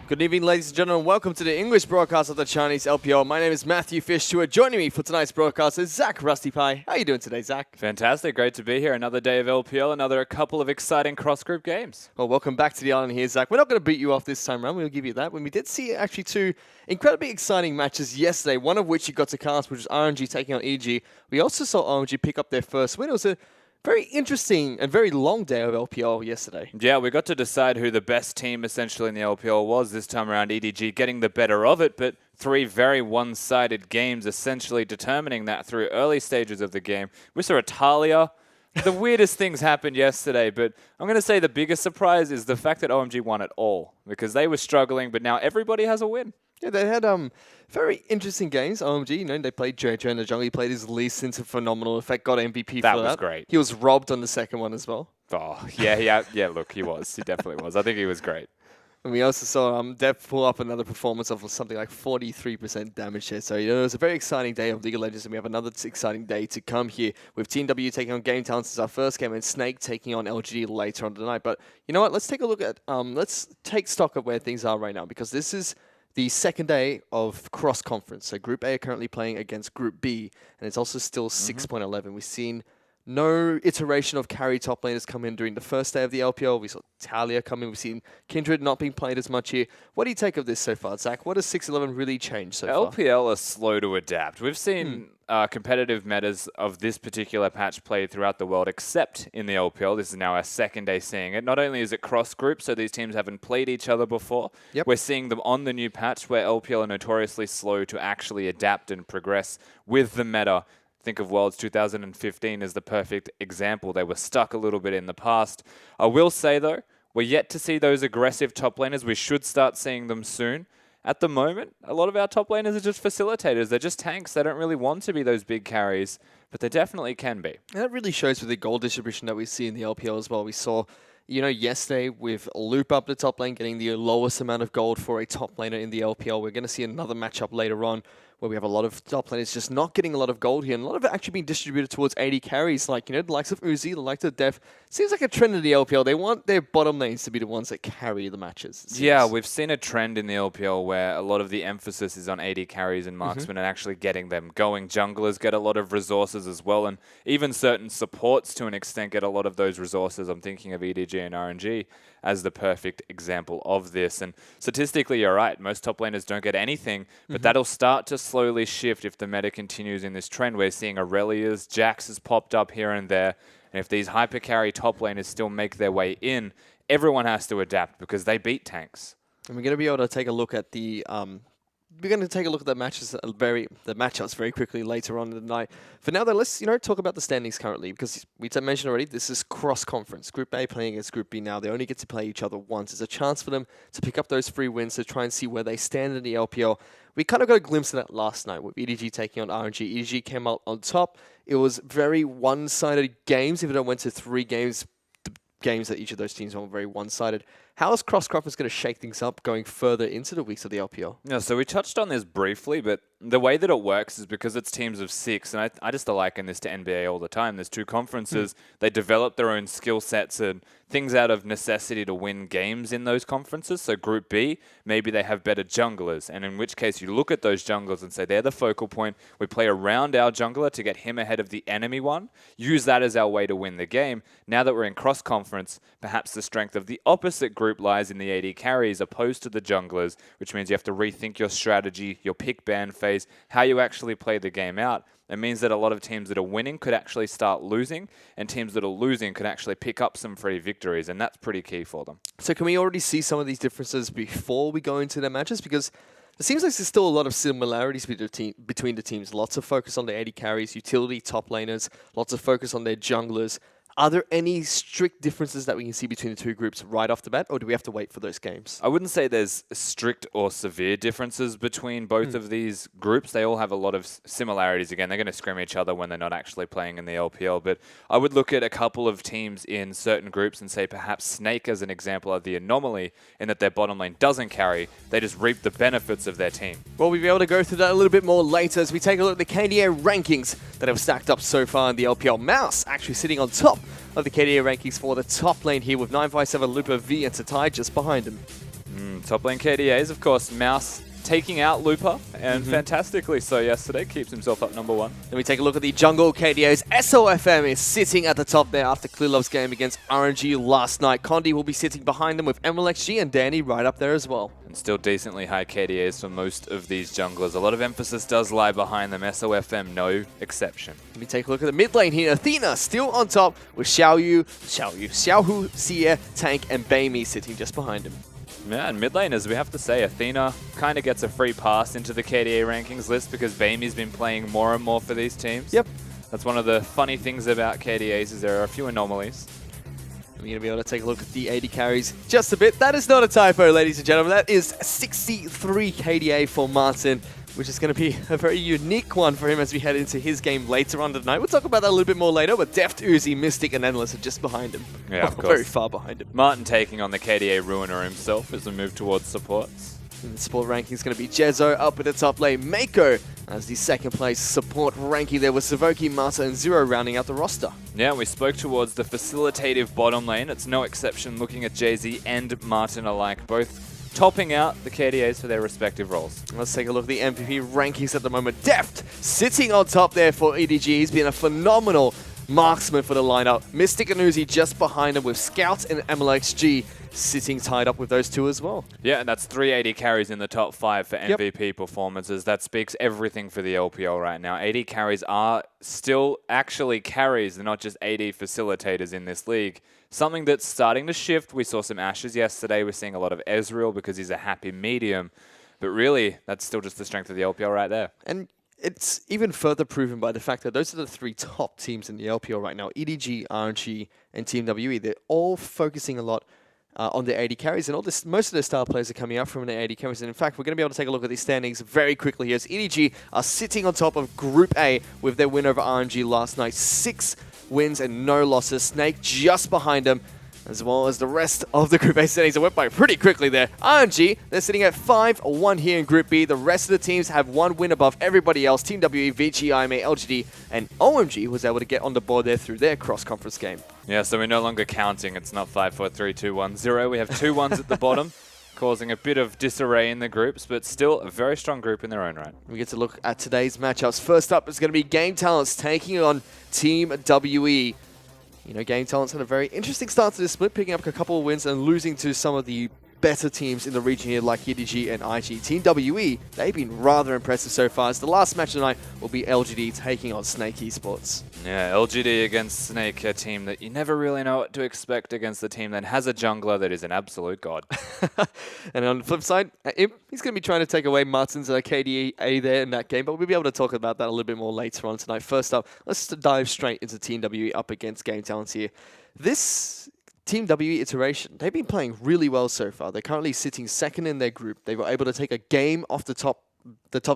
Good evening, ladies and gentlemen. Welcome to the English broadcast of the Chinese LPL. My name is Matthew Fish Stewart. Joining me for tonight's broadcast is Zach Rusty Pie. How are you doing today, Zach? Fantastic. Great to be here. Another day of LPL, another couple of exciting cross-group games. Well, welcome back to the island here, Zach. We're not going to beat you off this time around. We'll give you that. When we did see actually two incredibly exciting matches yesterday, one of which you got to cast, which was RNG taking on EG. We also saw RNG pick up their first win. It was a very interesting and very long day of LPL yesterday. Yeah, we got to decide who the best team essentially in the LPL was this time around. EDG getting the better of it, but three very one-sided games essentially determining that through early stages of the game. We saw Italia. The weirdest things happened yesterday, but I'm going to say the biggest surprise is the fact that OMG won it all because they were struggling, but now everybody has a win. Yeah, they had very interesting games. OMG, they played JoJo in the jungle. He played his Lee Sin to phenomenal effect, got MVP for that. That was great. He was robbed on the second one as well. Oh, yeah, look, he was. He definitely was. I think he was great. And we also saw Dev pull up another performance of something like 43% damage here. So, it was a very exciting day of League of Legends, and we have another exciting day to come here with Team W taking on Game Talents as our first game, and Snake taking on LGD later on tonight. But you know what? Let's take a look at, let's take stock of where things are right now, because this is the second day of cross-conference. So Group A are currently playing against Group B, and it's also still 6.11. We've seen no iteration of carry top laners come in during the first day of the LPL. We saw Talia come in. We've seen Kindred not being played as much here. What do you take of this so far, Zach? What has 6.11 really changed so far? LPL are slow to adapt. We've seen competitive metas of this particular patch played throughout the world, except in the LPL. This is now our second day seeing it. Not only is it cross-group, so these teams haven't played each other before, we're seeing them on the new patch where LPL are notoriously slow to actually adapt and progress with the meta. Think of Worlds 2015 as the perfect example. They were stuck a little bit in the past. I will say, though, we're yet to see those aggressive top laners. We should start seeing them soon. At the moment, a lot of our top laners are just facilitators. They're just tanks. They don't really want to be those big carries, but they definitely can be. And that really shows with the gold distribution that we see in the LPL as well. We saw, yesterday with Loop up the top lane, getting the lowest amount of gold for a top laner in the LPL. We're going to see another matchup later on where we have a lot of top laners just not getting a lot of gold here, and a lot of it actually being distributed towards AD carries, like, the likes of Uzi, the likes of Dev. Seems like a trend in the LPL. They want their bottom lanes to be the ones that carry the matches. Yeah, we've seen a trend in the LPL where a lot of the emphasis is on AD carries and marksmen and actually getting them going. Junglers get a lot of resources as well, and even certain supports to an extent get a lot of those resources. I'm thinking of EDG and RNG as the perfect example of this. And statistically, you're right. Most top laners don't get anything, but that'll start to slowly shift if the meta continues in this trend. We're seeing Aurelias, Jax has popped up here and there. And if these hyper carry top laners still make their way in, everyone has to adapt because they beat tanks. And we're going to be able to take a look at the matchups very quickly later on in the night. For now, though, let's talk about the standings currently, because we mentioned already this is cross-conference. Group A playing against Group B now. They only get to play each other once. It's a chance for them to pick up those free wins to try and see where they stand in the LPL. We kind of got a glimpse of that last night with EDG taking on RNG. EDG came out on top. It was very one-sided games. Even though it went to 3 games, the games that each of those teams were very one-sided. How is cross-conference going to shake things up going further into the weeks of the LPL? Yeah, so we touched on this briefly, but the way that it works is because it's teams of 6, and I just liken this to NBA all the time. There's 2 conferences. They develop their own skill sets and things out of necessity to win games in those conferences. So Group B, maybe they have better junglers, and in which case you look at those junglers and say they're the focal point. We play around our jungler to get him ahead of the enemy one, use that as our way to win the game. Now that we're in cross-conference, perhaps the strength of the opposite group lies in the AD carries opposed to the junglers, which means you have to rethink your strategy, your pick ban phase, how you actually play the game out. It means that a lot of teams that are winning could actually start losing, and teams that are losing could actually pick up some free victories, and that's pretty key for them. So can we already see some of these differences before we go into the matches? Because it seems like there's still a lot of similarities between the teams. Lots of focus on the AD carries, utility top laners, lots of focus on their junglers. Are there any strict differences that we can see between the two groups right off the bat, or do we have to wait for those games? I wouldn't say there's strict or severe differences between both of these groups. They all have a lot of similarities. Again, they're going to scrim each other when they're not actually playing in the LPL, but I would look at a couple of teams in certain groups and say perhaps Snake as an example of the anomaly in that their bottom lane doesn't carry. They just reap the benefits of their team. Well, we'll be able to go through that a little bit more later as we take a look at the KDA rankings that have stacked up so far in the LPL. Mouse actually sitting on top of the KDA rankings for the top lane here with 957, Lupa V, and Satai just behind him. Top lane KDAs, of course, Mouse taking out Looper, and fantastically so yesterday, keeps himself up number 1. Then we take a look at the jungle KDAs. SOFM is sitting at the top there after Clearlove's game against RNG last night. Condi will be sitting behind them with MLXG and Danny right up there as well. And still decently high KDAs for most of these junglers. A lot of emphasis does lie behind them. SOFM, no exception. Let me take a look at the mid lane here. Athena still on top with Xiaohu, Xie, Tank, and Baimi sitting just behind him. Yeah, and mid laners, we have to say, Athena kind of gets a free pass into the KDA rankings list because Baimi's been playing more and more for these teams. Yep. That's one of the funny things about KDAs is there are a few anomalies. We're going to be able to take a look at the 80 carries just a bit. That is not a typo, ladies and gentlemen. That is 63 KDA for Martin, which is going to be a very unique one for him as we head into his game later on tonight. We'll talk about that a little bit more later, but Deft, Uzi, Mystic, and Endless are just behind him. Yeah, of course. Very far behind him. Martin taking on the KDA Ruiner himself as we move towards supports. In the support ranking is going to be Jezo up at the top lane. Mako as the second place support ranking there with Savoki, Mata, and Zero rounding out the roster. Yeah, we spoke towards the facilitative bottom lane. It's no exception looking at Jay-Z and Martin alike, both topping out the KDAs for their respective roles. Let's take a look at the MVP rankings at the moment. Deft sitting on top there for EDG. He's been a phenomenal marksman for the lineup. Mystic and Uzi just behind him with Scout and MLXG sitting tied up with those two as well. Yeah, and that's 380 carries in the top 5 for MVP performances. That speaks everything for the LPL right now. 80 carries are still actually carries. They're not just 80 facilitators in this league. Something that's starting to shift. We saw some Ashes yesterday. We're seeing a lot of Ezreal because he's a happy medium. But really, that's still just the strength of the LPL right there. And it's even further proven by the fact that those are the 3 top teams in the LPL right now. EDG, RNG, and Team WE. They're all focusing a lot on their 80 carries, and most of their star players are coming out from their 80 carries. And in fact, we're going to be able to take a look at these standings very quickly here. As EDG are sitting on top of Group A with their win over RNG last night. 6 wins and no losses. Snake just behind them, as well as the rest of the Group A standings. It went by pretty quickly there. RNG, they're sitting at 5-1 here in Group B. The rest of the teams have 1 win above everybody else. Team WE, VG, IMA, LGD, and OMG was able to get on the board there through their cross-conference game. Yeah, so we're no longer counting. It's not 5, 4, 3, 2, 1, 0. We have 2 ones at the bottom, causing a bit of disarray in the groups, but still a very strong group in their own right. We get to look at today's matchups. First up is going to be Game Talents taking on Team WE. You know, Game Talents had a very interesting start to this split, picking up a couple of wins and losing to some of the better teams in the region here like EDG and IG. Team WE, they've been rather impressive so far, as the last match tonight will be LGD taking on Snake Esports. Yeah, LGD against Snake, a team that you never really know what to expect against a team that has a jungler that is an absolute god. And on the flip side, he's going to be trying to take away Martin's KDA there in that game, but we'll be able to talk about that a little bit more later on tonight. First up, let's dive straight into Team WE up against Game Talents here. This Team WE iteration, they've been playing really well so far. They're currently sitting second in their group. They were able to take a game off the top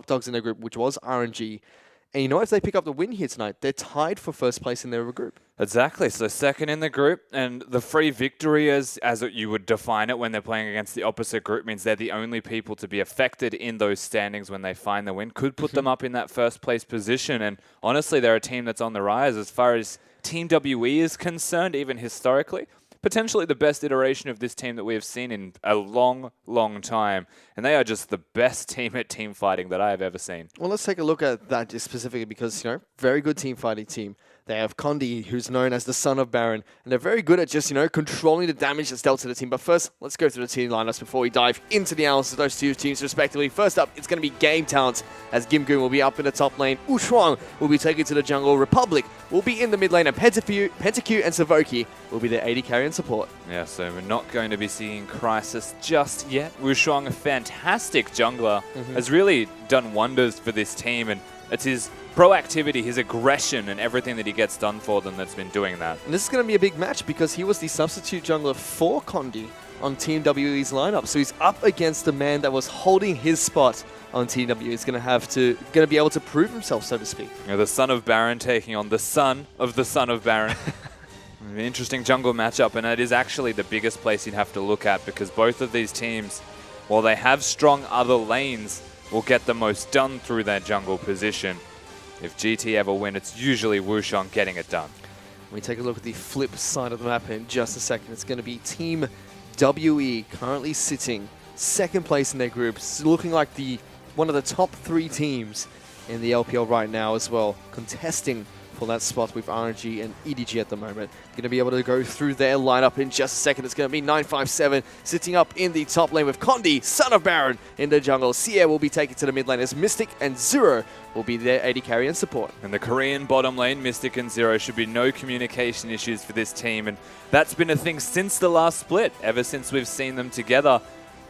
dogs in their group, which was RNG. And you know, if they pick up the win here tonight, they're tied for first place in their group. Exactly. So second in the group, and the free victory, as you would define it when they're playing against the opposite group, means they're the only people to be affected in those standings when they find the win. Could put them up in that first place position. And honestly, they're a team that's on the rise as far as Team WE is concerned, even historically. Potentially the best iteration of this team that we have seen in a long, long time. And they are just the best team at team fighting that I have ever seen. Well, let's take a look at that just specifically because, you know, very good team fighting team. They have Condi, who's known as the son of Baron, and they're very good at just, you know, controlling the damage that's dealt to the team. But first, let's go through the team lineups before we dive into the analysis of those two teams respectively. First up, it's going to be Game Talents, as Gimgoon will be up in the top lane. Ushuang will be taken to the jungle. Republic will be in the mid lane, and PentaQ and Savoki will be their 80 carry and support. Yeah, so we're not going to be seeing Crisis just yet. Wushuang, a fantastic jungler, has really done wonders for this team, and it's his proactivity, his aggression, and everything that he gets done for them that's been doing that. And this is going to be a big match because he was the substitute jungler for Condi on Team WE's lineup. So he's up against the man that was holding his spot on Team WE. He's going to be able to prove himself, so to speak. You know, the son of Baron taking on the son of Baron. An interesting jungle matchup, and it is actually the biggest place you'd have to look at because both of these teams, while they have strong other lanes, will get the most done through their jungle position. If GT ever win, it's usually Wushuang getting it done. When we take a look at the flip side of the map in just a second, it's going to be Team WE currently sitting second place in their group, looking like one of the top 3 teams in the LPL right now as well, contesting for that spot with RNG and EDG at the moment. Going to be able to go through their lineup in just a second. It's going to be 957 sitting up in the top lane with Condi, son of Baron, in the jungle. Sierra will be taken to the mid lane as Mystic and Zero will be their AD carry and support. In the Korean bottom lane, Mystic and Zero should be no communication issues for this team, and that's been a thing since the last split. Ever since we've seen them together,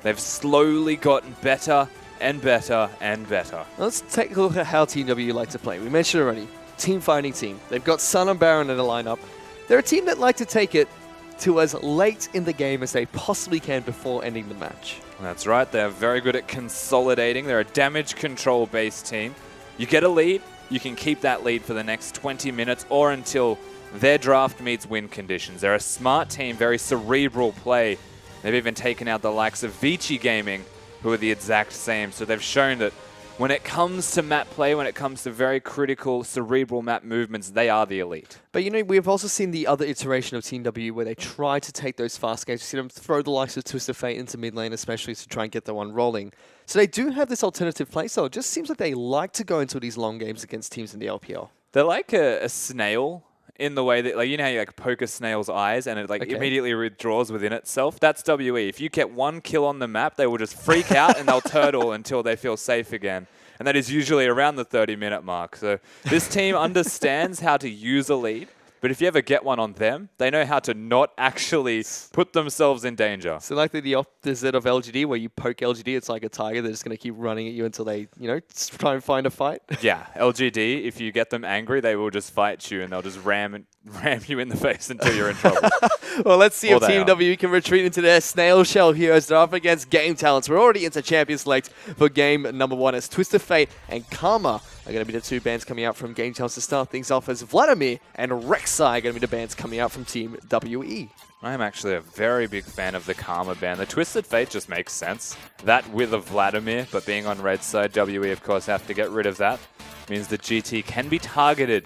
they've slowly gotten better and better and better. Let's take a look at how Team W like to play. We mentioned already, team fighting team. They've got Sun and Baron in the lineup. They're a team that like to take it to as late in the game as they possibly can before ending the match. That's right, they're very good at consolidating. They're a damage control based team. You get a lead, you can keep that lead for the next 20 minutes or until their draft meets win conditions. They're a smart team, very cerebral play. They've even taken out the likes of Vici Gaming, who are the exact same. So they've shown that when it comes to map play, when it comes to very critical cerebral map movements, they are the elite. But we've also seen the other iteration of Team W where they try to take those fast games. You see them throw the likes of Twisted Fate into mid lane, especially to try and get the one rolling. So they do have this alternative playstyle. It just seems like they like to go into these long games against teams in the LPL. They're like a snail in the way that, like, you know how you poke a snail's eyes and it immediately withdraws within itself? That's WE. If you get one kill on the map, they will just freak out and they'll turtle until they feel safe again. And that is usually around the 30-minute mark. So this team understands how to use a lead, but if you ever get one on them, they know how to not actually put themselves in danger. So like the opposite of LGD, where you poke LGD, it's like a tiger. They're just going to keep running at you until they, try and find a fight. Yeah, LGD, if you get them angry, they will just fight you and they'll just ram you in the face until you're in trouble. Well, let's see if Team W can retreat into their snail shell heroes. They're up against Game Talents. We're already into Champion Select for game number 1 as Twisted Fate and Karma are going to be the 2 bands coming out from Game Talents to start things off, as Vladimir and Rek'Sai are going to be the bands coming out from Team WE. I am actually a very big fan of the Karma band. The Twisted Fate just makes sense. That with a Vladimir, but being on red side, WE of course have to get rid of that. Means that GT can be targeted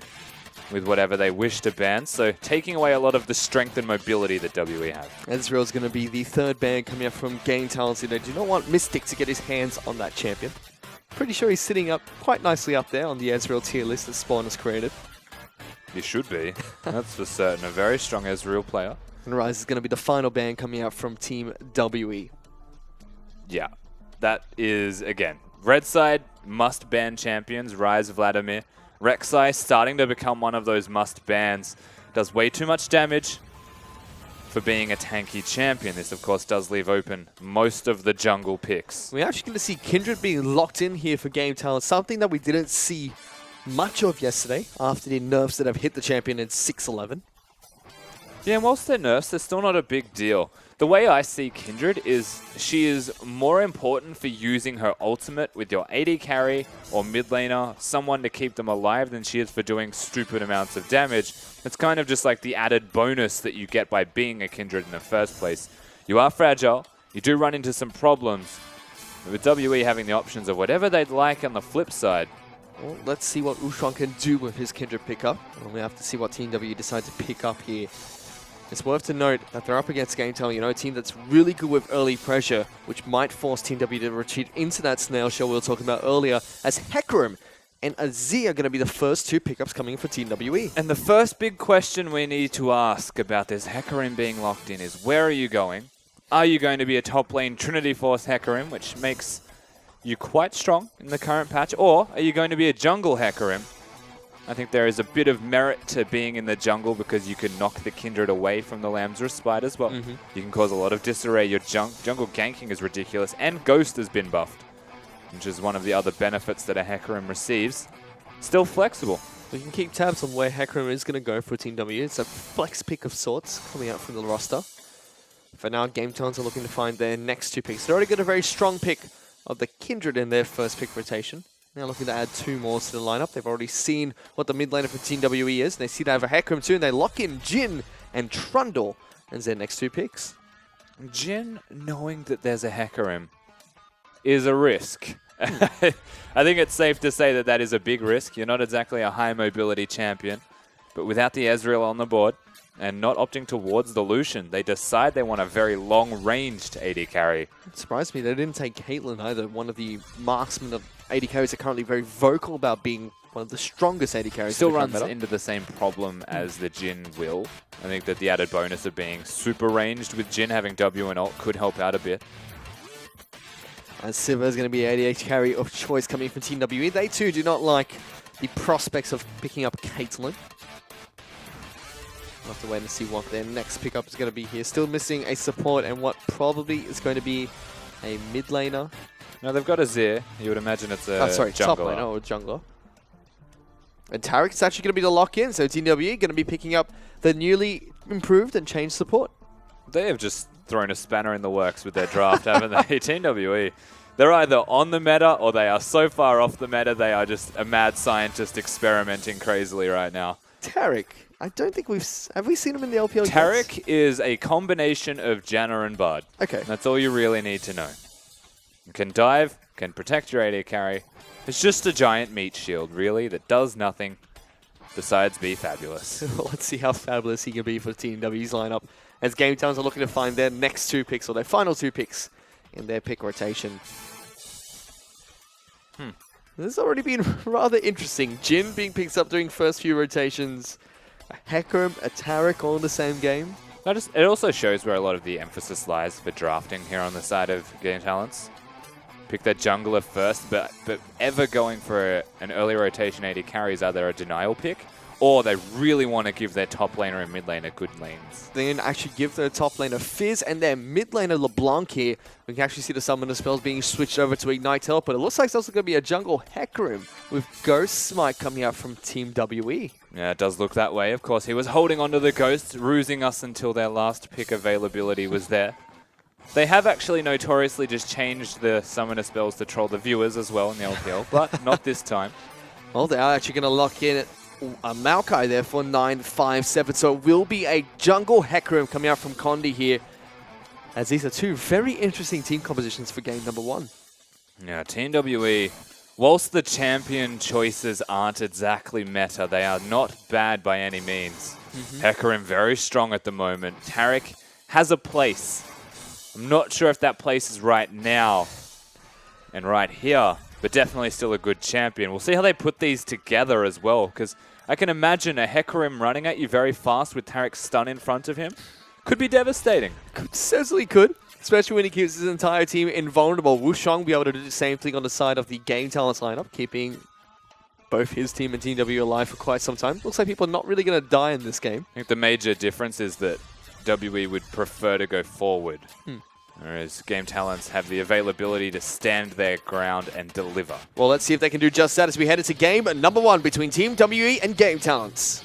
with whatever they wish to ban, so taking away a lot of the strength and mobility that WE have. Ezreal's going to be the 3rd band coming up from Game Talents. They do not want Mystic to get his hands on that champion. Pretty sure he's sitting up quite nicely up there on the Ezreal tier list that Spawn has created. He should be. That's for certain. A very strong Ezreal player. And Rise is going to be the final band coming out from Team WE. Yeah, that is, again, red side must ban champions, Rise, Vladimir. Rek'Sai starting to become one of those must bans. Does way too much damage for being a tanky champion. This, of course, does leave open most of the jungle picks. We're actually going to see Kindred being locked in here for Game Talent, something that we didn't see much of yesterday after the nerfs that have hit the champion in 6-11. Yeah, and whilst they're nerfs, they're still not a big deal. The way I see Kindred is she is more important for using her ultimate with your AD carry or mid laner, someone to keep them alive, than she is for doing stupid amounts of damage. It's kind of just like the added bonus that you get by being a Kindred in the first place. You are fragile, you do run into some problems, but with WE having the options of whatever they'd like on the flip side. Well, let's see what Ushan can do with his Kindred pickup. And we have to see what Team W decides to pick up here. It's worth to note that they're up against Game Talent, a team that's really good with early pressure, which might force Team W to retreat into that snail shell we were talking about earlier, as Hecarim and Azir are going to be the first 2 pickups coming for Team WE. And the first big question we need to ask about this Hecarim being locked in is, where are you going? Are you going to be a top lane Trinity Force Hecarim, which makes you quite strong in the current patch, or are you going to be a jungle Hecarim? I think there is a bit of merit to being in the jungle because you can knock the Kindred away from the Lamb's Respite as well. You can cause a lot of disarray. Your jungle ganking is ridiculous, and Ghost has been buffed, which is one of the other benefits that a Hecarim receives. Still flexible. We can keep tabs on where Hecarim is going to go for Team W. It's a flex pick of sorts coming out from the roster. For now, Game Talents are looking to find their next 2 picks. They already got a very strong pick of the Kindred in their first pick rotation. Now looking to add 2 more to the lineup. They've already seen what the mid laner for Team WE is. And they see they have a Hecarim too, and they lock in Jhin and Trundle as their next 2 picks. Jhin, knowing that there's a Hecarim, is a risk. I think it's safe to say that that is a big risk. You're not exactly a high mobility champion. but without the Ezreal on the board and not opting towards the Lucian, they decide they want a very long-ranged AD carry. It surprised me they didn't take Caitlyn either. One of the marksmen of AD carries are currently very vocal about being one of the strongest AD carries. Still runs into the same problem as the Jhin will. I think that the added bonus of being super ranged with Jhin having W and ult could help out a bit. And Siva is going to be AD carry of choice coming from Team WE. They too do not like the prospects of picking up Caitlyn. We'll have to wait and see what their next pickup is going to be here. Still missing a support and what probably is going to be a mid laner. No, they've got a Zir. You would imagine it's a top laner or jungler. And Tarek's actually going to be the lock-in, so Team WE going to be picking up the newly improved and changed support. They have just thrown a spanner in the works with their draft, haven't they? Team WE. They're either on the meta or they are so far off the meta they are just a mad scientist experimenting crazily right now. Tarek, I don't think have we seen him in the LPL? Tarek is a combination of Janna and Bard. Okay. That's all you really need to know. You can dive, can protect your AD carry. It's just a giant meat shield, really, that does nothing besides be fabulous. Let's see how fabulous he can be for Team W's lineup as Game Towns are looking to find their next 2 picks or their final 2 picks in their pick rotation. This has already been rather interesting. Jhin being picked up during first few rotations. A Hecarim, a Tarek all in the same game. It also shows where a lot of the emphasis lies for drafting here on the side of Game Talents. Pick that jungler first, but ever going for an early rotation AD carry is either a denial pick or they really want to give their top laner and mid laner good lanes. They can actually give their top laner Fizz and their mid laner LeBlanc here. We can actually see the summoner spells being switched over to Ignite Teleport. It looks like it's also going to be a jungle Hecarim with Ghost Smite coming out from Team WE. Yeah, it does look that way. Of course, he was holding onto the Ghost, rusing us until their last pick availability was there. They have actually notoriously just changed the summoner spells to troll the viewers as well in the LPL, but not this time. Well, they are actually going to lock in a Maokai there for 957. So it will be a jungle Hecarim coming out from Condi here, as these are 2 very interesting team compositions for game number 1. Yeah, Team WE, whilst the champion choices aren't exactly meta, they are not bad by any means. Hecarim very strong at the moment. Tarek has a place. I'm not sure if that place is right now and right here, but definitely still a good champion. We'll see how they put these together as well, because I can imagine a Hecarim running at you very fast with Tarek's stun in front of him. Could be devastating. Certainly could, especially when he keeps his entire team invulnerable. Wushong will be able to do the same thing on the side of the Game Talents lineup, keeping both his team and Team W alive for quite some time. Looks like people are not really going to die in this game. I think the major difference is that WE would prefer to go forward, whereas Game Talents have the availability to stand their ground and deliver. Well, let's see if they can do just that as we head into game number 1 between Team WE and Game Talents.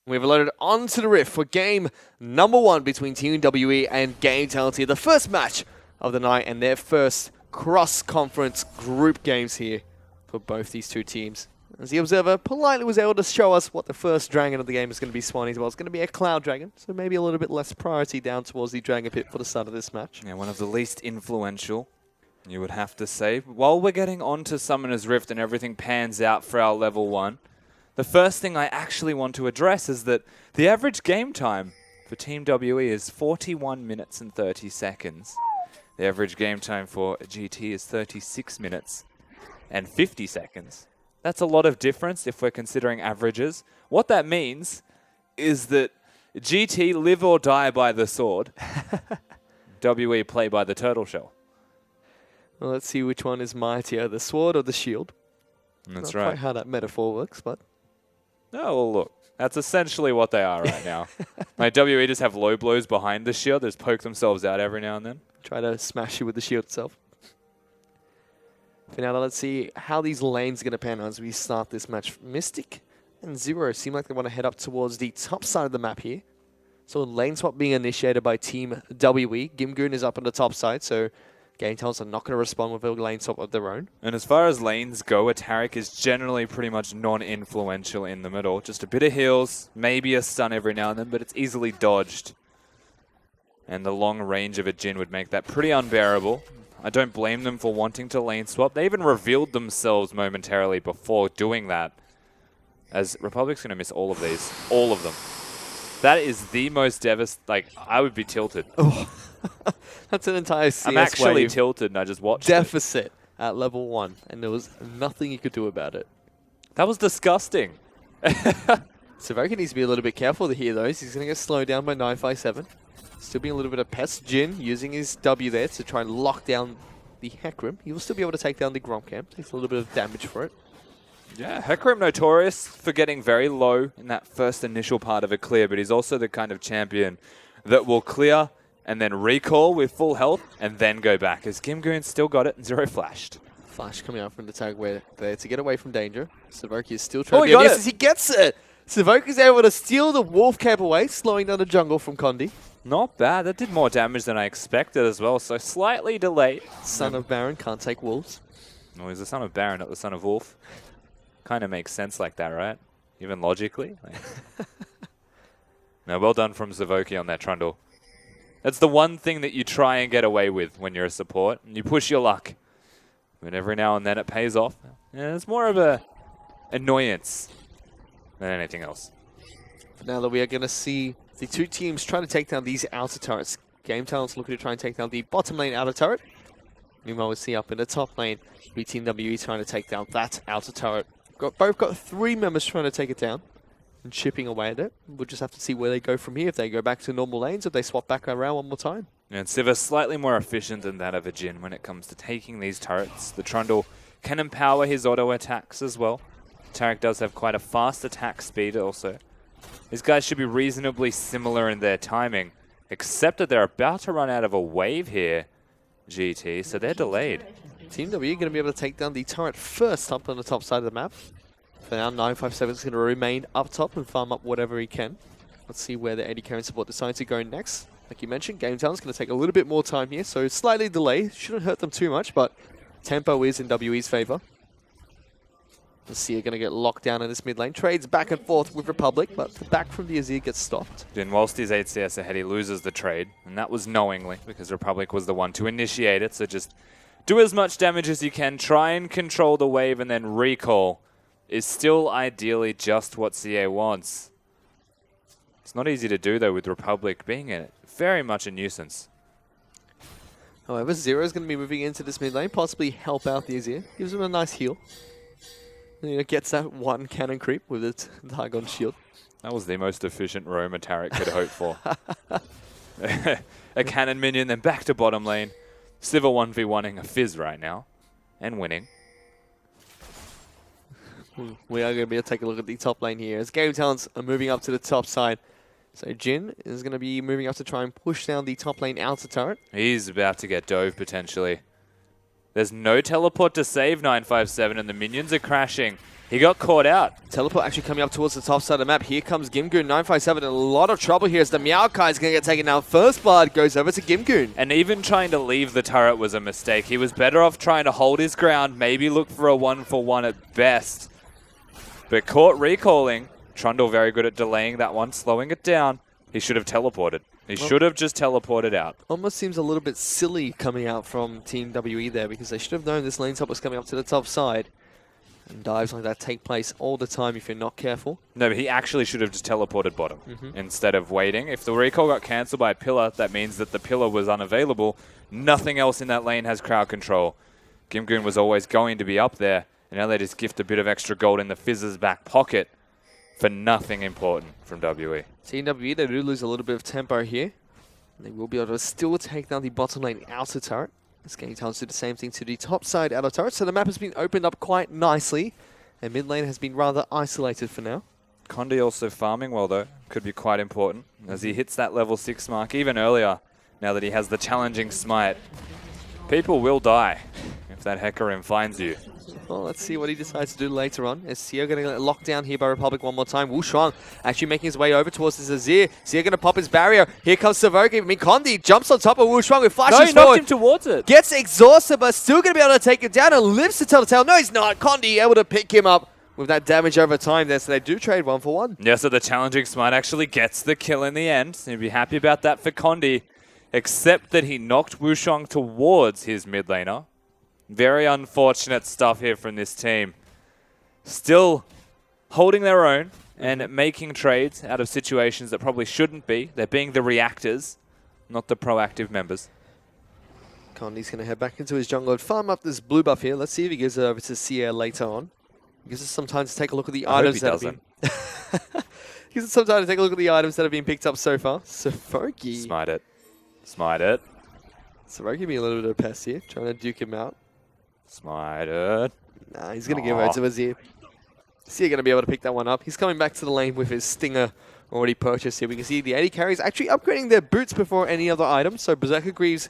We've loaded onto the Rift for game number 1 between Team WE and Game Talents here. The first match of the night and their first cross-conference group games here for both these 2 teams. As the Observer politely was able to show us what the first dragon of the game is going to be spawning as well. It's going to be a Cloud Dragon, so maybe a little bit less priority down towards the Dragon Pit for the start of this match. Yeah, one of the least influential, you would have to say. While we're getting onto Summoner's Rift and everything pans out for our level 1, the first thing I actually want to address is that the average game time for Team WE is 41 minutes and 30 seconds. The average game time for GT is 36 minutes and 50 seconds. That's a lot of difference if we're considering averages. What that means is that GT live or die by the sword. WE play by the turtle shell. Well, let's see which one is mightier, the sword or the shield. That's Not right. quite how that metaphor works, but... Oh, well, look. That's essentially what they are right now. Like, WE just have low blows behind the shield. They just poke themselves out every now and then. Try to smash you with the shield itself. For now, let's see how these lanes are going to pan out as we start this match. Mystic and Zero seem like they want to head up towards the top side of the map here. So lane swap being initiated by Team WE. Gimgoon is up on the top side, so Game Talents are not going to respond with a lane swap of their own. And as far as lanes go, Ataric is generally pretty much non-influential in the middle. Just a bit of heals, maybe a stun every now and then, but it's easily dodged. And the long range of a Jhin would make that pretty unbearable. I don't blame them for wanting to lane swap. They even revealed themselves momentarily before doing that. As Republic's going to miss all of these. All of them. That is the most devastating. Like, I would be tilted. Oh. That's an entire CS I'm actually wave tilted and I just watched deficit at level 1, and there was nothing you could do about it. That was disgusting. Savoka needs to be a little bit careful here, though. He's going to get slowed down by 957. Still being a little bit of pest. Jhin using his W there to try and lock down the Hecarim. He will still be able to take down the Gromcam. Takes a little bit of damage for it. Yeah, Hecarim notorious for getting very low in that first initial part of a clear, but he's also the kind of champion that will clear and then recall with full health and then go back. As Gimgoon still got it and Zero flashed. Flash coming out from the tag where there to get away from danger. Savoka is still trying Oh, to he got yes, it. he gets it! Savoka is able to steal the Wolf Cap away, slowing down the jungle from Condi. Not bad. That did more damage than I expected as well, so slightly delayed. Son of Baron can't take wolves. No, he's the son of Baron, not the son of Wolf. Kind of makes sense like that, right? Even logically. Like. No, well done from Savoki on that Trundle. That's the one thing that you try and get away with when you're a support. And you push your luck. But every now and then it pays off. Yeah, it's more of a annoyance than anything else. For now, we are going to see the two teams trying to take down these outer turrets. Game Talents looking to try and take down the bottom lane outer turret. Meanwhile, we see up in the top lane, Team WE trying to take down that outer turret. Both got 3 members trying to take it down and chipping away at it. We'll just have to see where they go from here. If they go back to normal lanes, if they swap back around one more time. And Siva's slightly more efficient than that of a Jhin when it comes to taking these turrets. The Trundle can empower his auto attacks as well. Tarek does have quite a fast attack speed also. These guys should be reasonably similar in their timing, except that they're about to run out of a wave here, GT, so they're delayed. Team W going to be able to take down the turret first up on the top side of the map. For now, 957 is going to remain up top and farm up whatever he can. Let's see where the AD carry support decides to go next. Like you mentioned, Game Town's going to take a little bit more time here, so slightly delay. Shouldn't hurt them too much, but tempo is in WE's favor. Let's see, you're going to get locked down in this mid lane. Trades back and forth with Republic, but the back from the Azir gets stopped. Then whilst he's 8 CS ahead, he loses the trade, and that was knowingly, because Republic was the one to initiate it, so just do as much damage as you can, try and control the wave, and then recall is still ideally just what CA wants. It's not easy to do, though, with Republic being very much a nuisance. However, Zero is going to be moving into this mid lane, possibly help out the Azir. Gives him a nice heal. And, you know, gets that one cannon creep with its Dagon shield. That was the most efficient roam Tarek could hope for. A cannon minion, then back to bottom lane. Siva 1v1ing a Fizz right now, and winning. We are going to be able to take a look at the top lane here as Game Talents are moving up to the top side. So Jhin is going to be moving up to try and push down the top lane outer turret. He's about to get dove potentially. There's no teleport to save 957 and the minions are crashing. He got caught out. Teleport actually coming up towards the top side of the map. Here comes Gimgoon, 957 in a lot of trouble here as the Meowkai is going to get taken down. First blood goes over to Gimgoon. And even trying to leave the turret was a mistake. He was better off trying to hold his ground, maybe look for a 1-for-1 at best. But caught recalling. Trundle very good at delaying that one, slowing it down. He should have teleported. He should have just teleported out. Almost seems a little bit silly coming out from Team WE there because they should have known this lane top was coming up to the top side. And dives like that take place all the time if you're not careful. No, but he actually should have just teleported bottom instead of waiting. If the recall got cancelled by a pillar, that means that the pillar was unavailable. Nothing else in that lane has crowd control. Gimgoon was always going to be up there. And now they just gift a bit of extra gold in the Fizz's back pocket for nothing important from WE. Team WE, they do lose a little bit of tempo here. They will be able to still take down the bottom lane outer turret. As Game Talents do the same thing to the top side out of turret. So the map has been opened up quite nicely. And mid lane has been rather isolated for now. Condi also farming well, though. Could be quite important as he hits that level 6 mark even earlier, now that he has the challenging smite. People will die if that Hecarim finds you. Well, let's see what he decides to do later on. Is Seo going to get locked down here by Republic one more time? Wu Shuang actually making his way over towards this Azir. Seo going to pop his barrier. Here comes Savoki. I mean, Condi jumps on top of Wu Shuang with flashes No, he forward. knocked him towards it. Gets exhausted, but still going to be able to take him down and lives to tell the tale. No, he's not. Condi able to pick him up with that damage over time there, so they do trade 1 for 1. Yeah, so the challenging smite actually gets the kill in the end. So you'd be happy about that for Condi, except that he knocked Wu Shuang towards his mid laner. Very unfortunate stuff here from this team. Still holding their own and making trades out of situations that probably shouldn't be. They're being the reactors, not the proactive members. Condi's going to head back into his jungle and farm up this blue buff here. Let's see if he gives it over to Sierra later on. Gives us some time to take a look at the items that have been... Gives us some time to take a look at the items that have been picked up so far. Savoki. Smite it. Smite it. Savoki being a little bit of a pest here, trying to duke him out. Smite it. Nah, he's going to give it to Azir. Azir going to be able to pick that one up. He's coming back to the lane with his Stinger already purchased here. We can see the AD carries actually upgrading their boots before any other items. So Berserker Greaves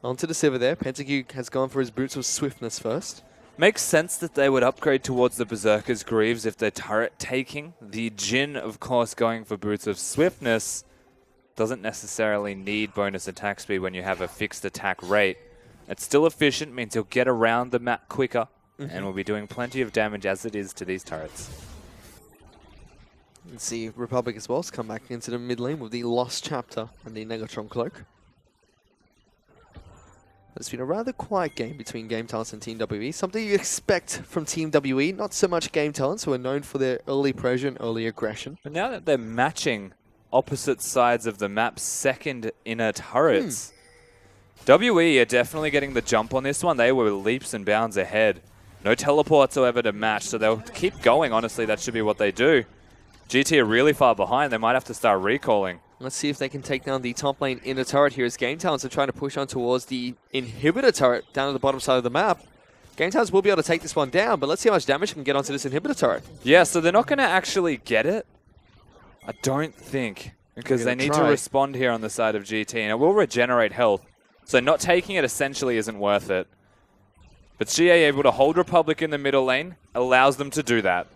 onto the Sivir there. Pentague has gone for his boots with Swiftness first. Makes sense that they would upgrade towards the Berserker's Greaves if they're turret taking. The Jhin, of course, going for boots of Swiftness doesn't necessarily need bonus attack speed when you have a fixed attack rate. It's still efficient, means he'll get around the map quicker, and will be doing plenty of damage as it is to these turrets. Let's see Republic as well come back into the mid lane with the Lost Chapter and the Negatron Cloak. It's been a rather quiet game between Game Talents and Team WE. Something you expect from Team WE, not so much Game Talents, who are known for their early pressure and early aggression. But now that they're matching opposite sides of the map's second inner turrets, WE are definitely getting the jump on this one. They were leaps and bounds ahead. No teleport whatsoever to match, so they'll keep going. Honestly, that should be what they do. GT are really far behind. They might have to start recalling. Let's see if they can take down the top lane inner turret here as Game Talents are trying to push on towards the inhibitor turret down at the bottom side of the map. Game Talents will be able to take this one down, but let's see how much damage can get onto this inhibitor turret. Yeah, so they're not going to actually get it. I don't think, because they need to respond here on the side of GT, and it will regenerate health. So not taking it essentially isn't worth it. But GA able to hold Republic in the middle lane allows them to do that.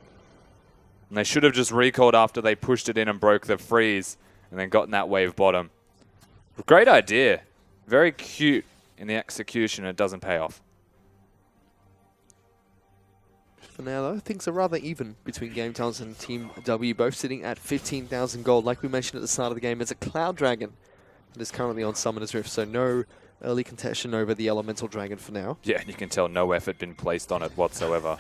And they should have just recalled after they pushed it in and broke the freeze and then gotten that wave bottom. Great idea. Very cute in the execution. It doesn't pay off. For now, though, things are rather even between Game Talents and Team W, both sitting at 15,000 gold. Like we mentioned at the start of the game, it's a Cloud Dragon that is currently on Summoner's Rift, so no early contention over the Elemental Dragon for now. Yeah, and you can tell no effort been placed on it whatsoever.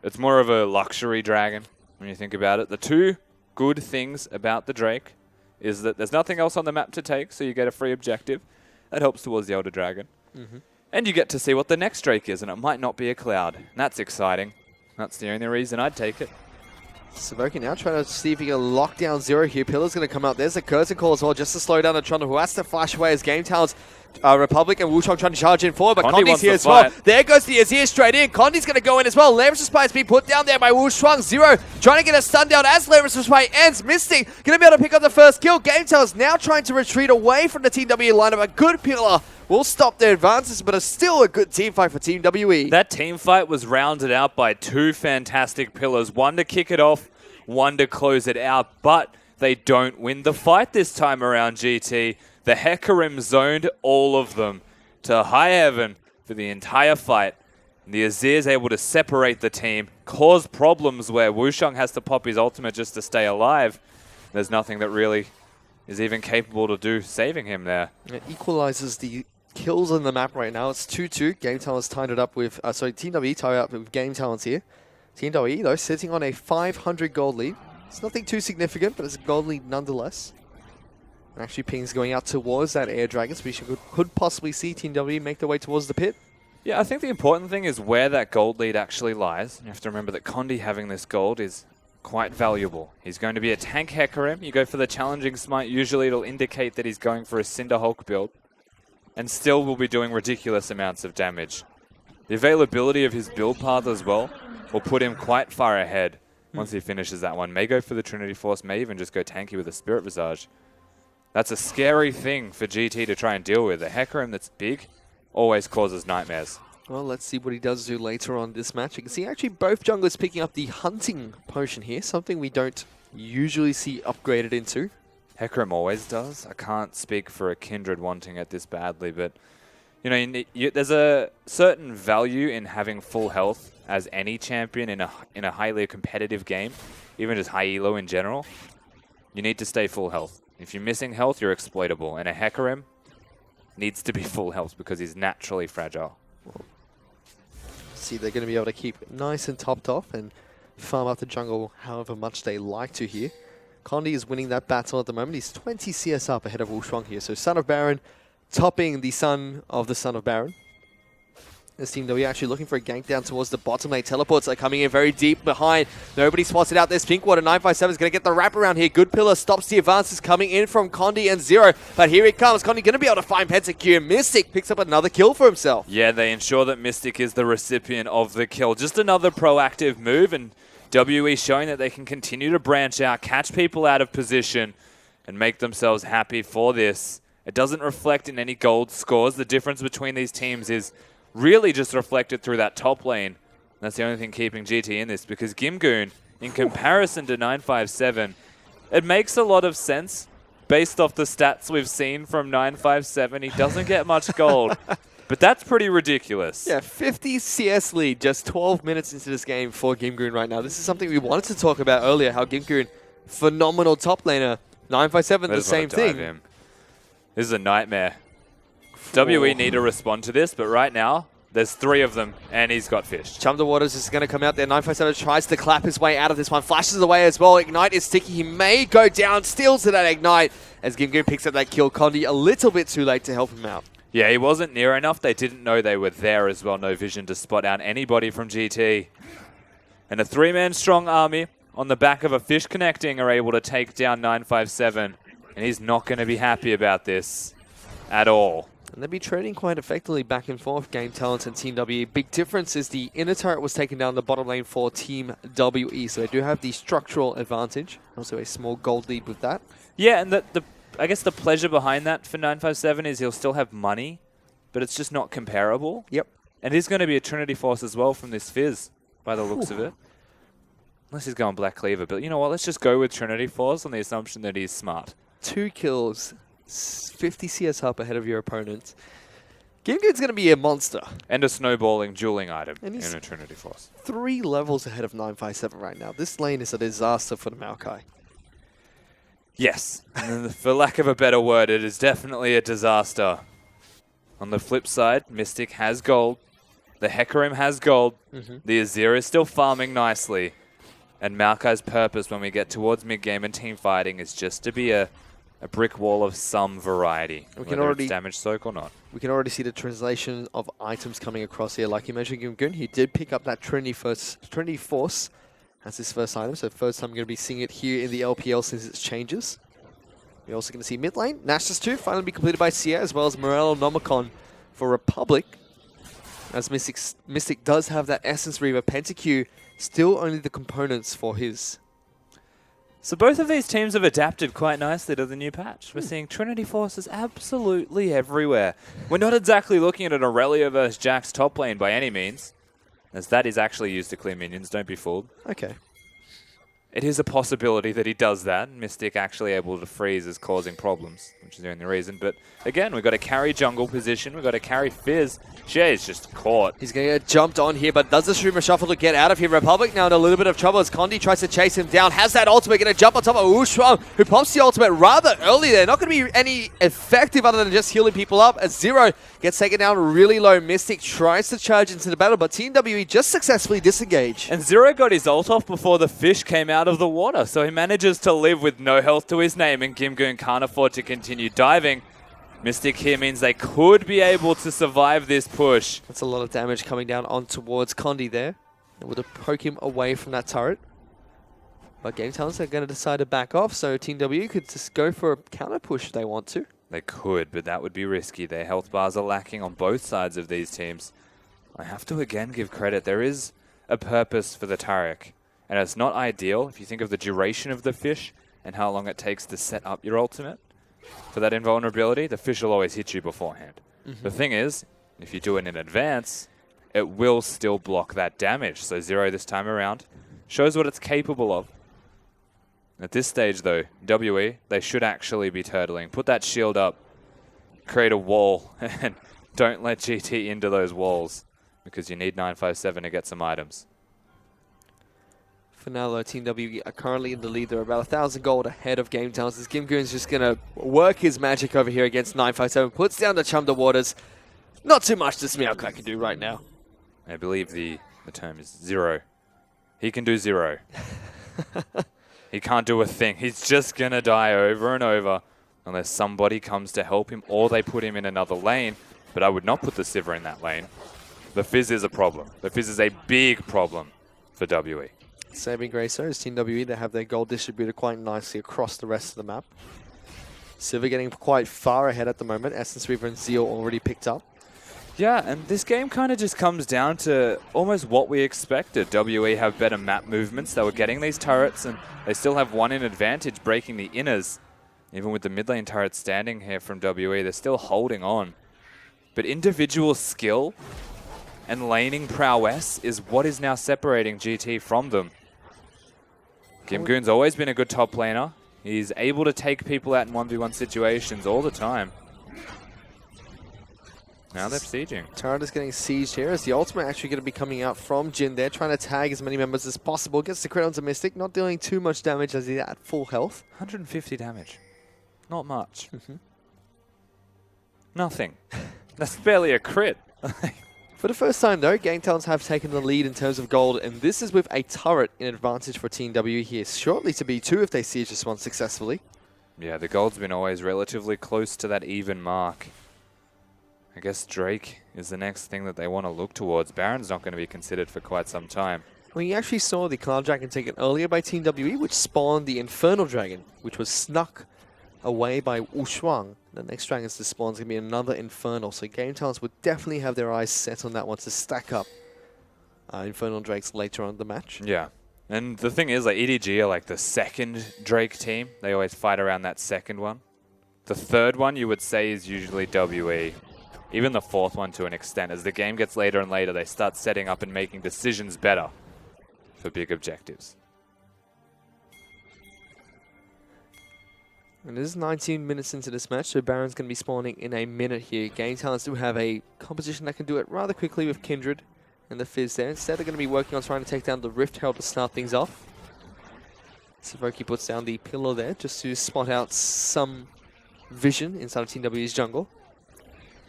It's more of a luxury dragon when you think about it. The two good things about the Drake is that there's nothing else on the map to take, so you get a free objective. That helps towards the Elder Dragon. And you get to see what the next Drake is, and it might not be a Cloud. And that's exciting. That's the only reason I'd take it. Savoki now trying to see if he can lock down Zero here. Pillar's going to come out. There's a Curtain Call as well, just to slow down the Trundle, who has to flash away as Game Talents. Republic and Wu Shuang trying to charge in forward, but Condi's here as well. There goes the Azir straight in. Condi's going to go in as well. Leverage Spy is being put down there by Wu Shuang. Zero trying to get a stun down as Leverage Spy ends. Misting going to be able to pick up the first kill. Game Talents now trying to retreat away from the Team W lineup. A good Pillar will stop their advances, but it's still a good team fight for Team WE. That team fight was rounded out by two fantastic Pillars. One to kick it off, one to close it out, but they don't win the fight this time around, GT. The Hecarim zoned all of them to high heaven for the entire fight. And the Azir is able to separate the team, cause problems where Wu Shuang has to pop his ultimate just to stay alive. There's nothing that really is even capable to do saving him there. It equalizes the kills on the map right now. It's 2-2. Game Talents tied it up with, Team WE tied up with Game Talents here. Team WE, though, sitting on a 500 gold lead. It's nothing too significant, but it's a gold lead nonetheless. Actually, pings going out towards that Air Dragon, so we could possibly see Team W make their way towards the pit. Yeah, I think the important thing is where that gold lead actually lies. You have to remember that Condi having this gold is quite valuable. He's going to be a tank Hecarim. You go for the challenging smite, usually it'll indicate that he's going for a Cinder Hulk build. and still will be doing ridiculous amounts of damage. The availability of his build path as well will put him quite far ahead once he finishes that one. May go for the Trinity Force, may even just go tanky with a Spirit Visage. That's a scary thing for GT to try and deal with. A Hecarim that's big always causes nightmares. Well, let's see what he does do later on this match. You can see actually both junglers picking up the hunting potion here, something we don't usually see upgraded into. Hecarim always does. I can't speak for a Kindred wanting it this badly, but you know, there's a certain value in having full health as any champion in a highly competitive game, even just high elo in general. You need to stay full health. If you're missing health, you're exploitable, and a Hecarim needs to be full health because he's naturally fragile. See, they're going to be able to keep nice and topped off and farm up the jungle however much they like to here. Condi is winning that battle at the moment. He's 20 CS up ahead of Wushuang here. So Son of Baron topping the son of Baron. This team, though, we're actually looking for a gank down towards the bottom lane. Teleports are coming in very deep behind. Nobody spots it out. There's Pinkwater. 957 is going to get the wrap around here. Good Pillar stops the advances coming in from Condi and Zero. But here it comes. Condi going to be able to find Pentakill. Mystic picks up another kill for himself. Yeah, they ensure that Mystic is the recipient of the kill. Just another proactive move, and WE showing that they can continue to branch out, catch people out of position, and make themselves happy for this. It doesn't reflect in any gold scores. The difference between these teams is really just reflected through that top lane. That's the only thing keeping GT in this, because Gimgoon, in comparison to 957, it makes a lot of sense based off the stats we've seen from 957. He doesn't get much gold, but that's pretty ridiculous. Yeah, 50 CS lead just 12 minutes into this game for Gimgoon right now. This is something we wanted to talk about earlier, how Gimgoon, phenomenal top laner, 957, the same thing. This is a nightmare. WE need to respond to this, but right now, there's 3 of them, and he's got fished. Chum the Waters is going to come out there. 957 tries to clap his way out of this one. Flashes away as well. Ignite is sticky. He may go down still to that Ignite as Gimgoon picks up that kill. Condi a little bit too late to help him out. Yeah, he wasn't near enough. They didn't know they were there as well. No vision to spot out anybody from GT. And a 3-man strong army on the back of a fish connecting are able to take down 957. And he's not going to be happy about this at all. And they'll be trading quite effectively back and forth, Game Talent and Team W. Big difference is the inner turret was taken down the bottom lane for Team WE, so they do have the structural advantage. Also a small gold lead with that. Yeah, and I guess the pleasure behind that for 957 is he'll still have money, but it's just not comparable. Yep. And he's going to be a Trinity Force as well from this Fizz, by the looks of it. Unless he's going Black Cleaver, but you know what, let's just go with Trinity Force on the assumption that he's smart. 2 kills. 50 CS up ahead of your opponent. Gimgoon's going to be a monster. And a snowballing dueling item in a Trinity Force. 3 levels ahead of 957 right now. This lane is a disaster for the Maokai. Yes. And for lack of a better word, it is definitely a disaster. On the flip side, Mystic has gold. The Hecarim has gold. The Azir is still farming nicely. And Maokai's purpose when we get towards mid-game and team fighting is just to be a brick wall of some variety, whether it's damage soak or not. We can already see the translation of items coming across here. Like you mentioned, Gimgoon, he did pick up that Trinity Force as his first item. So first time we're going to be seeing it here in the LPL since its changes. We're also going to see mid lane. Nashus 2 finally be completed by Sia, as well as Morello Nomicon for Republic. As Mystic does have that Essence Reaver. Pentakill still only the components for his. So both of these teams have adapted quite nicely to the new patch. We're seeing Trinity Forces absolutely everywhere. We're not exactly looking at an Aurelia versus Jax top lane by any means, as that is actually used to clear minions, don't be fooled. Okay. It is a possibility that he does that. Mystic actually able to freeze is causing problems, which is the only reason. But again, we've got to carry jungle position. We've got to carry Fizz. Shay's just caught. He's going to get jumped on here, but does the Shroom Shuffle to get out of here? Republic now in a little bit of trouble as Condi tries to chase him down. Has that ultimate, going to jump on top of Wushuang, who pops the ultimate rather early there. Not going to be any effective other than just healing people up as Zero gets taken down really low. Mystic tries to charge into the battle, but Team WE just successfully disengage. And Zero got his ult off before the fish came out of the water, so he manages to live with no health to his name, and Gimgoon can't afford to continue diving. Mystic here means they could be able to survive this push. That's a lot of damage coming down on towards Condi there. Able to poke him away from that turret. But Game Talents are going to decide to back off, so Team W could just go for a counter push if they want to. They could, but that would be risky. Their health bars are lacking on both sides of these teams. I have to again give credit. There is a purpose for the Taric, and it's not ideal if you think of the duration of the fish and how long it takes to set up your ultimate. For that invulnerability, the fish will always hit you beforehand. The thing is, if you do it in advance, it will still block that damage. So 0 this time around shows what it's capable of. At this stage, though, WE, they should actually be turtling. Put that shield up, create a wall, and don't let GT into those walls, because you need 957 to get some items. For now, though, Team W are currently in the lead. They're about 1,000 gold ahead of Game Towns. As Gimgoon's just going to work his magic over here against 957. Puts down the Chum the Waters. Not too much this Meowclaw can do right now. I believe the term is 0. He can do 0. He can't do a thing. He's just going to die over and over unless somebody comes to help him or they put him in another lane. But I would not put the Sivir in that lane. The Fizz is a problem. The Fizz is a big problem for WE. Saving grace, though, is Team WE. They have their gold distributed quite nicely across the rest of the map. Sivir getting quite far ahead at the moment. Essence Reaver and Zeal already picked up. Yeah, and this game kind of just comes down to almost what we expected. WE have better map movements. They were getting these turrets, and they still have one in advantage, breaking the inners. Even with the mid lane turret standing here from WE, they're still holding on. But individual skill and laning prowess is what is now separating GT from them. Gimgoon's always been a good top laner. He's able to take people out in 1v1 situations all the time. Now they're sieging. Turret is getting sieged here as the ultimate actually going to be coming out from Jin there, trying to tag as many members as possible. Gets the crit onto Mystic, not dealing too much damage as he's at full health. 150 damage. Not much. Nothing. That's barely a crit. For the first time, though, Game Towns have taken the lead in terms of gold, and this is with a turret in advantage for Team W here. Shortly to be 2 if they siege this one successfully. Yeah, the gold's been always relatively close to that even mark. I guess Drake is the next thing that they want to look towards. Baron's not going to be considered for quite some time. We actually saw the Cloud Dragon taken earlier by Team WE, which spawned the Infernal Dragon, which was snuck away by Wu Shuang. The next Dragon's to spawn is going to be another Infernal, so Game Towns would definitely have their eyes set on that one to stack up Infernal Drakes later on in the match. Yeah. And the thing is, like, EDG are like the second Drake team. They always fight around that second one. The third one you would say is usually WE. Even the fourth one to an extent. As the game gets later and later, they start setting up and making decisions better for big objectives. And this is 19 minutes into this match, so Baron's going to be spawning in a minute here. Game Talents do have a composition that can do it rather quickly with Kindred and the Fizz there. Instead, they're going to be working on trying to take down the Rift Herald to start things off. Savoki puts down the pillar there just to spot out some vision inside of Team W's jungle.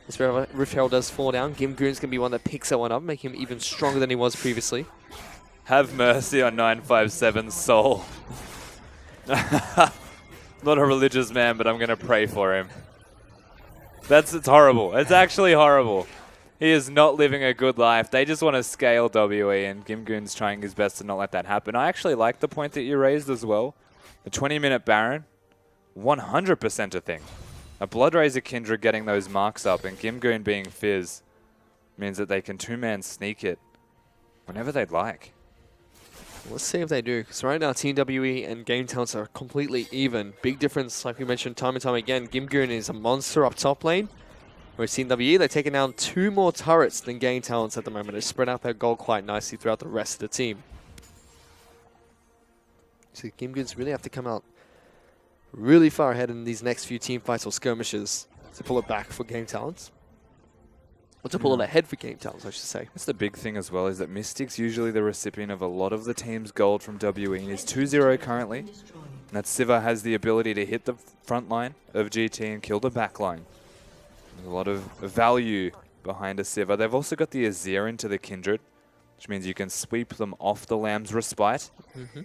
This Rift Herald does fall down. Gimgoon's going to be one that picks that one up, making him even stronger than he was previously. Have mercy on 957's soul. Not a religious man, but I'm going to pray for him. It's horrible. It's actually horrible. He is not living a good life. They just want to scale WE, and Gimgoon's trying his best to not let that happen. I actually like the point that you raised as well. The 20-minute Baron, 100% a thing. A Bloodraiser Kindred getting those marks up and Gimgoon being Fizz means that they can two-man sneak it whenever they'd like. Let's see if they do, because right now Team WE and Game Talents are completely even. Big difference, like we mentioned time and time again. Gimgoon is a monster up top lane, whereas Team WE, they're taking down 2 more turrets than Game Talents at the moment. They spread out their gold quite nicely throughout the rest of the team. So Gimgoons really have to come out really far ahead in these next few team fights or skirmishes to pull it back for Game Talents. Or to pull it ahead for Game Talents, I should say. That's the big thing as well, is that Mystic's usually the recipient of a lot of the team's gold from WE. And he's 2-0 currently. And that Sivir has the ability to hit the front line of GT and kill the back line. There's a lot of value behind a Sivir. They've also got the Azir into the Kindred, which means you can sweep them off the Lamb's Respite.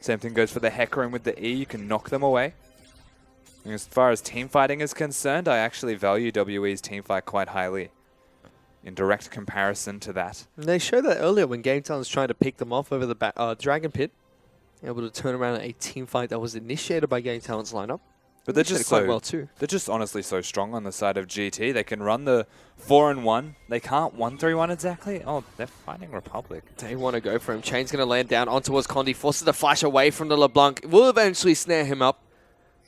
Same thing goes for the Hecarim with the E. You can knock them away. And as far as team fighting is concerned, I actually value WE's team fight quite highly in direct comparison to that. And they showed that earlier when Game Talents trying to pick them off over the Dragon Pit. Able to turn around a team fight that was initiated by Game Talents lineup. But they're They did just quite so well too. they're just honestly so strong on the side of GT. They can run the 4-1. They can't 1-3-1 exactly. Oh, they're fighting Republic. They want to go for him. Chain's going to land down on towards Condi, forces the flash away from the LeBlanc. Will eventually snare him up.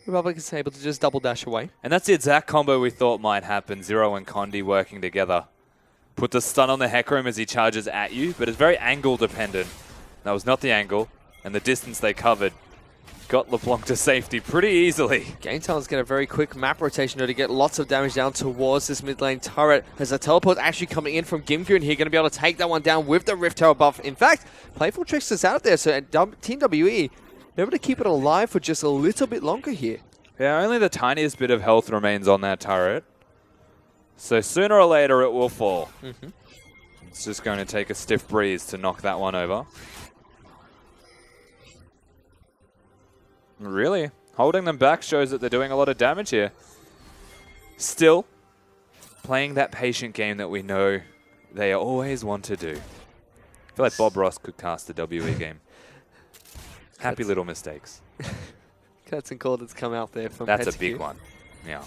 Republic is able to just double dash away. And that's the exact combo we thought might happen. Zero and Condi working together. Put the stun on the Hecarim as he charges at you, but it's very angle dependent. That was not the angle, and the distance they covered got LeBlanc to safety pretty easily. GameTown's get a very quick map rotation to get lots of damage down towards this mid lane turret. As a teleport actually coming in from Gimgoon here, going to be able to take that one down with the Rift Tower buff. In fact, Playful Trickster's out there, so Team WE able to keep it alive for just a little bit longer here. Yeah, only the tiniest bit of health remains on that turret. So sooner or later it will fall. It's just going to take a stiff breeze to knock that one over. Really, holding them back shows that they're doing a lot of damage here. Still, playing that patient game that we know they always want to do. I feel like Bob Ross could cast the WE game. Happy little mistakes. Cuts and call that's come out there from That's a Pentakill. big one. Yeah,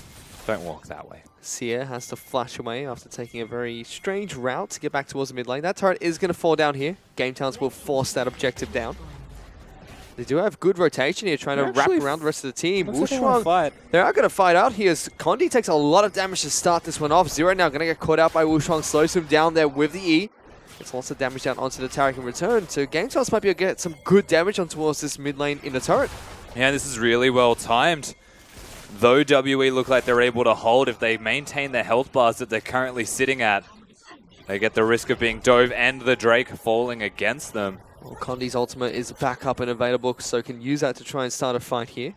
don't walk that way. Seer has to flash away after taking a very strange route to get back towards the mid lane. That turret is going to fall down here. GameTowns will force that objective down. They do have good rotation here, trying to wrap around the rest of the team. Wushuang, they are going to fight out here as Condi takes a lot of damage to start this one off. Zero now going to get caught out by Wushuang, slows him down there with the E. Gets lots of damage down onto the tower in return. So GameTowns might be able to get some good damage on towards this mid lane in the turret. Yeah, this is really well timed. Though WE look like they're able to hold, if they maintain the health bars that they're currently sitting at, they get the risk of being dove and the Drake falling against them. Well, Condi's ultimate is back up and available, so can use that to try and start a fight here.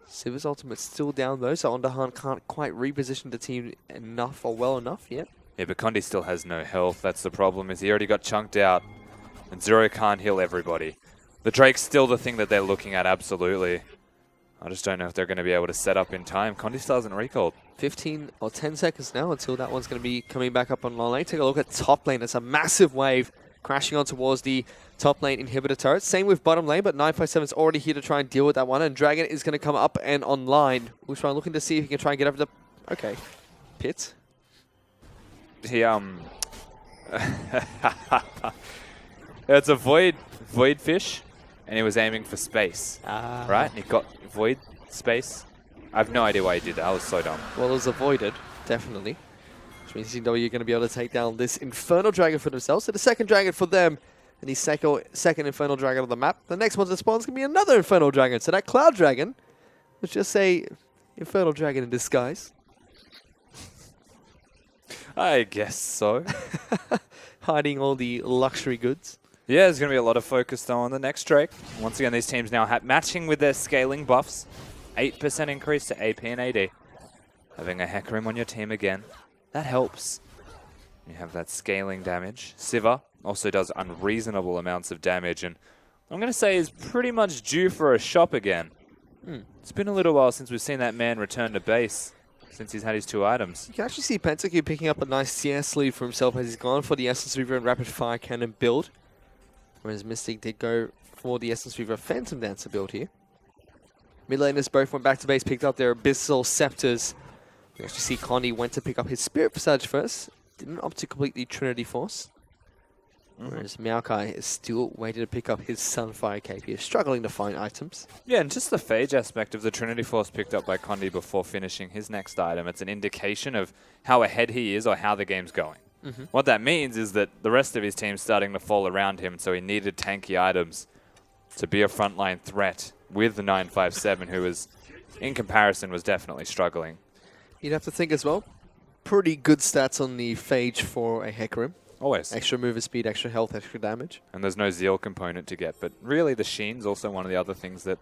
Siva's ultimate's still down though, so Onderhan can't quite reposition the team enough or well enough yet. Yeah, but Condi still has no health. That's the problem, is he already got chunked out, and Zero can't heal everybody. The Drake's still the thing that they're looking at, absolutely. I just don't know if they're going to be able to set up in time. Condi still hasn't recalled. 15 or 10 seconds now until that one's going to be coming back up on lane. Take a look at top lane. It's a massive wave crashing on towards the top lane inhibitor turret. Same with bottom lane, but 957's already here to try and deal with that one. And Dragon is going to come up and online. Wushuang looking to see if he can try and get over the... Okay. Pit. He, it's a void fish, and he was aiming for space, right? And he got void space. I have no idea why he did that. I was so dumb. Well, it was avoided, definitely. Which means CW are going to be able to take down this Infernal Dragon for themselves. So the second Dragon for them, and the second Infernal Dragon on the map. The next one that spawns is going to be another Infernal Dragon. So that Cloud Dragon, let's just say Infernal Dragon in disguise. I guess so. Hiding all the luxury goods. Yeah, there's going to be a lot of focus though on the next Drake. Once again, these teams now matching with their scaling buffs. 8% increase to AP and AD. Having a Hecarim on your team again, that helps. You have that scaling damage. Siva also does unreasonable amounts of damage, and I'm going to say is pretty much due for a shop again. It's been a little while since we've seen that man return to base, since he's had his 2 items. You can actually see Pentakill picking up a nice CS sleeve for himself as he's gone for the Essence Reaver and Rapid Fire Cannon build. Whereas Mystic did go for the Essence Reaver Phantom Dancer build here. Mid laners both went back to base, picked up their Abyssal Scepters. We actually see Condi went to pick up his Spirit Visage first. Didn't opt to complete the Trinity Force. Whereas Maokai is still waiting to pick up his Sunfire Cape. He is struggling to find items. Yeah, and just the phage aspect of the Trinity Force picked up by Condi before finishing his next item. It's an indication of how ahead he is or how the game's going. What that means is that the rest of his team's starting to fall around him, so he needed tanky items to be a frontline threat with the 957, who was, in comparison, was definitely struggling. You'd have to think as well. Pretty good stats on the Phage for a Hecarim. Always. Extra movement speed, extra health, extra damage. And there's no Zeal component to get, but really the Sheen's also one of the other things that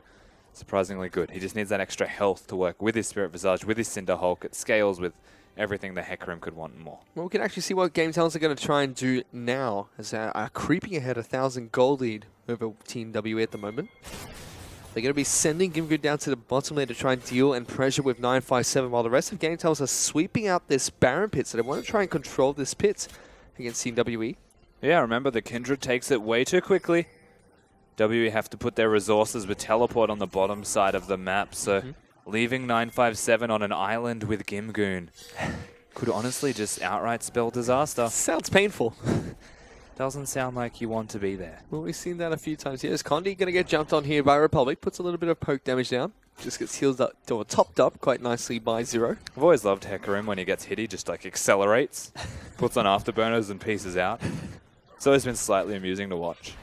surprisingly good. He just needs that extra health to work with his Spirit Visage, with his Cinder Hulk. It scales with everything the Hecarim could want and more. Well, we can actually see what Game Talents are going to try and do now, as they are creeping ahead 1,000 gold lead over Team WE at the moment. They're going to be sending Gimgood down to the bottom lane to try and deal and pressure with 957, while the rest of Game Talents are sweeping out this Baron pit, so they want to try and control this pit against Team WE. Yeah, remember the Kindred takes it way too quickly. WE have to put their resources with teleport on the bottom side of the map, so leaving 957 on an island with Gimgoon. Could honestly just outright spell disaster. Sounds painful. Doesn't sound like you want to be there. Well, we've seen that a few times here. Is Condi going to get jumped on here by Republic? Puts a little bit of poke damage down. Just gets healed up, or topped up quite nicely by Zero. I've always loved Hecarim when he gets hit. He just like accelerates, puts on afterburners and pieces out. It's always been slightly amusing to watch.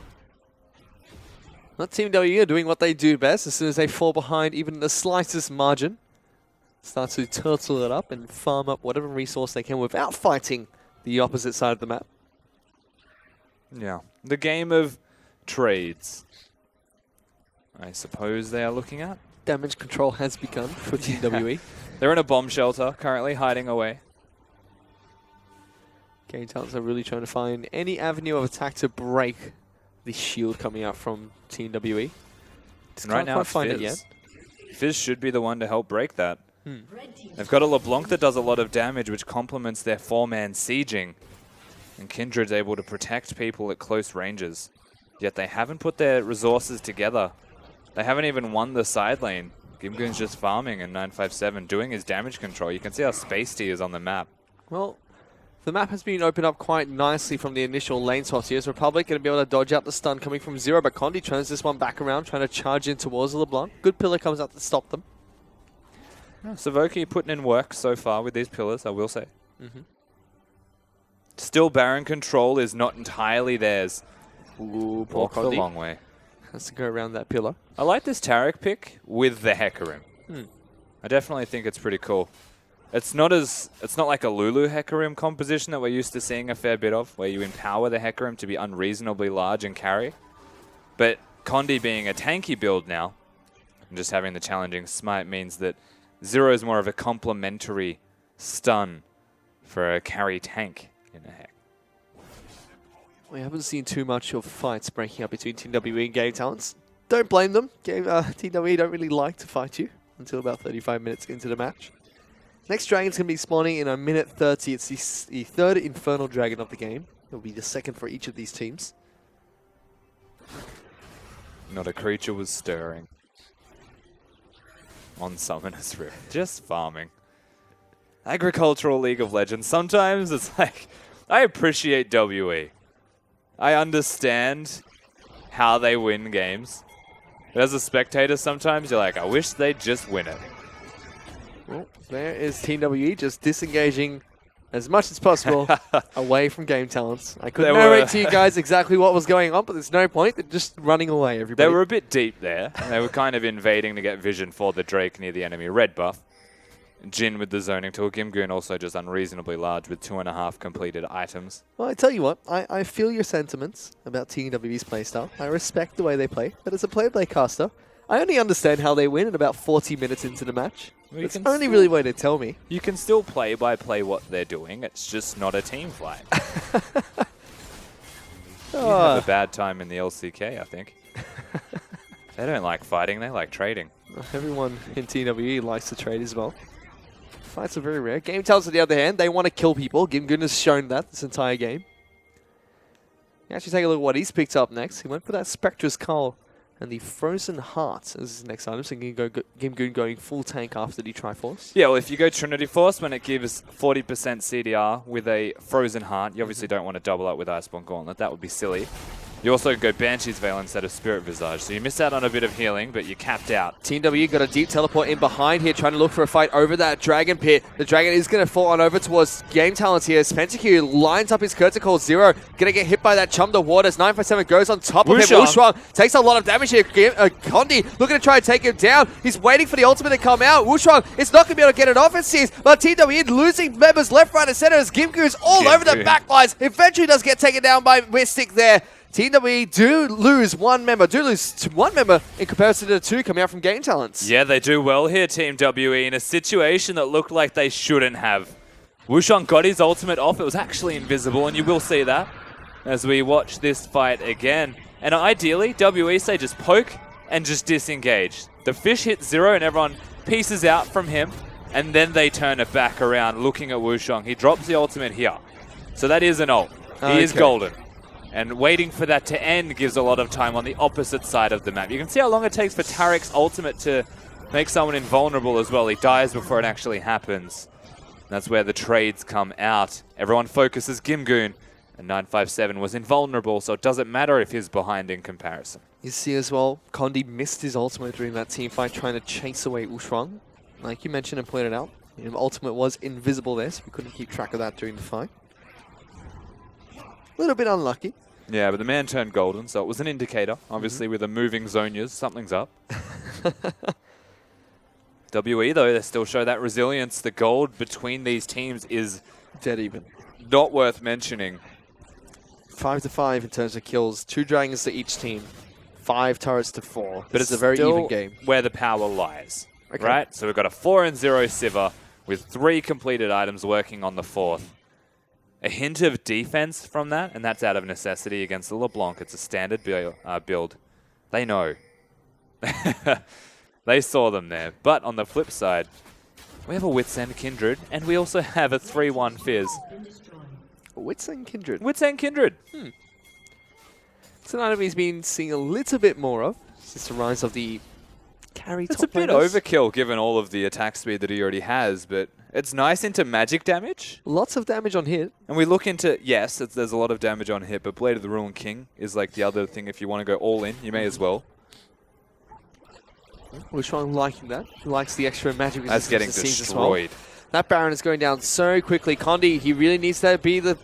Not Team W are doing what they do best. As soon as they fall behind even the slightest margin, start to turtle it up and farm up whatever resource they can without fighting the opposite side of the map. Yeah. The game of trades, I suppose they are looking at. Damage control has begun for Team WE. They're in a bomb shelter, currently hiding away. Game Talents are really trying to find any avenue of attack to break the shield coming out from Team WE. And right now, can't find it yet. Fizz should be the one to help break that. They've got a LeBlanc that does a lot of damage, which complements their 4-man sieging. And Kindred's able to protect people at close ranges. Yet they haven't put their resources together. They haven't even won the side lane. Gimgoon's just farming and 957 doing his damage control. You can see how spaced he is on the map. Well, the map has been opened up quite nicely from the initial lane toss here. Republic going to be able to dodge out the stun coming from Zero, but Condi turns this one back around, trying to charge in towards LeBlanc. Good pillar comes out to stop them. Savoki putting in work so far with these pillars, I will say. Still, Baron control is not entirely theirs. Ooh, poor Walked a Condi. long way. Has to go around that pillar. I like this Taric pick with the Hecarim. I definitely think it's pretty cool. It's not like a Lulu Hecarim composition that we're used to seeing a fair bit of, where you empower the Hecarim to be unreasonably large and carry. But Condi being a tanky build now, and just having the challenging smite means that Zero is more of a complementary stun for a carry tank in a Heck. We haven't seen too much of fights breaking up between Team WE and Game Talents. Don't blame them. Team WE don't really like to fight you until about 35 minutes into the match. Next dragon's going to be spawning in a minute 30. It's the third Infernal Dragon of the game. It'll be the second for each of these teams. Not a creature was stirring. On Summoner's Rift. Just farming. Agricultural League of Legends. Sometimes it's like, I appreciate WE. I understand how they win games. But as a spectator, sometimes you're like, I wish they'd just win it. Well, there is Team WE just disengaging as much as possible away from Game Talents. I couldn't narrate to you guys exactly what was going on, but there's no point. They're just running away, everybody. They were a bit deep there. They were kind of invading to get vision for the Drake near the enemy red buff. Jin with the zoning tool. Gimgoon also just unreasonably large with 2.5 completed items. Well, I tell you what, I feel your sentiments about Team WE's playstyle. I respect the way they play, but as a play-by caster, I only understand how they win in about 40 minutes into the match. Well, it's the only really way to tell me. You can still play-by-play what they're doing. It's just not a team fight. You have a bad time in the LCK, I think. They don't like fighting, they like trading. Everyone in Team WE likes to trade as well. Fights are very rare. Game Talents, on the other hand, they want to kill people. Gimgoon has shown that this entire game. Actually, take a look at what he's picked up next. He went for that Spectre's Cull and the Frozen Heart as his next item. So Gimgoon going full tank after the Triforce. Yeah, well, if you go Trinity Force, when it gives 40% CDR with a Frozen Heart, you obviously don't want to double up with Iceborne Gauntlet. That would be silly. You also go Banshee's Veil instead of Spirit Visage, so you miss out on a bit of healing, but you're capped out. Team W got a deep teleport in behind here, trying to look for a fight over that Dragon Pit. The Dragon is going to fall on over towards Game Talents here. Spencer lines up his Curtain Call. Zero going to get hit by that Chum the Waters. 957 goes on top of him. Wushuang takes a lot of damage here. Condi looking to try and take him down. He's waiting for the ultimate to come out. Wushuang is not going to be able to get it off, it seems, but Team W losing members left, right, and center as Gimgoon's all over the backlines. Eventually does get taken down by Mystic there. Team WE do lose one member in comparison to the two coming out from Game Talents. Yeah, they do well here, Team WE, in a situation that looked like they shouldn't have. Wushuang got his ultimate off. It was actually invisible, and you will see that as we watch this fight again. And ideally, WE say just poke and just disengage. The fish hits Zero, and everyone pieces out from him, and then they turn it back around looking at Wushuang. He drops the ultimate here. So that is an ult. He is golden. And waiting for that to end gives a lot of time on the opposite side of the map. You can see how long it takes for Taric's ultimate to Make someone invulnerable as well. He dies before it actually happens. That's where the trades come out. Everyone focuses Gimgoon, and 957 was invulnerable, so it doesn't matter if he's behind in comparison. You see as well, Condi missed his ultimate during that team fight, trying to chase away Ushuang. Like you mentioned and pointed out, his ultimate was invisible there, so we couldn't keep track of that during the fight. A little bit unlucky. Yeah, but the man turned golden, so it was an indicator. Obviously, with the moving Zonias, something's up. WE, though, they still show that resilience. The gold between these teams is dead even. Not worth mentioning. 5-5 in terms of kills. 2 dragons to each team. 5 turrets to 4. But It's a very even game. Where the power lies, Okay. right? So we've got a 4-0 Siva with 3 completed items working on the 4th. A hint of defense from that, and that's out of necessity against the LeBlanc. It's a standard build. They know. They saw them there. But on the flip side, we have a Wits End Kindred, and we also have a 3-1 Fizz. Wits End Kindred. Wits End Kindred. It's an item he's been seeing a little bit more of since the rise of the carry It's top a bit laners. overkill given all of the attack speed that he already has, but it's nice into magic damage. Lots of damage on hit. And we look into, yes, there's a lot of damage on hit, but Blade of the Ruined King is like the other thing. If you want to go all in, you may as well. Ushuang liking that. He likes the extra magic That's resistance getting it seems as well. destroyed. That Baron is going down so quickly. Condi, he really needs to be the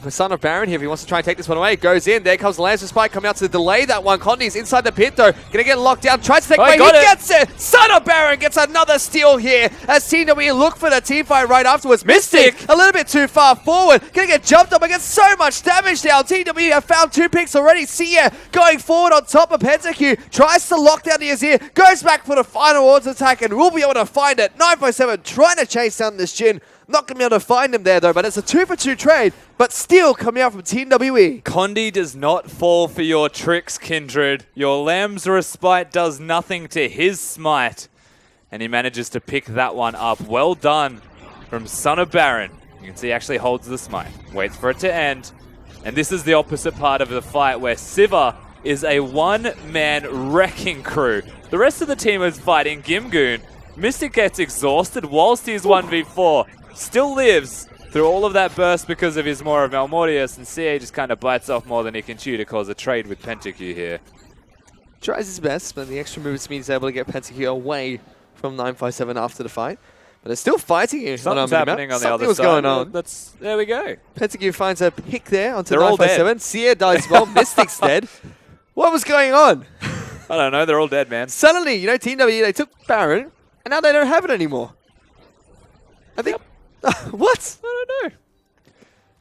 son of Baron here if he wants to try and take this one away. Goes in. There comes the Lancer Spike coming out to delay that one. Condi's inside the pit though. Gonna get locked down. Tries to take away. He gets it. Son of Baron gets another steal here as Team W look for the team fight right afterwards. Mystic a little bit too far forward. Gonna get jumped up against so much damage now. Team W have found 2 picks already. Sia going forward on top of Pentakill. Tries to lock down the Azir. Goes back for the final odds attack and will be able to find it. 957 trying to chase down this Jhin. Not going to be able to find him there, though, but it's a 2-for-2 trade, but still coming out from Team WE. Condi does not fall for your tricks, Kindred. Your Lamb's Respite does nothing to his smite, and he manages to pick that one up. Well done from Son of Baron. You can see he actually holds the smite, waits for it to end, and this is the opposite part of the fight where Siva is a one-man wrecking crew. The rest of the team is fighting Gimgoon. Mystic gets exhausted whilst he's 1v4. Still lives through all of that burst because of his more of Malmortius, and CA just kind of bites off more than he can chew to cause a trade with Pentakill here. Tries his best, but the extra movement means he's able to get Pentakill away from 957 after the fight. But they're still fighting here. Something's happening on the other side. Something was going on. There we go. Pentakill finds a pick there onto They're all 957. Sia dies as well. Mystic's dead. What was going on? I don't know. They're all dead, man. Suddenly, you know, Team W, they took Baron, and now they don't have it anymore. I think... What? I don't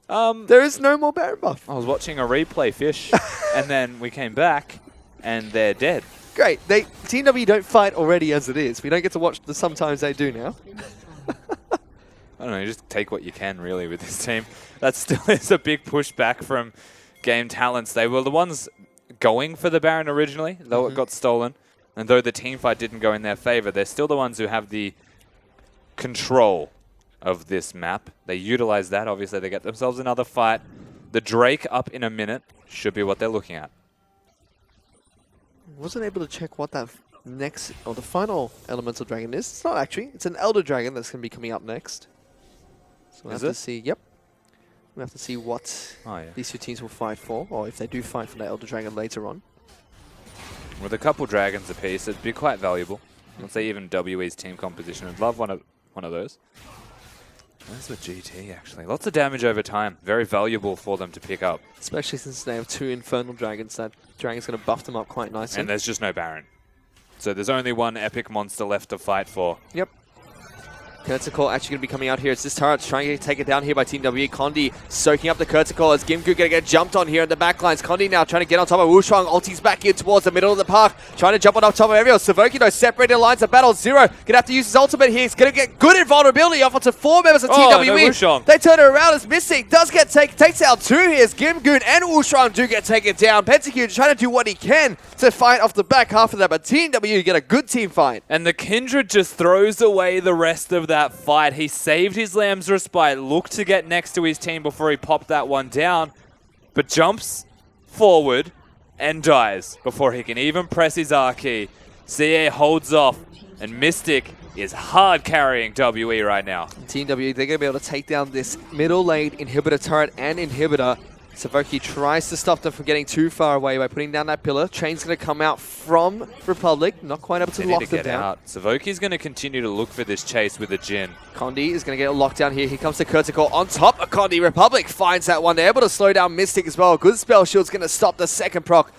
know. There is no more Baron buff. I was watching a replay, Fish, and then we came back, and they're dead. Great. Team W don't fight already as it is. We don't get to watch the sometimes they do now. I don't know, you just take what you can, really, with this team. That still is a big pushback from game talents. They were the ones going for the Baron originally, though it got stolen. And though the team fight didn't go in their favor, they're still the ones who have the control of this map. They utilize that. Obviously, they get themselves another fight. The Drake up in a minute should be what they're looking at. Wasn't able to check what that next, or the final elemental dragon is. It's not actually. It's an elder dragon that's going to be coming up next. So we'll have to see. Yep. We'll have to see what these 2 teams will fight for, or if they do fight for the elder dragon later on. With a couple dragons apiece, it'd be quite valuable. I'd say even WE's team composition would love one of those. Where's the GT, actually? Lots of damage over time. Very valuable for them to pick up. Especially since they have 2 infernal dragons. That dragon's going to buff them up quite nicely. And there's just no Baron. So there's only one epic monster left to fight for. Yep. Curtical actually going to be coming out here. It's this turret trying to take it down here by Team W. Condi soaking up the Curtical as Gimgoon going to get jumped on here in the backlines. Condi now trying to get on top of Wushuang. Ulti's back in towards the middle of the park. Trying to jump on top of everyone. Savoki though separated lines of battle. Zero going to have to use his ultimate here. He's going to get good invulnerability off onto 4 members of Team W. No, they turn it around as Mystic does get takes out 2 here as Gimgoon and Wushuang do get taken down. Pentakill trying to do what he can to fight off the back half of that, but Team W get a good team fight. And the Kindred just throws away the rest of that fight. He saved his Lamb's Respite, looked to get next to his team before he popped that one down, but jumps forward and dies before he can even press his R key. CA holds off, and Mystic is hard carrying WE right now. Team W, they're going to be able to take down this middle lane inhibitor turret and inhibitor. Savoki tries to stop them from getting too far away by putting down that pillar. Chain's going to come out from Republic, not quite able to lock them down. Savoki's going to continue to look for this chase with the Jhin. Condi is going to get a lockdown here. Here comes the Curtical on top of Condi. Republic finds that one. They're able to slow down Mystic as well. Good spell shield's going to stop the second proc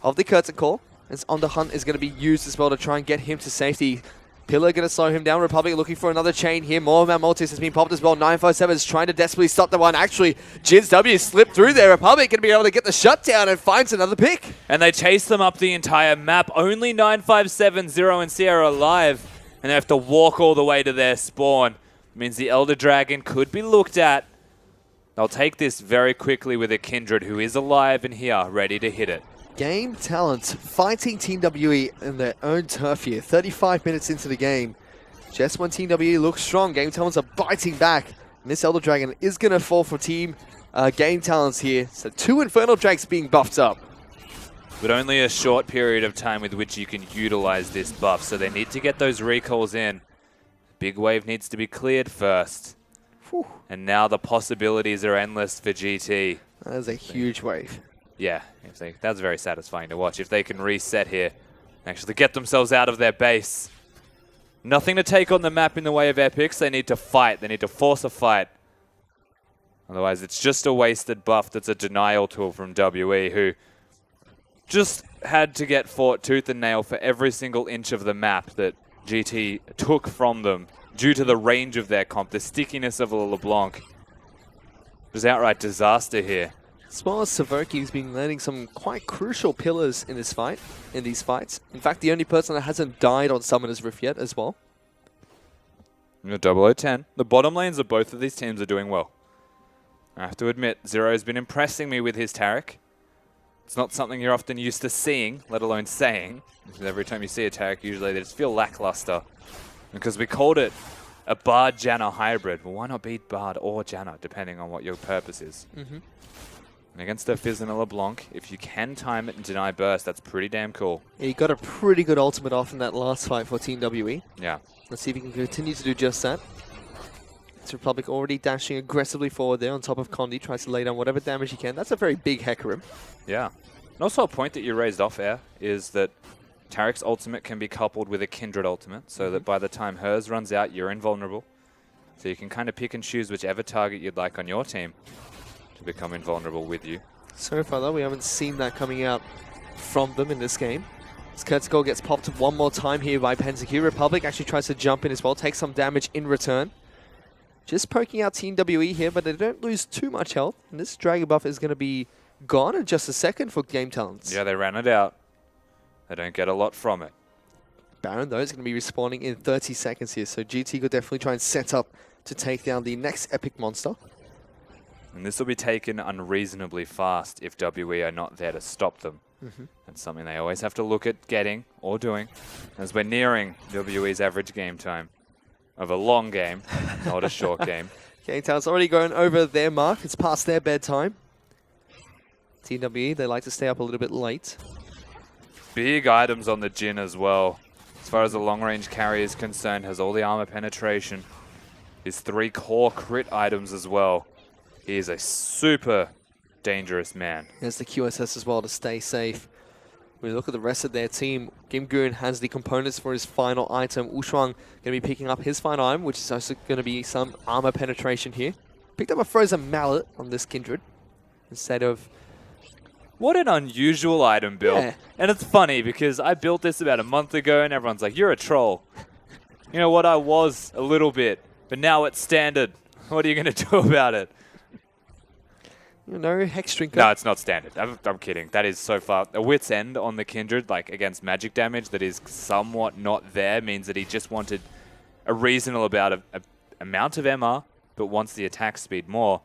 of the Curtical. As On the Hunt is going to be used as well to try and get him to safety. Pillar going to slow him down. Republic looking for another chain here. More Man Mortis has been popped as well. 957 is trying to desperately stop the one. Actually, Jin's W slipped through there. Republic going to be able to get the shutdown and finds another pick. And they chase them up the entire map. Only 957, Zero, and Sierra alive. And they have to walk all the way to their spawn. Means the Elder Dragon could be looked at. They'll take this very quickly with a Kindred who is alive and here, ready to hit it. Game Talent fighting Team WE in their own turf here. 35 minutes into the game. Just when Team WE looks strong, Game Talents are biting back. And this Elder Dragon is going to fall for Team Game Talents here. So 2 Infernal Drakes being buffed up. But only a short period of time with which you can utilize this buff. So they need to get those recalls in. Big wave needs to be cleared first. Whew. And now the possibilities are endless for GT. That is a huge wave. Yeah, that's very satisfying to watch. If they can reset here, actually get themselves out of their base. Nothing to take on the map in the way of epics. They need to fight. They need to force a fight. Otherwise, it's just a wasted buff that's a denial tool from WE, who just had to get fought tooth and nail for every single inch of the map that GT took from them due to the range of their comp, the stickiness of a LeBlanc. It was outright disaster here. As well as Savoki, who's been landing some quite crucial pillars in this fight, in these fights. In fact, the only person that hasn't died on Summoner's Rift yet as well. 0010. The bottom lanes of both of these teams are doing well. I have to admit, Zero's been impressing me with his Taric. It's not something you're often used to seeing, let alone saying. Because every time you see a Taric, usually they just feel lackluster. Because we called it a Bard-Janna hybrid. Well, why not be Bard or Janna, depending on what your purpose is? And against a Fizz and a LeBlanc, if you can time it and deny burst, that's pretty damn cool. Yeah, he got a pretty good ultimate off in that last fight for Team WE. Yeah. Let's see if he can continue to do just that. It's Republic already dashing aggressively forward there on top of Condi, tries to lay down whatever damage he can. That's a very big Hecarim. Yeah. And also a point that you raised off air is that Taric's ultimate can be coupled with a Kindred ultimate, so that by the time hers runs out, you're invulnerable. So you can kind of pick and choose whichever target you'd like on your team to become invulnerable with you. So far though, we haven't seen that coming out from them in this game. As Kurtzgol gets popped one more time here by Pentakill. Republic actually tries to jump in as well, takes some damage in return. Just poking out Team WE here, but they don't lose too much health. And this Dragon buff is going to be gone in just a second for Game Talents. Yeah, they ran it out. They don't get a lot from it. Baron though is going to be respawning in 30 seconds here, so GT could definitely try and set up to take down the next epic monster. And this will be taken unreasonably fast if WE are not there to stop them. That's something they always have to look at getting or doing, as we're nearing WE's average game time of a long game, not a short game. Game Talent's already going over their mark. It's past their bedtime. Team WE, they like to stay up a little bit late. Big items on the Jhin as well. As far as the long-range carry is concerned, has all the armor penetration. His 3 core crit items as well. He is a super dangerous man. There's the QSS as well to stay safe. When we look at the rest of their team, Kim Goon has the components for his final item. Ushuang going to be picking up his final item, which is also going to be some armor penetration here. Picked up a frozen mallet on this Kindred instead of... What an unusual item build. Yeah. And it's funny because I built this about a month ago and everyone's like, you're a troll. You know what, I was a little bit, but now it's standard. What are you going to do about it? You know, Hex Drinker. No, it's not standard. I'm kidding. That is so far. A wit's end on the Kindred, like against magic damage, that is somewhat not there, means that he just wanted a reasonable amount of MR, but wants the attack speed more,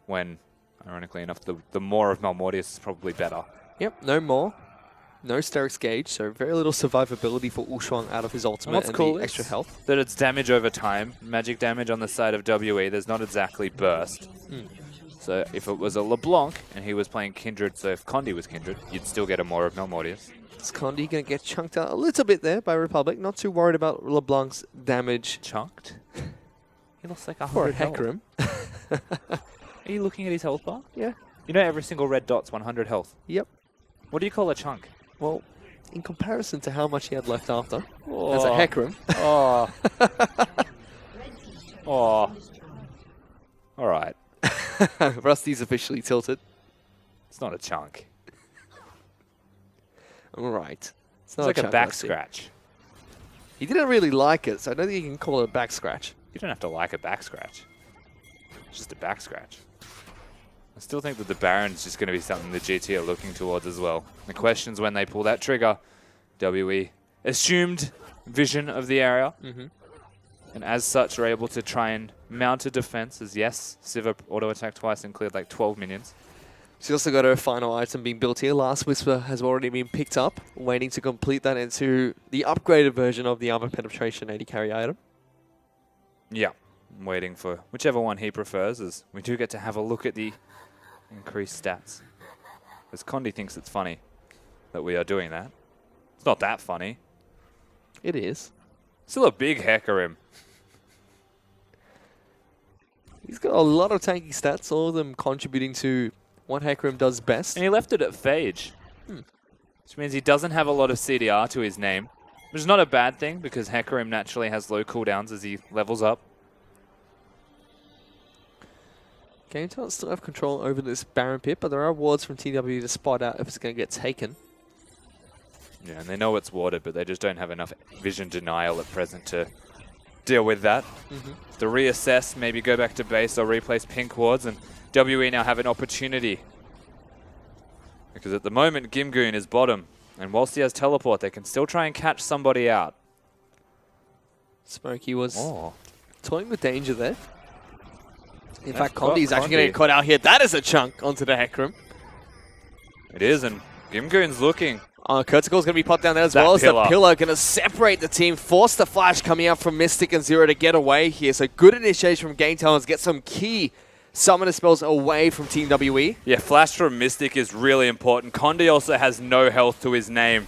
when, ironically enough, the more of Malmortius is probably better. Yep, no more. No Sterix Gauge, so very little survivability for Ushuang out of his ultimate and cool the extra health. That it's damage over time. Magic damage on the side of WE, there's not exactly burst. So if it was a LeBlanc and he was playing Kindred, so if Condi was Kindred, you'd still get a more of Melmortius. Is Condi going to get chunked out a little bit there by Republic? Not too worried about LeBlanc's damage. Chunked? He looks like 100 For a health. Hecarim. Are you looking at his health bar? Yeah. You know every single red dot's 100 health. Yep. What do you call a chunk? Well, in comparison to how much he had left after, Oh. as a Hecarim. Oh. Oh. All right. Rusty's officially tilted. It's not a chunk. All right. It's like a chunk, back Rusty. scratch. He didn't really like it, so I don't think you can call it a back scratch. You don't have to like a back scratch. It's just a back scratch. I still think that the Baron's just going to be something the GT are looking towards as well. The question's when they pull that trigger. WE assumed vision of the area. And as such, are able to try and mount a defense. As yes, Siva auto-attacked twice and cleared like 12 minions. She's also got her final item being built here. Last Whisper has already been picked up, waiting to complete that into the upgraded version of the armor penetration 80 carry item. Yeah, I'm waiting for whichever one he prefers, as we do get to have a look at the increased stats. As Condi thinks it's funny that we are doing that. It's not that funny. It is. Still a big Hecarim. He's got a lot of tanky stats, all of them contributing to what Hecarim does best. And he left it at Phage. Which means he doesn't have a lot of CDR to his name. Which is not a bad thing, because Hecarim naturally has low cooldowns as he levels up. Game Talent still have control over this Baron pit, but there are wards from TW to spot out if it's going to get taken. Yeah, and they know it's warded, but they just don't have enough vision denial at present to deal with that. To reassess, maybe go back to base or replace pink wards, and WE now have an opportunity. Because at the moment, Gimgoon is bottom, and whilst he has teleport, they can still try and catch somebody out. Smokey was toying with danger there. In fact, got Condi's actually going to Condi. get caught out here. That is a chunk onto the Hecarim. It is, and Gimgoon's looking. Kurtzicle's going to be popped down there as That well as the pillar. pillar going to separate the team. Force the flash coming out from Mystic and Zero to get away here. So good initiation from Game Talents. Get some key summoner spells away from Team WE. Yeah, flash from Mystic is really important. Condi also has no health to his name.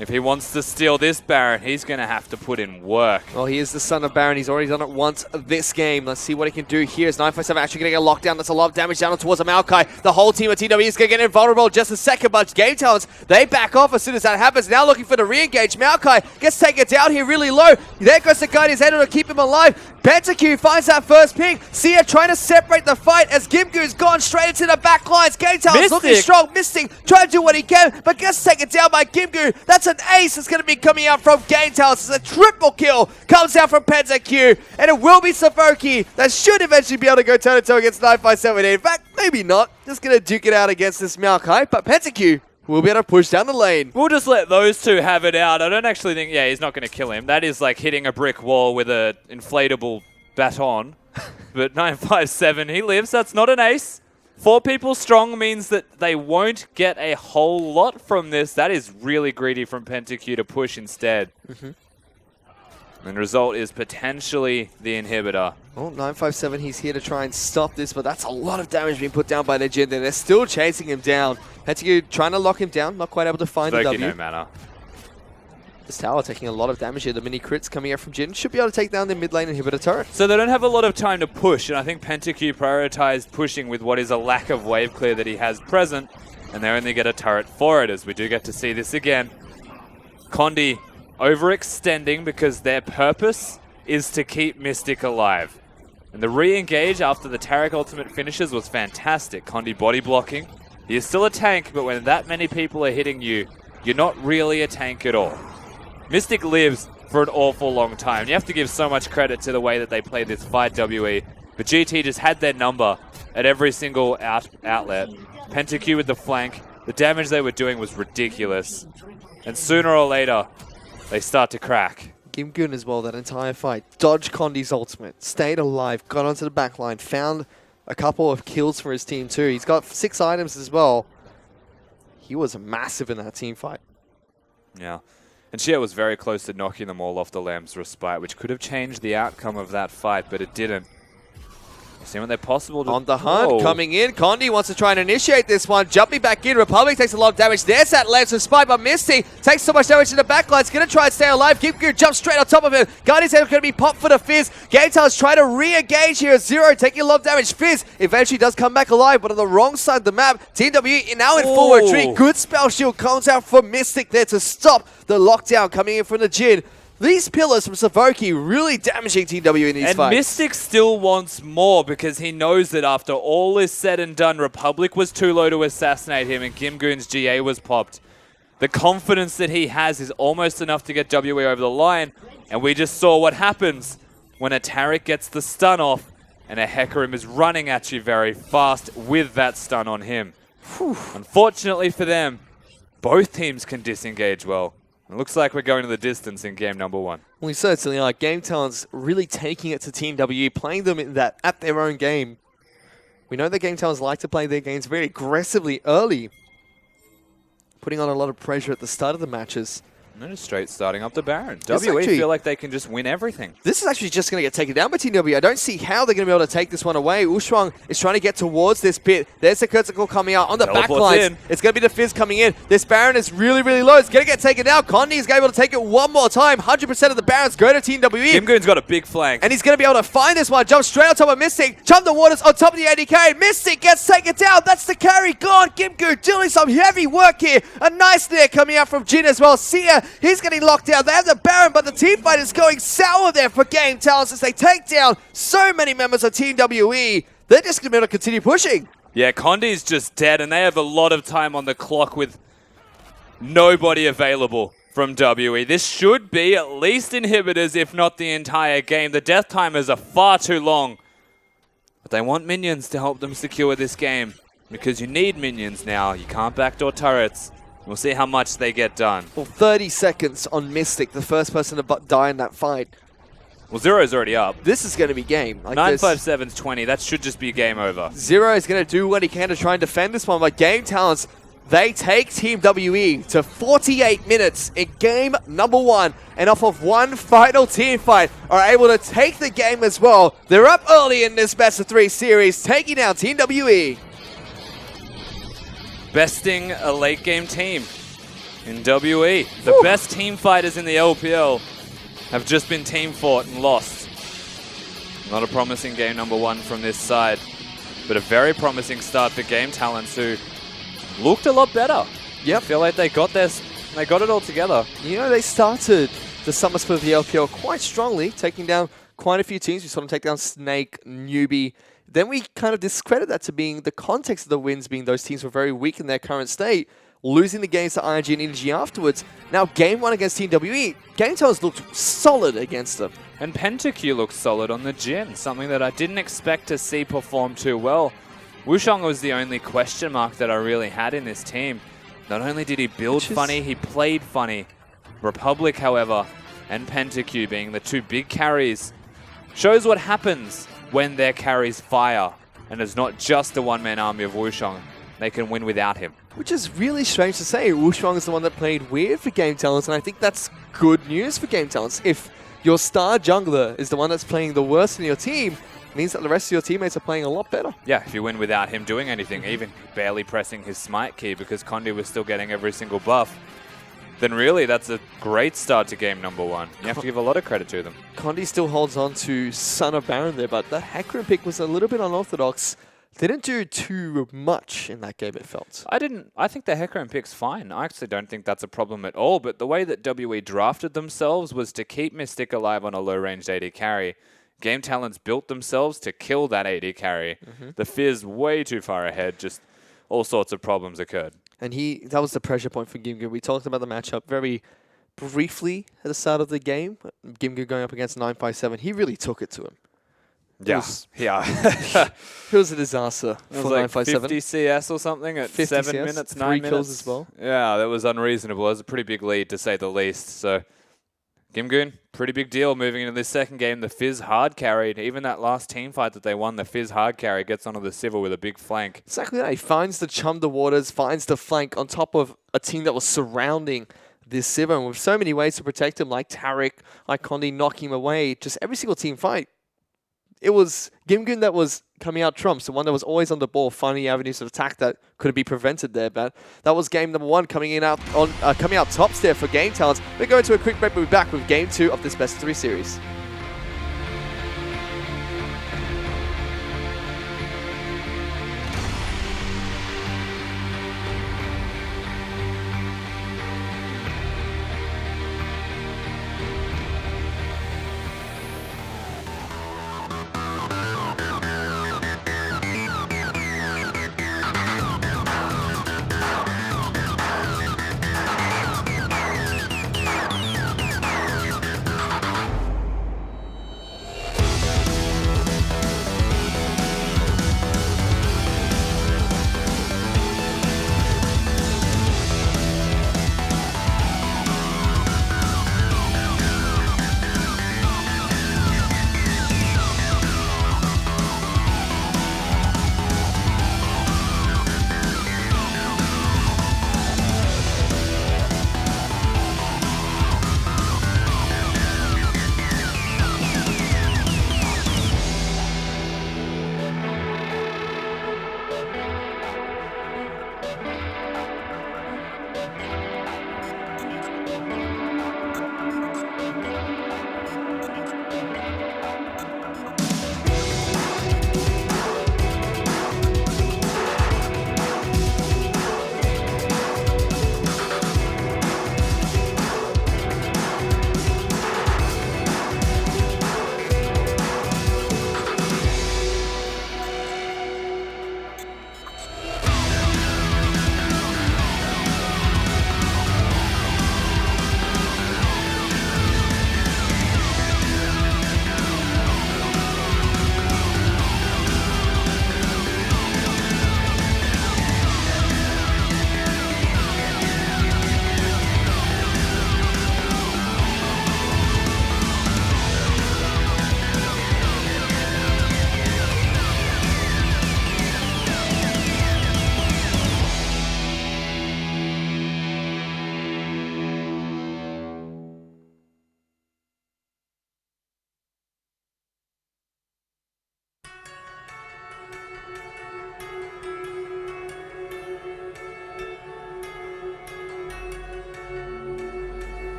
If he wants to steal this Baron, he's going to have to put in work. Well, he is the son of Baron. He's already done it once this game. Let's see what he can do here. Is 957 actually going to get locked down? That's a lot of damage down towards a Maokai. The whole team of TW is going to get invulnerable just a second, but Game Talents, they back off as soon as that happens. Now looking for the re-engage. Maokai gets taken down here really low. There goes the guy. He's able to keep him alive. PentaQ finds that first pick. Sia trying to separate the fight as Gimgoon's gone straight into the back lines. Game Talents looking Mystic. strong. Mystic trying to do what he can, but gets taken down by Gimgoon. That's an ace that's going to be coming out from Game Talents. It's a triple kill. Comes out from PentaQ, and it will be Savoki that should eventually be able to go toe-to-toe against 957. In fact, maybe not. Just going to duke it out against this Maokai, but PentaQ will be able to push down the lane. We'll just let those two have it out. I don't actually think, yeah, he's not going to kill him. That is like hitting a brick wall with an inflatable baton. But 957, he lives. That's not an ace. 4 people strong means that they won't get a whole lot from this. That is really greedy from PentaQ to push instead. And the result is potentially the inhibitor. Well, 957, he's here to try and stop this, but that's a lot of damage being put down by Legend, and they're still chasing him down. PentaQ trying to lock him down, not quite able to find the Savoki, W. no mana. This tower taking a lot of damage here. The mini crits coming out from Jin should be able to take down the mid lane inhibitor turret. So they don't have a lot of time to push, and I think PentaQ prioritized pushing with what is a lack of wave clear that he has present, and they only get a turret for it, as we do get to see this again. Condi overextending because their purpose is to keep Mystic alive. And the re-engage after the Tarek ultimate finishes was fantastic. Condi body blocking. He is still a tank, but when that many people are hitting you, you're not really a tank at all. Mystic lives for an awful long time. You have to give so much credit to the way that they played this fight, WE. But GT just had their number at every single outlet. PentaQ with the flank. The damage they were doing was ridiculous. And sooner or later, they start to crack. Gimgoon as well, that entire fight. Dodged Condi's ultimate. Stayed alive. Got onto the back line. Found a couple of kills for his team too. He's got 6 items as well. He was massive in that team fight. Yeah. And Shia was very close to knocking them all off the Lamb's Respite, which could have changed the outcome of that fight, but it didn't. See what they're possible to... On the hunt, Whoa. coming in. Condi wants to try and initiate this one. Jumping back in. Republic takes a lot of damage. There's that lance of spy, but Misty takes so much damage in the backline. It's going to try and stay alive. Gimgu jumps straight on top of him. Guardian's head going to be popped for the Fizz. Gametown's trying to re-engage here. Zero taking a lot of damage. Fizz eventually does come back alive, but on the wrong side of the map. Team W now in full retreat. Good spell shield comes out from Mystic there to stop the lockdown coming in from the Jin. These pillars from Savoki really damaging Team W in these fights. And Mystic still wants more because he knows that after all is said and done, Republic was too low to assassinate him and Gimgoon's GA was popped. The confidence that he has is almost enough to get WE over the line. And we just saw what happens when a Taric gets the stun off and a Hecarim is running at you very fast with that stun on him. Whew. Unfortunately for them, both teams can disengage well. It looks like we're going to the distance in game number 1. We certainly are. Game Talent's really taking it to Team W, playing them in that at their own game. We know that Game Talents like to play their games very aggressively early, putting on a lot of pressure at the start of the matches. And then just straight starting up the Baron. This WE actually feel like they can just win everything. This is actually just going to get taken down by Team W. I don't see how they're going to be able to take this one away. Ushuang is trying to get towards this pit. There's the critical coming out on the back lines. It's going to be the Fizz coming in. This Baron is really, really low. It's going to get taken down. Condi is able to take it one more time. 100% of the Barons go to Team WE. Gimgoon's got a big flank. And he's going to be able to find this one. Jump straight on top of Mystic. Jump the waters on top of the AD carry. Mystic gets taken down. That's the carry gone. Gimgoon doing some heavy work here. A nice nair coming out from Jin as well. Sia, he's getting locked down. They have the Baron, but the team fight is going sour there for Game Talents as they take down so many members of Team WE. They're just going to be able to continue pushing. Yeah, Condi's just dead, and they have a lot of time on the clock with nobody available from WE. This should be at least inhibitors, if not the entire game. The death timers are far too long. But they want minions to help them secure this game, because you need minions now. You can't backdoor turrets. We'll see how much they get done. Well, 30 seconds on Mystic, the first person to die in that fight. Well, Zero's already up. This is going to be game. Like 957's 20. That should just be game over. Zero is going to do what he can to try and defend this one, but Game Talents, they take Team WE to 48 minutes in game number 1, and off of one final team fight, are able to take the game as well. They're up early in this best of 3 series, taking down Team WE. Besting a late game team in WE. The best team fighters in the LPL have just been team fought and lost. Not a promising game number 1 from this side, but a very promising start for Game Talents, who looked a lot better. Yep. I feel like they got it all together. You know, they started the Summer Split of the LPL quite strongly, taking down quite a few teams. We saw them take down Snake, Newbie. Then we kind of discredit that to being the context of the wins being those teams were very weak in their current state, losing the games to ING and Energy afterwards. Now, game 1 against Team WE, Game Talents looked solid against them. And PentaQ looked solid on the Jin, something that I didn't expect to see perform too well. Wushang was the only question mark that I really had in this team. Not only did he build funny, he played funny. Republic, however, and PentaQ being the 2 big carries, shows what happens when their carries fire, and it's not just the one-man army of Wushang. They can win without him. Which is really strange to say. Wushang is the one that played weird for Game Talents, and I think that's good news for Game Talents. If your star jungler is the one that's playing the worst in your team, it means that the rest of your teammates are playing a lot better. Yeah, if you win without him doing anything, even barely pressing his smite key because Condi was still getting every single buff, then really that's a great start to game number 1. You have to give a lot of credit to them. Condi still holds on to Son of Baron there, but that Hecarim pick was a little bit unorthodox. Didn't do too much in that game, it felt. I think the Hecarim pick's fine. I actually don't think that's a problem at all, but the way that WE drafted themselves was to keep Mystic alive on a low-ranged AD carry. Game Talents built themselves to kill that AD carry. The Fizz way too far ahead, just all sorts of problems occurred. And that was the pressure point for Gimgu. We talked about the matchup very briefly at the start of the game. Gimgu going up against 957. He really took it to him. Yeah. It was a disaster for like 957. 50 CS or something at 7 CS, minutes, 9 3 minutes. kills as well. Yeah, that was unreasonable. It was a pretty big lead, to say the least. So, Gimgoon, pretty big deal moving into this second game. The Fizz hard carried. Even that last team fight that they won, the Fizz hard carry gets onto the Civil with a big flank. Exactly that. He finds the Chum the Waters, finds the flank on top of a team that was surrounding this Civil. And with so many ways to protect him, like Taric, like Condi knocking him away, just every single team fight, it was Gimgun that was coming out trumps, the one that was always on the ball, finding avenues of attack that couldn't be prevented there. But that was game number 1 coming out tops there for Game Talents. We're going to a quick break. We'll be back with game 2 of this best of 3 series.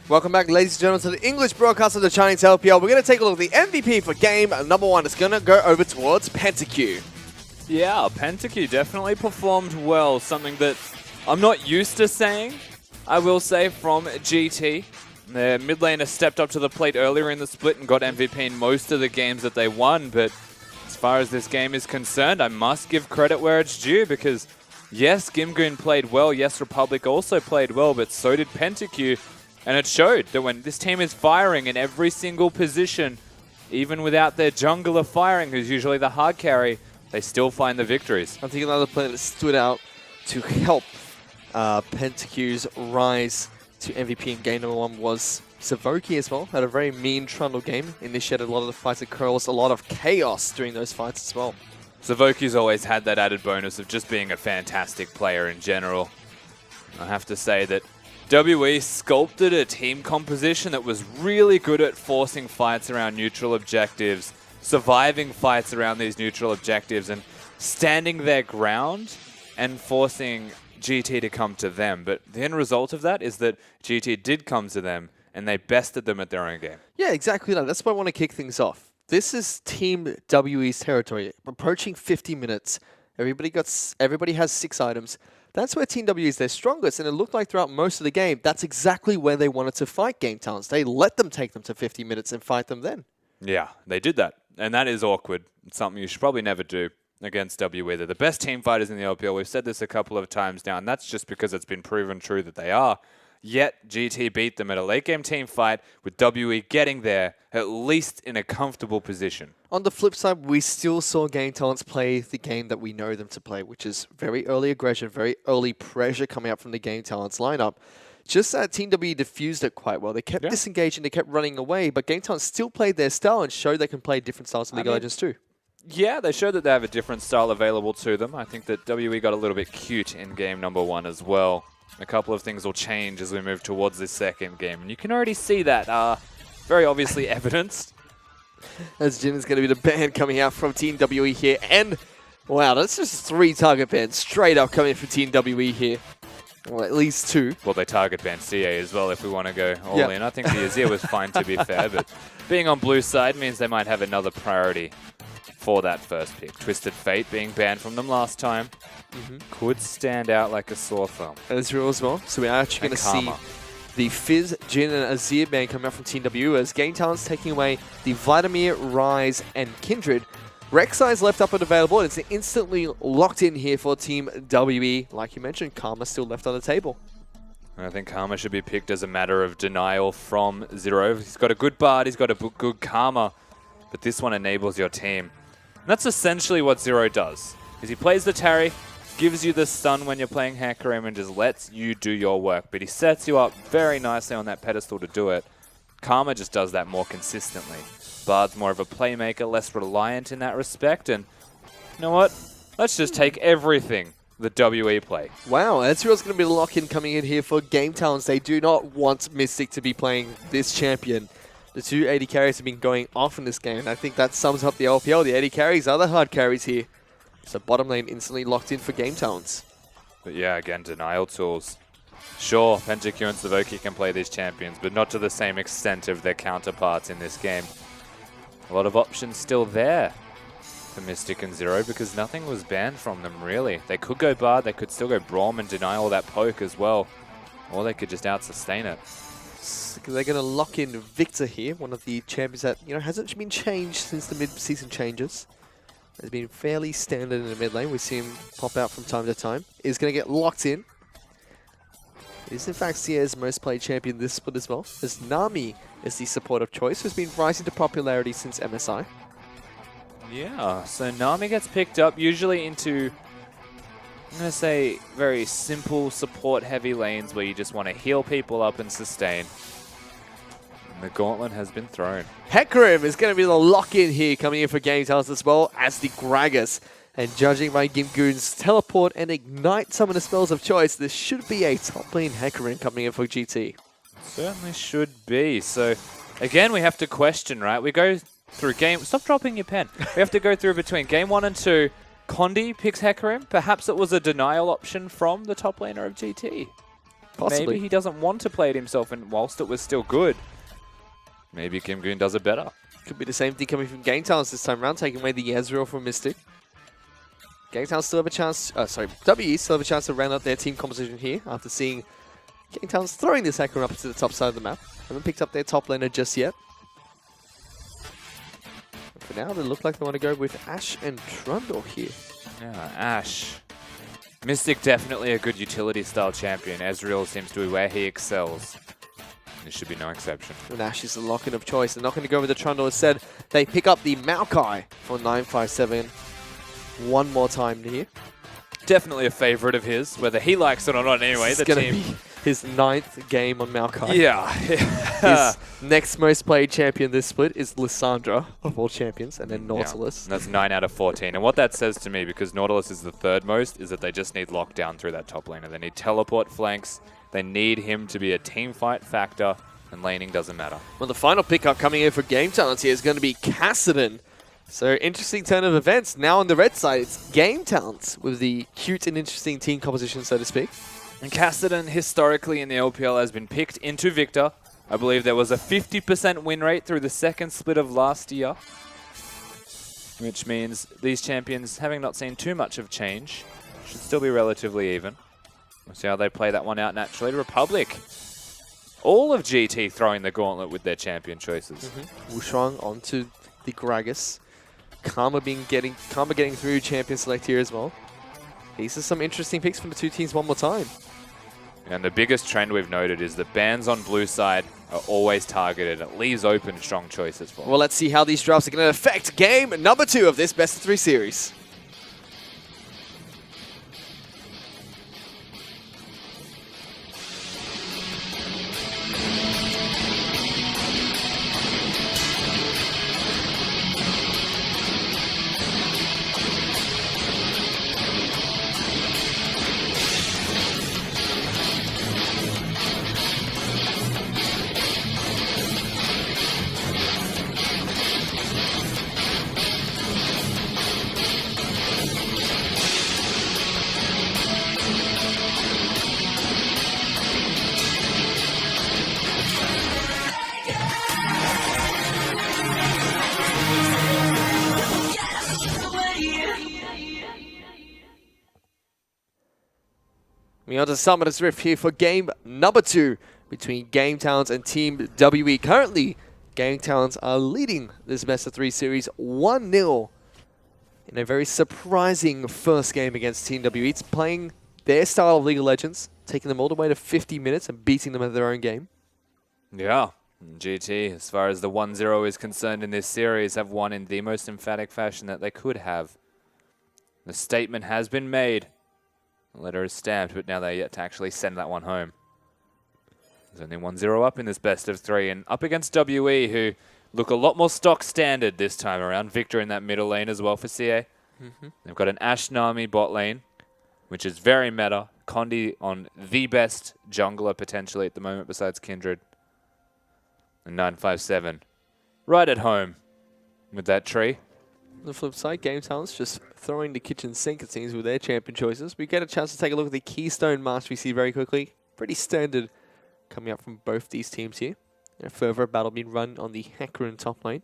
Welcome back, ladies and gentlemen, to the English broadcast of the Chinese LPL. We're going to take a look at the MVP for game number 1. It's going to go over towards PentaQ. Yeah, PentaQ definitely performed well, something that I'm not used to saying, I will say, from GT. Their mid laner stepped up to the plate earlier in the split and got MVP in most of the games that they won, but as far as this game is concerned, I must give credit where it's due because, yes, Gimgoon played well, yes, Republic also played well, but so did PentaQ. And it showed that when this team is firing in every single position, even without their jungler firing, who's usually the hard carry, they still find the victories. I think another player that stood out to help PentaQ's rise to MVP in game number 1 was Savoki as well. Had a very mean Trundle game, initiated a lot of the fights and caused a lot of chaos during those fights as well. Savoki's always had that added bonus of just being a fantastic player in general. I have to say that WE sculpted a team composition that was really good at forcing fights around neutral objectives, surviving fights around these neutral objectives, and standing their ground and forcing GT to come to them. But the end result of that is that GT did come to them, and they bested them at their own game. Yeah, exactly that. That's why I want to kick things off. This is Team WE's territory, approaching 50 minutes. Everybody has 6 items. That's where Team W is their strongest, and it looked like throughout most of the game, that's exactly where they wanted to fight Game Talents. They let them take them to 50 minutes and fight them then. Yeah, they did that, and that is awkward. It's something you should probably never do against WE. They're the best team fighters in the LPL. We've said this a couple of times now, and that's just because it's been proven true that they are. Yet, GT beat them at a late-game team fight, with WE getting there, at least in a comfortable position. On the flip side, we still saw Game Talents play the game that we know them to play, which is very early aggression, very early pressure coming up from the Game Talents lineup. Just that Team W diffused it quite well. They kept disengaging, they kept running away, but Game Talents still played their style and showed they can play different styles of League of Legends too. Yeah, they showed that they have a different style available to them. I think that WE got a little bit cute in game number 1 as well. A couple of things will change as we move towards this second game, and you can already see that very obviously evidenced. As Jin is going to be the ban coming out from Team WE here, and wow, that's just 3 target bans straight up coming from Team WE here. Well, at least 2. Well, they target ban CA as well if we want to go all in. I think the Azir was fine to be fair, but being on blue side means they might have another priority for that first pick. Twisted Fate being banned from them last time could stand out like a sore thumb. That's real as well. So we're actually going to see the Fizz, Jin, and Azir ban coming out from Team W as Game Talents taking away the Vladimir, Rise, and Kindred. Rek'Sai is left up and available, and it's instantly locked in here for Team WE. Like you mentioned, Karma still left on the table. I think Karma should be picked as a matter of denial from Zero. He's got a good Bard, he's got a good Karma, but this one enables your team. And that's essentially what Zero does, is he plays the Tariff, gives you the stun when you're playing Hecarim, and just lets you do your work. But he sets you up very nicely on that pedestal to do it. Karma just does that more consistently. Bard's more of a playmaker, less reliant in that respect, and you know what? Let's just take everything the WE play. Wow, Ezreal's going to be the lock-in coming in here for Game Talents. They do not want Mystic to be playing this champion. The 2 AD carries have been going off in this game, and I think that sums up the LPL. The AD carries are the hard carries here. So bottom lane instantly locked in for Game Talents. But yeah, again, denial tools. Sure, PentaQ and Savoki can play these champions, but not to the same extent of their counterparts in this game. A lot of options still there for Mystic and Zero because nothing was banned from them, really. They could go Bard, they could still go Braum and deny all that poke as well. Or they could just out-sustain it. They're going to lock in Victor here, one of the champions that hasn't been changed since the mid-season changes. Has been fairly standard in the mid lane. We see him pop out from time to time. Is going to get locked in. Is in fact Sierra's most played champion this split as well, as Nami is the support of choice, who's been rising to popularity since MSI. Yeah, so Nami gets picked up usually into, I'm going to say, very simple support-heavy lanes where you just want to heal people up and sustain. And the gauntlet has been thrown. Hecarim is going to be the lock-in here coming in for Game Talents as well as the Gragas. And judging by Gimgoon's teleport and ignite some of the spells of choice, this should be a top lane Hecarim coming in for GT. Certainly should be. So, again, we have to question, right? We go through game... Stop dropping your pen. We have to go through between game 1 and 2. Condi picks Hecarim. Perhaps it was a denial option from the top laner of GT. Possibly. maybe he doesn't want to play it himself, and whilst it was still good, maybe Kim Goon does it better. Could be the same thing coming from Game Talents this time around, taking away the Ezreal from Mystic. Game Talents still have a chance, WE still have a chance to round out their team composition here after seeing Game Talents throwing this hacker up to the top side of the map. Haven't picked up their top laner just yet. But for now, they look like they want to go with Ashe and Trundle here. Yeah, Ashe. Mystic definitely a good utility style champion. Ezreal seems to be where he excels. This should be no exception. And Ashe is the lock-in of choice. They're not going to go with the Trundle. Instead, they pick up the Maokai for 957. One more time here. Definitely a favorite of his, whether he likes it or not anyway. This is going to be his 9th game on Maokai. Yeah. His next most played champion this split is Lissandra, of all champions, and then Nautilus. Yeah. That's 9 out of 14. And what that says to me, because Nautilus is the 3rd most, is that they just need lockdown through that top laner. They need teleport flanks. They need him to be a team fight factor, and laning doesn't matter. Well, the final pickup coming in for Game Talents here is going to be Kassadin. So, interesting turn of events. Now on the red side, it's Game Talents with the cute and interesting team composition, so to speak. And Kassadin, historically in the LPL, has been picked into Victor. I believe there was a 50% win rate through the 2nd split of last year, which means these champions, having not seen too much of change, should still be relatively even. We'll see how they play that one out naturally. Republic, all of GT throwing the gauntlet with their champion choices. Wushuang onto the Gragas. Karma getting through champion select here as well. These are some interesting picks from the two teams one more time. And the biggest trend we've noted is that bans on blue side are always targeted. It leaves open strong choices for them. Well, let's see how these drops are going to affect game number 2 of this best of 3 series. We are to Summoner's Rift here for game number 2 between Game Talents and Team WE. Currently, Game Talents are leading this best of 3 series 1-0 in a very surprising first game against Team WE. It's playing their style of League of Legends, taking them all the way to 50 minutes and beating them at their own game. Yeah. GT, as far as the 1-0 is concerned in this series, have won in the most emphatic fashion that they could have. The statement has been made. The letter is stamped, but now they're yet to actually send that one home. There's only 1-0 up in this best of 3, and up against WE, who look a lot more stock standard this time around. Victor in that middle lane as well for CA. They've got an Ashe Nami bot lane, which is very meta. Condi on the best jungler potentially at the moment besides Kindred. And 957 right at home with that tree. On the flip side, Game Talents just throwing the kitchen sink, it seems, with their champion choices. We get a chance to take a look at the Keystone Master we see very quickly. Pretty standard coming up from both these teams here. A further battle being run on the Hecarim top lane.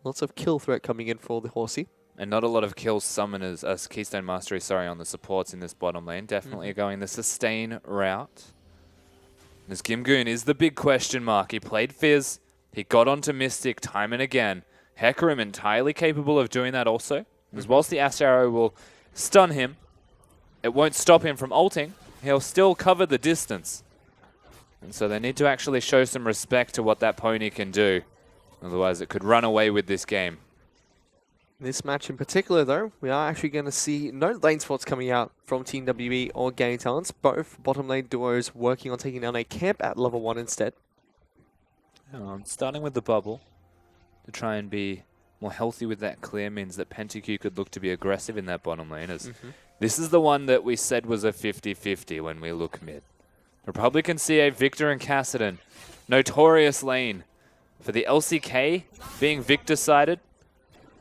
Lots of kill threat coming in for the Horsey. And not a lot of kill summoners, Keystone Mastery, sorry, on the supports in this bottom lane. Definitely going the sustain route. As Kim Goon is the big question mark. He played Fizz. He got onto Mystic time and again. Hecarim entirely capable of doing that also. Because whilst the Ashe Arrow will stun him, it won't stop him from ulting. He'll still cover the distance. And so they need to actually show some respect to what that pony can do. Otherwise it could run away with this game. This match in particular, though, we are actually going to see no lane spots coming out from Team WE or Game Talents. Both bottom lane duos working on taking down a camp at level 1 instead. Starting with the bubble to try and be more healthy with that clear means that PentaQ could look to be aggressive in that bottom lane. As this is the one that we said was a 50-50 when we look mid. Republican CA, Victor and Kassadin. Notorious lane for the LCK being Victor-sided.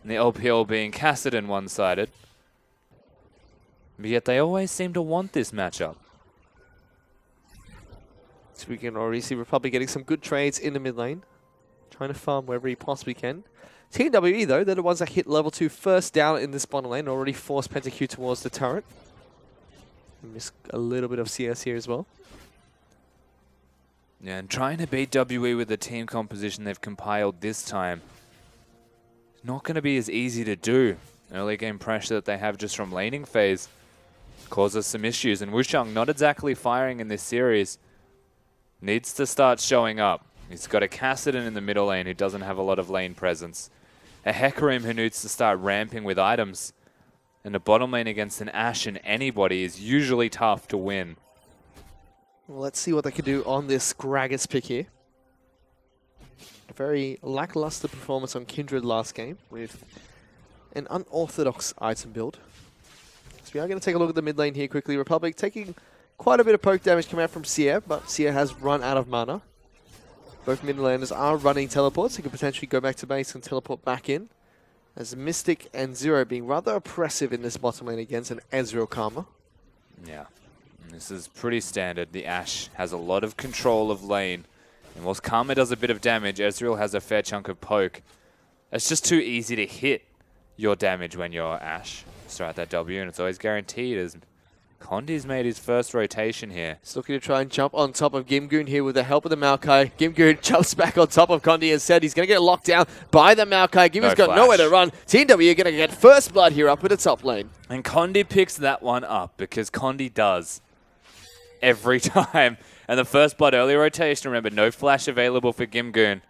And the LPL being Kassadin one-sided. But yet they always seem to want this matchup. So we can already see Republic getting some good trades in the mid lane. Trying to farm wherever he possibly can. Team WE, though, they're the ones that hit level 2 first down in this bottom lane. Already forced PentaQ towards the turret. Miss a little bit of CS here as well. Yeah, and trying to beat WE with the team composition they've compiled this time, not going to be as easy to do. Early game pressure that they have just from laning phase causes some issues. And Wushang not exactly firing in this series. Needs to start showing up. He's got a Kassadin in the middle lane who doesn't have a lot of lane presence. A Hecarim who needs to start ramping with items. And the bottom lane against an Ashe and anybody is usually tough to win. Well, let's see what they can do on this Gragas pick here. A very lackluster performance on Kindred last game with an unorthodox item build. So we are going to take a look at the mid lane here quickly. Republic taking quite a bit of poke damage coming out from Seer, but Seer has run out of mana. Both mid laners are running teleports. He could potentially go back to base and teleport back in. As Mystic and Zero being rather oppressive in this bottom lane against an Ezreal Karma. Yeah, this is pretty standard. The Ashe has a lot of control of lane. And whilst Karma does a bit of damage, Ezreal has a fair chunk of poke. It's just too easy to hit your damage when you're Ashe. Start that W, and it's always guaranteed as Condi's made his first rotation here. He's looking to try and jump on top of Gimgoon here with the help of the Maokai. Gimgoon jumps back on top of Condi and said he's going to get locked down by the Maokai. Gimgoon's got nowhere to run. Team W are going to get first blood here up in the top lane. And Condi picks that one up because Condi does every time. And the first blood early rotation, remember, no flash available for Gimgoon.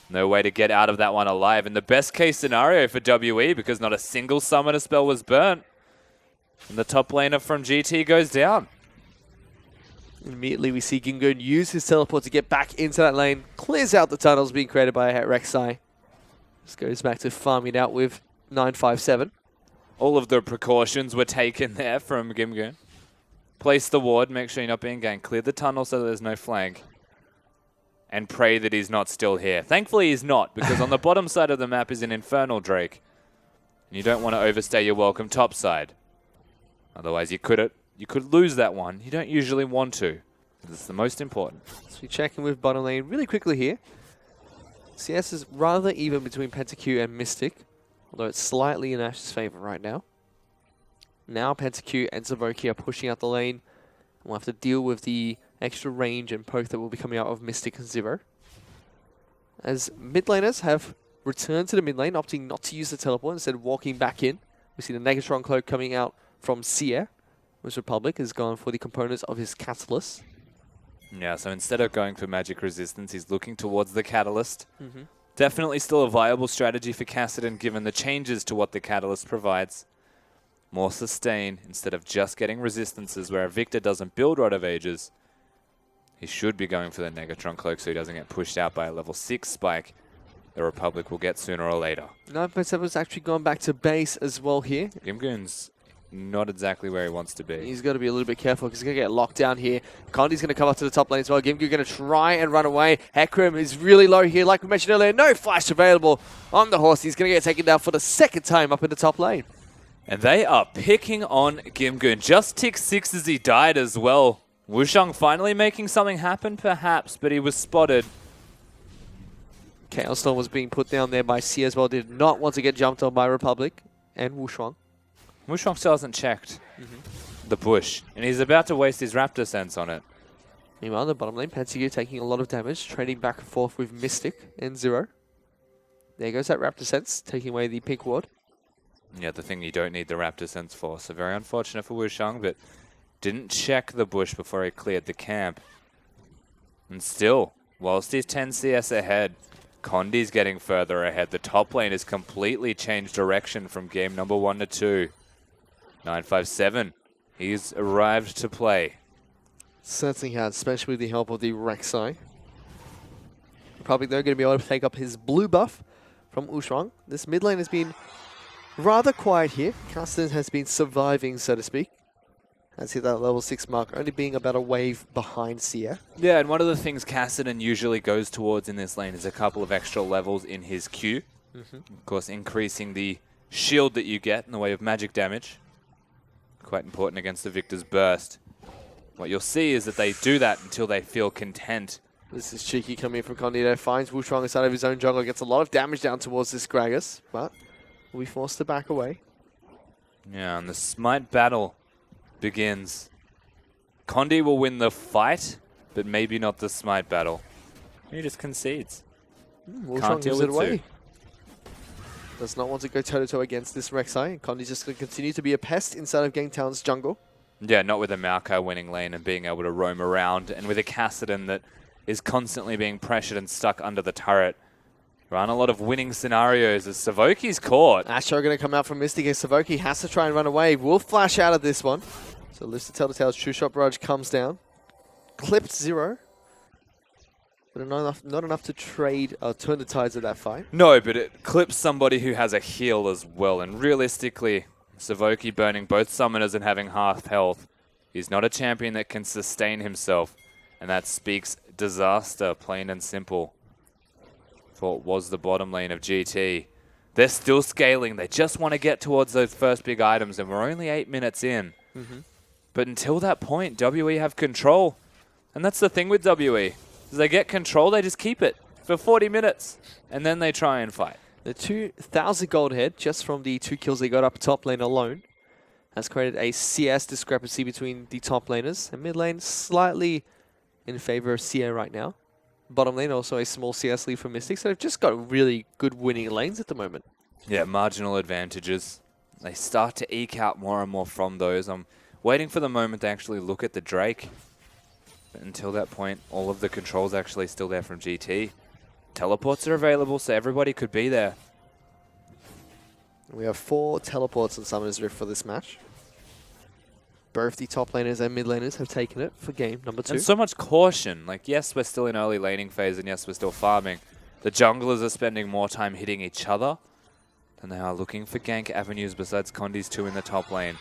No way to get out of that one alive. And the best case scenario for WE, because not a single summoner spell was burnt. And the top laner from GT goes down. Immediately we see Gimgoon use his teleport to get back into that lane. Clears out the tunnels being created by Rek'Sai. Just goes back to farming it out with 957. All of the precautions were taken there from Gimgoon. Place the ward, make sure you're not being ganked. Clear the tunnel so that there's no flank. And pray that he's not still here. Thankfully he's not, because on the bottom side of the map is an Infernal Drake. And you don't want to overstay your welcome top side. Otherwise you could lose that one. You don't usually want to. It's the most important. So we check in with bottom lane really quickly here. CS is rather even between PentaQ and Mystic, although it's slightly in Ashe's favor right now. Now PentaQ and Zaboki are pushing out the lane. We'll have to deal with the extra range and poke that will be coming out of Mystic and Zero. As mid laners have returned to the mid lane, opting not to use the teleport, instead walking back in. We see the Negatron Cloak coming out from Seer, whose Republic has gone for the components of his Catalyst. Yeah, so instead of going for magic resistance, he's looking towards the Catalyst. Definitely still a viable strategy for Kassadin given the changes to what the Catalyst provides. More sustain instead of just getting resistances where a Victor doesn't build Rod of Ages. He should be going for the Negatron Cloak so he doesn't get pushed out by a level 6 spike the Republic will get sooner or later. 9.7's actually gone back to base as well here. Gimgoon's not exactly where he wants to be. He's got to be a little bit careful because he's going to get locked down here. Condi's going to come up to the top lane as well. Gimgoon going to try and run away. Hecarim is really low here. Like we mentioned earlier, no flash available on the horse. He's going to get taken down for the second time up in the top lane. And they are picking on Gimgoon. Just tick 6 as he died as well. Wushang finally making something happen perhaps, but he was spotted. Chaos Storm was being put down there by C as well. Did not want to get jumped on by Republic and Wushang. Wushang still hasn't checked the push, and he's about to waste his Raptor Sense on it. Meanwhile, the bottom lane, PentaQ taking a lot of damage, trading back and forth with Mystic and Zero. There goes that Raptor Sense, taking away the pink ward. Yeah, the thing you don't need the Raptor Sense for, so very unfortunate for Wushang, but didn't check the bush before he cleared the camp. And still, whilst he's 10 CS ahead, Condi's getting further ahead. The top lane has completely changed direction from game number 1 to 2. 957, he's arrived to play. Certainly has, especially with the help of the Rek'Sai. Probably they're going to be able to take up his blue buff from Wushang. This mid lane has been rather quiet here. Kassadin has been surviving, so to speak. Has hit that level 6 mark, only being about a wave behind Seer. Yeah, and one of the things Kassadin usually goes towards in this lane is a couple of extra levels in his Q. Of course, increasing the shield that you get in the way of magic damage. Quite important against the Victor's burst. what you'll see is that they do that until they feel content. This is cheeky coming in from Condito. Finds Wustrong inside of his own jungle. Gets a lot of damage down towards this Gragas, but will be forced to back away. Yeah, and the Smite battle begins. Condi will win the fight, but maybe not the Smite battle. He just concedes. Wustrong gives it away. Does not want to go toe-to-toe against this Rek'Sai. And Condi's just going to continue to be a pest inside of Game Talon's jungle. Yeah, not with a Maokai winning lane and being able to roam around, and with a Kassadin that is constantly being pressured and stuck under the turret. There aren't a lot of winning scenarios as Savoki's caught. Asher going to come out from Mystic as Savoki has to try and run away. Will flash out of this one. So lives to Telltale's True Shot Barrage comes down. Clipped 0. But not enough to trade or turn the tides of that fight. No, but it clips somebody who has a heal as well. And realistically, Savoki burning both summoners and having half health, he's not a champion that can sustain himself. And that speaks disaster, plain and simple, for what was the bottom lane of GT. They're still scaling. They just want to get towards those first big items, and we're only 8 minutes in. But until that point, WE have control. And that's the thing with WE. As they get control, they just keep it for 40 minutes, and then they try and fight. The 2,000 gold head, just from the 2 kills they got up top lane alone, has created a CS discrepancy between the top laners. And mid lane slightly in favor of Sia right now. Bottom lane also a small CS lead for Mystic, so they've just got really good winning lanes at the moment. Yeah, marginal advantages. They start to eke out more and more from those. I'm waiting for the moment they actually look at the Drake. But until that point, all of the controls actually still there from GT. Teleports are available, so everybody could be there. We have 4 teleports on Summoner's Rift for this match. Both the top laners and mid laners have taken it for game number 2. And so much caution. Like, yes, we're still in early laning phase, and yes, we're still farming. The junglers are spending more time hitting each other than they are looking for gank avenues besides Condi's 2 in the top lane.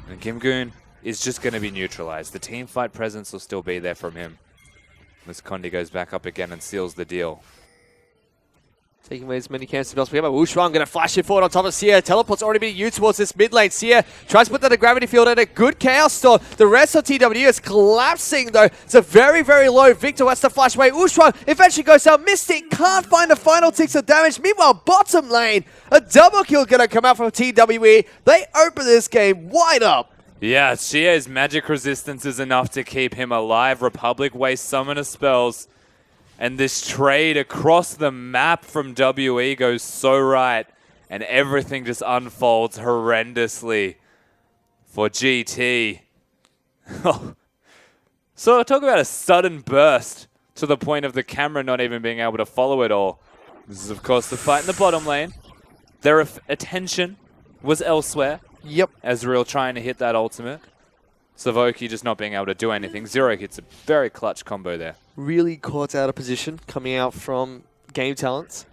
And Gimgoon is just going to be neutralized. The team fight presence will still be there from him. As Condi goes back up again and seals the deal. Taking away as many camps as possible. Wustrong going to flash it forward on top of Sia. Teleport's already being used towards this mid lane. Sia tries to put that in a gravity field and a good Chaos Storm. The rest of TW is collapsing though. It's a very, very low. Victor has to flash away. Wustrong eventually goes down. Mystic can't find the final ticks of damage. Meanwhile, bottom lane, a double kill going to come out from TWE. They open this game wide up. Yeah, Shia's magic resistance is enough to keep him alive. Republic waste summoner spells. And this trade across the map from WE goes so right. And everything just unfolds horrendously for GT. So talk about a sudden burst to the point of the camera not even being able to follow it all. This is, of course, the fight in the bottom lane. Their attention was elsewhere. Yep. Ezreal trying to hit that ultimate. Savoki just not being able to do anything. Zero hits a very clutch combo there. Really caught out of position coming out from Game Talents.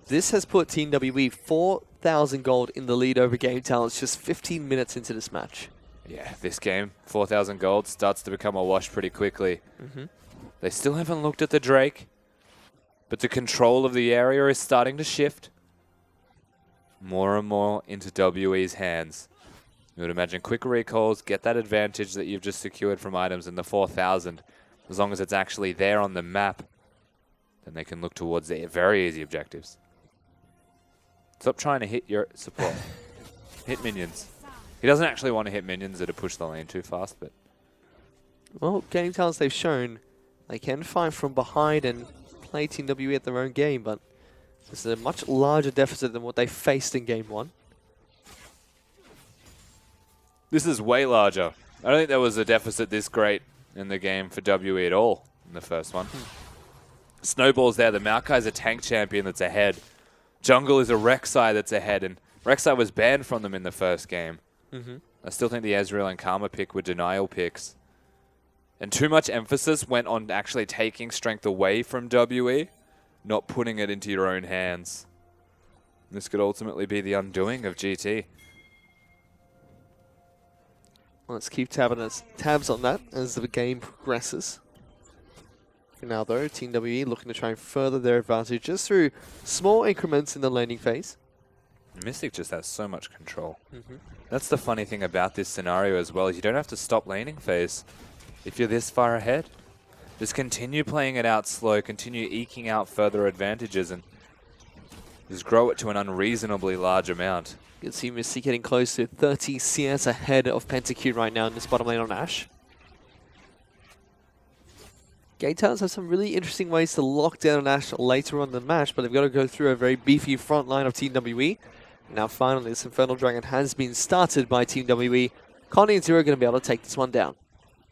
This has put Team WE 4,000 gold in the lead over Game Talents just 15 minutes into this match. Yeah, this game, 4,000 gold, starts to become a wash pretty quickly. They still haven't looked at the Drake, but the control of the area is starting to shift more and more into WE's hands. You would imagine quick recalls, get that advantage that you've just secured from items in the 4,000. As long as it's actually there on the map, then they can look towards the very easy objectives. Stop trying to hit your support. Hit minions. He doesn't actually want to hit minions that have pushed the lane too fast, but... Well, Game Talents they've shown they can fight from behind and play Team WE at their own game, but this is a much larger deficit than what they faced in Game 1. This is way larger. I don't think there was a deficit this great in the game for WE at all in the first one. Snowball's there. The Maokai's a tank champion that's ahead. Jungle is a Rek'Sai that's ahead, and Rek'Sai was banned from them in the first game. I still think the Ezreal and Karma pick were denial picks. And too much emphasis went on actually taking strength away from WE, not putting it into your own hands. This could ultimately be the undoing of GT. Let's keep tabs on that as the game progresses. For now, though, Team WE looking to try and further their advantage just through small increments in the laning phase. Mystic just has so much control. That's the funny thing about this scenario as well, is you don't have to stop laning phase. If you're this far ahead, just continue playing it out slow, continue eking out further advantages, and just grow it to an unreasonably large amount. You can see Mystic getting close to 30 CS ahead of Pentacute right now in this bottom lane on Ashe. Game Talents have some really interesting ways to lock down Ashe later on in the match, but they've got to go through a very beefy front line of Team WE. Now finally this Infernal Dragon has been started by Team WE. Connie and Zero are going to be able to take this one down.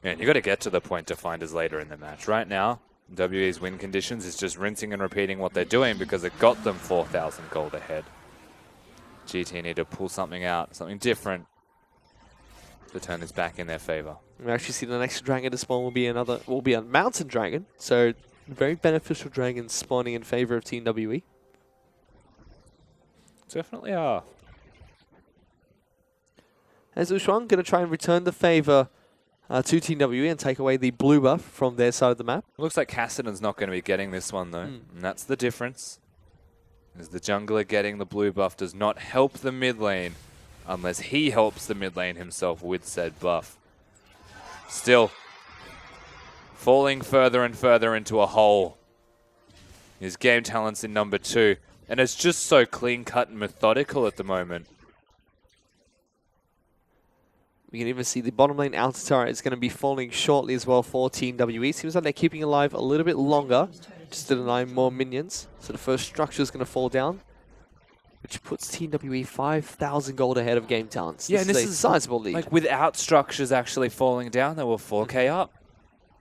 Man, you got to get to the point to find us later in the match. Right now, WE's win conditions is just rinsing and repeating what they're doing because it got them 4,000 gold ahead. GT need to pull something out, something different to turn this back in their favor. We actually see the next dragon to spawn will be a mountain dragon, so very beneficial dragons spawning in favor of Team WE. Definitely are. As Ushuang going to try and return the favor to Team WE and take away the blue buff from their side of the map. Looks like Cassidy's not going to be getting this one though, and that's the difference. As the jungler getting the blue buff does not help the mid lane unless he helps the mid lane himself with said buff. Still, falling further and further into a hole. His game talents in number 2, and it's just so clean cut and methodical at the moment. We can even see the bottom lane outer turret is going to be falling shortly as well for Team WE. Seems like they're keeping alive a little bit longer, just to deny more minions. So the first structure is going to fall down, which puts Team WE 5,000 gold ahead of Game Talents. Yeah, and this is a sizable lead. Like without structures actually falling down, they were 4k up.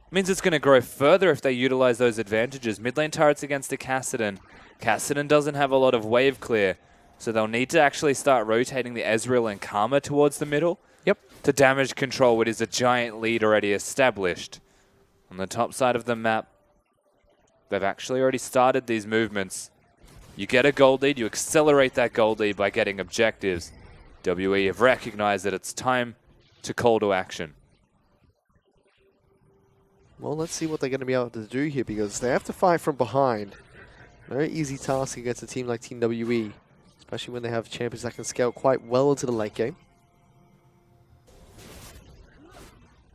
Means it's going to grow further if they utilize those advantages. Mid lane turrets against a Cassidy. Cassidy doesn't have a lot of wave clear, so they'll need to actually start rotating the Ezreal and Karma towards the middle. Yep. To damage control what is a giant lead already established. On the top side of the map, they've actually already started these movements. You get a gold lead, you accelerate that gold lead by getting objectives. WE have recognized that it's time to call to action. Well, let's see what they're going to be able to do here, because they have to fight from behind. Very easy task against a team like Team WE, especially when they have champions that can scale quite well into the late game.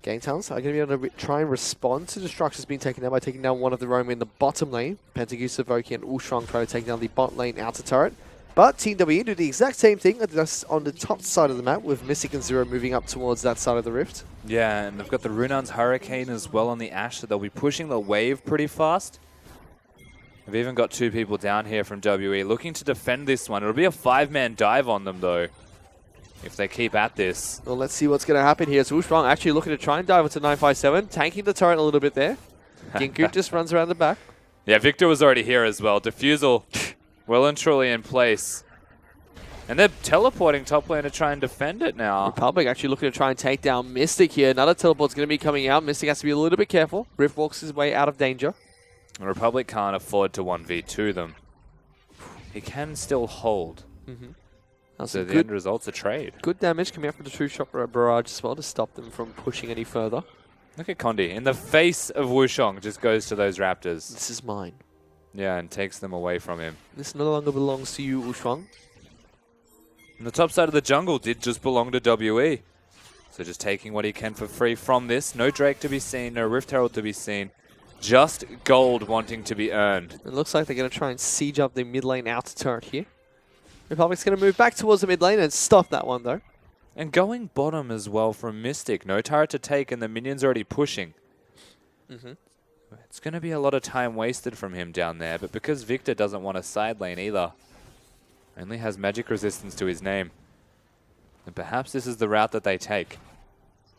Game Talents are going to be able to try and respond to the structures being taken down by taking down one of their own in the bottom lane. Pentagoose, Savoki, and Ushuang try to take down the bot lane outer turret. But Team WE do the exact same thing, just on the top side of the map, with Mystic and Zero moving up towards that side of the rift. Yeah, and they've got the Runan's Hurricane as well on the Ashe, so they'll be pushing the wave pretty fast. They've even got 2 people down here from WE looking to defend this one. It'll be a 5-man dive on them, though, if they keep at this. Well, let's see what's going to happen here. So Ushuang actually looking to try and dive into 957, tanking the turret a little bit there. Ginkgo just runs around the back. Yeah, Victor was already here as well. Diffusal well and truly in place. And they're teleporting top lane to try and defend it now. Republic actually looking to try and take down Mystic here. Another teleport's going to be coming out. Mystic has to be a little bit careful. Rift walks his way out of danger. The Republic can't afford to 1v2 them. He can still hold. So the end result's a trade. Good damage coming out from the two-shot barrage as well to stop them from pushing any further. Look at Condi. In the face of Wushong, just goes to those Raptors. This is mine. Yeah, and takes them away from him. This no longer belongs to you, Ushuang. And the top side of the jungle did just belong to WE. So just taking what he can for free from this. No Drake to be seen, no Rift Herald to be seen. Just gold wanting to be earned. It looks like they're going to try and siege up the mid lane outer turret here. Republic's going to move back towards the mid lane and stop that one, though. And going bottom as well from Mystic. No turret to take and the minions already pushing. It's going to be a lot of time wasted from him down there, but because Victor doesn't want a side lane either, only has magic resistance to his name, and perhaps this is the route that they take.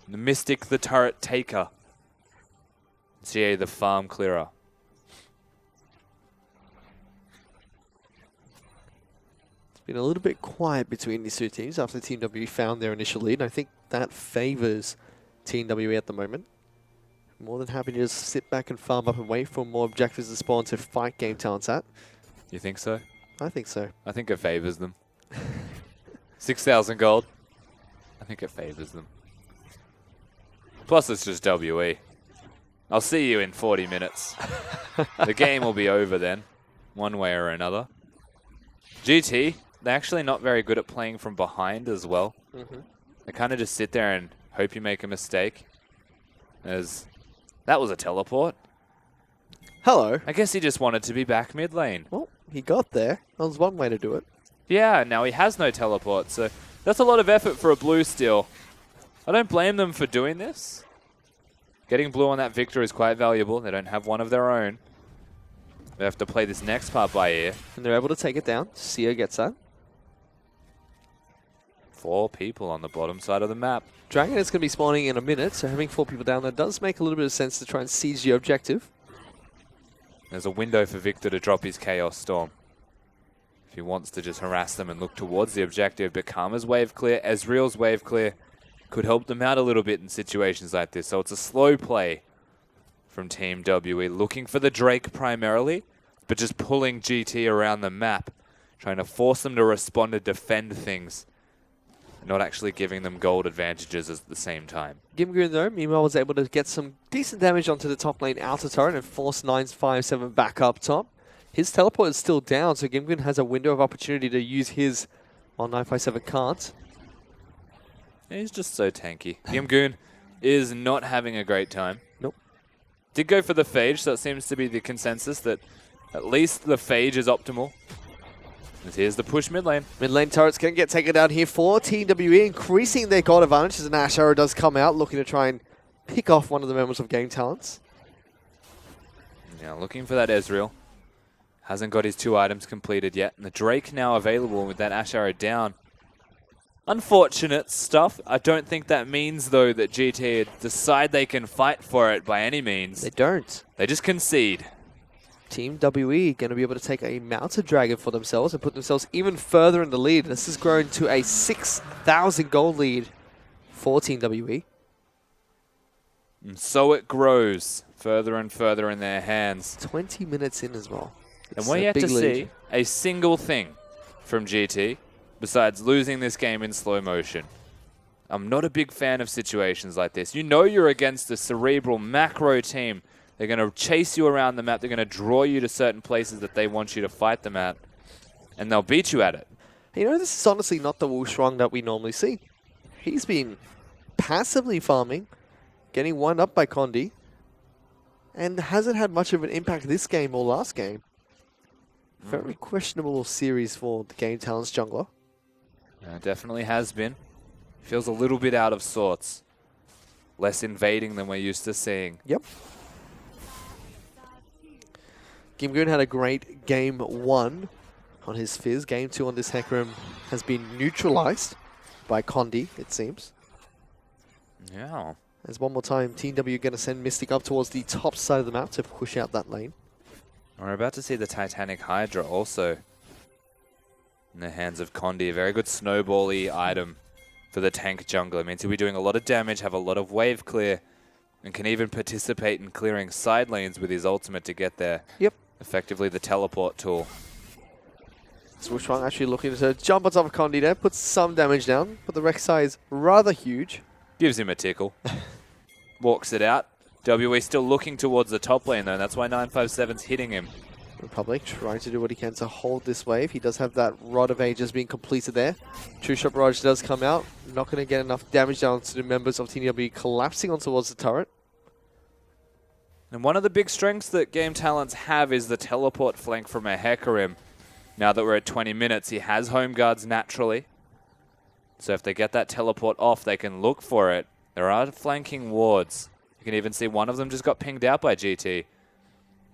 The Mystic, the turret taker. GA, the farm clearer. It's been a little bit quiet between these two teams after Team WE found their initial lead, and I think that favors Team WE at the moment. More than happy to just sit back and farm up and wait for more objectives to spawn to fight Game Talents at. You think so? I think so. I think it favors them. 6,000 gold. I think it favors them. Plus it's just WE. I'll see you in 40 minutes. The game will be over then, one way or another. GT they're actually not very good at playing from behind as well. They kind of just sit there and hope you make a mistake. As that was a teleport. Hello. I guess he just wanted to be back mid lane. Well, he got there. That was one way to do it. Yeah, now he has no teleport, so that's a lot of effort for a blue steal. I don't blame them for doing this. Getting blue on that victor is quite valuable. They don't have one of their own. They have to play this next part by ear. And they're able to take it down. Sia gets that. 4 people on the bottom side of the map. Dragon is going to be spawning in a minute, so having 4 people down there does make a little bit of sense to try and siege the objective. There's a window for Victor to drop his Chaos Storm. If he wants to just harass them and look towards the objective, but Karma's wave clear, Ezreal's wave clear could help them out a little bit in situations like this. So it's a slow play from Team WE, looking for the Drake primarily, but just pulling GT around the map, trying to force them to respond and defend things, not actually giving them gold advantages at the same time. Gimgoon, though, meanwhile, was able to get some decent damage onto the top lane outer turret and force 957 back up top. His teleport is still down, so Gimgoon has a window of opportunity to use his, while 957 can't. He's just so tanky. Gimgoon is not having a great time. Nope. Did go for the Phage, so it seems to be the consensus that at least the Phage is optimal. And here's the push mid lane. Mid lane turret's going to get taken down here for Team WE, increasing their gold advantage as an Ash Arrow does come out, looking to try and pick off one of the members of Game Talents. Yeah, looking for that Ezreal. Hasn't got his 2 items completed yet. And the Drake now available with that Ash Arrow down. Unfortunate stuff. I don't think that means, though, that GT decide they can fight for it by any means. They don't. They just concede. Team WE going to be able to take a mounted dragon for themselves and put themselves even further in the lead. This has grown to a 6,000 gold lead for Team WE. And so it grows further and further in their hands. 20 minutes in as well. And we're yet to see a single thing from GT besides losing this game in slow motion. I'm not a big fan of situations like this. You know you're against a cerebral macro team. They're going to chase you around the map. They're going to draw you to certain places that they want you to fight them at. And they'll beat you at it. You know, this is honestly not the Wushuang that we normally see. He's been passively farming, getting wound up by Condi, and hasn't had much of an impact this game or last game. Very questionable series for the Game Talents jungler. It definitely has been. Feels a little bit out of sorts. Less invading than we're used to seeing. Yep. Gimgoon had a great game 1 on his Fizz. Game 2 on this Hecarim has been neutralized by Condi, it seems. Yeah. As one more time, Team W going to send Mystic up towards the top side of the map to push out that lane. We're about to see the Titanic Hydra also in the hands of Condi. A very good snowball-y item for the tank jungler. It means he'll be doing a lot of damage, have a lot of wave clear, and can even participate in clearing side lanes with his ultimate to get there. Yep. Effectively the teleport tool. Wushuang actually looking to jump on top of Condi there, puts some damage down, but the Rek'Sai is rather huge. Gives him a tickle. Walks it out. WE still looking towards the top lane though, and that's why 957's hitting him. Republic trying to do what he can to hold this wave. He does have that Rod of Ages being completed there. True Shot Barrage does come out. Not going to get enough damage down to the members of Team W collapsing on towards the turret. And one of the big strengths that Game Talents have is the teleport flank from a Hecarim. Now that we're at 20 minutes, he has home guards naturally. So if they get that teleport off, they can look for it. There are flanking wards. You can even see one of them just got pinged out by GT.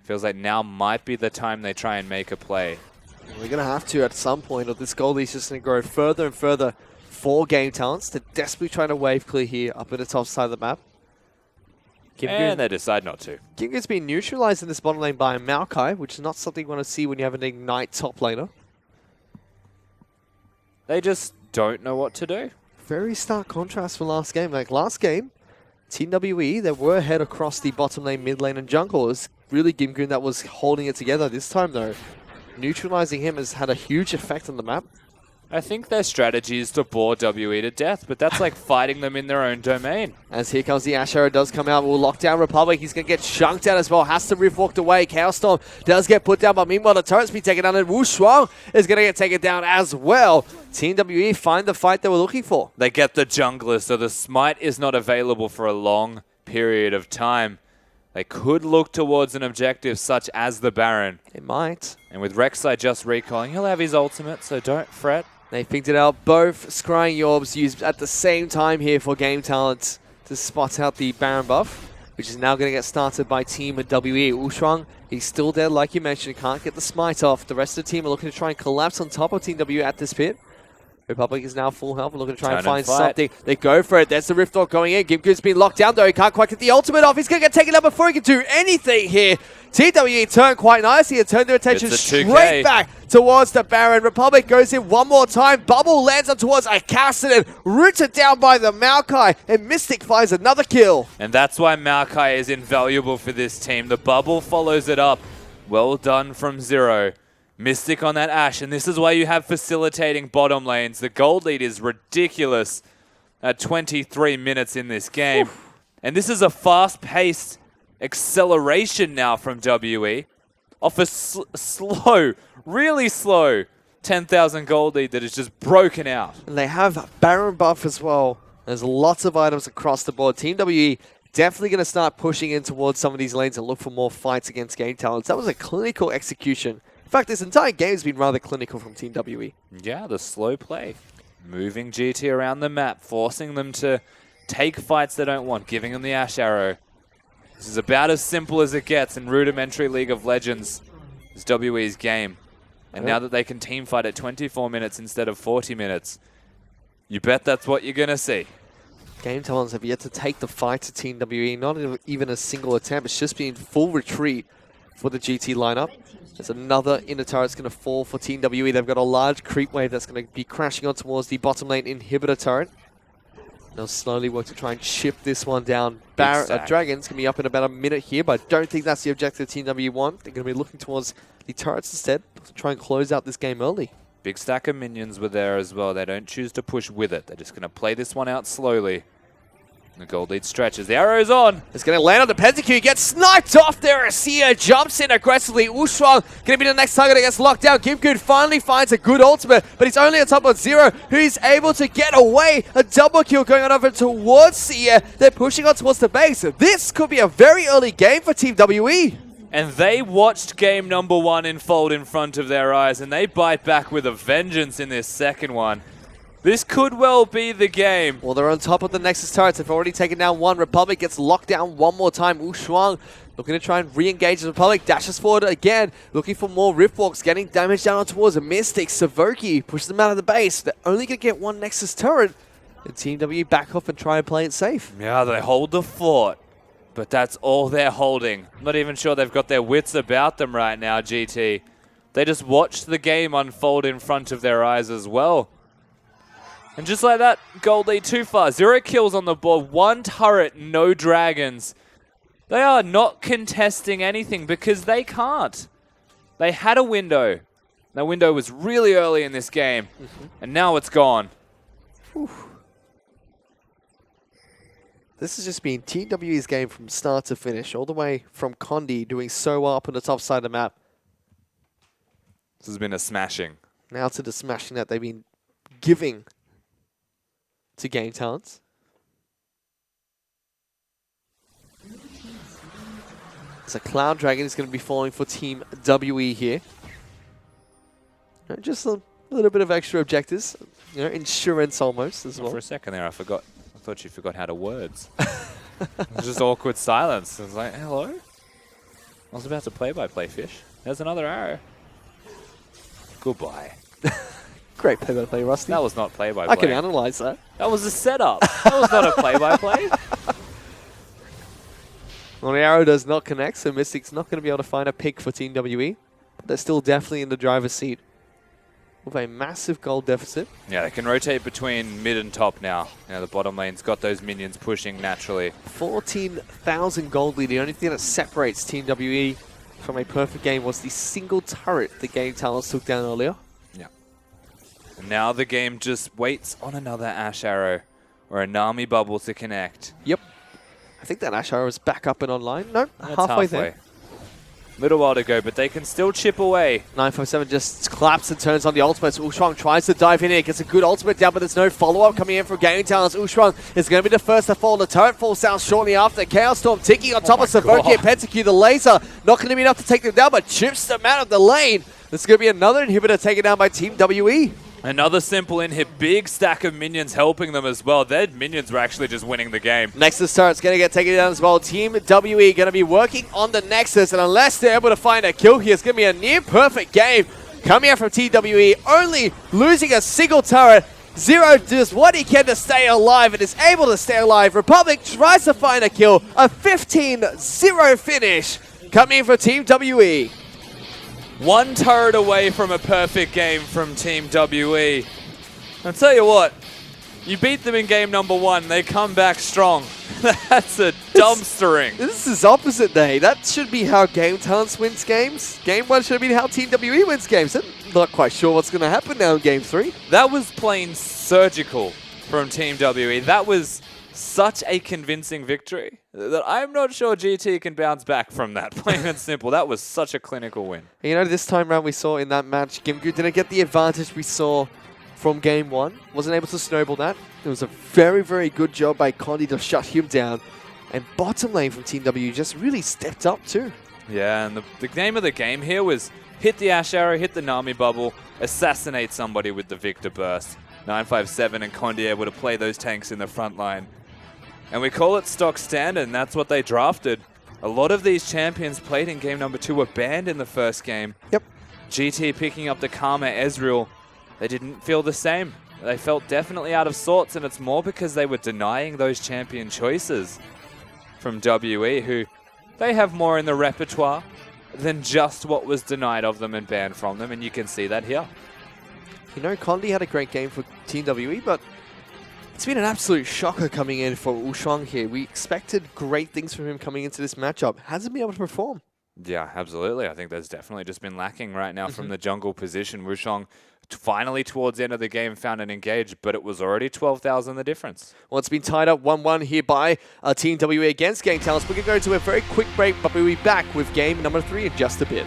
Feels like now might be the time they try and make a play. We're going to have to at some point, or this goal is just going to grow further and further for Game Talents. They're desperately trying to wave clear here up at the top side of the map. And they decide not to. Gimgoon's been neutralized in this bottom lane by Maokai, which is not something you want to see when you have an Ignite top laner. They just don't know what to do. Very stark contrast from last game. Like last game, Team WE, they were ahead across the bottom lane, mid lane, and jungle. It was really Gimgoon that was holding it together. This time, though, neutralizing him has had a huge effect on the map. I think their strategy is to bore WE to death, but that's like fighting them in their own domain. As here comes the Ash Arrow, does come out, will lock down Republic. He's going to get chunked out as well. Has to rift walked away. Chaos Storm does get put down, but meanwhile the turret's been taken down, and Wu Shuang is going to get taken down as well. Team WE find the fight they were looking for. They get the jungler, so the smite is not available for a long period of time. They could look towards an objective such as the Baron. It might. And with Rek'Sai just recalling, he'll have his ultimate, so don't fret. They figured it out. Both Scrying Orbs used at the same time here for Game Talent to spot out the Baron buff, which is now going to get started by Team WE. Ushuang, he's still dead, like you mentioned. Can't get the smite off. The rest of the team are looking to try and collapse on top of Team WE at this pit. Republic is now full health and looking to try and find something. They go for it. There's the Rift Walk going in. Gimgood's been locked down though. He can't quite get the ultimate off. He's going to get taken out before he can do anything here. TWE turned quite nicely and turned their attention straight back towards the Baron. Republic goes in one more time. Bubble lands on towards a Cassidy, rooted down by the Maokai, and Mystic finds another kill. And that's why Maokai is invaluable for this team. The bubble follows it up. Well done from Zero. Mystic on that Ashe, and this is why you have facilitating bottom lanes. The gold lead is ridiculous at 23 minutes in this game. Oof. And this is a fast-paced acceleration now from WE off a slow, really slow 10,000 gold lead that is just broken out. And they have Baron buff as well. There's lots of items across the board. Team WE definitely going to start pushing in towards some of these lanes and look for more fights against Game Talents. That was a clinical execution. In fact, this entire game has been rather clinical from Team WE. Yeah, the slow play. Moving GT around the map, forcing them to take fights they don't want, giving them the Ash Arrow. This is about as simple as it gets in rudimentary League of Legends. It's WE's game. And now that they can team fight at 24 minutes instead of 40 minutes, you bet that's what you're going to see. Game Talents have yet to take the fight to Team WE, not even a single attempt. It's just been full retreat for the GT lineup. There's another inner turret's going to fall for Team WE. They've got a large creep wave that's going to be crashing on towards the bottom lane inhibitor turret. They'll slowly work to try and chip this one down. Dragon's going to be up in about a minute here, but I don't think that's the objective Team WE want. They're going to be looking towards the turrets instead to try and close out this game early. Big stack of minions were there as well. They don't choose to push with it. They're just going to play this one out slowly. The gold lead stretches. The arrow's on. It's going to land on the Pentacue. Gets sniped off there. Asia jumps in aggressively. Ushuang going to be the next target that gets locked down. Gimgood finally finds a good ultimate, but he's only on top of Zero, who's able to get away. A double kill going on over towards Sia. They're pushing on towards the base. This could be a very early game for Team WE. And they watched game number one unfold in front of their eyes, and they bite back with a vengeance in this second one. This could well be the game. Well, they're on top of the Nexus turrets. They've already taken down one. Republic gets locked down one more time. Ushuang looking to try and re-engage the Republic. Dashes forward again, looking for more Rift Walks, getting damage down towards a Mystic. Savoki pushes them out of the base. They're only going to get one Nexus turret. And Team W back off and try and play it safe. Yeah, they hold the fort. But that's all they're holding. I'm not even sure they've got their wits about them right now, GT. They just watched the game unfold in front of their eyes as well. And just like that, gold lead too far. 0 kills on the board, 1 turret, no dragons. They are not contesting anything because they can't. They had a window. That window was really early in this game, and now it's gone. Whew. This has just been TWE's game from start to finish, all the way from Condi doing so well up on the top side of the map. This has been a smashing. Now to the smashing that they've been giving to Game Talents. So Cloud Dragon is going to be falling for Team WE here. Just a little bit of extra objectives, insurance almost as well. For a second there, I thought you forgot how to words. It was just awkward silence. I was like, hello? I was about to play-by-play fish. There's another arrow. Goodbye. Great play-by-play, Rusty. That was not play-by-play. I can analyze that. That was a setup. That was not a play-by-play. Well, the arrow does not connect, so Mystic's not going to be able to find a pick for Team WE. But they're still definitely in the driver's seat with a massive gold deficit. Yeah, they can rotate between mid and top now. The bottom lane's got those minions pushing naturally. 14,000 gold lead. The only thing that separates Team WE from a perfect game was the single turret the Game Talents took down earlier. Yeah. And now the game just waits on another Ash Arrow or a Nami bubble to connect. Yep. I think that Ash Arrow is back up and online. No, That's halfway there. Little while to go, but they can still chip away. 957 just claps and turns on the ultimates. Ushuang tries to dive in here, gets a good ultimate down, but there's no follow-up coming in from Gaming Talents. Ushuang is going to be the first to fall. The turret falls down shortly after. Chaos Storm ticking on top of Savoki and Pentakill. The laser not going to be enough to take them down, but chips them out of the lane. This is going to be another inhibitor taken down by Team WE. Another simple inhib, big stack of minions helping them as well. Their minions were actually just winning the game. Nexus turret's going to get taken down as well. Team WE going to be working on the Nexus, and unless they're able to find a kill here, it's going to be a near-perfect game coming out from TWE, only losing a single turret. Zero does what he can to stay alive and is able to stay alive. Republic tries to find a kill. A 15-0 finish coming in for Team WE. One turret away from a perfect game from Team WE. I'll tell you what, you beat them in game number 1, they come back strong. That's a dumpstering. This is opposite day. That should be how Game Talents wins games. Game 1 should have been how Team WE wins games. I'm not quite sure what's going to happen now in game 3. That was plain surgical from Team WE. That was such a convincing victory that I'm not sure GT can bounce back from that, plain and simple. That was such a clinical win. You know, this time around we saw in that match, Gimgu didn't get the advantage we saw from game 1. Wasn't able to snowball that. It was a very, very good job by Condi to shut him down. And bottom lane from Team W just really stepped up too. Yeah, and the name of the game here was hit the Ash Arrow, hit the Nami bubble, assassinate somebody with the Victor Burst. 957 and Condi able to play those tanks in the front line. And we call it stock standard, and that's what they drafted. A lot of these champions played in game number 2 were banned in the first game. Yep. GT picking up the Karma Ezreal. They didn't feel the same. They felt definitely out of sorts, and it's more because they were denying those champion choices from WE, who they have more in the repertoire than just what was denied of them and banned from them, and you can see that here. You know, Condi had a great game for Team WE, but it's been an absolute shocker coming in for Ushuang here. We expected great things from him coming into this matchup. Hasn't been able to perform. Yeah, absolutely. I think there's definitely just been lacking right now from the jungle position. Wushang finally towards the end of the game found an engage, but it was already 12,000 the difference. Well, it's been tied up 1-1 here by Team WE against Game Talents. We're going to go to a very quick break, but we'll be back with game number 3 in just a bit.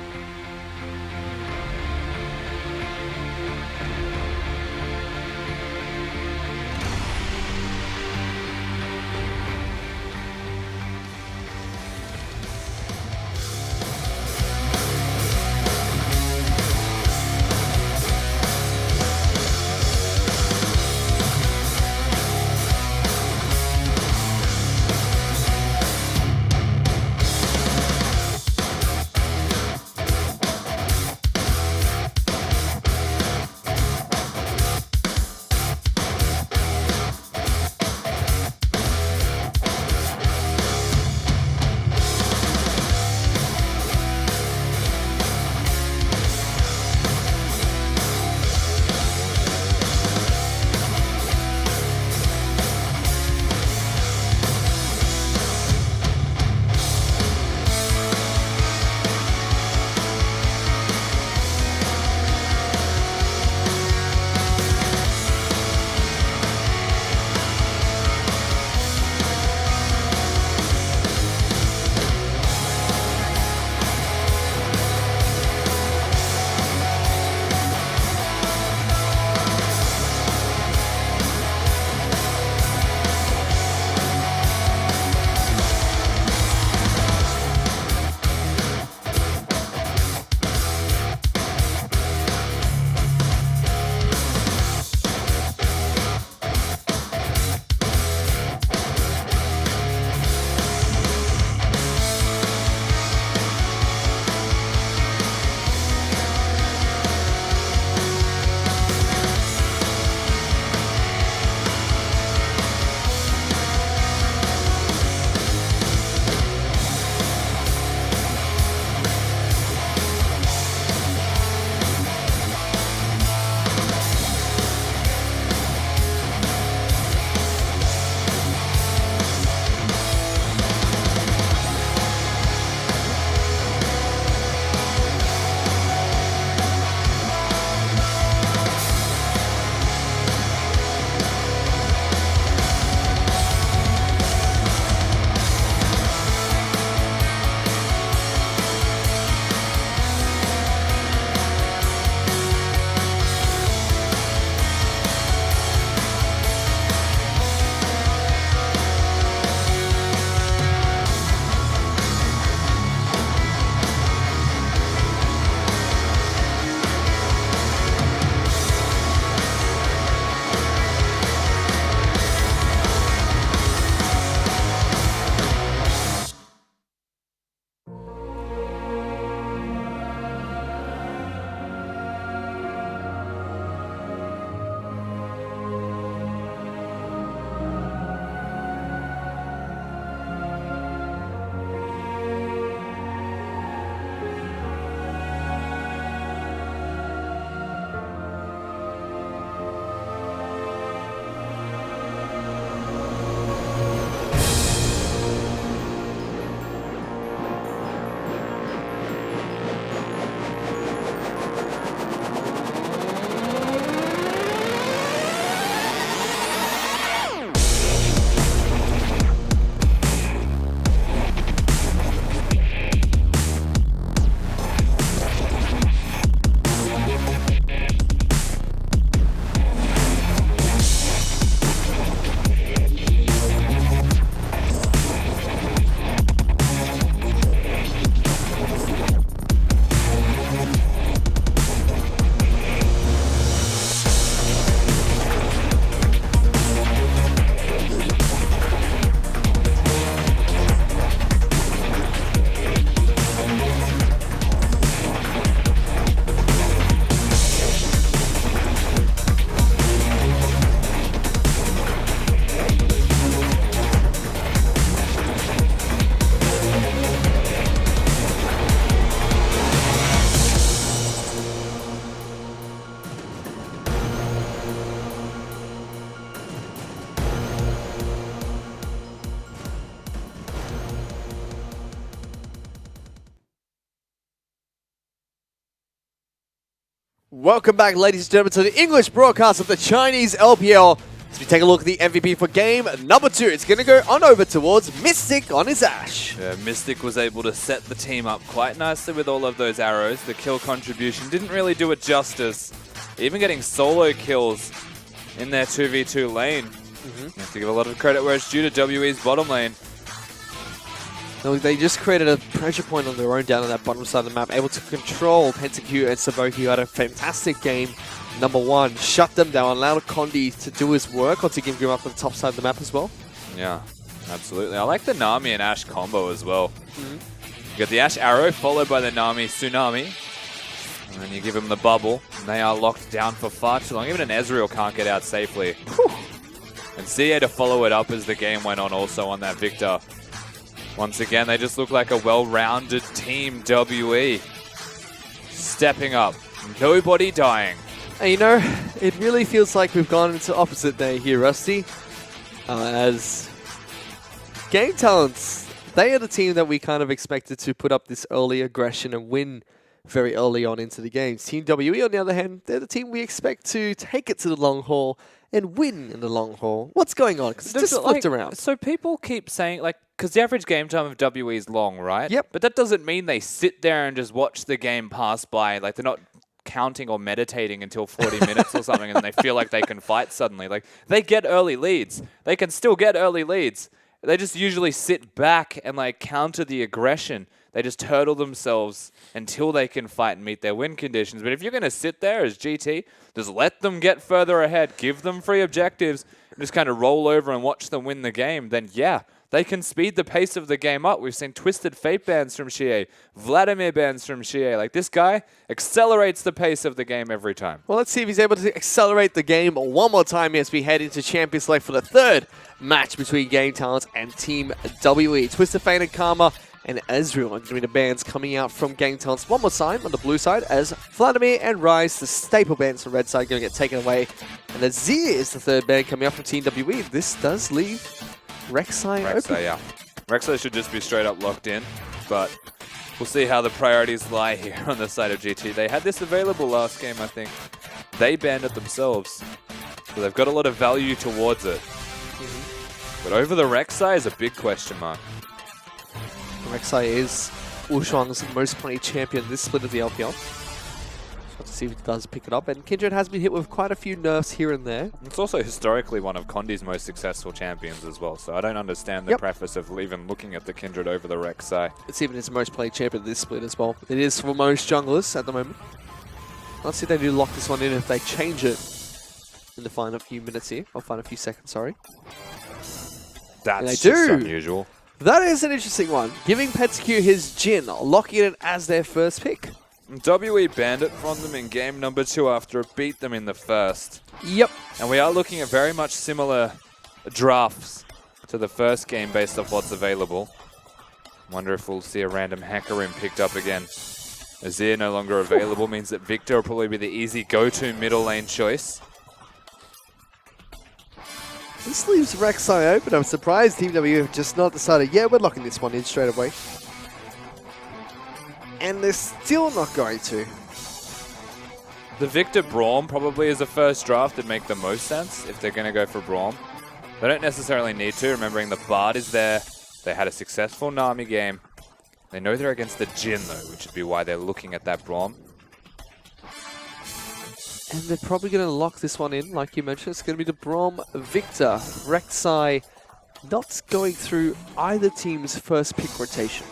Welcome back, ladies and gentlemen, to the English broadcast of the Chinese LPL. As we take a look at the MVP for game number 2, it's going to go on over towards Mystic on his Ashe. Yeah, Mystic was able to set the team up quite nicely with all of those arrows. The kill contribution didn't really do it justice. Even getting solo kills in their 2v2 lane. You have to give a lot of credit where it's due to WE's bottom lane. No, they just created a pressure point on their own down on that bottom side of the map, able to control PentaQ and Savoki, who had a fantastic game. Number 1, shut them down, allowed Condi to do his work, or to give him up on the top side of the map as well. Yeah, absolutely. I like the Nami and Ashe combo as well. You got the Ashe arrow followed by the Nami tsunami. And then you give him the bubble, and they are locked down for far too long. Even an Ezreal can't get out safely. And CA to follow it up as the game went on also on that Victor. Once again, they just look like a well-rounded team, WE. Stepping up, nobody dying. And you know, it really feels like we've gone into opposite day here, Rusty. As Game Talents, they are the team that we kind of expected to put up this early aggression and win very early on into the games. Team WE, on the other hand, they're the team we expect to take it to the long haul and win in the long haul. What's going on? Because it's just flipped around. So people keep saying, like, because the average game time of WE is long, right? Yep. But that doesn't mean they sit there and just watch the game pass by. Like, they're not counting or meditating until 40 minutes or something, and they feel like they can fight suddenly. Like, they get early leads. They can still get early leads. They just usually sit back and, like, counter the aggression. They just hurdle themselves until they can fight and meet their win conditions. But if you're going to sit there as GT, just let them get further ahead, give them free objectives, and just kind of roll over and watch them win the game, then yeah, they can speed the pace of the game up. We've seen Twisted Fate bans from Xie, Vladimir bans from Xie. Like, this guy accelerates the pace of the game every time. Well, let's see if he's able to accelerate the game one more time as we head into Champions Select for the 3rd match between Game Talents and Team WE. Twisted Fate and Karma and Ezreal are doing the bans coming out from Game Talents one more time on the blue side, as Vladimir and Rise, the staple bans from red side, going to get taken away. And Azir is the 3rd ban coming up from Team WE. This does leave Rek'Sai open. Yeah. Rek'Sai should just be straight up locked in, but we'll see how the priorities lie here on the side of GT. They had this available last game, I think. They banned it themselves, so they've got a lot of value towards it. But over the Rek'Sai is a big question mark. Rek'Sai is Wushuang's most played champion this split of the LPL. Let's see if he does pick it up. And Kindred has been hit with quite a few nerfs here and there. It's also historically one of Condi's most successful champions as well, so I don't understand the preface of even looking at the Kindred over the Rek'Sai. It's even his most played champion this split as well. It is for most junglers at the moment. Let's see if they do lock this one in, if they change it in the final few minutes here. Or final few seconds, sorry. That's just unusual. That is an interesting one. Giving PentaQ his Jhin, locking it as their first pick. WE banned it from them in game number 2 after it beat them in the first. Yep. And we are looking at very much similar drafts to the first game based off what's available. Wonder if we'll see a random Hecarim picked up again. Azir no longer available means that Victor will probably be the easy go-to middle lane choice. This leaves Rek'Sai open. I'm surprised Team W have just not decided, yeah, we're locking this one in straight away. And they're still not going to. The Victor Braum probably is the first draft that make the most sense if they're going to go for Braum. They don't necessarily need to, remembering the Bard is there. They had a successful Nami game. They know they're against the Jhin though, which would be why they're looking at that Braum. And they're probably going to lock this one in, like you mentioned. It's going to be the Braum Victor. Rek'Sai not going through either team's first pick rotation.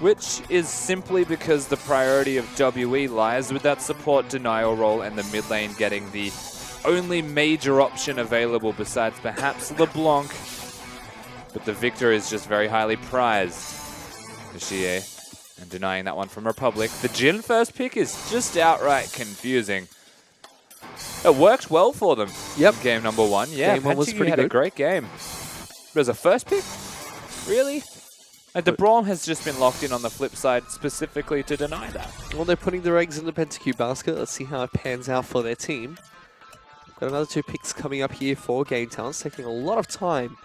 Which is simply because the priority of WE lies with that support denial role and the mid lane getting the only major option available besides perhaps LeBlanc. But the Victor is just very highly prized for Xie. And denying that one from Republic. The Jhin first pick is just outright confusing. It worked well for them. Yep. Game number 1. Yeah, Game 1 was pretty had good. A great game. But as a first pick? Really? Like, the Braum has just been locked in on the flip side specifically to deny that. Well, they're putting their eggs in the PentaQ basket. Let's see how it pans out for their team. Got another 2 picks coming up here for Game Talents, taking a lot of time.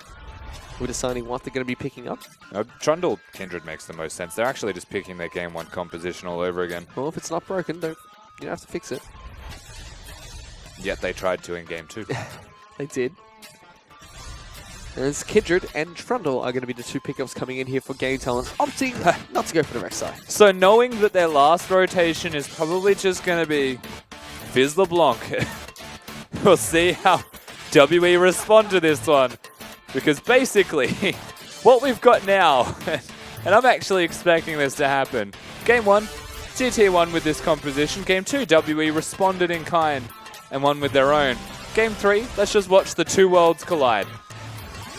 We're deciding what they're going to be picking up. Trundle Kindred makes the most sense. They're actually just picking their game 1 composition all over again. Well, if it's not broken, don't You don't have to fix it. Yet they tried to in game 2. They did. And it's Kindred and Trundle are going to be the two pickups coming in here for Game Talent, opting not to go for the Rek'Sai. So knowing that their last rotation is probably just going to be Fizz LeBlanc, we'll see how WE respond to this one. Because basically, what we've got now, and I'm actually expecting this to happen. Game 1, GT won with this composition. Game 2, WE responded in kind and won with their own. Game 3, let's just watch the two worlds collide.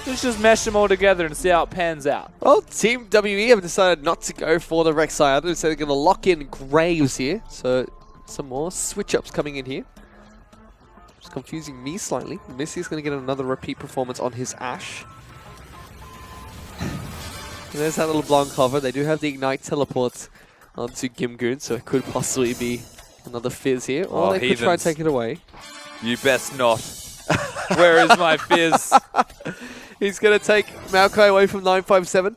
Let's just mesh them all together and see how it pans out. Well, Team WE have decided not to go for the Rek'Sai. So they're going to lock in Graves here. So some more switch-ups coming in here. Just confusing me slightly. Missy's going to get another repeat performance on his Ashe. And there's that little Blanc cover. They do have the Ignite teleport onto Gimgoon, so it could possibly be another Fizz here. Or they could try and take it away. You best not. Where is my Fizz? He's going to take Maokai away from 957.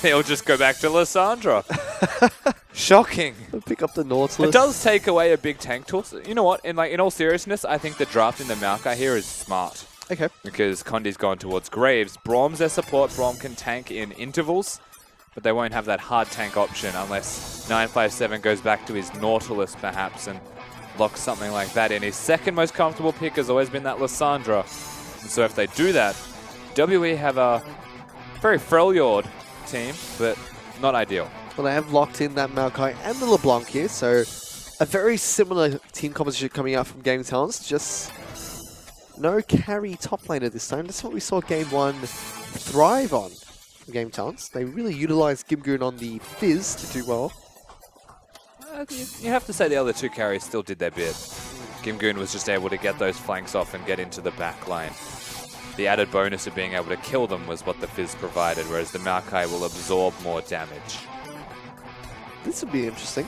He'll just go back to Lissandra. Shocking. He'll pick up the Nautilus. It does take away a big tank tool. So, you know what? In all seriousness, I think the draft in the Maokai here is smart. Okay. Because Condi's gone towards Graves. Braum's their support. Braum can tank in intervals, but they won't have that hard tank option unless 957 goes back to his Nautilus perhaps and locks something like that in. His second most comfortable pick has always been that Lissandra. And so if they do that, WE have a very Freljord team, but not ideal. Well, they have locked in that Maokai and the LeBlanc here, so a very similar team composition coming out from Game Talents, just no carry top laner this time. That's what we saw Game 1 thrive on from Game Talents. They really utilized Gimgoon on the Fizz to do well. You have to say the other two carries still did their bit. Gimgoon was just able to get those flanks off and get into the back line. The added bonus of being able to kill them was what the Fizz provided, whereas the Maokai will absorb more damage. This would be interesting.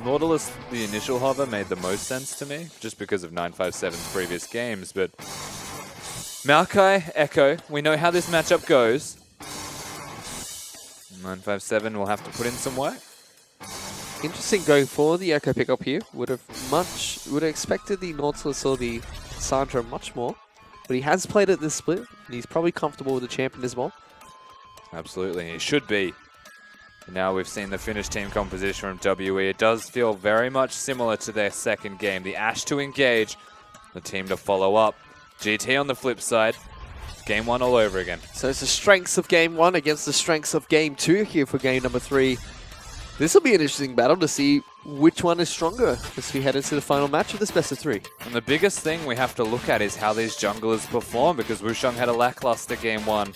Nautilus, the initial hover, made the most sense to me, just because of 957's previous games, but Maokai, Echo, we know how this matchup goes. 957 will have to put in some work. Interesting going forward, the Echo pickup here. Would have expected the Nautilus or the Sandra much more, but he has played at this split, and he's probably comfortable with the champion as well. Absolutely, it should be. Now we've seen the finished team composition from WE. It does feel very much similar to their second game. The Ashe to engage, the team to follow up. GT on the flip side. Game 1 all over again. So it's the strengths of Game 1 against the strengths of Game 2 here for Game number 3. This will be an interesting battle to see which one is stronger as we head into the final match of this best of 3. And the biggest thing we have to look at is how these junglers perform, because Wusheng had a lackluster Game 1.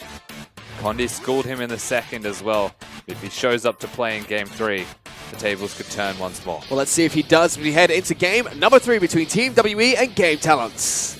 Condi schooled him in the second as well. If he shows up to play in Game 3, the tables could turn once more. Well, let's see if he does when we head into Game number 3 between Team WE and Game Talents.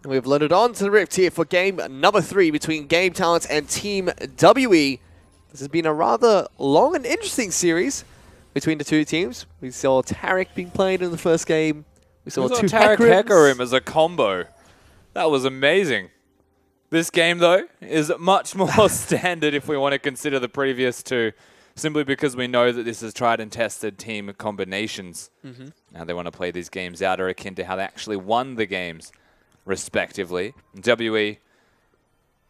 We've loaded on to the Rift here for game number 3 between Game Talents and Team WE. This has been a rather long and interesting series between the two teams. We saw Taric being played in the first game. We saw two Taric Hecarim Hecarim as a combo. That was amazing. This game, though, is much more standard if we want to consider the previous two, simply because we know that this is tried and tested team combinations. Now they want to play these games out are akin to how they actually won the games, respectively. WE,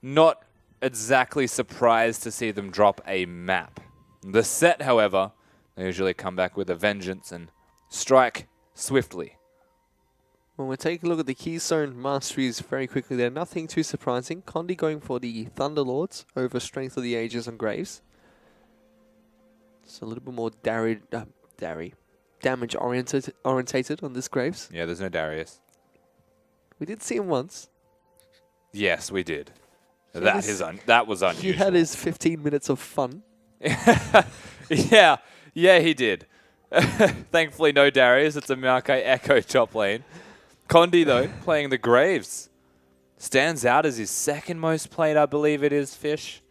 not exactly surprised to see them drop a map. The set, however, they usually come back with a vengeance and strike swiftly. When we take a look at the Keystone Masteries very quickly there, nothing too surprising. Condi going for the Thunderlords over Strength of the Ages on Graves. It's a little bit more damage orientated on this Graves. Yeah, there's no Darius. We did see him once. Yes, we did. That was unusual. He had his 15 minutes of fun. Yeah, he did. Thankfully, no Darius. It's a Maokai Echo top lane. Condi, though, playing the Graves. Stands out as his second most played, I believe it is, Fish.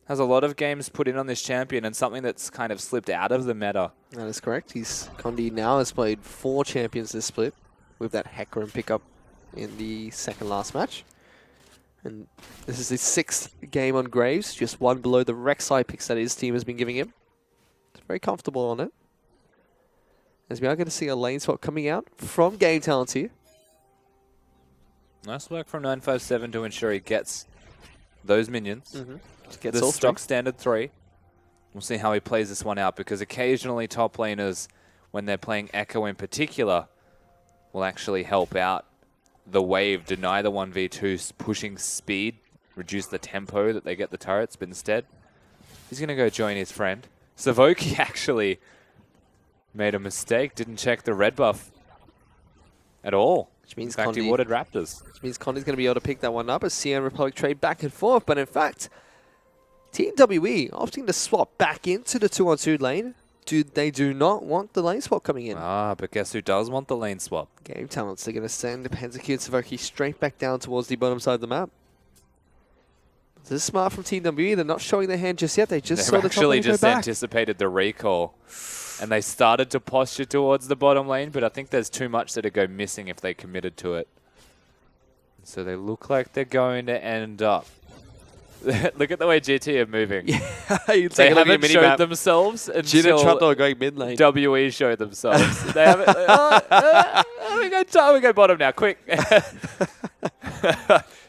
Has a lot of games put in on this champion and something that's kind of slipped out of the meta. That is correct. Condi now has played 4 champions this split with that Hecarim pickup in the second last match. And this is his 6th game on Graves, just one below the Rek'Sai picks that his team has been giving him. He's very comfortable on it. As we are going to see a lane swap coming out from Game Talent here. Nice work from 957 to ensure he gets those minions. Gets the stock standard 3. We'll see how he plays this one out, because occasionally top laners, when they're playing Echo in particular, will actually help out the wave, deny the 1v2, pushing speed, reduce the tempo that they get the turrets, but instead, he's going to go join his friend. Savoki actually made a mistake, didn't check the red buff at all. Which means in fact, he warded Raptors. Which means Condi's going to be able to pick that one up as CN Republic trade back and forth. But in fact, Team WE opting to swap back into the 2-on-2 lane. They do not want the lane swap coming in. But guess who does want the lane swap? Game Talents. They're going to send Pentakill and Savoki straight back down towards the bottom side of the map. This is smart from Team WE. They're not showing their hand just yet. They just saw the top lane go back. Actually just anticipated the recall. And they started to posture towards the bottom lane, but I think there's too much that'd go missing if they committed to it. So they look like they're going to end up. Look at the way GT are moving. Yeah, they haven't showed themselves until going mid lane. WE showed themselves. They haven't. We go bottom now, quick.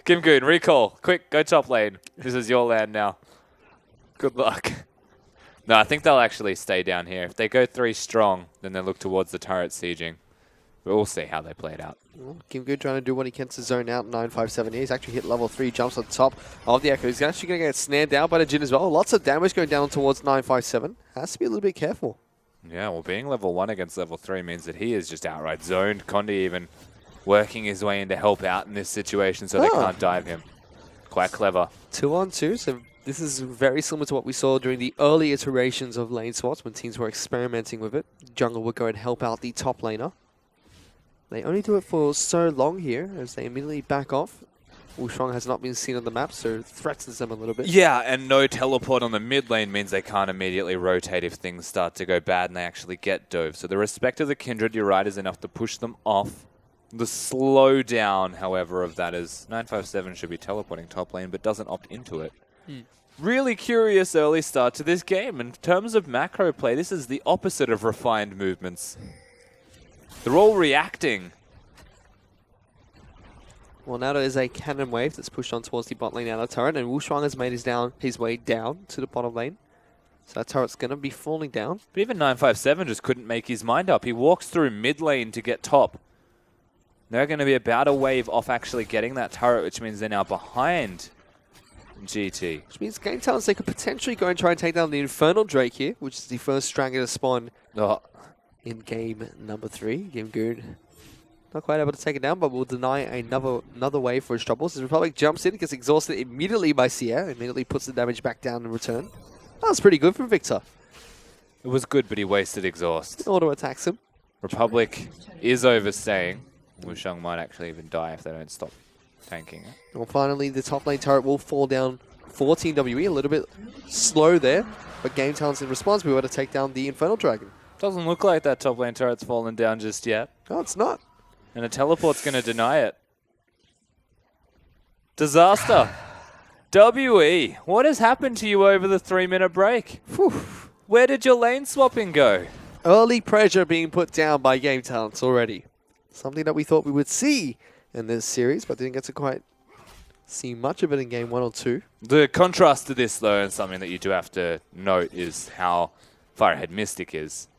Kim Goon, recall, quick, go top lane. This is your land now. Good luck. No, I think they'll actually stay down here. If they go 3 strong, then they look towards the turret sieging. We'll see how they play it out. Well, Kim Good trying to do what he can to zone out 957 here. He's actually hit level 3, jumps on top of the Echo. He's actually going to get snared down by the Jhin as well. Lots of damage going down towards 957. Has to be a little bit careful. Yeah, well, being level 1 against level 3 means that he is just outright zoned. Condi even working his way in to help out in this situation so they can't dive him. Quite clever. 2-on-2, so this is very similar to what we saw during the early iterations of lane swaps when teams were experimenting with it. Jungle would go and help out the top laner. They only do it for so long here as they immediately back off. Wushuang has not been seen on the map, so threatens them a little bit. Yeah, and no teleport on the mid lane means they can't immediately rotate if things start to go bad and they actually get dove. So the respect of the Kindred, you're right, is enough to push them off. The slowdown, however, of that is 957 should be teleporting top lane, but doesn't opt into it. Really curious early start to this game. In terms of macro play, this is the opposite of refined movements. They're all reacting. Well, now there is a cannon wave that's pushed on towards the bot lane outer turret, and Wushuang has made his way down to the bottom lane. So that turret's going to be falling down. But even 957 just couldn't make his mind up. He walks through mid lane to get top. They're going to be about a wave off actually getting that turret, which means they're now behind GT. Which means Game Talents, they could potentially go and try and take down the Infernal Drake here, which is the first Stranger to spawn in game number 3. Game good. Not quite able to take it down, but will deny another wave for his troubles. As Republic jumps in, gets exhausted immediately by Sierra, immediately puts the damage back down in return. That was pretty good from Victor. It was good, but he wasted exhaust. Auto attacks him. Republic is overstaying. Wushuang might actually even die if they don't stop tanking it. Well, finally, the top lane turret will fall down for Team WE. A little bit slow there, but Game Talents in response, we were to take down the Infernal Dragon. Doesn't look like that top lane turret's fallen down just yet. No, it's not. And a teleport's going to deny it. Disaster. WE, what has happened to you over the 3-minute break? Whew. Where did your lane swapping go? Early pressure being put down by Game Talents already. Something that we thought we would see in this series, but didn't get to quite see much of it in game 1 or 2. The contrast to this, though, and something that you do have to note, is how far ahead Mystic is.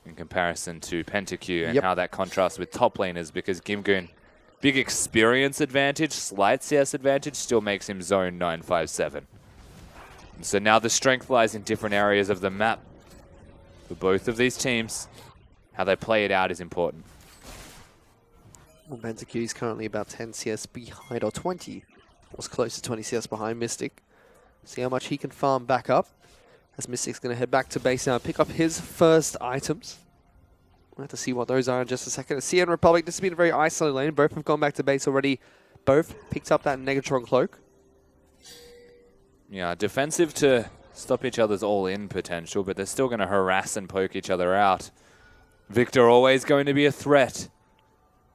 in comparison to PentaQ and how that contrasts with top laners, because Gimgoon, big experience advantage, slight CS advantage, still makes him zone 957. And so now the strength lies in different areas of the map for both of these teams. How they play it out is important. Well, PentaQ is currently about 10 CS behind, or 20. Was close to 20 CS behind Mystic. See how much he can farm back up. As Mystic's going to head back to base now and pick up his first items. We'll have to see what those are in just a second. CN Republic, this has been a very isolated lane. Both have gone back to base already. Both picked up that Negatron cloak. Yeah, defensive to stop each other's all-in potential, but they're still going to harass and poke each other out. Victor always going to be a threat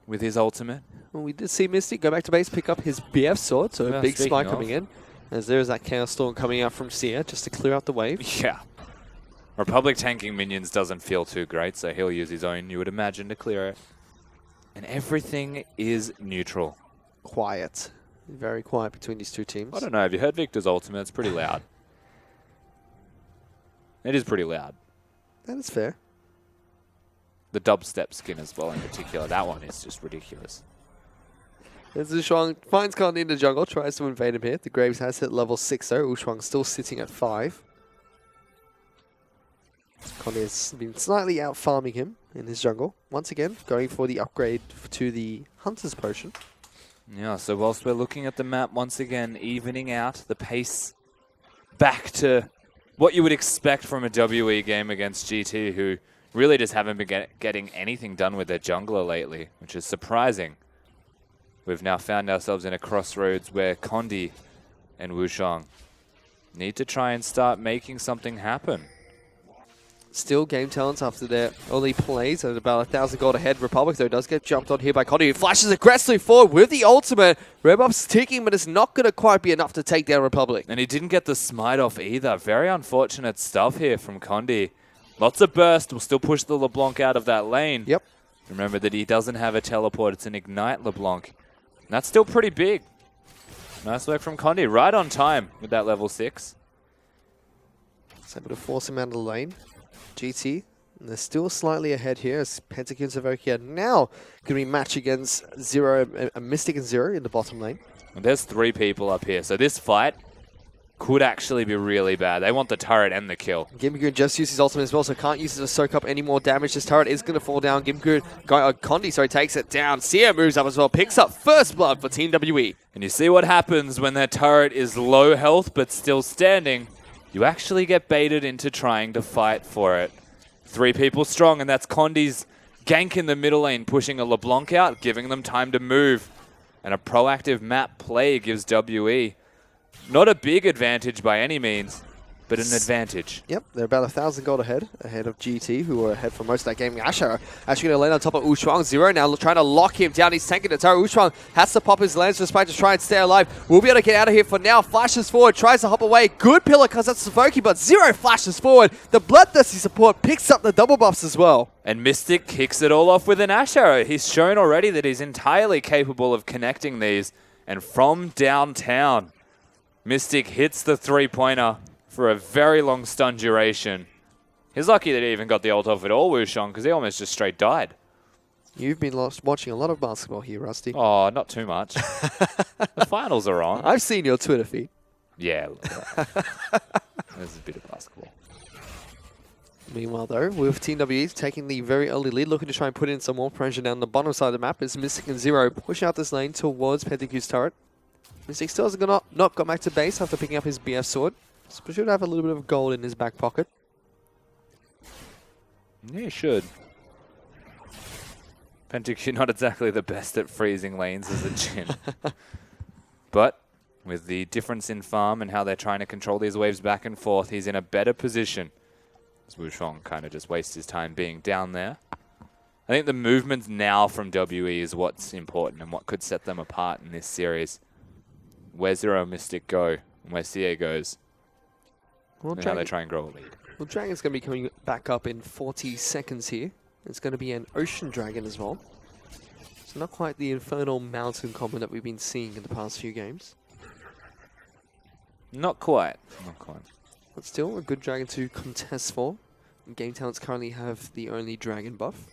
with his ultimate. Well, we did see Mystic go back to base, pick up his BF sword, so a big spike coming in. As there is that Chaos Storm coming out from Sia just to clear out the wave. Yeah. Republic tanking minions doesn't feel too great, so he'll use his own, you would imagine, to clear it. And everything is neutral. Quiet. Very quiet between these two teams. I don't know, have you heard Victor's ultimate? It's pretty loud. It is pretty loud. That is fair. The dubstep skin as well in particular. That one is just ridiculous. As Ushuang finds Kondi in the jungle, tries to invade him here. The Graves has hit level 6 though. Ushuang still sitting at 5. Kondi has been slightly out farming him in his jungle. Once again, going for the upgrade to the Hunter's Potion. Yeah, so whilst we're looking at the map once again, evening out the pace back to what you would expect from a WE game against GT, who really just haven't been getting anything done with their jungler lately, which is surprising. We've now found ourselves in a crossroads where Kondi and Wushang need to try and start making something happen. Still game talents after their early plays at about 1,000 gold ahead. Republic, though, does get jumped on here by Kondi, who flashes aggressively forward with the ultimate. Red buff's ticking, but it's not going to quite be enough to take down Republic. And he didn't get the smite off either. Very unfortunate stuff here from Kondi. Lots of burst. Will still push the LeBlanc out of that lane. Yep. Remember that he doesn't have a teleport. It's an Ignite LeBlanc. And that's still pretty big. Nice work from Kondi. Right on time with that level 6. It's able to force him out of the lane. GT, and they're still slightly ahead here as PentaQ and Savokia now going to be matched against Mystic and Zero in the bottom lane. And there's 3 people up here. So this fight could actually be really bad. They want the turret and the kill. Gimgoon just used his ultimate as well, so can't use it to soak up any more damage. This turret is going to fall down. Kondi takes it down. Sia moves up as well, picks up first blood for Team WE. And you see what happens when their turret is low health but still standing. You actually get baited into trying to fight for it. 3 people strong, and that's Kondi's gank in the middle lane, pushing a LeBlanc out, giving them time to move. And a proactive map play gives WE not a big advantage by any means, but an advantage. Yep, they're about 1,000 gold ahead of GT, who were ahead for most of that game. Asher actually going to land on top of Ushuang. Zero now trying to lock him down. He's tanking the turret. Ushuang has to pop his lance despite to try and stay alive. We'll be able to get out of here for now. Flashes forward, tries to hop away. Good pillar because that's Savoki, but Zero flashes forward. The Bloodthirsty support picks up the double buffs as well. And Mystic kicks it all off with an Ash Arrow. He's shown already that he's entirely capable of connecting these. And from downtown, Mystic hits the 3-pointer for a very long stun duration. He's lucky that he even got the ult off at all, Wushang, because he almost just straight died. You've been watching a lot of basketball here, Rusty. Oh, not too much. The finals are on. I've seen your Twitter feed. Yeah. There's a bit of basketball. Meanwhile, though, with Team WE taking the very early lead, looking to try and put in some more pressure down the bottom side of the map, is Mystic and Zero pushing out this lane towards PentaQ's turret. Mystic still hasn't not got back to base after picking up his BF sword. So he should have a little bit of gold in his back pocket. Yeah, he should. PentaQ not exactly the best at freezing lanes as a Jhin. But with the difference in farm and how they're trying to control these waves back and forth, he's in a better position. As Wushang kind of just wastes his time being down there. I think the movements now from WE is what's important and what could set them apart in this series. Where Zero and Mystic go and where CA goes. Well, and how they try and grow a lead. Well, Dragon's going to be coming back up in 40 seconds here. It's going to be an Ocean Dragon as well. It's not quite the Infernal Mountain combo that we've been seeing in the past few games. Not quite. Not quite. But still, a good dragon to contest for. Game Talents currently have the only dragon buff.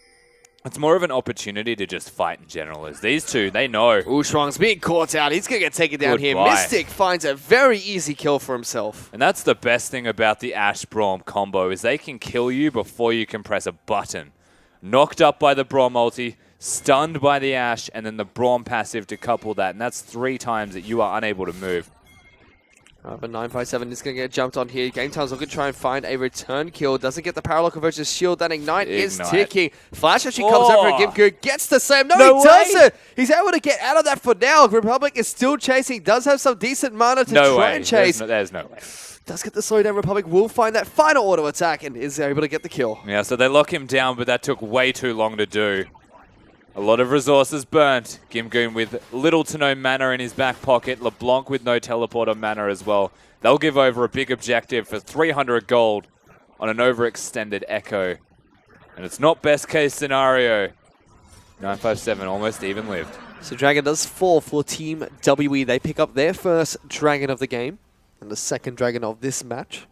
It's more of an opportunity to just fight in general, as these two, they know. Ushuang's being caught out. He's going to get taken down here. Goodbye. Mystic finds a very easy kill for himself. And that's the best thing about the Ashe Braum combo, is they can kill you before you can press a button. Knocked up by the Braum ulti, stunned by the Ashe, and then the Braum passive to couple that. And that's 3 times that you are unable to move. But 957 is going to get jumped on here. Game Time's looking to try and find a return kill. Doesn't get the Parallel Convergence shield. That Ignite is ticking. Flash actually comes over and Gimku gets the same. No, he doesn't. He's able to get out of that for now. Republic is still chasing. Does have some decent mana to try and chase. There's no way. Does get the slowdown. Republic will find that final auto attack and is able to get the kill. Yeah, so they lock him down, but that took way too long to do. A lot of resources burnt. Gimgoon with little to no mana in his back pocket. LeBlanc with no teleporter mana as well. They'll give over a big objective for 300 gold on an overextended Echo. And it's not best case scenario. 957 almost even lived. So Dragon does fall for Team WE. They pick up their first Dragon of the game and the second Dragon of this match.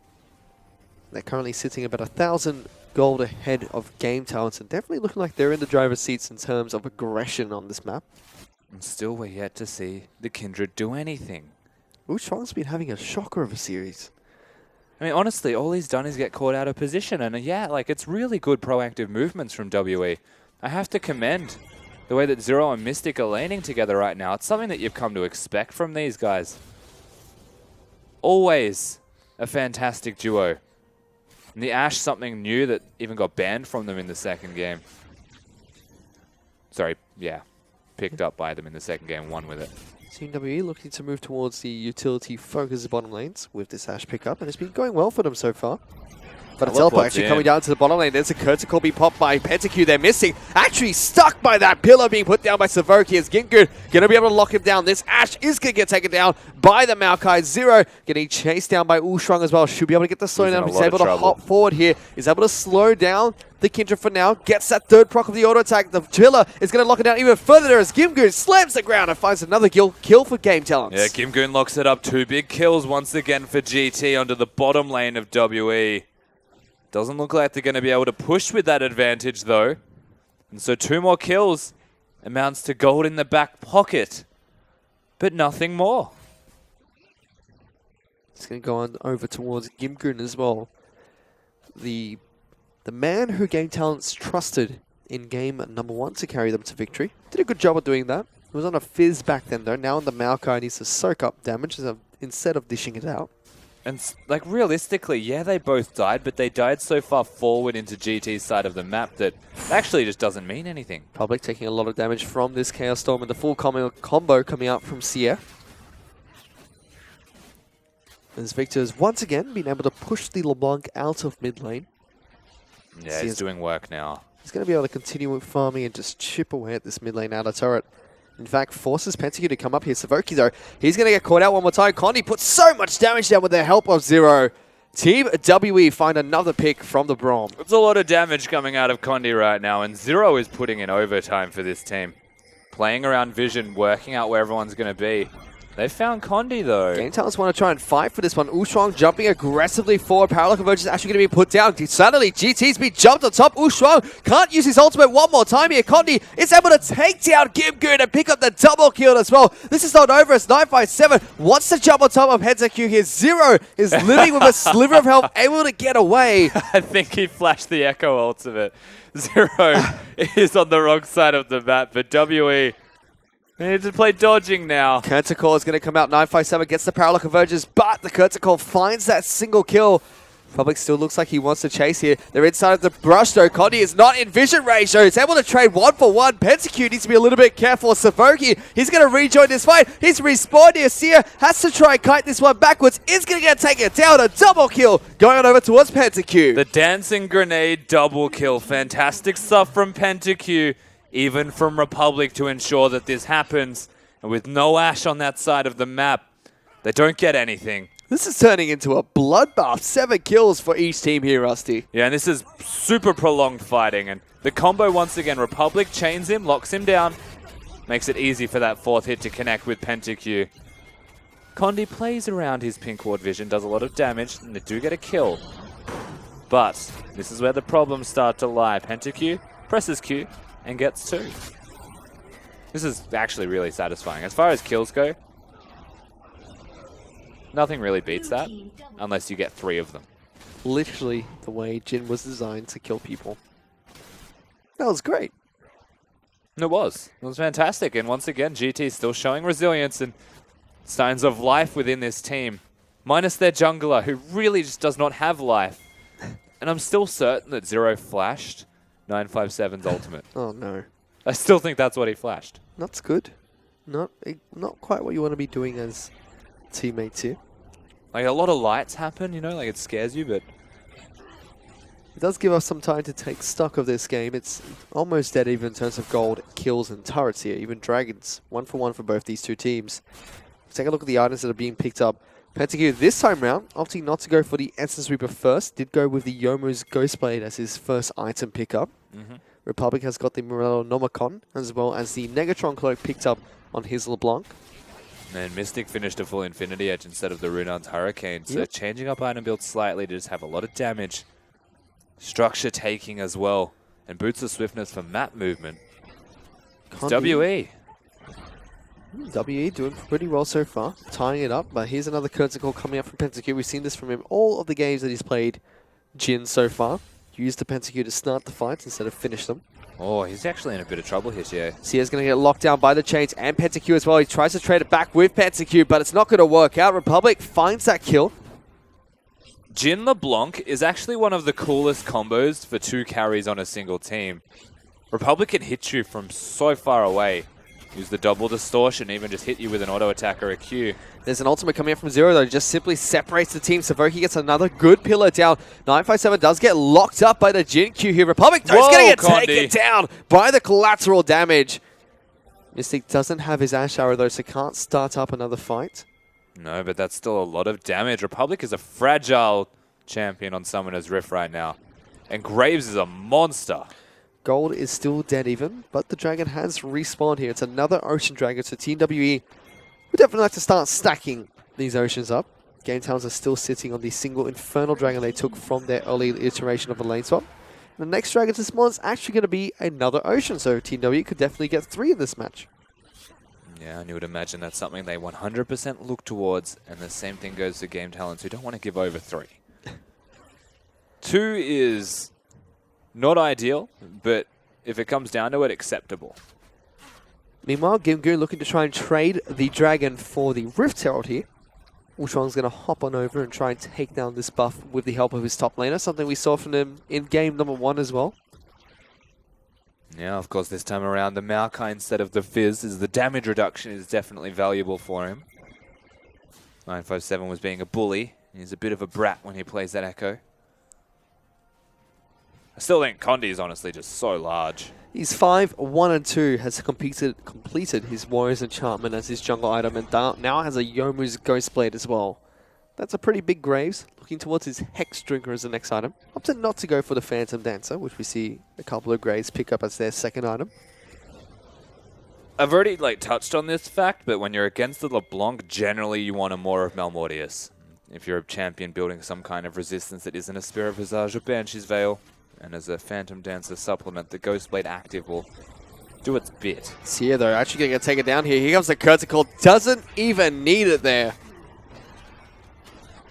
They're currently sitting about 1,000 gold ahead of Game Talents and definitely looking like they're in the driver's seats in terms of aggression on this map. And still we're yet to see the Kindred do anything. Ushuang's been having a shocker of a series. I mean, honestly, all he's done is get caught out of position. And yeah, like, it's really good proactive movements from WE. I have to commend the way that Zero and Mystic are laning together right now. It's something that you've come to expect from these guys. Always a fantastic duo. And the Ashe, something new that even got banned from them in the second game. Sorry, yeah. Picked up by them in the second game, won with it. Team WE looking to move towards the utility focus bottom lanes with this Ashe pickup, and it's been going well for them so far. But a teleport actually coming down to the bottom lane. There's a critical being popped by Pentakill. They're missing. Actually stuck by that pillar being put down by Savoki as Gimgoon going to be able to lock him down. This Ashe is going to get taken down by the Maokai. Zero getting chased down by Ushuang as well. Should be able to get the slowdown. He's able to hop forward here. He's able to slow down the Kindred for now. Gets that third proc of the auto attack. The pillar is going to lock it down even further there as Gimgoon slams the ground and finds another kill for Game Talents. Yeah, Gimgoon locks it up. 2 big kills once again for GT onto the bottom lane of WE. Doesn't look like they're going to be able to push with that advantage, though. And so 2 more kills amounts to gold in the back pocket. But nothing more. It's going to go on over towards Gimgoon as well. The man who Game Talents trusted in game number 1 to carry them to victory. Did a good job of doing that. He was on a fizz back then, though. Now on the Maokai needs to soak up damage instead of dishing it out. And, like, realistically, yeah, they both died, but they died so far forward into GT's side of the map that it actually just doesn't mean anything. Public taking a lot of damage from this Chaos Storm and the full combo coming out from CF. As Victor has once again been able to push the LeBlanc out of mid lane. Yeah, he's doing work now. He's going to be able to continue with farming and just chip away at this mid lane outer turret. In fact, forces Pentakill to come up here. Savoki, though, he's going to get caught out one more time. Condi puts so much damage down with the help of Zero. Team WE find another pick from the Braum. It's a lot of damage coming out of Condi right now, and Zero is putting in overtime for this team. Playing around vision, working out where everyone's going to be. They found Condi, though. Game Talents want to try and fight for this one. Ushuang jumping aggressively forward. Parallel Convergence is actually going to be put down. Suddenly, GT's been jumped on top. Ushuang can't use his ultimate one more time here. Condi is able to take down Gimgoon and pick up the double kill as well. This is not over as 957 wants to jump on top of Pentakill here. Zero is living with a sliver of health, able to get away. I think he flashed the Echo ultimate. Zero is on the wrong side of the map, but WE... they need to play dodging now. Curtical is going to come out. 957 gets the Parallel Convergence, but the Curtical finds that single kill. Public still looks like he wants to chase here. They're inside of the brush, though. Condi is not in vision range, so he's able to trade 1-for-1. Pentakill needs to be a little bit careful. Savoki, he's going to rejoin this fight. He's respawned here. Seer has to try and kite this one backwards. Is going to get taken down. A double kill going on over towards Pentakill. The dancing grenade double kill. Fantastic stuff from Pentakill. Even from Republic to ensure that this happens. And with no Ashe on that side of the map, they don't get anything. This is turning into a bloodbath. 7 kills for each team here, Rusty. Yeah, and this is super prolonged fighting. And the combo, once again, Republic chains him, locks him down. Makes it easy for that 4th hit to connect with Pentakill. Condi plays around his pink ward vision, does a lot of damage, and they do get a kill. But this is where the problems start to lie. PentaQ presses Q and gets 2. This is actually really satisfying. As far as kills go, nothing really beats that unless you get 3 of them. Literally the way Jin was designed to kill people. That was great. It was. It was fantastic. And once again, GT is still showing resilience and signs of life within this team. Minus their jungler, who really just does not have life. And I'm still certain that Zero flashed 957's ultimate. Oh no. I still think that's what he flashed. That's good. Not quite what you want to be doing as teammates here. Like, a lot of lights happen, you know, like it scares you, but It does give us some time to take stock of this game. It's almost dead even in terms of gold, kills, and turrets here. Even Dragons, 1 for 1 for both these two teams. Let's take a look at the items that are being picked up. PentaQ this time round, opting not to go for the Essence Reaper first, did go with the Yomu's Ghostblade as his first item pickup. Republic has got the Morello Nomicon, as well as the Negatron Cloak picked up on his LeBlanc. And Mystic finished a full Infinity Edge instead of the Runan's Hurricane, so changing up item build slightly to just have a lot of damage. Structure taking as well, and boots of swiftness for map movement. It's WE. WE doing pretty well so far, tying it up, but here's another curtain call coming up from PentaQ. We've seen this from him all of the games that he's played Jin so far. Used the PentaQ to start the fights instead of finish them. Oh, he's actually in a bit of trouble here, Gio. Sia's going to get locked down by the chains and PentaQ as well. He tries to trade it back with PentaQ, but it's not going to work out. Republic finds that kill. Jin LeBlanc is actually one of the coolest combos for 2 carries on a single team. Republic can hit you from so far away. Use the double distortion, even just hit you with an auto attack or a Q. There's an ultimate coming up from Zero, though. Just simply separates the team. Savoki gets another good pillar down. 957 does get locked up by the Jin Q here. Republic, though, is going to get taken down by the collateral damage. Mystic doesn't have his Ash Arrow, though, so can't start up another fight. No, but that's still a lot of damage. Republic is a fragile champion on Summoner's Rift right now. And Graves is a monster. Gold is still dead even, but the Dragon has respawned here. It's another Ocean Dragon, so Team WE would definitely like to start stacking these Oceans up. Game Towns are still sitting on the single Infernal Dragon they took from their early iteration of the lane swap. The next Dragon to spawn is actually going to be another Ocean, so Team WE could definitely get 3 in this match. Yeah, and you would imagine that's something they 100% look towards, and the same thing goes to Game Talents, who don't want to give over 3. 2 is not ideal, but if it comes down to it, acceptable. Meanwhile, Gimgoon looking to try and trade the Dragon for the Rift Herald here. Ultron's going to hop on over and try and take down this buff with the help of his top laner, something we saw from him in game number 1 as well. Yeah, of course, this time around, the Maokai instead of the Fizz, is the damage reduction is definitely valuable for him. 957 was being a bully. He's a bit of a brat when he plays that Echo. I still think Condi is honestly just so large. He's 5, 1, and 2, has completed his Warrior's Enchantment as his jungle item, and now has a Yomu's Ghostblade as well. That's a pretty big Graves, looking towards his Hex Drinker as the next item. Opted not to go for the Phantom Dancer, which we see a couple of Graves pick up as their second item. I've already touched on this fact, but when you're against the LeBlanc, generally you want a more of Malmortius. If you're a champion building some kind of resistance that isn't a Spirit Visage or Banshee's Veil, and as a Phantom Dancer supplement, the Ghostblade active will do its bit. Sia, though, actually going to get taken down here. Here comes the Curtain Call. Doesn't even need it there.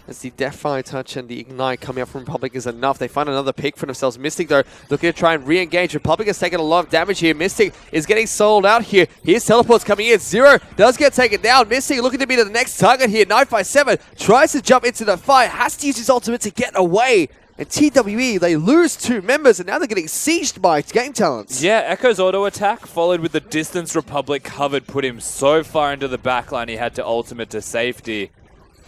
As the Deathfire Touch and the Ignite coming up from Republic is enough. They find another pick for themselves. Mystic, though, looking to try and re-engage. Republic has taken a lot of damage here. Mystic is getting sold out here. Here's Teleports coming in. Zero does get taken down. Mystic looking to be the next target here. 957 tries to jump into the fight. Has to use his ultimate to get away. And TWE, they lose 2 members, and now they're getting sieged by Game Talents. Yeah, Echo's auto attack, followed with the distance Republic covered, put him so far into the backline he had to ultimate to safety.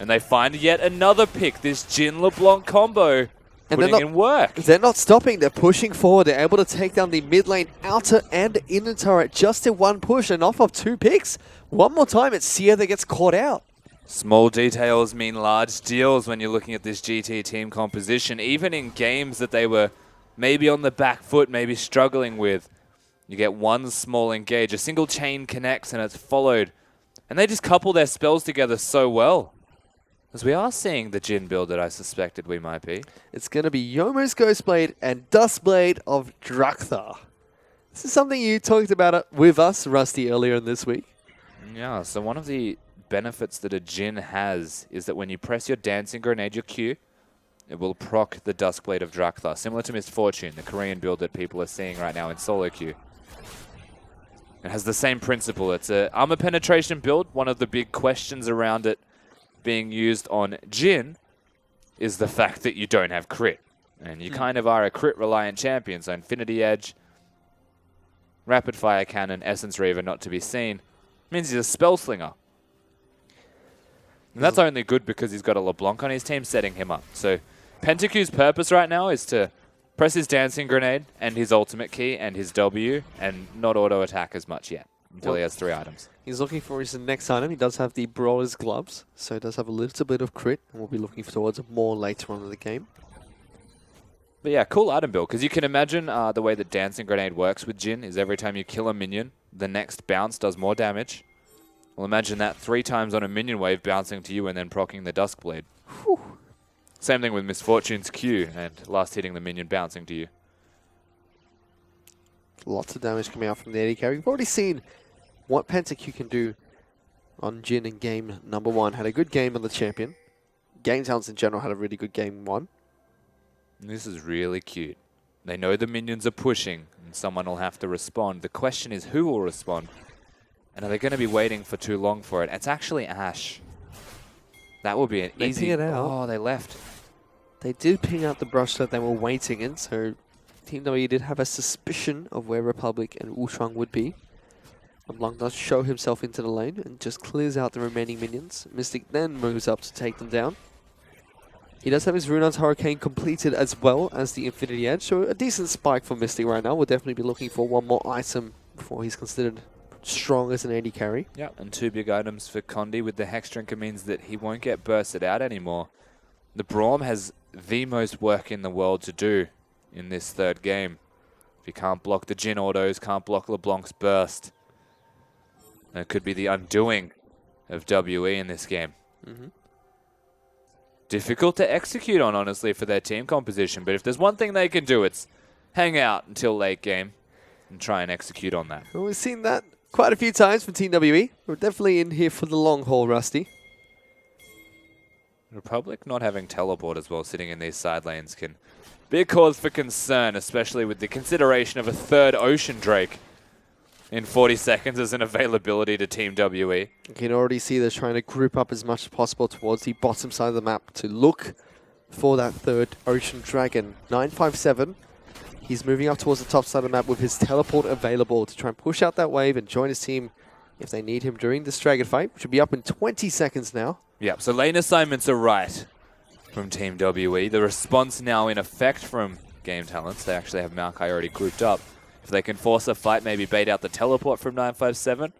And they find yet another pick, this Jin LeBlanc combo, putting in work. They're not stopping, they're pushing forward. They're able to take down the mid lane, outer and inner turret just in 1 push, and off of 2 picks. One more time, it's Sia that gets caught out. Small details mean large deals when you're looking at this GT team composition. Even in games that they were maybe on the back foot, maybe struggling with, you get one small engage. A single chain connects and it's followed. And they just couple their spells together so well. As we are seeing the Jin build that I suspected we might be. It's going to be Yomo's Ghostblade and Dustblade of Drakthar. This is something you talked about with us, Rusty, earlier in this week. Yeah, so one of the benefits that a Jin has is that when you press your Dancing Grenade, your Q, it will proc the Duskblade of Drakthar, similar to Misfortune, the Korean build that people are seeing right now in solo queue. It has the same principle. It's a armor penetration build. One of the big questions around it being used on Jin is the fact that you don't have crit. And you kind of are a crit-reliant champion, so Infinity Edge, Rapid Fire Cannon, Essence Reaver not to be seen, means he's a spell slinger. And that's only good because he's got a LeBlanc on his team setting him up. So Pentacu's purpose right now is to press his Dancing Grenade and his ultimate key and his W and not auto-attack as much yet until he has 3 items. He's looking for his next item. He does have the Brawler's Gloves, so he does have a little bit of crit, and we'll be looking towards more later on in the game. But yeah, cool item build, because you can imagine the way that Dancing Grenade works with Jin is every time you kill a minion, the next bounce does more damage. Well, imagine that 3 times on a minion wave bouncing to you and then proccing the Duskblade. Whew. Same thing with Misfortune's Q and last hitting the minion bouncing to you. Lots of damage coming out from the AD carry. We've already seen what Pentacu can do on Jin in game number 1. Had a good game on the champion. Game Towns in general had a really good game 1. This is really cute. They know the minions are pushing and someone will have to respond. The question is who will respond? And are they going to be waiting for too long for it? It's actually Ashe. That will be an They easy... ping it out. Oh, they left. They did ping out the brush that they were waiting in, so Team W did have a suspicion of where Republic and Wushuang would be. LeBlanc does show himself into the lane and just clears out the remaining minions. Mystic then moves up to take them down. He does have his Runon's Hurricane completed as well as the Infinity Edge, so a decent spike for Mystic right now. We'll definitely be looking for one more item before he's considered strong as an AD carry. Yeah, and 2 big items for Condi with the Hex Drinker means that he won't get bursted out anymore. The Braum has the most work in the world to do in this 3rd game. If he can't block the Jin autos, can't block LeBlanc's burst, it could be the undoing of WE in this game. Difficult to execute on, honestly, for their team composition, but if there's one thing they can do, it's hang out until late game and try and execute on that. Well, we've seen that quite a few times from Team WE. We're definitely in here for the long haul, Rusty. Republic not having teleport as well, sitting in these side lanes, can be a cause for concern, especially with the consideration of a 3rd Ocean Drake in 40 seconds as an availability to Team WE. You can already see they're trying to group up as much as possible towards the bottom side of the map to look for that 3rd Ocean Dragon. 957. He's moving up towards the top side of the map with his teleport available to try and push out that wave and join his team if they need him during this Dragon fight, which will be up in 20 seconds now. Yep, so lane assignments are right from Team WE. The response now in effect from Game Talents. They actually have Maokai already grouped up. If they can force a fight, maybe bait out the teleport from 957.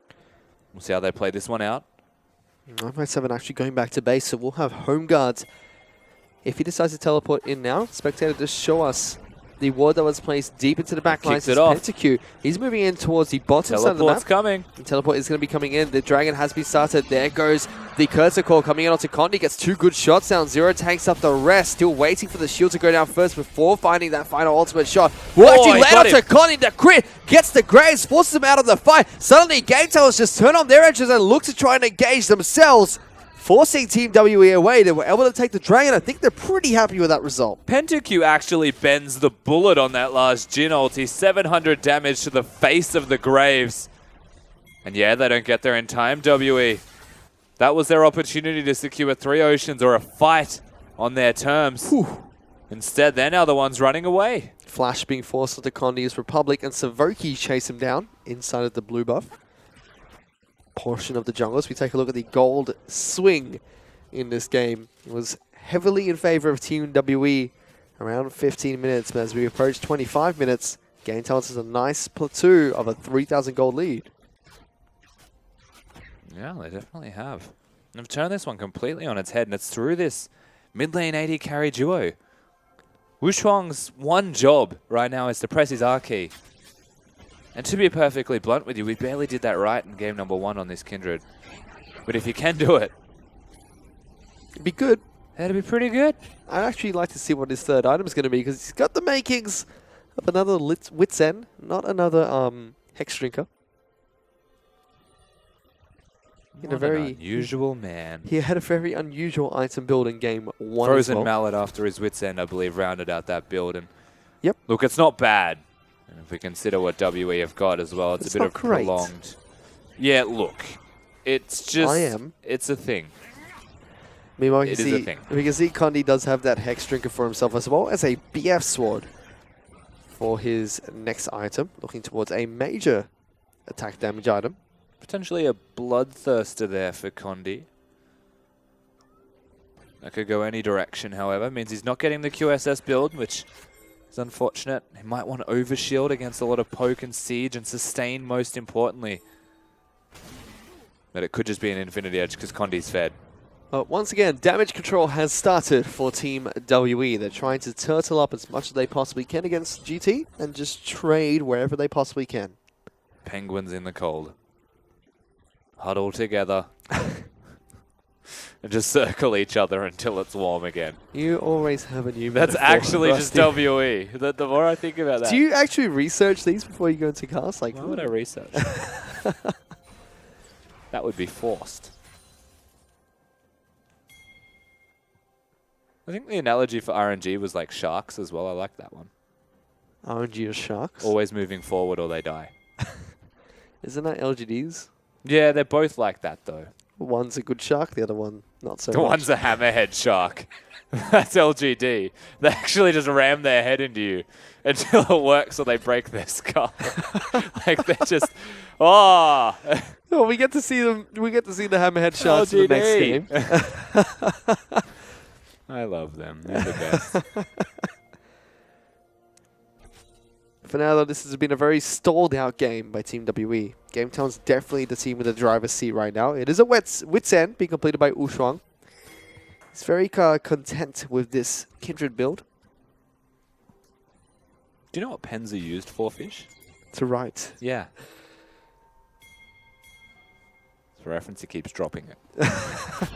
We'll see how they play this one out. 957 actually going back to base, so we'll have home guards. If he decides to teleport in now, Spectator just show us the ward that was placed deep into the back line. Kicks it off. Pentacu. He's moving in towards the bottom side of the Teleport's map. coming. The teleport is going to be coming in. The Dragon has been started. There goes the Cursor Core coming in onto Condi. Gets 2 good shots down. Zero tanks up the rest. Still waiting for the shield to go down first before finding that final ultimate shot. Will actually land onto Condi. The crit gets the Graves, forces him out of the fight. Suddenly, Game Tellers just turn on their edges and look to try and engage themselves, forcing Team WE away. They were able to take the Dragon. I think they're pretty happy with that result. Pentacu actually bends the bullet on that last Jin ulti. 700 damage to the face of the Graves. And yeah, they don't get there in time, WE. That was their opportunity to secure 3 Oceans or a fight on their terms. Whew. Instead, they're now the ones running away. Flash being forced onto Condi as Republic and Savoki chase him down inside of the blue buff portion of the jungle. As we take a look at the gold swing in this game, it was heavily in favor of Team WE around 15 minutes, but as we approach 25 minutes, Game Talents is a nice plateau of a 3,000 gold lead. Yeah, they definitely have. They've turned this one completely on its head, and it's through this mid lane AD carry duo. Wushuang's one job right now is to press his R key. And to be perfectly blunt with you, we barely did that right in game number 1 on this Kindred. But if you can do it, be good. That'd be pretty good. I'd actually like to see what his third item is going to be, because he's got the makings of another Wit's End, not another Hex Drinker. In a very unusual man. He had a very unusual item build in game 1 Frozen as well. Mallet after his Wit's End, I believe, rounded out that build. And Yep. look, it's not bad. And if we consider what WE have got as well, it's a bit not of great. prolonged. Yeah, look, it's just it's a thing. Meanwhile, It is a thing. we can see Condi does have that Hex Drinker for himself, as well as a BF Sword for his next item, looking towards a major attack damage item. Potentially a Bloodthirster there for Condi. That could go any direction, however. Means he's not getting the QSS build, which is unfortunate. He might want Overshield against a lot of poke and siege and sustain, most importantly. But it could just be an Infinity Edge because Condi's fed. But once again, damage control has started for Team WE. They're trying to turtle up as much as they possibly can against GT and just trade wherever they possibly can. Penguins in the cold. Huddle together. And just circle each other until it's warm again. You always have a new That's metaphor, actually just Rusty. WE. The more I think about that. Do you actually research these before you go into cast? Like, Why would I research? That would be forced. I think the analogy for RNG was like sharks as well. I like that one. RNG or sharks? Always moving forward or they die. Isn't that LGDs? Yeah, they're both like that though. One's a good shark, the other one not so The much. one's a hammerhead shark. That's LGD. They actually just ram their head into you until it works or they break their skull. Like they're just, oh. Oh, we get to see them. We get to see the hammerhead sharks in the next game. I love them. They're the best. For now, though, this has been a very stalled out game by Team WE. Game Town's definitely the team with the driver's seat right now. It is a Wit's End being completed by Ushuang. He's very content with this Kindred build. Do you know what pens are used for, Fish? To right. Yeah. For reference, he keeps dropping it.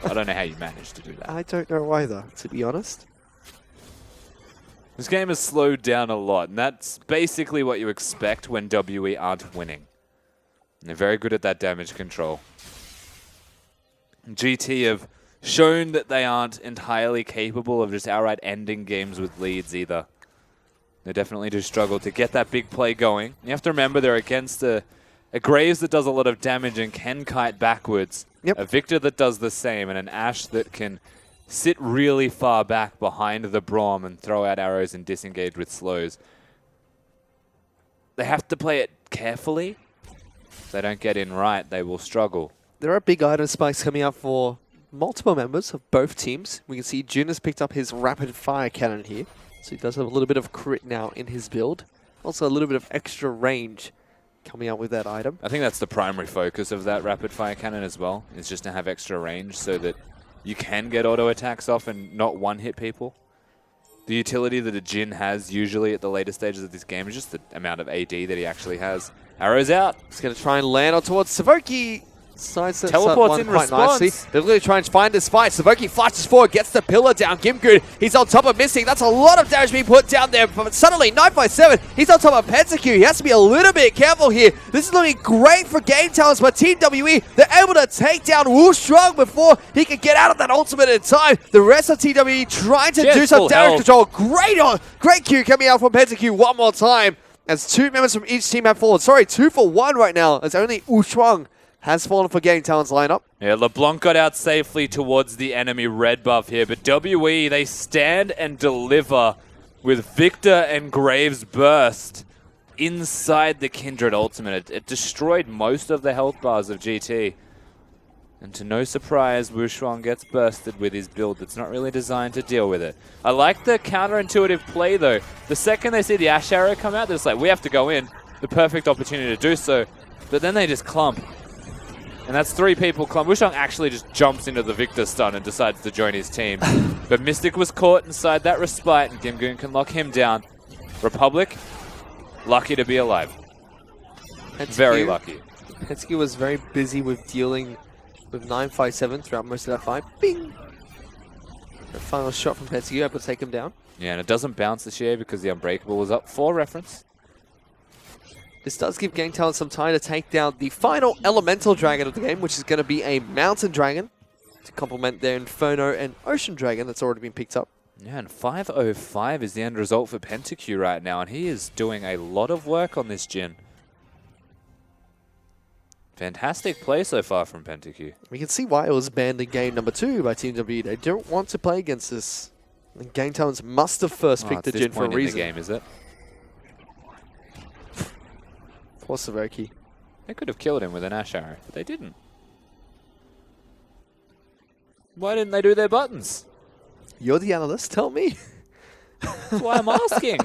I don't know how you managed to do that. I don't know either, to be honest. This game has slowed down a lot, and that's basically what you expect when WE aren't winning. And they're very good at that damage control. GT have shown that they aren't entirely capable of just outright ending games with leads either. They definitely do struggle to get that big play going. You have to remember they're against a Graves that does a lot of damage and can kite backwards. Yep. A Victor that does the same, and an Ashe that can sit really far back behind the Braum and throw out arrows and disengage with slows. They have to play it carefully. If they don't get in right, they will struggle. There are big item spikes coming out for multiple members of both teams. We can see Jun has picked up his rapid fire cannon here. So he does have a little bit of crit now in his build. Also a little bit of extra range coming out with that item. I think that's the primary focus of that rapid fire cannon as well, is just to have extra range so that you can get auto attacks off and not one-hit people. The utility that a Jin has usually at the later stages of this game is just the amount of AD that he actually has. Arrows out. He's going to try and land on towards Savoki. Sidesteps Teleports one in quite response. nicely. They're going to try and find this fight. Savoki flashes forward, gets the pillar down. Gimgood, he's on top of Mystic. That's a lot of damage being put down there. But suddenly, 957, he's on top of Pensacola. He has to be a little bit careful here. This is looking great for Game Talents, but Team WE, they're able to take down Wu Strong before he can get out of that ultimate in time. The rest of TWE trying to do some damage control. Great Q coming out from Pensacola one more time. As two members from each team have fallen. Sorry, 2 for 1 right now, as only Wu Strong has fallen for Game Talent's lineup. Yeah, LeBlanc got out safely towards the enemy red buff here, but WE, they stand and deliver with Victor and Graves burst inside the Kindred ultimate. It destroyed most of the health bars of GT. And to no surprise, Wushuang gets bursted with his build that's not really designed to deal with it. I like the counterintuitive play though. The second they see the Ashe arrow come out, they're just like, we have to go in. The perfect opportunity to do so. But then they just clump. And that's 3 people clump. Wushuang actually just jumps into the Victor stun and decides to join his team. But Mystic was caught inside that respite, and Gimgoon can lock him down. Republic, lucky to be alive. Very lucky. Pensacola was very busy with dealing with 957 throughout most of that fight. Bing! final shot from Pentakill, able to take him down. Yeah, and it doesn't bounce this year because the Unbreakable was up for reference. This does give Game Talent some time to take down the final elemental dragon of the game, which is going to be a mountain dragon to complement their Inferno and Ocean Dragon that's already been picked up. Yeah, and 505 is the end result for Pentakill right now, and he is doing a lot of work on this Jhin. Fantastic play so far from Pentakill. We can see why it was banned in game number 2 by Team W. They don't want to play against this. And Game Talents must have first picked the Jhin for a reason. In the game, is it? Poor Savoki. They could have killed him with an Ash Arrow, but they didn't. Why didn't they do their buttons? You're the analyst, tell me. That's why I'm asking.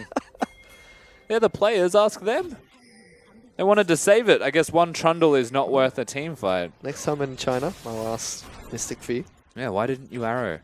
They're the players, ask them. They wanted to save it. I guess one Trundle is not worth a team fight. Next time in China, I'll ask Mystic Fee. Yeah, why didn't you arrow?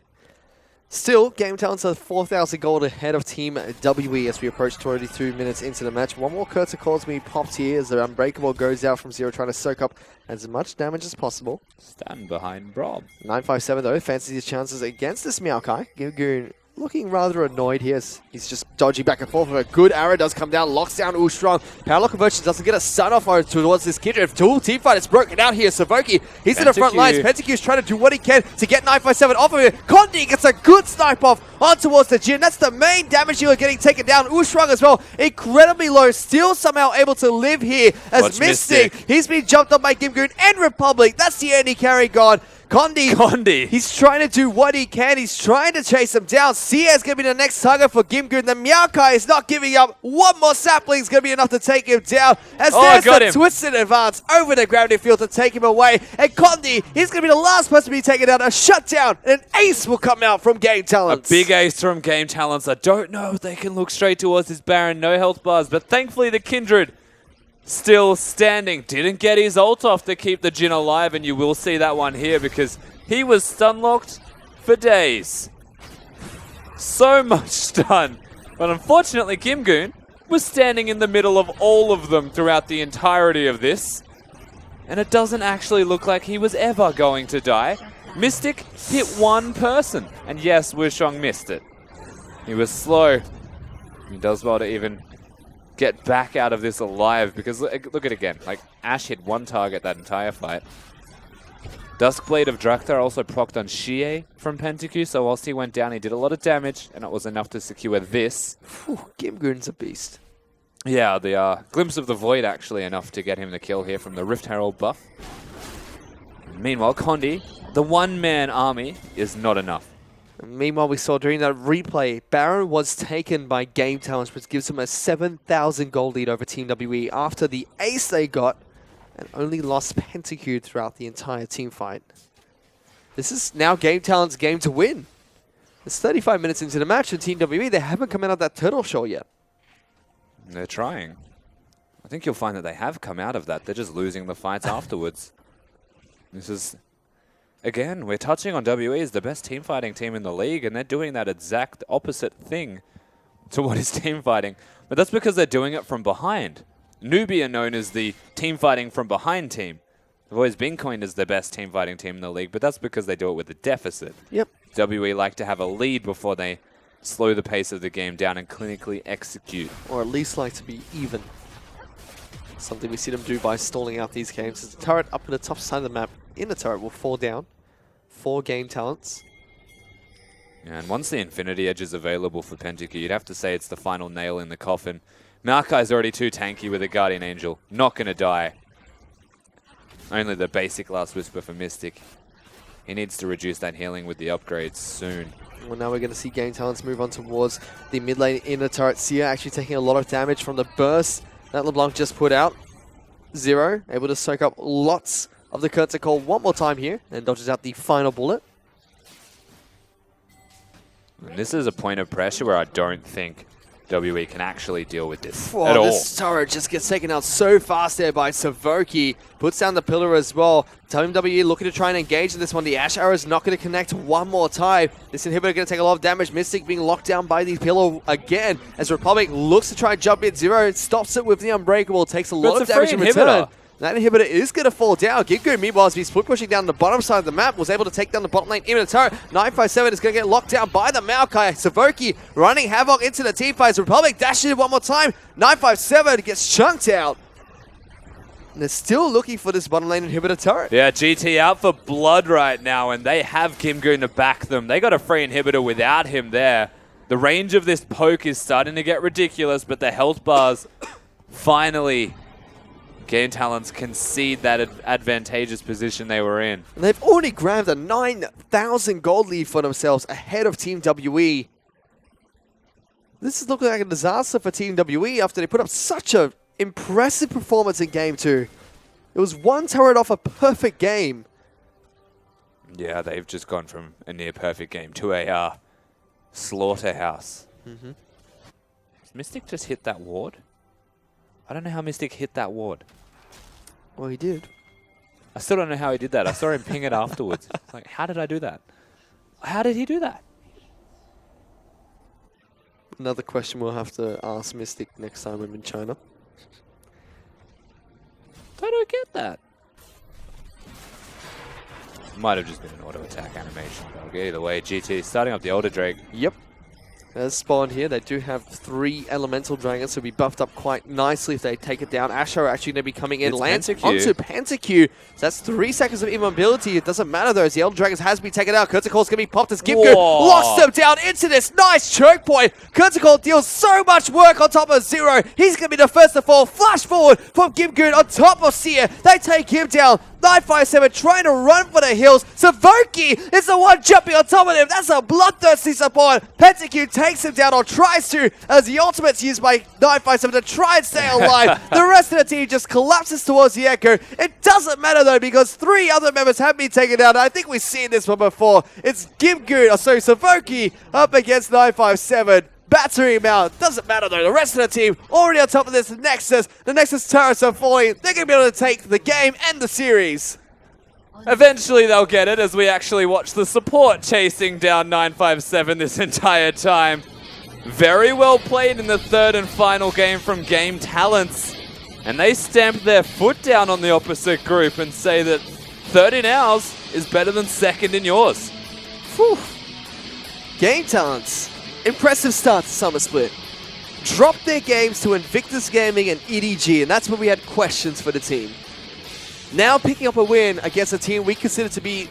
Still, Game Talents are 4,000 gold ahead of Team WE as we approach 22 minutes into the match. One more Curtain Call's me popped here as the Unbreakable goes out from 0, trying to soak up as much damage as possible. Stand behind Brob. 957 though, fancies his chances against this Maokai. Gimgoon looking rather annoyed here as he's just dodging back and forth. A good arrow does come down, locks down Strong. Power Lock Conversion doesn't get a stun off towards this Kindred. Dual team fight is broken out here. Savoki, he's in the front lines. Pentakill trying to do what he can to get 957 off of it. Condi gets a good snipe off on towards the Jhin. That's the main damage dealer getting taken down. Strong as well, incredibly low, still somehow able to live here as Mystic. He's been jumped on by Gimgoon and Republic. That's the early carry gone. Condi, he's trying to do what he can. He's trying to chase him down. Sia is going to be the next target for Gimgoon. The Maokai is not giving up. One more sapling is going to be enough to take him down. As there's the twisted advance over the gravity field to take him away. And Condi, he's going to be the last person to be taken down. A shutdown and an ace will come out from Game Talents. A big ace from Game Talents. I don't know if they can look straight towards his Baron. No health bars, but thankfully the Kindred still standing. Didn't get his ult off to keep the Jhin alive, and you will see that one here because he was stun locked for days. So much stun. But unfortunately, Gimgoon was standing in the middle of all of them throughout the entirety of this. And it doesn't actually look like he was ever going to die. Mystic hit one person. And yes, Wushong missed it. He was slow. He does well to even get back out of this alive, because look at it again. Like, Ash hit one target that entire fight. Duskblade of Drakthar also procced on Xie from Pentakill, so whilst he went down, he did a lot of damage, and it was enough to secure this. Gimgoon's a beast. Yeah, the Glimpse of the Void actually enough to get him the kill here from the Rift Herald buff. Meanwhile, Condi, the one-man army, is not enough. Meanwhile, we saw during that replay, Baron was taken by Game Talents, which gives him a 7,000 gold lead over Team WE after the ace they got and only lost Pentakill throughout the entire team fight. This is now Game Talents' game to win. It's 35 minutes into the match and Team WE, they haven't come out of that turtle shell yet. They're trying. I think you'll find that they have come out of that. They're just losing the fights afterwards. This is... Again, we're touching on WE as the best team fighting team in the league, and they're doing that exact opposite thing to what is team fighting. But that's because they're doing it from behind. Newbie are known as the team fighting from behind team. They've always been coined as the best team fighting team in the league, but that's because they do it with a deficit. Yep. WE like to have a lead before they slow the pace of the game down and clinically execute. Or at least like to be even. Something we see them do by stalling out these games. As the turret up in the top side of the map, in the turret will fall down. 4 Game Talents. Yeah, and once the Infinity Edge is available for Pentakill, you'd have to say it's the final nail in the coffin. Maokai's already too tanky with a Guardian Angel. Not going to die. Only the basic Last Whisper for Mystic. He needs to reduce that healing with the upgrades soon. Well, now we're going to see Game Talents move on towards the mid lane in the turret. Sia actually taking a lot of damage from the burst that LeBlanc just put out. 0, able to soak up lots of the Curtain Call one more time here, and dodges out the final bullet. And this is a point of pressure where I don't think WE can actually deal with this at all. This turret just gets taken out so fast there by Savoki. Puts down the pillar as well. Team WE looking to try and engage in this one. The Ash Arrow is not going to connect one more time. This inhibitor going to take a lot of damage. Mystic being locked down by the pillar again as Republic looks to try and jump in. 0 stops it with the Unbreakable. Takes a lot of damage in return. That inhibitor is going to fall down. Gimgoon, meanwhile, as he's pushing down the bottom side of the map, was able to take down the bottom lane into the turret. 957 is going to get locked down by the Maokai. Savoki running havoc into the teamfights. Republic dashes in one more time. 957 gets chunked out. And they're still looking for this bottom lane inhibitor turret. Yeah, GT out for blood right now, and they have Gimgoon to back them. They got a free inhibitor without him there. The range of this poke is starting to get ridiculous, but the health bars finally... Game Talents concede that advantageous position they were in. And they've already grabbed a 9,000 gold lead for themselves ahead of Team WE. This is looking like a disaster for Team WE after they put up such an impressive performance in Game 2. It was one turret off a perfect game. Yeah, they've just gone from a near-perfect game to a slaughterhouse. Does Mystic just hit that ward? I don't know how Mystic hit that ward. Well, he did. I still don't know how he did that. I saw him ping it afterwards. It's like, how did I do that? How did he do that? Another question we'll have to ask Mystic next time I'm in China. I don't get that. Might have just been an auto attack animation. But either way, GT starting up the older Drake. Yep. As spawned here, they do have 3 elemental dragons, so be buffed up quite nicely if they take it down. Asher are actually going to be coming in. It's Lands PentaQ. onto PentaQ. So that's 3 seconds of immobility. It doesn't matter though, as the Elder Dragons has been taken out. Kurtikall's going to be popped as Gimgoon locks them down into this nice choke point. Kurtikall deals so much work on top of Zero. He's going to be the first to fall. Flash forward from Gimgoon on top of Seer. They take him down. 957 trying to run for the hills. Savoki is the one jumping on top of him. That's a bloodthirsty support. PentaQ takes him down, or tries to, as the ultimate's used by 957 to try and stay alive. The rest of the team just collapses towards the Echo. It doesn't matter though, because 3 other members have been taken down. I think we've seen this one before. It's Gimgoon, or sorry, Savoki up against 957. Battering him out. Doesn't matter though. The rest of the team already on top of this Nexus. The Nexus turrets are falling. They're going to be able to take the game and the series. Eventually they'll get it, as we actually watch the support chasing down 957 this entire time. Very well played in the 3rd and final game from Game Talents. And they stamp their foot down on the opposite group and say that 3rd in ours is better than 2nd in yours. Whew. Game Talents. Impressive start to Summer Split. Dropped their games to Invictus Gaming and EDG, and that's when we had questions for the team. Now picking up a win against a team we consider to be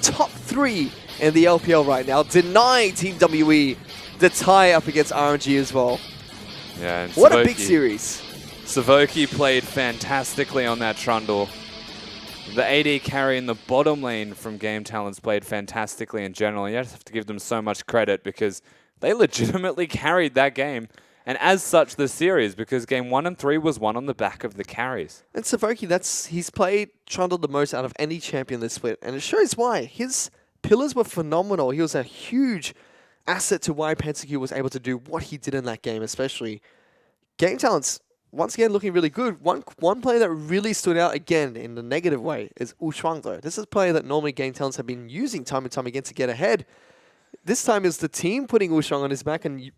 top 3 in the LPL right now, denying Team WE the tie up against RNG as well. Yeah, and What a big series. Savoki played fantastically on that Trundle. The AD carry in the bottom lane from Game Talents played fantastically in general. You just have to give them so much credit because they legitimately carried that game. And as such, the series, because game 1 and 3 was won on the back of the carries. And Savoki, he's played Trundle the most out of any champion this split, and it shows why. His pillars were phenomenal. He was a huge asset to why PentaQ was able to do what he did in that game, especially. Game Talents, once again, looking really good. One player that really stood out again in the negative way is Ushuang, though. This is a player that normally Game Talents have been using time and time again to get ahead. This time is the team putting Ushuang on his back and, you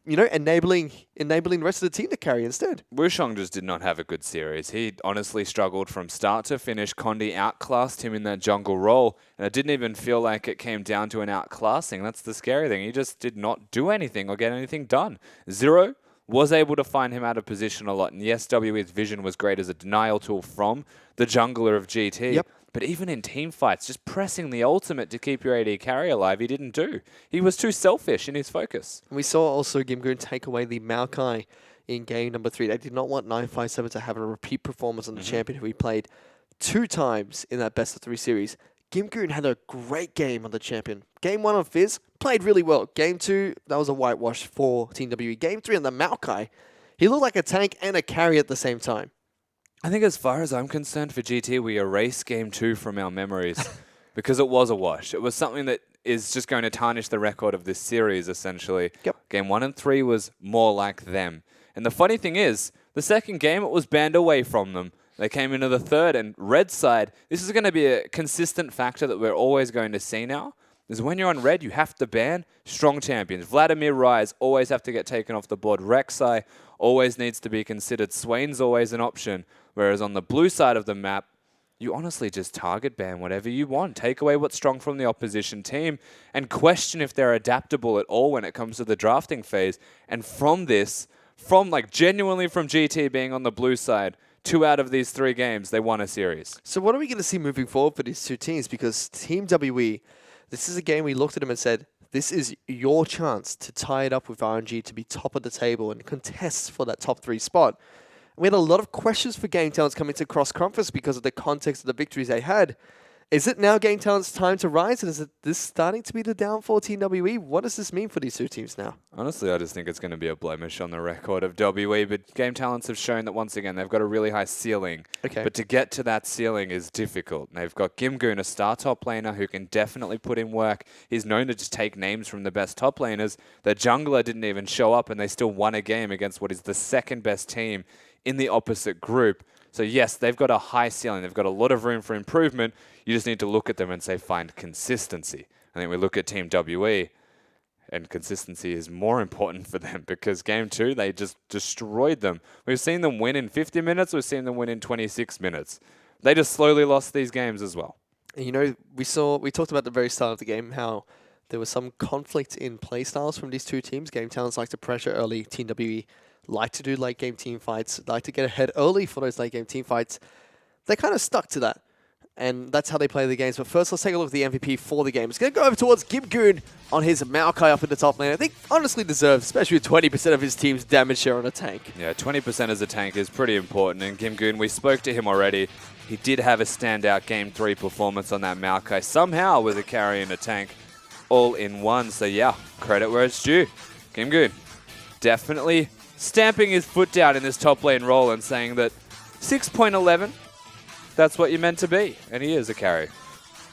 know, enabling the rest of the team to carry instead. Wushong just did not have a good series. He honestly struggled from start to finish. Condi outclassed him in that jungle role, and it didn't even feel like it came down to an outclassing. That's the scary thing. He just did not do anything or get anything done. Zero was able to find him out of position a lot, and yes, WE's vision was great as a denial tool from the jungler of GT. Yep. But even in team fights, just pressing the ultimate to keep your AD carry alive, he didn't do. He was too selfish in his focus. We saw also Gimgoon take away the Maokai in game number 3. They did not want 957 to have a repeat performance on the champion who he played 2 times in that best of 3 series. Gimgoon had a great game on the champion. Game 1 on Fizz, played really well. Game 2, that was a whitewash for Team WE. Game 3 on the Maokai, he looked like a tank and a carry at the same time. I think as far as I'm concerned for GT, we erase game 2 from our memories because it was a wash. It was something that is just going to tarnish the record of this series, essentially. Yep. Game 1 and 3 was more like them. And the funny thing is, the second game, it was banned away from them. They came into the third, and Red side, this is going to be a consistent factor that we're always going to see now, is when you're on Red, you have to ban strong champions. Vladimir Rise always have to get taken off the board. Rek'Sai always needs to be considered. Swain's always an option. Whereas on the blue side of the map, you honestly just target ban whatever you want. Take away what's strong from the opposition team and question if they're adaptable at all when it comes to the drafting phase. And from this, genuinely from GT being on the blue side, 2 out of these 3 games, they won a series. So what are we going to see moving forward for these two teams? Because Team WE, this is a game we looked at them and said, this is your chance to tie it up with RNG to be top of the table and contest for that top 3 spot. We had a lot of questions for Game Talents coming to Cross Conference because of the context of the victories they had. Is it now Game Talents' time to rise? And is this starting to be the downfall of Team WE? What does this mean for these two teams now? Honestly, I just think it's going to be a blemish on the record of WE, but Game Talents have shown that once again, they've got a really high ceiling. Okay. But to get to that ceiling is difficult. They've got Gimgoon, a star top laner who can definitely put in work. He's known to just take names from the best top laners. The jungler didn't even show up and they still won a game against what is the second best team in the opposite group. So yes, they've got a high ceiling. They've got a lot of room for improvement. You just need to look at them and say, find consistency. I think we look at Team WE, and consistency is more important for them because Game 2, they just destroyed them. We've seen them win in 50 minutes. We've seen them win in 26 minutes. They just slowly lost these games as well. You know, we talked about at the very start of the game how there was some conflict in playstyles from these two teams. Game Talents like to pressure early. Team WE like to do late game team fights, like to get ahead early for those late game team fights. They kind of stuck to that, and that's how they play the games. But first, let's take a look at the MVP for the game. It's going to go over towards Gimgoon on his Maokai up in the top lane. I think honestly deserves, especially with 20% of his team's damage share on a tank. Yeah, 20% as a tank is pretty important, and Gimgoon, we spoke to him already. He did have a standout Game 3 performance on that Maokai, somehow with a carry and a tank all in one. So yeah, credit where it's due. Gimgoon definitely stamping his foot down in this top lane role and saying that 6.11, that's what you're meant to be. And he is a carry.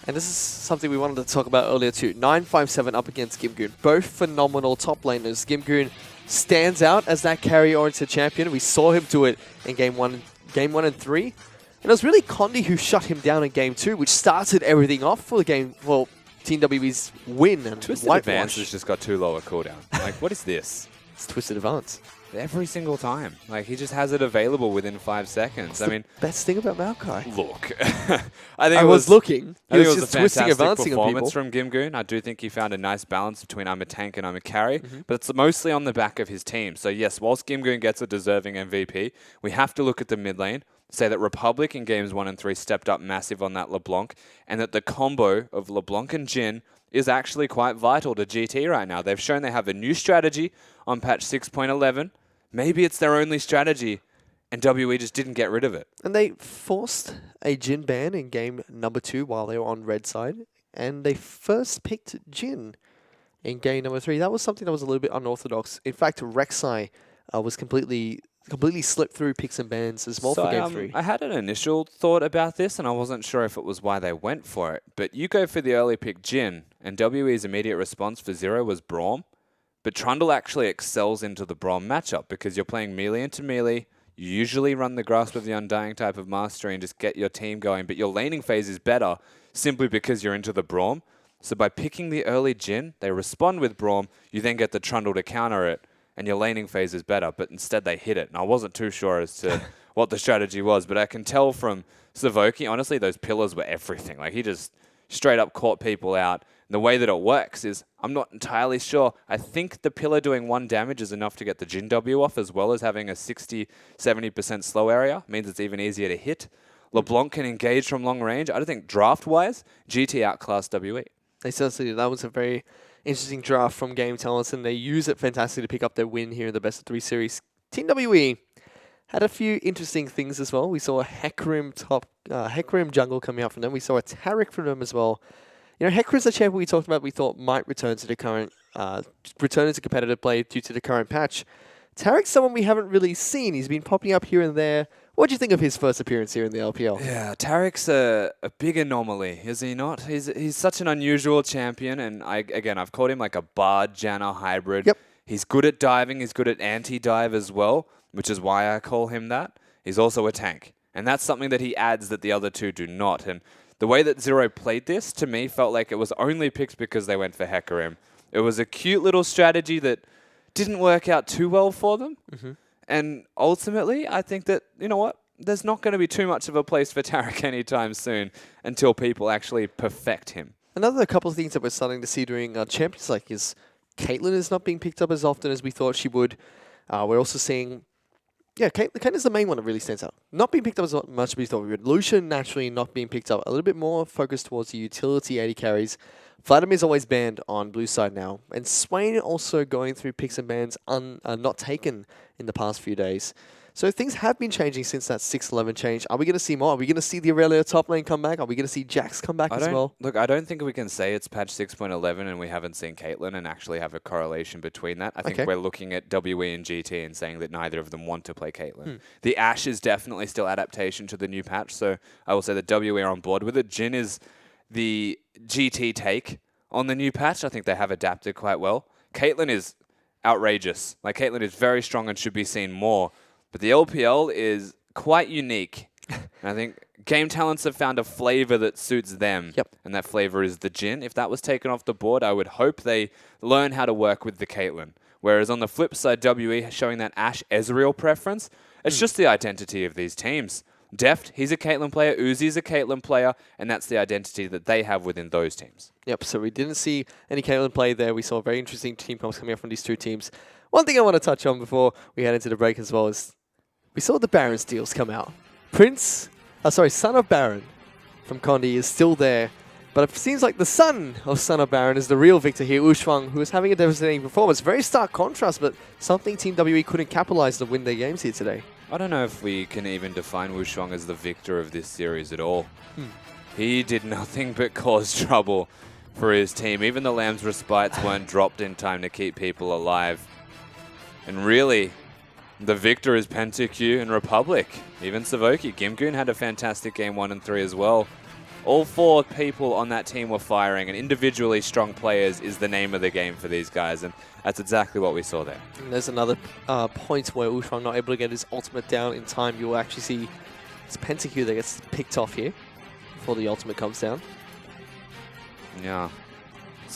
And this is something we wanted to talk about earlier too. 957 up against Gimgoon. Both phenomenal top laners. Gimgoon stands out as that carry-oriented champion. We saw him do it in Game 1 and 3. And it was really Condi who shut him down in Game 2, which started everything off for the game. Well, Team WE's win and Twisted whitewash. Advance has just got too low a cooldown. Like, what is this? It's Twisted Advance. Every single time. Like, he just has it available within 5 seconds. I mean, best thing about Maokai. look. I think I was looking. I He think was it was just a twisting, fantastic advancing on people. performance from Gimgoon. I do think he found a nice balance between I'm a tank and I'm a carry, but it's mostly on the back of his team. So yes, whilst Gimgoon gets a deserving MVP, we have to look at the mid lane, say that Republic in Games 1 and 3 stepped up massive on that LeBlanc, and that the combo of LeBlanc and Jhin is actually quite vital to GT right now. They've shown they have a new strategy on patch 6.11. Maybe it's their only strategy, and WE just didn't get rid of it. And they forced a Jhin ban in game number 2 while they were on red side. And they first picked Jhin in game number 3. That was something that was a little bit unorthodox. In fact, Rek'Sai was completely slipped through picks and bans as well for game 3. I had an initial thought about this, and I wasn't sure if it was why they went for it. But you go for the early pick Jhin, and WE's immediate response for Zero was Braum. But Trundle actually excels into the Braum matchup because you're playing melee into melee. You usually run the Grasp of the Undying type of mastery and just get your team going. But your laning phase is better simply because you're into the Braum. So by picking the early Jhin, they respond with Braum. You then get the Trundle to counter it, and your laning phase is better. But instead they hit it. And I wasn't too sure as to what the strategy was. But I can tell from Savoki, honestly, those pillars were everything. Like, he just straight up caught people out. And the way that it works is, I'm not entirely sure. I think the pillar doing 1 damage is enough to get the Jhin W off, as well as having a 60-70% slow area. Means it's even easier to hit. LeBlanc can engage from long range. I don't think draft-wise, GT outclassed WE. They certainly did. That was a very interesting draft from Game Talents, and they use it fantastically to pick up their win here in the best of 3 series. Team WE had a few interesting things as well. We saw a Hecarim jungle coming out from them. We saw a Taric from them as well. You know, Hecarim's a champion we talked about we thought might return to the current, return into competitive play due to the current patch. Taric's someone we haven't really seen. He's been popping up here and there. What do you think of his first appearance here in the LPL? Yeah, Taric's a big anomaly, is he not? He's such an unusual champion, and I've called him like a Bard Janna hybrid. Yep. He's good at diving, he's good at anti-dive as well, which is why I call him that. He's also a tank, and that's something that he adds that the other two do not. And the way that Zero played this, to me, felt like it was only picked because they went for Hecarim. It was a cute little strategy that didn't work out too well for them. And ultimately, I think that, you know what? there's not going to be too much of a place for Tarek anytime soon until people actually perfect him. Another couple of things that we're starting to see during Champions League is Caitlyn is not being picked up as often as we thought she would. We're also seeing, Caitlyn's the main one that really stands out. Not being picked up as much as we thought we would. Lucian naturally not being picked up. A little bit more focused towards the utility AD carries. Vladimir's always banned on blue side now. And Swain also going through picks and bans not taken in the past few days. So things have been changing since that 6-11 change. Are we going to see more? Are we going to see the Aurelia top lane come back? Are we going to see Jax come back as well? Look, I don't think we can say it's patch 6.11 and we haven't seen Caitlyn and actually have a correlation between that. I think we're looking at WE and GT and saying that neither of them want to play Caitlyn. The Ashe is definitely still adaptation to the new patch, so I will say that WE are on board with it. Jhin is the GT take on the new patch. I think they have adapted quite well. Caitlyn is outrageous. Like, Caitlyn is very strong and should be seen more. But the LPL is quite unique. And I think Game Talents have found a flavor that suits them. And that flavor is the Jhin. If that was taken off the board, I would hope they learn how to work with the Caitlyn. Whereas on the flip side, WE showing that Ashe Ezreal preference, it's just the identity of these teams. Deft, he's a Caitlyn player. Uzi's a Caitlyn player. And that's the identity that they have within those teams. So we didn't see any Caitlyn play there. We saw very interesting team comps coming up from these two teams. One thing I want to touch on before we head into the break as well is we saw the Baron steals come out. Son of Baron from Condi is still there. But it seems like the son of Baron is the real victor here, Ushuang, who is having a devastating performance. Very stark contrast, but something Team WE couldn't capitalize to win their games here today. I don't know if we can even define Ushuang as the victor of this series at all. He did nothing but cause trouble for his team. Even the Lamb's respites weren't dropped in time to keep people alive. And really, the victor is PentaQ and Republic. Even Savoki. Gimgoon had a fantastic game 1 and 3 as well. All 4 people on that team were firing, and individually strong players is the name of the game for these guys, and that's exactly what we saw there. And there's another point where Ushuang not able to get his ultimate down in time. You'll actually see it's PentaQ that gets picked off here before the ultimate comes down. Yeah.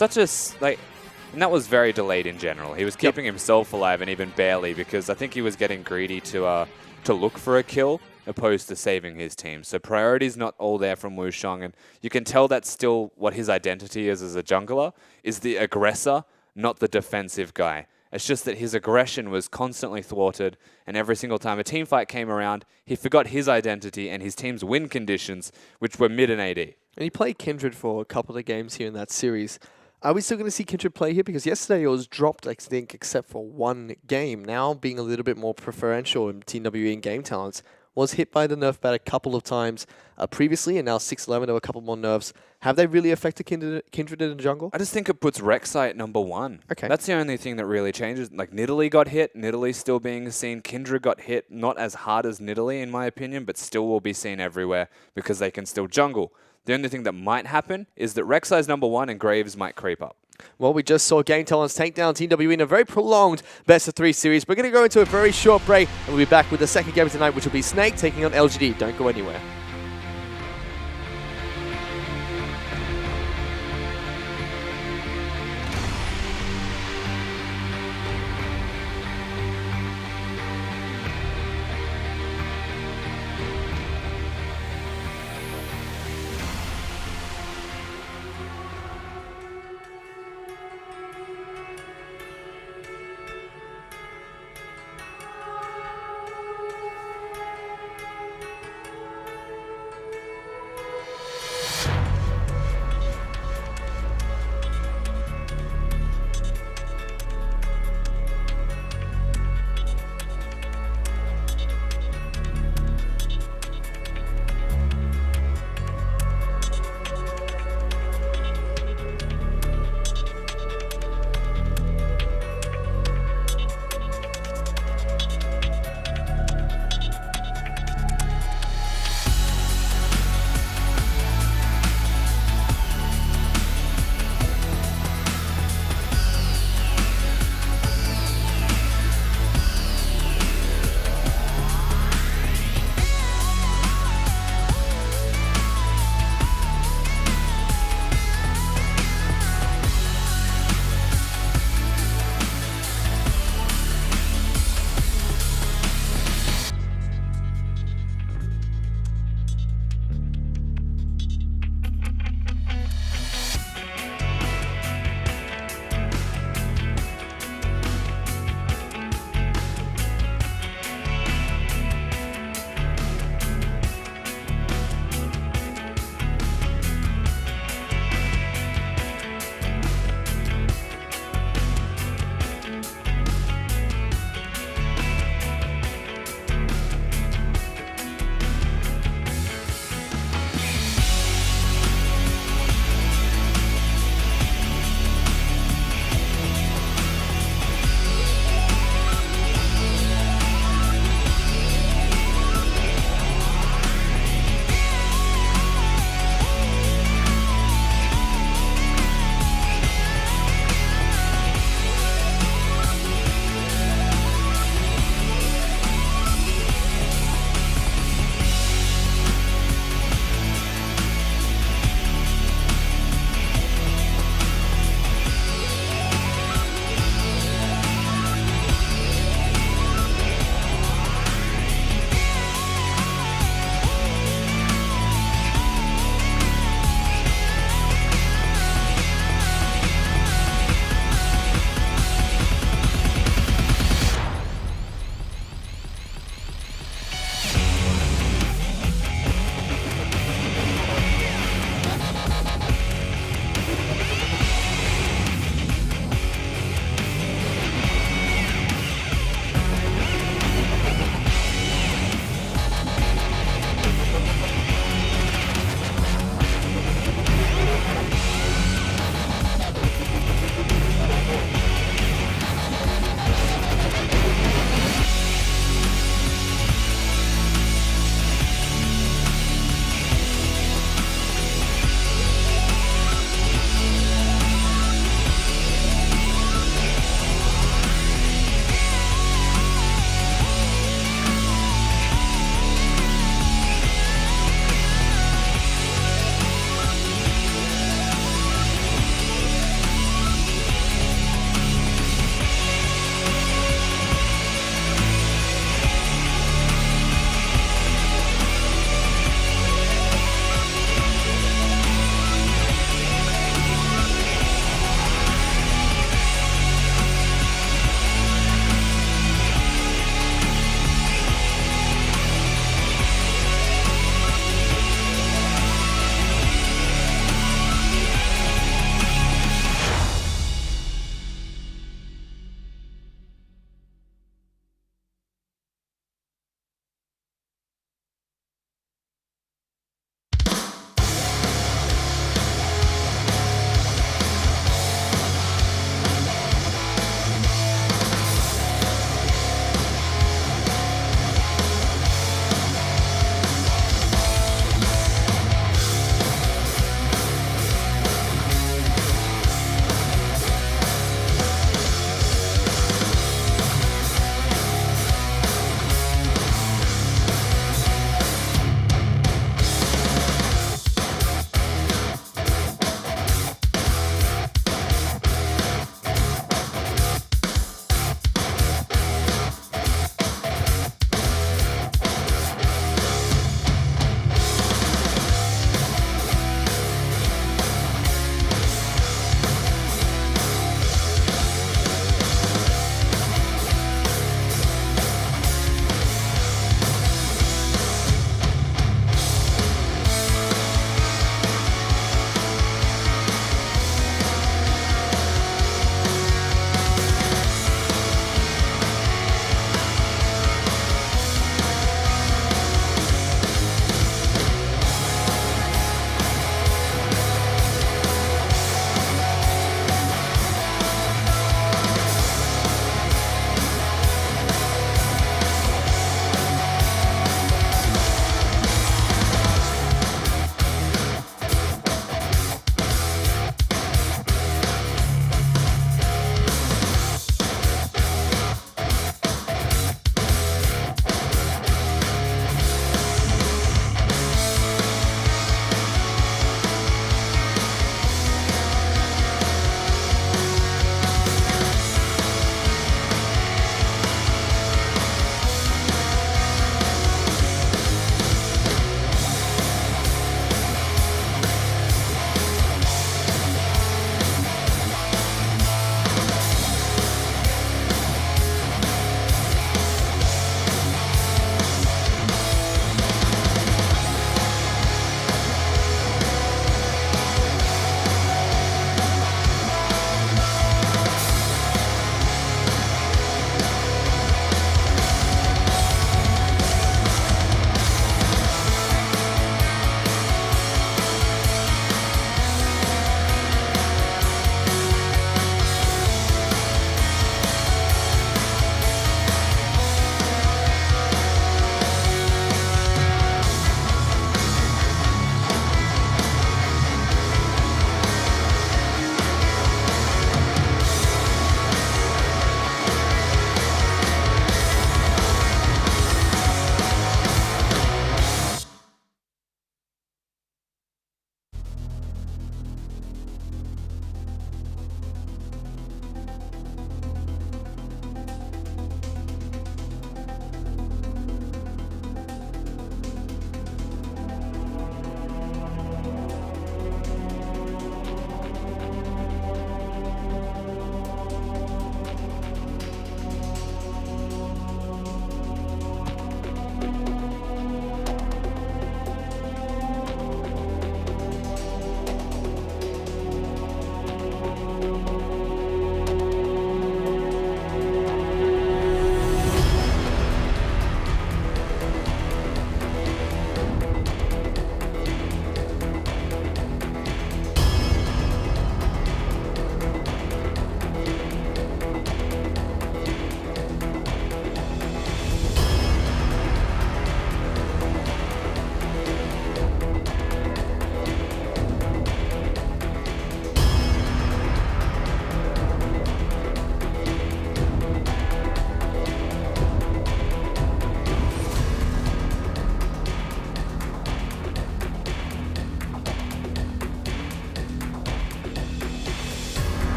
And that was very delayed in general. He was keeping himself alive, and even barely, because I think he was getting greedy to look for a kill opposed to saving his team. So priority's not all there from Wushang, and you can tell that's still what his identity is as a jungler, is the aggressor, not the defensive guy. It's just that his aggression was constantly thwarted, and every single time a team fight came around, he forgot his identity and his team's win conditions, which were mid and AD. And he played Kindred for a couple of games here in that series. Are we still going to see Kindred play here? Because yesterday it was dropped, I think, except for one game. Now being a little bit more preferential in Team WE and Game Talents. Was hit by the nerf bat a couple of times previously, and now 6-11, there were a couple more nerfs. Have they really affected Kindred in the jungle? I just think it puts Rek'Sai at number 1. Okay. That's the only thing that really changes. Like, Nidalee got hit. Nidalee's still being seen. Kindred got hit. Not as hard as Nidalee, in my opinion, but still will be seen everywhere because they can still jungle. The only thing that might happen is that Rek'Sai's number 1 and Graves might creep up. Well, we just saw Game Talents take down Team WE in a very prolonged best-of-3 series. We're going to go into a very short break, and we'll be back with the second game of tonight, which will be Snake taking on LGD. Don't go anywhere.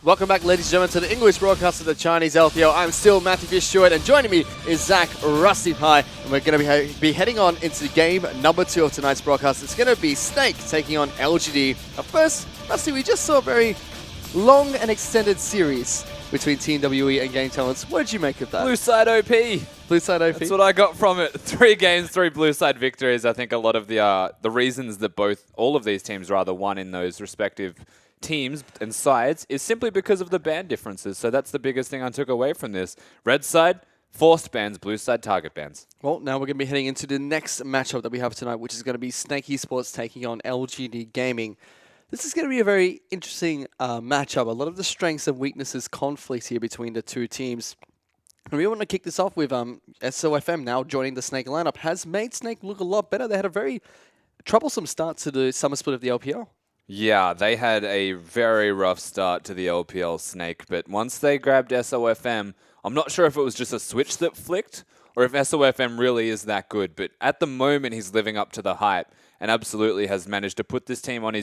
Welcome back, ladies and gentlemen, to the English broadcast of the Chinese LPL. I'm still Matthew Fish-Stewart, and joining me is Zach Rusty Pie, and we're going to be heading on into game number 2 of tonight's broadcast. It's going to be Snake taking on LGD. First, Rusty, we just saw a very long and extended series between Team WE and Game Talents. What did you make of that? Blue side OP. Blue side OP? That's what I got from it. 3 games, 3 blue side victories. I think a lot of the reasons that all of these teams won in those respective teams and sides is simply because of the ban differences. So that's the biggest thing I took away from this. Red side, forced bans, blue side, target bans. Well, now we're going to be heading into the next matchup that we have tonight, which is going to be Snake Esports taking on LGD Gaming. This is going to be a very interesting matchup. A lot of the strengths and weaknesses conflict here between the two teams. And we want to kick this off with SOFM now joining the Snake lineup. Has made Snake look a lot better. They had a very troublesome start to the summer split of the LPL. Yeah, they had a very rough start to the LPL Snake, but once they grabbed SOFM, I'm not sure if it was just a switch that flicked or if SOFM really is that good, but at the moment he's living up to the hype and absolutely has managed to put this team on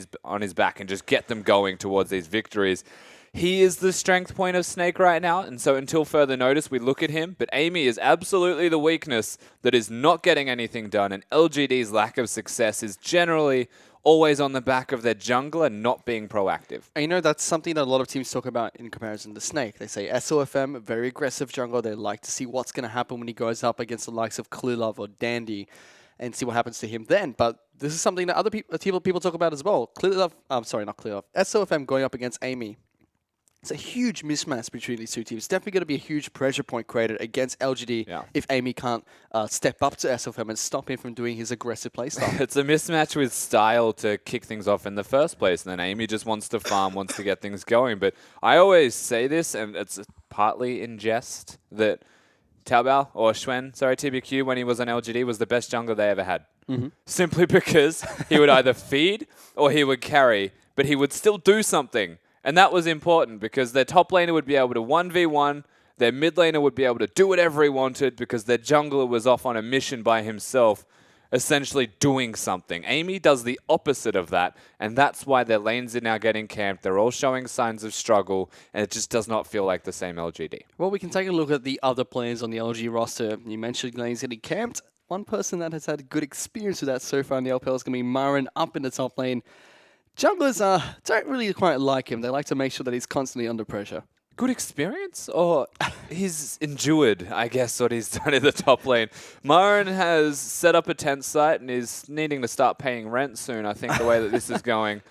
his back and just get them going towards these victories. He is the strength point of Snake right now, and so until further notice, we look at him, but Amy is absolutely the weakness that is not getting anything done, and LGD's lack of success is generally always on the back of their jungler not being proactive. And you know, that's something that a lot of teams talk about in comparison to Snake. They say SOFM, very aggressive jungler. They like to see what's going to happen when he goes up against the likes of Clearlove or Dandy and see what happens to him then. But this is something that other people talk about as well. Clearlove, sorry, not Clearlove. SOFM going up against Amy. It's a huge mismatch between these two teams. It's definitely going to be a huge pressure point created against LGD if Amy can't step up to SOFM and stop him from doing his aggressive playstyle. It's a mismatch with style to kick things off in the first place, and then Amy just wants to farm, wants to get things going. But I always say this, and it's partly in jest, that Taobao, or Xuan, sorry, TBQ, when he was on LGD, was the best jungler they ever had. Simply because he would either feed or he would carry, but he would still do something. And that was important because their top laner would be able to 1v1, their mid laner would be able to do whatever he wanted because their jungler was off on a mission by himself, essentially doing something. Amy does the opposite of that, and that's why their lanes are now getting camped. They're all showing signs of struggle, and it just does not feel like the same LGD. Well, we can take a look at the other players on the LG roster. You mentioned lanes getting camped. One person that has had a good experience with that so far in the LPL is going to be Marin up in the top lane. Junglers don't really quite like him. They like to make sure that he's constantly under pressure. Good experience? Or he's endured, I guess, what he's done in the top lane. Marin has set up a tent site and is needing to start paying rent soon, I think, the way that this is going.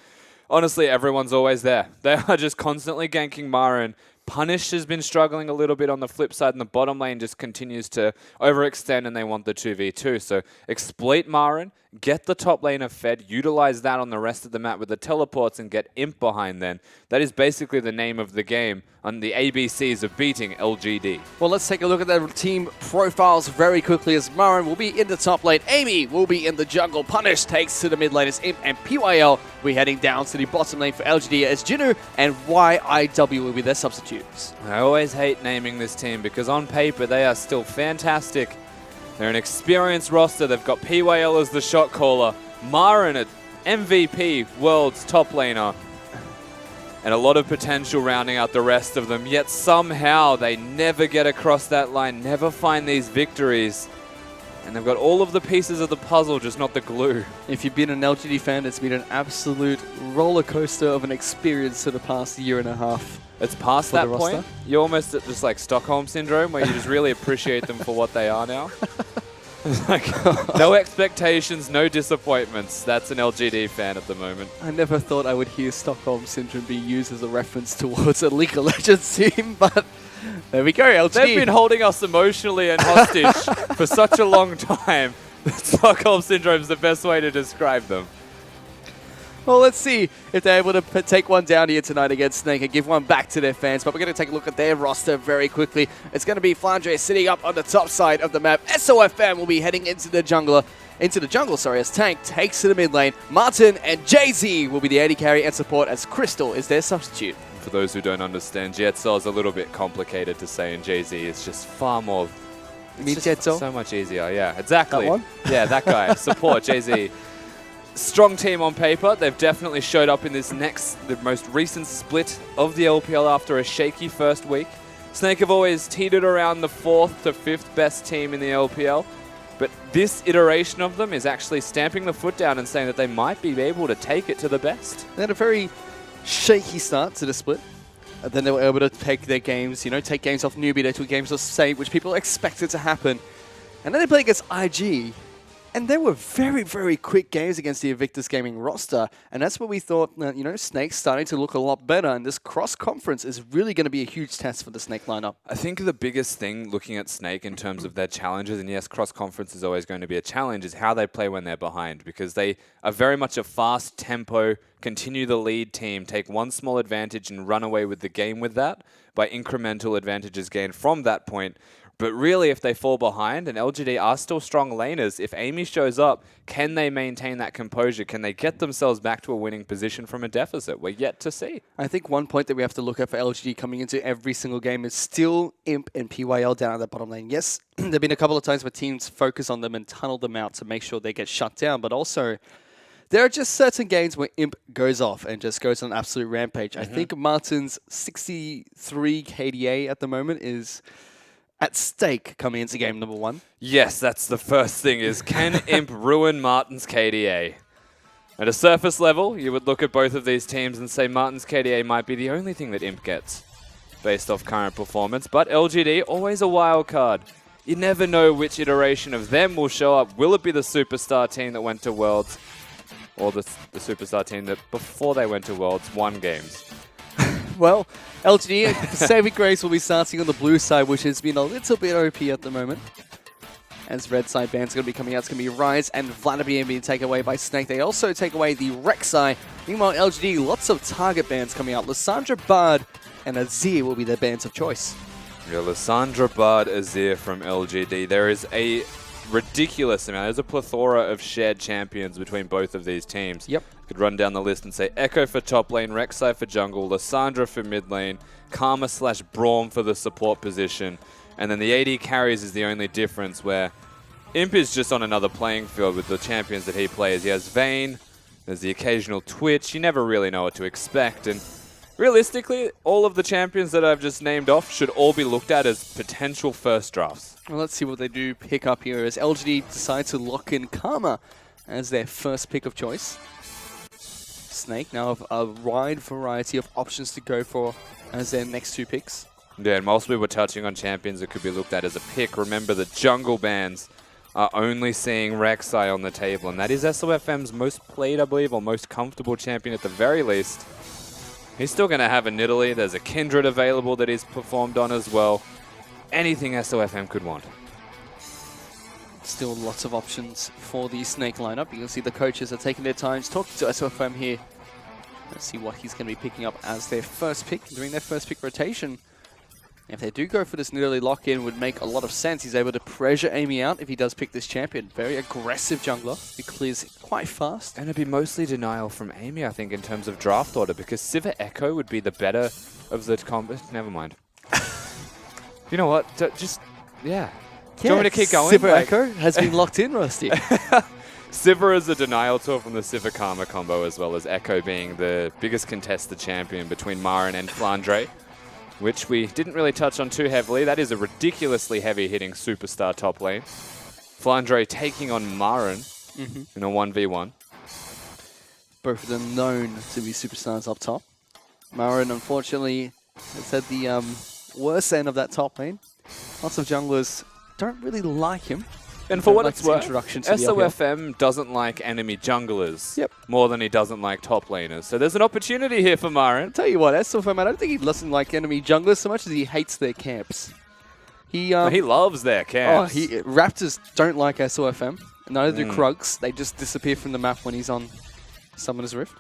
Honestly, everyone's always there. They are just constantly ganking Marin. Punish has been struggling a little bit on the flip side, and the bottom lane just continues to overextend, and they want the 2v2. So exploit Marin, get the top laner fed, utilize that on the rest of the map with the teleports, and get Imp behind then. That is basically the name of the game on the ABCs of beating LGD. Well, let's take a look at their team profiles very quickly as Marin will be in the top lane. Amy will be in the jungle. Punish takes to the mid lane as Imp, and PYL will be heading down to the bottom lane for LGD as Jinu and YIW will be their substitutes. I always hate naming this team because on paper they are still fantastic. They're an experienced roster. They've got PYL as the shot caller, Marin at MVP, world's top laner, and a lot of potential rounding out the rest of them. Yet somehow they never get across that line, never find these victories. And they've got all of the pieces of the puzzle, just not the glue. If you've been an LGD fan, it's been an absolute roller coaster of an experience for the past year and a half. It's past that point. You're almost at just like Stockholm Syndrome, where you just really appreciate them for what they are now. Like, no expectations, no disappointments. That's an LGD fan at the moment. I never thought I would hear Stockholm Syndrome be used as a reference towards a League of Legends team, but there we go, LGD. They've been holding us emotionally and hostage for such a long time that Stockholm Syndrome is the best way to describe them. Well, let's see if they're able to take one down here tonight against Snake and give one back to their fans. But we're going to take a look at their roster very quickly. It's going to be Flandre sitting up on the top side of the map. SOFM will be heading into the jungle, as Tank takes to the mid lane. Martin and Jay-Z will be the AD carry and support as Crystal is their substitute. For those who don't understand, Jetso is a little bit complicated to say, and Jay-Z is just far more... You mean Jetso? So much easier, yeah, exactly. That one? Yeah, that guy. Support, Jay-Z. strong team on paper. They've definitely showed up in the most recent split of the LPL after a shaky first week. Snake have always teetered around the 4th to 5th best team in the LPL. But this iteration of them is actually stamping the foot down and saying that they might be able to take it to the best. They had a very shaky start to the split. And then they were able to take their games, take games off Newbie, they took games off Save, which people expected to happen. And then they played against IG. And they were very, very quick games against the Invictus Gaming roster. And that's where we thought that, Snake's starting to look a lot better. And this cross-conference is really going to be a huge test for the Snake lineup. I think the biggest thing looking at Snake in terms of their challenges, and yes, cross-conference is always going to be a challenge, is how they play when they're behind. Because they are very much a fast tempo, continue the lead team, take one small advantage and run away with the game with that by incremental advantages gained from that point. But really, if they fall behind, and LGD are still strong laners, if Amy shows up, can they maintain that composure? Can they get themselves back to a winning position from a deficit? We're yet to see. I think one point that we have to look at for LGD coming into every single game is still Imp and PYL down at the bottom lane. Yes, there have been a couple of times where teams focus on them and tunnel them out to make sure they get shut down, but also there are just certain games where Imp goes off and just goes on an absolute rampage. I think Martin's 63 KDA at the moment is at stake coming into game number 1. Yes, that's the first thing is, can Imp ruin Martin's KDA? At a surface level, you would look at both of these teams and say Martin's KDA might be the only thing that Imp gets based off current performance, but LGD, always a wild card. You never know which iteration of them will show up. Will it be the superstar team that went to Worlds, or the superstar team that before they went to Worlds won games? Well, LGD, Saving Grace will be starting on the blue side, which has been a little bit OP at the moment. As red side bans going to be coming out, it's going to be Rise and Vladimir being taken away by Snake. They also take away the Rek'Sai. Meanwhile, LGD, lots of target bans coming out. Lissandra Bard and Azir will be their bans of choice. Yeah, Lissandra Bard, Azir from LGD. There is a ridiculous amount. There's a plethora of shared champions between both of these teams. Yep. Could run down the list and say Echo for top lane, Rek'Sai for jungle, Lissandra for mid lane, Karma/Braum for the support position, and then the AD carries is the only difference, where Imp is just on another playing field with the champions that he plays. He has Vayne, there's the occasional Twitch, you never really know what to expect, and realistically, all of the champions that I've just named off should all be looked at as potential first drafts. Well, let's see what they do pick up here as LGD decide to lock in Karma as their first pick of choice. Snake now have a wide variety of options to go for as their next 2 picks. Yeah, and whilst we were touching on champions that could be looked at as a pick, remember the jungle bans are only seeing Rek'Sai on the table, and that is SOFM's most played, I believe, or most comfortable champion at the very least. He's still going to have a Nidalee. There's a Kindred available that he's performed on as well. Anything SOFM could want. Still lots of options for the Snake lineup. You can see the coaches are taking their time talking to SOFM here. Let's see what he's going to be picking up as their first pick, during their first pick rotation. If they do go for this Nidalee lock-in, would make a lot of sense. He's able to pressure Amy out if he does pick this champion. Very aggressive jungler. He clears quite fast. And it'd be mostly denial from Amy, I think, in terms of draft order, because Sivir Echo would be the better of the combo. Never mind. You know what? Just, yeah. Do you want me to keep going? Sivir Echo has been locked in, Rusty. Sivir is a denial tool from the Sivir Karma combo, as well as Echo being the biggest contested champion between Marin and Flandre, which we didn't really touch on too heavily. That is a ridiculously heavy-hitting superstar top lane. Flandre taking on Marin in a 1v1. Both of them known to be superstars up top. Marin, unfortunately, has had the worst end of that top lane. Lots of junglers don't really like him. And for what like it's worth, introduction to the SOFM doesn't like enemy junglers Yep. more than he doesn't like top laners. So there's an opportunity here for Marin. Tell you what, SOFM, I don't think he doesn't like enemy junglers so much as he hates their camps. He loves their camps. Raptors don't like SOFM. Neither do Krugs. They just disappear from the map when he's on Summoner's Rift.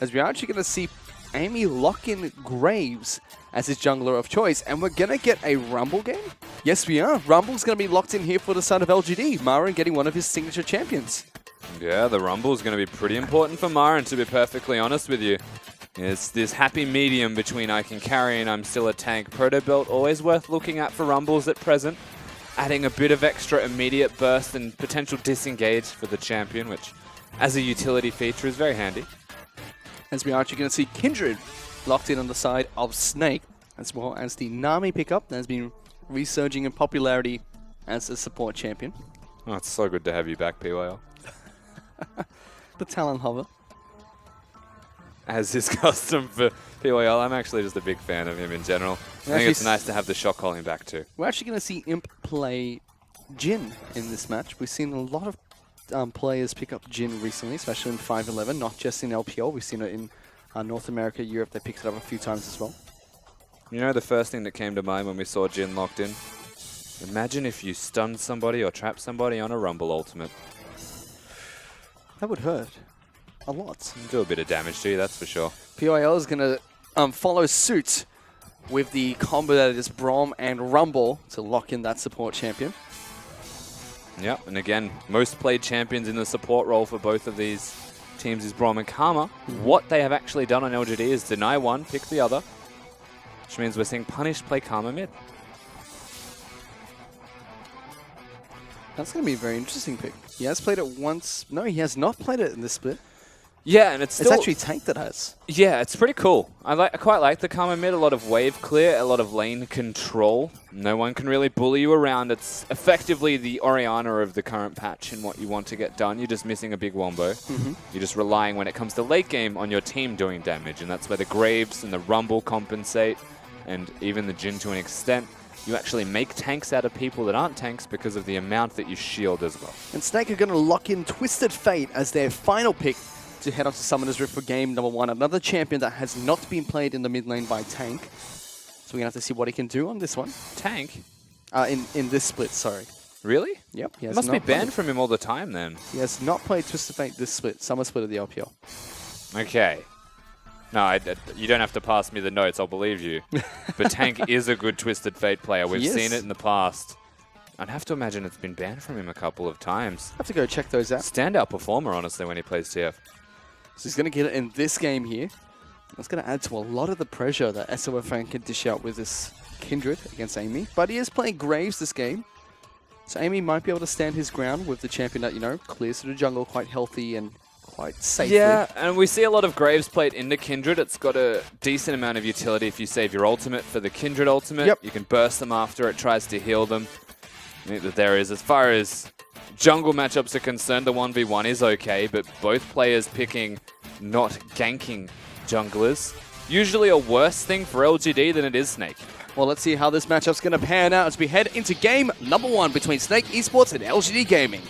As we're actually going to see Amy lock in Graves as his jungler of choice, and we're going to get a Rumble game? Yes, we are. Rumble's going to be locked in here for the side of LGD. Marin getting one of his signature champions. Yeah, the Rumble is going to be pretty important for Marin, to be perfectly honest with you. It's this happy medium between I can carry and I'm still a tank. Proto Belt, always worth looking at for Rumbles at present. Adding a bit of extra immediate burst and potential disengage for the champion, which as a utility feature is very handy. As we are actually going to see Kindred locked in on the side of Snake, as well as the Nami pickup that has been resurging in popularity as a support champion. Oh, it's so good to have you back, PYL. The Talon Hover. As is custom for PYL, I'm actually just a big fan of him in general. I think it's nice to have the shot calling back too. We're actually going to see Imp play Jhin in this match. We've seen a lot of players pick up Jhin recently, especially in 5.11, not just in LPL. We've seen it in North America, Europe. They picked it up a few times as well. You know the first thing that came to mind when we saw Jhin locked in? Imagine if you stunned somebody or trapped somebody on a Rumble ultimate. That would hurt a lot. Do a bit of damage to you, that's for sure. PYL is going to follow suit with the combo that is Braum and Rumble to lock in that support champion. Yep, and again, most played champions in the support role for both of these teams is Braum and Karma. What they have actually done on LGD is deny one, pick the other, which means we're seeing Punish play Karma mid. That's going to be a very interesting pick. He has played it once. No, he has not played it in this split. Yeah, and it's still... It's actually Tank that has. Yeah, it's pretty cool. I quite like the Karma mid. A lot of wave clear, a lot of lane control. No one can really bully you around. It's effectively the Orianna of the current patch in what you want to get done. You're just missing a big wombo. You're just relying, when it comes to late game, on your team doing damage, and that's where the Graves and the Rumble compensate, and even the Jhin to an extent. You actually make tanks out of people that aren't tanks because of the amount that you shield as well. And Snake are going to lock in Twisted Fate as their final pick to head off to Summoner's Rift for game number 1. Another champion that has not been played in the mid lane by Tank. So we're going to have to see what he can do on this one. Tank? In this split, sorry. Really? Yep. He It has must be not banned played. from him all the time then. He has not played Twisted Fate this split, summer split of the LPL. Okay. No, you don't have to pass me the notes, I'll believe you. But Tank is a good Twisted Fate player. We've seen it in the past. I'd have to imagine it's been banned from him a couple of times. Have to go check those out. Standout performer, honestly, when he plays TF. So he's going to get it in this game here. That's going to add to a lot of the pressure that SOFN can dish out with this Kindred against Amy. But he is playing Graves this game. So Amy might be able to stand his ground with the champion that, you know, clears to the jungle quite healthy and quite safely. Yeah, and we see a lot of Graves played into Kindred. It's got a decent amount of utility if you save your ultimate for the Kindred ultimate. Yep. You can burst them after it tries to heal them. I think that there is, as far as jungle matchups are concerned, the 1v1 is okay, but both players picking not ganking junglers, usually a worse thing for LGD than it is Snake. Well, let's see how this matchup's going to pan out as we head into game number 1 between Snake Esports and LGD Gaming.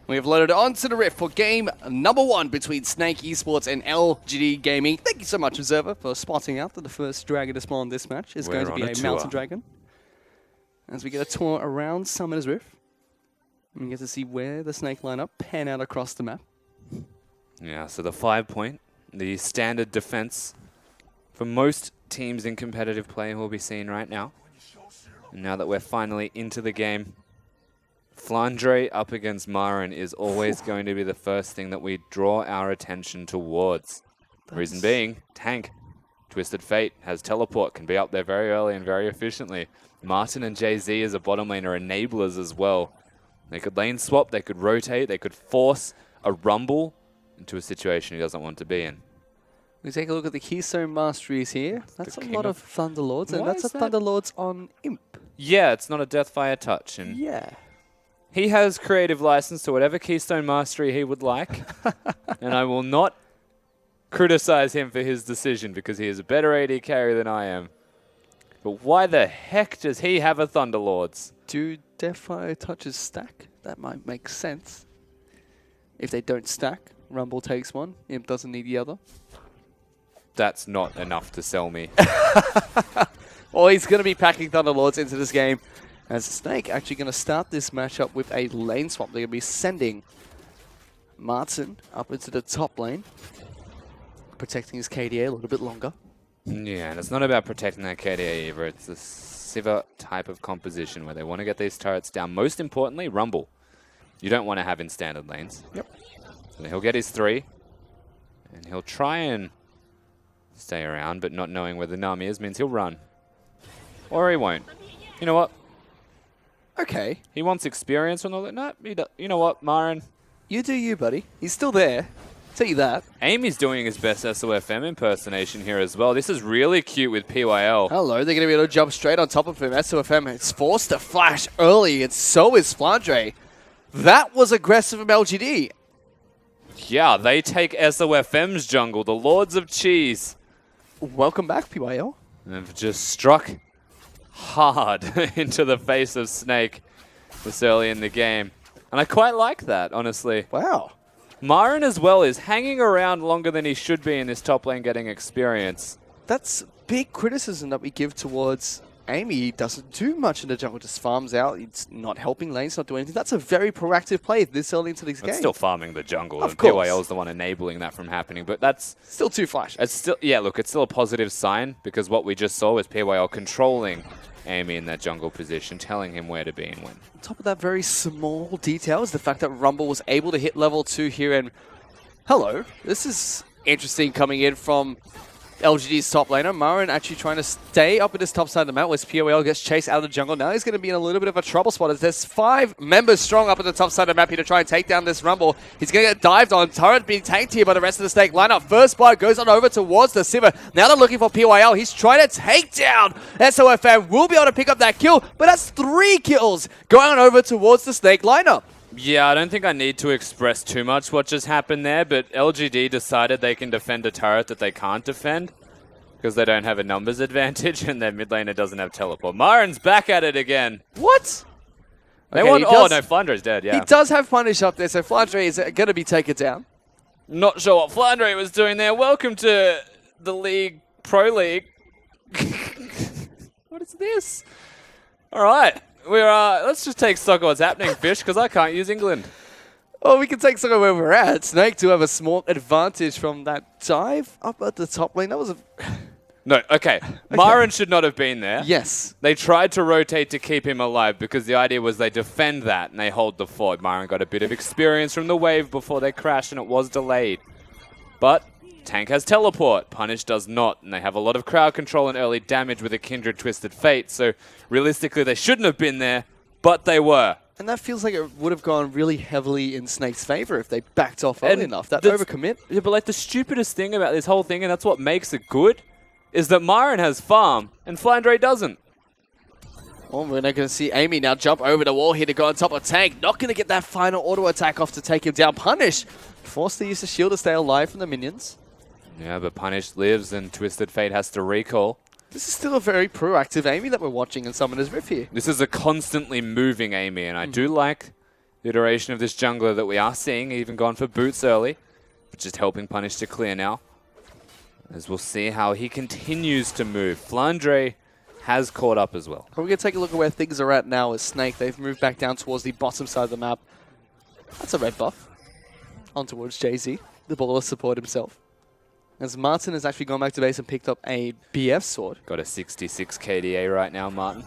We have loaded onto the Rift for game number 1 between Snake Esports and LGD Gaming. Thank you so much, Observer, for spotting out that the first dragon to spawn in this match is going to be a mountain dragon. As we get a tour around Summoner's Rift, and we get to see where the Snake lineup pan out across the map. Yeah, so the 5-point, the standard defense for most teams in competitive play we'll be seeing right now. And now that we're finally into the game, Flandre up against Marin is always going to be the first thing that we draw our attention towards. Reason being, Tank, Twisted Fate, has teleport, can be up there very early and very efficiently. Martin and Jay-Z as a bottom lane are enablers as well. They could lane swap, they could rotate, they could force a Rumble into a situation he doesn't want to be in. We take a look at the Keystone Masteries here. That's a lot of Thunderlords, and Why that's is a that? Thunderlords on Imp. Yeah, it's not a Deathfire touch, and Yeah. he has creative license to whatever Keystone Mastery he would like, and I will not criticize him for his decision because he is a better AD carry than I am. But why the heck does he have a Thunderlords? Do Deathfire touches stack? That might make sense. If they don't stack, Rumble takes one. Imp doesn't need the other. That's not enough to sell me. Well, he's going to be packing Thunderlords into this game. As Snake actually going to start this matchup with a lane swap. They're going to be sending Martin up into the top lane, protecting his KDA a little bit longer. Yeah, and it's not about protecting that KDA either. It's a Sivir type of composition where they want to get these turrets down. Most importantly, Rumble. You don't want to have in standard lanes. Yep. So he'll get his 3, and he'll try and stay around, but not knowing where the Nami is means he'll run. Or he won't. You know what? Okay. He wants experience from the... No, you know what, Marin? You do you, buddy. He's still there. Tell you that. Amy's doing his best SOFM impersonation here as well. This is really cute with PYL. Hello, they're going to be able to jump straight on top of him. SOFM is forced to flash early, and so is Flandre. That was aggressive from LGD. Yeah, they take SOFM's jungle, the Lords of Cheese. Welcome back, PYL. And have just struck hard into the face of Snake this early in the game. And I quite like that, honestly. Wow. Marin as well is hanging around longer than he should be in this top lane getting experience. That's big criticism that we give towards Amy. He doesn't do much in the jungle, just farms out. He's not helping lanes, not doing anything. That's a very proactive play this early into this game. It's still farming the jungle, Of and course. PYL is the one enabling that from happening. But that's Still too flash. it's still it's still a positive sign because what we just saw was PYL controlling Amy in that jungle position, telling him where to be and when. On top of that, very small detail is the fact that Rumble was able to hit level 2 here. And hello, this is interesting coming in from LGD's top laner. Marin actually trying to stay up at this top side of the map, whereas POL gets chased out of the jungle. Now he's going to be in a little bit of a trouble spot as there's 5 members strong up at the top side of the map here to try and take down this Rumble. He's going to get dived on. Turret being tanked here by the rest of the Snake lineup. First blood goes on over towards the Sivir. Now they're looking for PYL. He's trying to take down SOFM. Will be able to pick up that kill, but that's 3 kills going on over towards the Snake lineup. Yeah, I don't think I need to express too much what just happened there, but LGD decided they can defend a turret that they can't defend because they don't have a numbers advantage and their mid laner doesn't have teleport. Marin's back at it again. What? They Okay, want, he oh, does- no, Flandre's dead, yeah. He does have punish up there, so Flandre is going to be taken down. Not sure what Flandre was doing there. Welcome to the League, Pro League. What is this? All right. Let's just take stock of what's happening, Fish, because I can't use England. Oh, we can take some of where we're at. Snake do have a small advantage from that dive up at the top lane. That was a... No, okay. Marin should not have been there. Yes. They tried to rotate to keep him alive because the idea was they defend that and they hold the fort. Marin got a bit of experience from the wave before they crashed and it was delayed. But Tank has teleport. Punish does not. And they have a lot of crowd control and early damage with a Kindred Twisted Fate. So realistically, they shouldn't have been there, but they were. And that feels like it would have gone really heavily in Snake's favor if they backed off early And enough. That that's- overcommit. Yeah, but like the stupidest thing about this whole thing, and that's what makes it good, is that Marin has farm and Flandre doesn't. Well, we're not going to see Amy now jump over the wall here to go on top of Tank. Not going to get that final auto attack off to take him down. Punish forced to use the shield to stay alive from the minions. Yeah, but Punish lives and Twisted Fate has to recall. This is still a very proactive Amy that we're watching in Summoner's Rift here. This is a constantly moving Amy, and I do like the iteration of this jungler that we are seeing, even gone for boots early, but just helping Punish to clear now. As we'll see how he continues to move. Flandre has caught up as well. We're going to take a look at where things are at now as Snake. They've moved back down towards the bottom side of the map. That's a red buff. On towards Jay-Z, the baller support himself. As Martin has actually gone back to base and picked up a BF sword. Got a 66 KDA right now, Martin.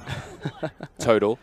Total.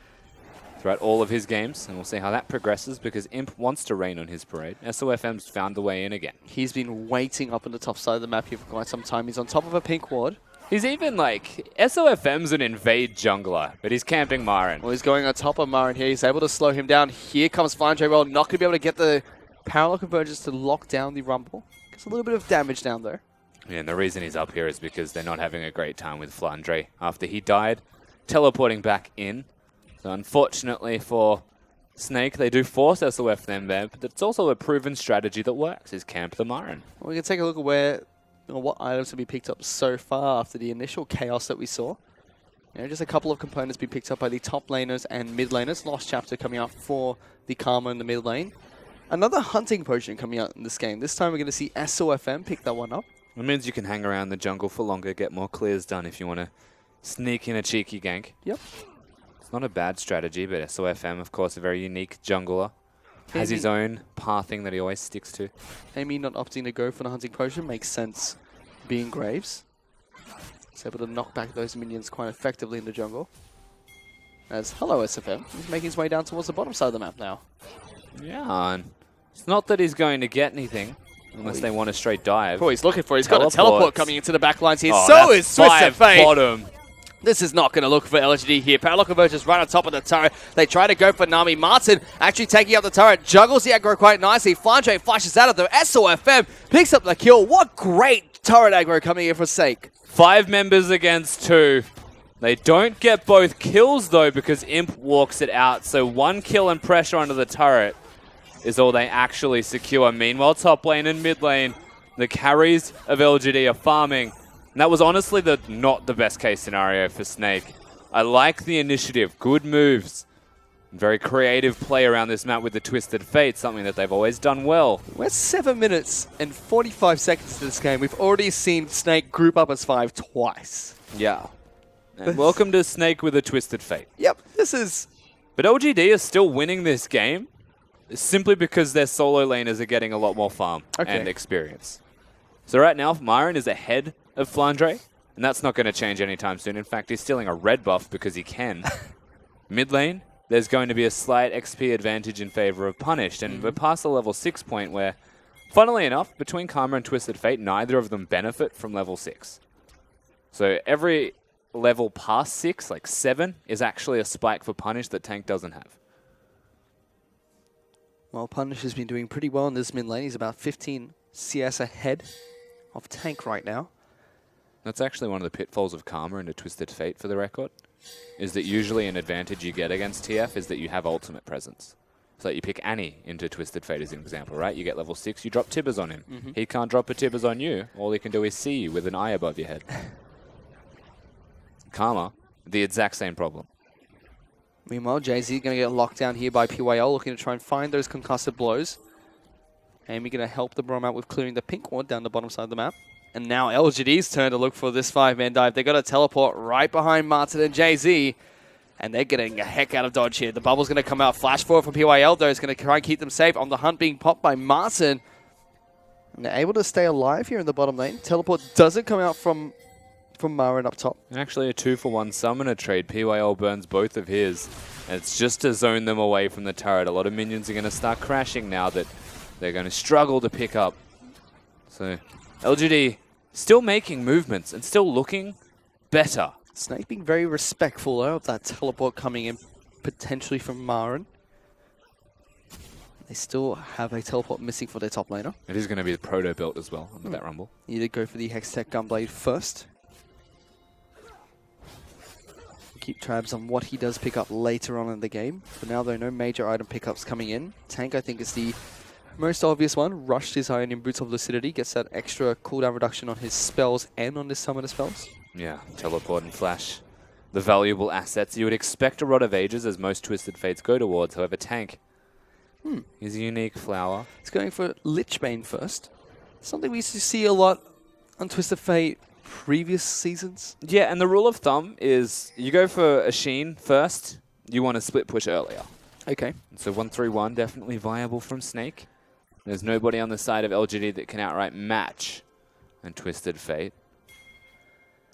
Throughout all of his games, and we'll see how that progresses because Imp wants to rain on his parade. SOFM's found the way in again. He's been waiting up on the top side of the map here for quite some time. He's on top of a pink ward. He's even like, SOFM's an invade jungler, but he's camping Marin. Well, he's going on top of Marin here. He's able to slow him down. Here comes Flandre. Well, not going to be able to get the parallel convergence to lock down the Rumble. Gets a little bit of damage down there. Yeah, and the reason he's up here is because they're not having a great time with Flandre after he died, teleporting back in. So unfortunately for Snake, they do force SOF them there, but it's also a proven strategy that works, is camp the Marin. We can take a look at where or what items have been picked up so far after the initial chaos that we saw. You know, just a couple of components being picked up by the top laners and mid laners. Lost chapter coming out for the Karma in the mid lane. Another hunting potion coming out in this game. This time we're going to see SOFM pick that one up. It means you can hang around the jungle for longer, get more clears done if you want to sneak in a cheeky gank. Yep. It's not a bad strategy, but SOFM, of course, a very unique jungler. Has his own pathing that he always sticks to. Amy not opting to go for the hunting potion makes sense, being Graves. He's able to knock back those minions quite effectively in the jungle. As hello SFM, he's making his way down towards the bottom side of the map now. Yeah, and it's not that he's going to get anything, unless they want a straight dive. Oh, he's looking for it. He's got a Teleports. teleport coming into the back lines here. Oh, So that's is Twisted 5 Fate. bottom. This is not going to look for LGD here. Power Convergence right on top of the turret. They try to go for Nami. Martin actually taking out the turret. Juggles the aggro quite nicely. Flandre flashes out of the SOFM. Picks up the kill. What great turret aggro coming in for Sake. 5 members against 2. They don't get both kills, though, because Imp walks it out. So 1 kill and pressure onto the turret is all they actually secure. Meanwhile, top lane and mid lane, the carries of LGD are farming. And that was honestly not the best case scenario for Snake. I like the initiative, good moves. Very creative play around this map with the Twisted Fate, something that they've always done well. We're 7 minutes and 45 seconds to this game. We've already seen Snake group up as 5 twice. Yeah. And welcome to Snake with a Twisted Fate. Yep, this is... But LGD is still winning this game simply because their solo laners are getting a lot more farm and experience. So right now, Myron is ahead of Flandre, and that's not going to change anytime soon. In fact, he's stealing a red buff because he can. Mid lane, there's going to be a slight XP advantage in favor of Punished, and we're past the level 6 point where, funnily enough, between Karma and Twisted Fate, neither of them benefit from level 6. So every level past 6, like 7, is actually a spike for Punish that Tank doesn't have. Well, Punish has been doing pretty well in this mid lane. He's about 15 CS ahead of Tank right now. That's actually one of the pitfalls of Karma and a Twisted Fate, for the record, is that usually an advantage you get against TF is that you have ultimate presence. So you pick Annie into Twisted Fate as an example, right? You get level 6, you drop Tibbers on him. He can't drop a Tibbers on you. All he can do is see you with an eye above your head. Karma, the exact same problem. Meanwhile, Jay-Z going to get locked down here by PYL, looking to try and find those concussive blows. Amy going to help the Brom out with clearing the pink ward down the bottom side of the map. And now LGD's turn to look for this 5-man dive. They got a teleport right behind Martin and Jay-Z. And they're getting a heck out of dodge here. The bubble's going to come out. Flash forward from PYL, though. It's going to try and keep them safe. On the hunt being popped by Martin. And they're able to stay alive here in the bottom lane. Teleport doesn't come out from Marin up top. Actually, a 2-for-1 summoner trade. PYL burns both of his. And it's just to zone them away from the turret. A lot of minions are going to start crashing now that they're going to struggle to pick up. So LGD still making movements and still looking better. Snake being very respectful though, of that teleport coming in potentially from Marin. They still have a teleport missing for their top laner. It is going to be the proto built as well under that rumble. You did go for the Hextech Gunblade first. Keep tabs on what he does pick up later on in the game. For now though, no major item pickups coming in. Tank I think is the most obvious one. Rushed his Iron in Boots of Lucidity, gets that extra cooldown reduction on his spells and on his summoner spells. Yeah, teleport and flash. The valuable assets you would expect a Rod of Ages as most Twisted Fates go towards. However, Tank is a unique flower. He's going for Lichbane first. Something we used to see a lot on Twisted Fate previous seasons. Yeah, and the rule of thumb is you go for a Sheen first, you want to split push earlier. Okay. So 1-3-1, definitely viable from Snake. There's nobody on the side of LGD that can outright match and Twisted Fate.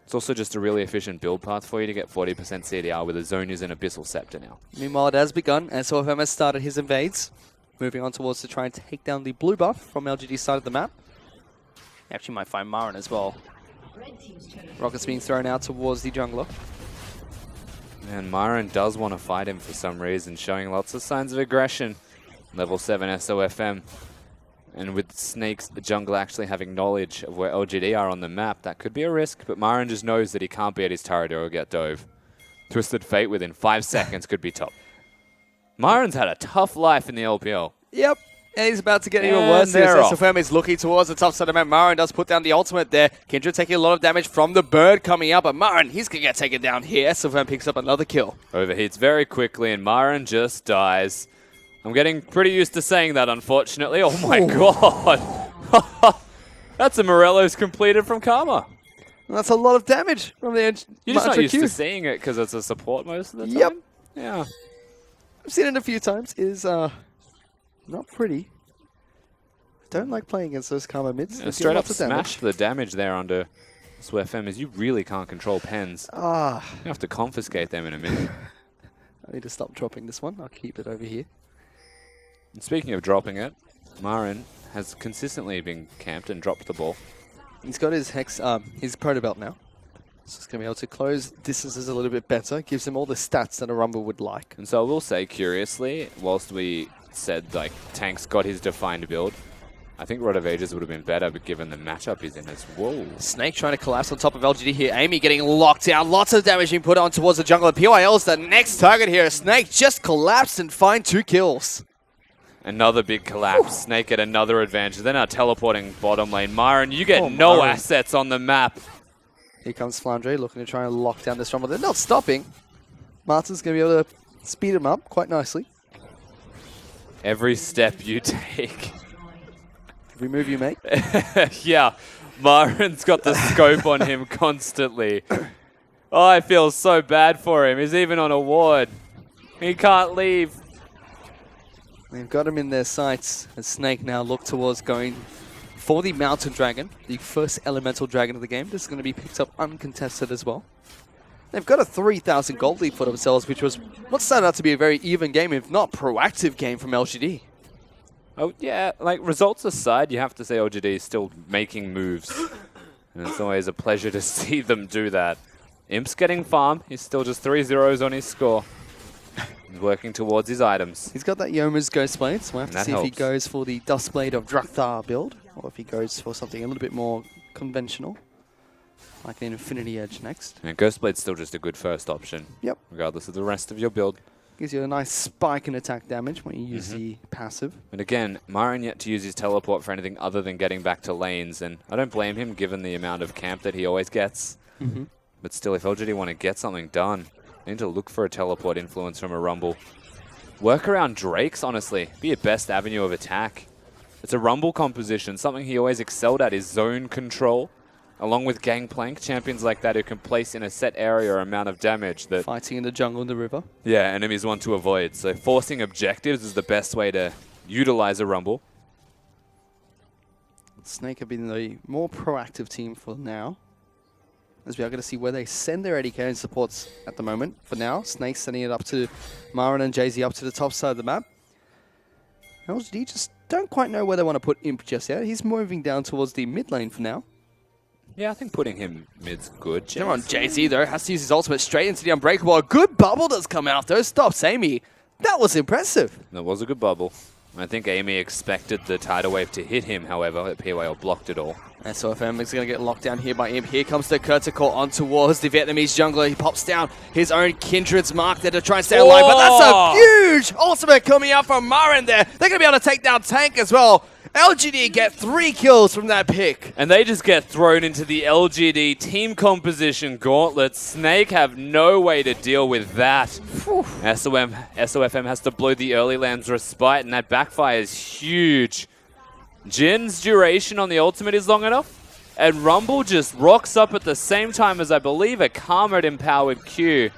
It's also just a really efficient build path for you to get 40% CDR with a Zonia's and Abyssal Scepter now. Meanwhile, it has begun, and SOFM has started his invades. Moving on towards to try and take down the blue buff from LGD's side of the map. Actually might find Marin as well. Rockets being thrown out towards the jungler. And Myron does want to fight him for some reason, showing lots of signs of aggression. Level 7 SOFM. And with Snake's jungle actually having knowledge of where LGD are on the map, that could be a risk, but Myron just knows that he can't be at his turret or he'll get dove. Twisted Fate within 5 seconds could be top. Myron's had a tough life in the LPL. Yep. And he's about to get even And worse. they're off. SFM is looking towards the top side of the map. Marin does put down the ultimate there. Kindred taking a lot of damage from the bird coming up, but Marin, he's going to get taken down here. SFM picks up another kill. Overheats very quickly and Myron just dies. I'm getting pretty used to saying that, unfortunately. Oh my god! That's a Morello's completed from Karma. And that's a lot of damage from the edge. You're just not used to seeing it because it's a support most of the time? Yep. Yeah. I've seen it a few times. It is not pretty. Don't like playing against those Karma mids. Yeah, straight up smash the damage there under SWFM as you really can't control pens. You have to confiscate them in a minute. I need to stop dropping this one. I'll keep it over here. And speaking of dropping it, Marin has consistently been camped and dropped the ball. He's got his his proto belt now. So he's going to be able to close distances a little bit better. Gives him all the stats that a Rumble would like. And so I will say, curiously, whilst we said like Tank's got his defined build, I think Rod of Ages would have been better, but given the matchup he's in as whoa. Snake trying to collapse on top of LGD here. Amy getting locked down. Lots of damage being put on towards the jungle. PYL's the next target here. Snake just collapsed and find 2 kills. Another big collapse. Snake at another advantage. They're now teleporting bottom lane. Myron, you get no assets on the map. Here comes Flandre looking to try and lock down this Rumble. They're not stopping. Martin's going to be able to speed him up quite nicely. Every step you take. Every move you make. Yeah, Myron's got the scope on him constantly. Oh, I feel so bad for him. He's even on a ward. He can't leave. They've got him in their sights as Snake now look towards going for the Mountain Dragon, the first elemental dragon of the game. This is going to be picked up uncontested as well. They've got a 3,000 gold lead for themselves, which was what started out to be a very even game, if not proactive game from LGD. Oh, yeah, like results aside, you have to say LGD is still making moves. And it's always a pleasure to see them do that. Imp's getting farm. He's still just 3 zeros on his score. He's working towards his items. He's got that Yoma's Ghost Blade, so we'll have to see helps. if he goes for the Dust Blade of Drakthar build, or if he goes for something a little bit more conventional, like an Infinity Edge next. And Ghost Blade's still just a good first option. Yep. Regardless of the rest of your build. Gives you a nice spike in attack damage when you use the passive. And again, Myron yet to use his teleport for anything other than getting back to lanes, and I don't blame him given the amount of camp that he always gets. But still, if LGD want to get something done, they need to look for a teleport influence from a Rumble. Work around Drake's, honestly. Be your best avenue of attack. It's a Rumble composition. Something he always excelled at is zone control. Along with Gangplank, champions like that who can place in a set area or amount of damage that... Fighting in the jungle and the river. Yeah, enemies want to avoid. So forcing objectives is the best way to utilize a Rumble. Snake have been the more proactive team for now, as we are going to see where they send their AD carry supports at the moment. For now, Snake sending it up to Marin and Jay-Z up to the top side of the map. LGD just don't quite know where they want to put Imp just yet. He's moving down towards the mid lane for now. Yeah, I think putting him mid's good. Come on, Jay-Z though, has to use his ultimate straight into the Unbreakable. A good bubble does come out though, stops Amy. That was impressive. That was a good bubble. I think Amy expected the tidal wave to hit him, however, PYL blocked it all. SOFM is going to get locked down here by Imp. Here comes the Curtical on towards the Vietnamese jungler. He pops down his own Kindred's mark there to try and stay alive. But that's a huge ultimate coming out from Marin there. They're going to be able to take down Tank as well. LGD get 3 kills from that pick. And they just get thrown into the LGD team composition gauntlet. Snake have no way to deal with that. SOFM has to blow the early lands respite, and that backfire is huge. Jin's duration on the ultimate is long enough, and Rumble just rocks up at the same time as I believe a Karma empowered Q.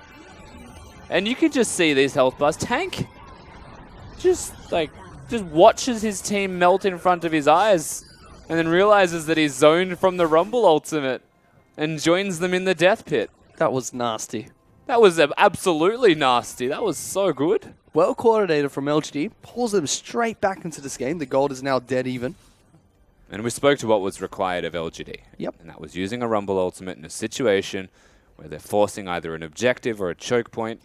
And you can just see these health bars. Tank just watches his team melt in front of his eyes and then realizes that he's zoned from the Rumble ultimate and joins them in the death pit. That was nasty. That was absolutely nasty. That was so good. Well coordinated from LGD. Pulls them straight back into this game. The gold is now dead even. And we spoke to what was required of LGD. Yep. And that was using a Rumble ultimate in a situation where they're forcing either an objective or a choke point,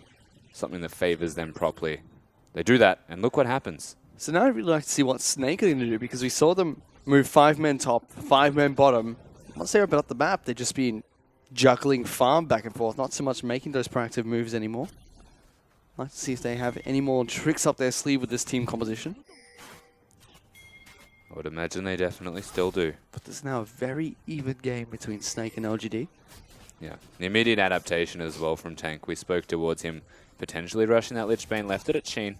something that favors them properly. They do that, and look what happens. So now I'd really like to see what Snake are going to do, because we saw them move 5 men top, 5 men bottom. Once they open up the map, they've just been juggling farm back and forth, not so much making those proactive moves anymore. I'd like to see if they have any more tricks up their sleeve with this team composition. I would imagine they definitely still do. But there's now a very even game between Snake and LGD. Yeah, the immediate adaptation as well from Tank. We spoke towards him potentially rushing that Lich Bane, left it at Sheen.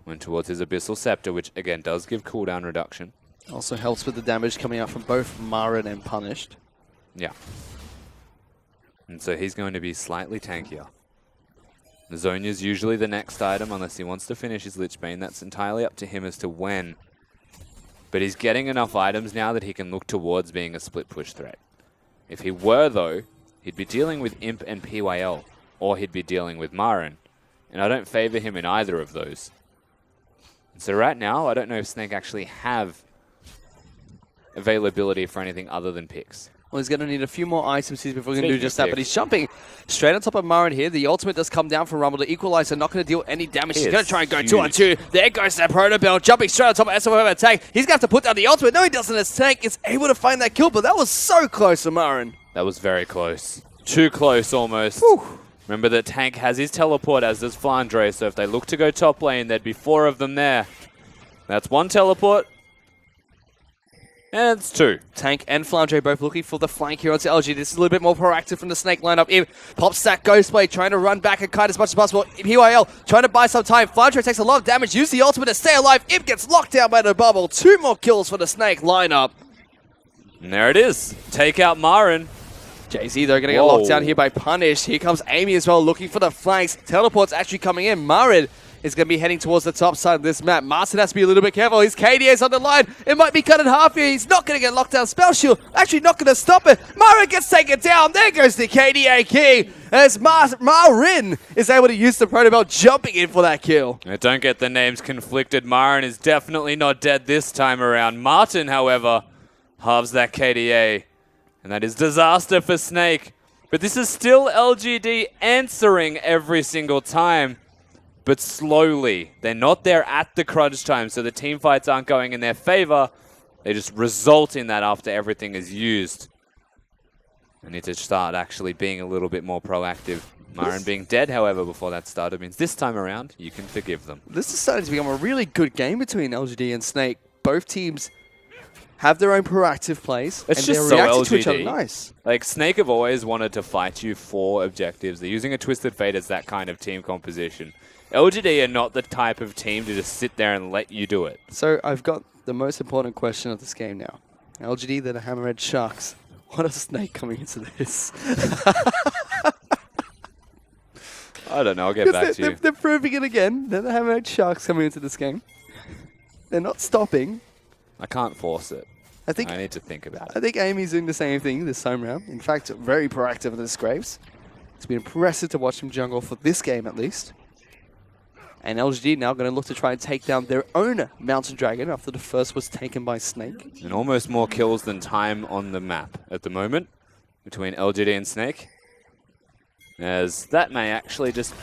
Went towards his Abyssal Scepter, which again does give cooldown reduction. Also helps with the damage coming out from both Marin and Punished. Yeah. And so he's going to be slightly tankier. Zonya's usually the next item unless he wants to finish his Lich Bane. That's entirely up to him as to when. But he's getting enough items now that he can look towards being a split push threat. If he were, though, he'd be dealing with Imp and PYL, or he'd be dealing with Marin. And I don't favor him in either of those. And so right now, I don't know if Snake actually have availability for anything other than picks. Well, he's going to need a few more items here before he can Speaking do just of that. But he's jumping straight on top of Marin here. The ultimate does come down from Rumble. The Equalizer not going to deal any damage. He's going to try and go 2-on-2. There goes that Protobell, jumping straight on top of SOF attack. He's going to have to put down the ultimate. No, he doesn't. As Tank is able to find that kill, but that was so close to Marin. That was very close. Too close, almost. Whew. Remember that Tank has his teleport, as does Flandre, so if they look to go top lane, there'd be 4 of them there. That's 1 teleport. And it's 2. Tank and Flandre both looking for the flank here onto LG. This is a little bit more proactive from the Snake lineup. Im pops that Ghostblade, trying to run back and kite as much as possible. PYL trying to buy some time. Flandre takes a lot of damage, use the ultimate to stay alive. Im gets locked down by the bubble. 2 more kills for the Snake lineup. And there it is. Take out Marin. Jay-Z, they're going to get locked down here by Punish. Here comes Amy as well, looking for the flanks. Teleport's actually coming in. Marin is going to be heading towards the top side of this map. Martin has to be a little bit careful. His KDA's on the line. It might be cut in half here. He's not going to get locked down. Spell Shield actually not going to stop it. Marin gets taken down. There goes the KDA king as Marin is able to use the Protobell, jumping in for that kill. Don't get the names conflicted. Marin is definitely not dead this time around. Martin, however, halves that KDA. And that is disaster for Snake. But this is still LGD answering every single time. But slowly. They're not there at the crunch time, so the team fights aren't going in their favor. They just result in that after everything is used. They need to start actually being a little bit more proactive. Marin being dead, however, before that started means this time around, you can forgive them. This is starting to become a really good game between LGD and Snake. Both teams have their own proactive plays, It's and just they're so reacting to each other LGD. nice. Like, Snake have always wanted to fight you for objectives. They're using a Twisted Fate as that kind of team composition. LGD are not the type of team to just sit there and let you do it. So I've got the most important question of this game now. LGD, they're the Hammerhead Sharks. What is Snake coming into this? I don't know, I'll get back to you. They're proving it again. They're the Hammerhead Sharks coming into this game. They're not stopping. I can't force it. I need to think about it. I think Amy's doing the same thing this time round. In fact, very proactive in this Graves. It's been impressive to watch him jungle for this game at least. And LGD now going to look to try and take down their own Mountain Dragon after the first was taken by Snake. And almost more kills than time on the map at the moment between LGD and Snake. As that may actually just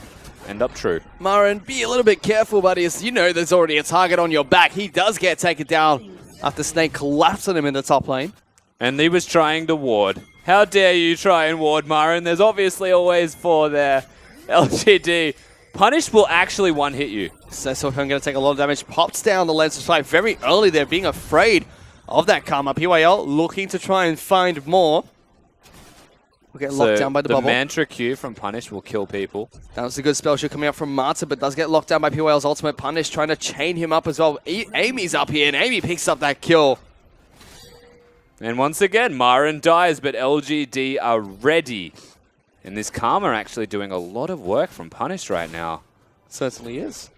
end up true. Marin, be a little bit careful, buddy, as you know there's already a target on your back. He does get taken down after Snake collapsed on him in the top lane. And he was trying to ward. How dare you try and ward, Marin? There's obviously always 4 there. LGD. Punish will actually one-hit you. Cecil going to take a lot of damage. Pops down the lens fight very early there, being afraid of that karma. PYL looking to try and find more. We'll get locked down by the bubble. The Mantra Q from Punish will kill people. That was a good spell shot coming out from Marta, but does get locked down by PYL's ultimate. Punish trying to chain him up as well. Amy's up here, and Amy picks up that kill. And once again, Marin dies, but LGD are ready. And this Karma actually doing a lot of work from Punish right now. Certainly is.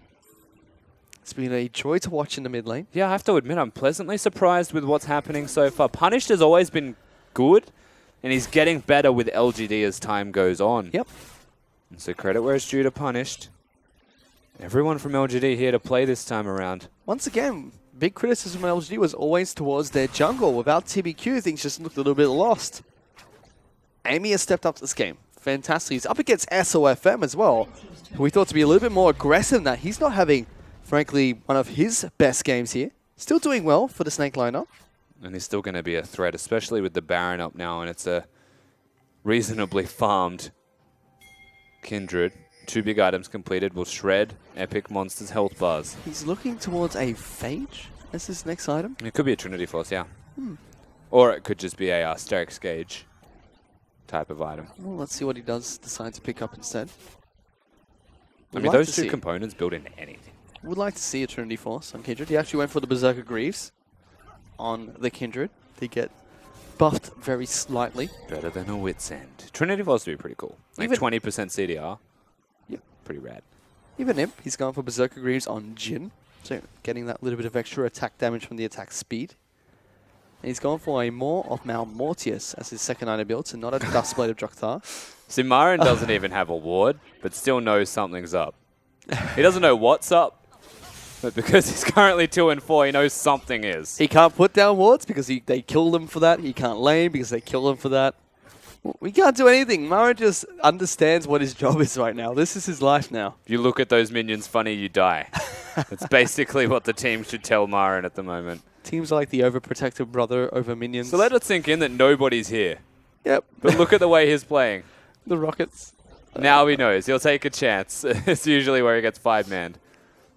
It's been a joy to watch in the mid lane. Yeah, I have to admit, I'm pleasantly surprised with what's happening so far. Punished has always been good, and he's getting better with LGD as time goes on. Yep. And so credit where it's due to Punished. Everyone from LGD here to play this time around. Once again, big criticism of LGD was always towards their jungle. Without TBQ, things just looked a little bit lost. Amy has stepped up to this game. Fantastic. He's up against SOFM as well, who we thought to be a little bit more aggressive than that. He's not having, frankly, one of his best games here. Still doing well for the Snake lineup. And he's still going to be a threat, especially with the Baron up now, and it's a reasonably farmed Kindred. 2 big items completed will shred Epic Monster's health bars. He's looking towards a Phage as his next item. It could be a Trinity Force, yeah. Or it could just be a Sterix Gauge type of item. Well, let's see what he does decide to pick up instead. I mean, those 2 components build into anything. Would like to see a Trinity Force on Kindred. He actually went for the Berserker Greaves. on the Kindred. They get buffed very slightly. Better than a Wit's End. Trinity Force would be pretty cool. Like Even- 20% CDR. Yep. Pretty rad. Even Imp, he's going for Berserker Greaves on Jin. So getting that little bit of extra attack damage from the attack speed. And he's going for a more of Malmortius as his second item build, so not a Dustblade of Drakthar. See, Marin doesn't even have a ward, but still knows something's up. He doesn't know what's up, but because he's currently 2 and 4, he knows something is. He can't put down wards because they kill them for that. He can't lane because they kill him for that. We can't do anything. Marin just understands what his job is right now. This is his life now. If you look at those minions funny, you die. That's basically what the team should tell Marin at the moment. Teams are like the overprotective brother over minions. So let it sink in that nobody's here. Yep. But look at the way he's playing. The Rockets. Now he knows. He'll take a chance. It's usually where he gets 5-manned.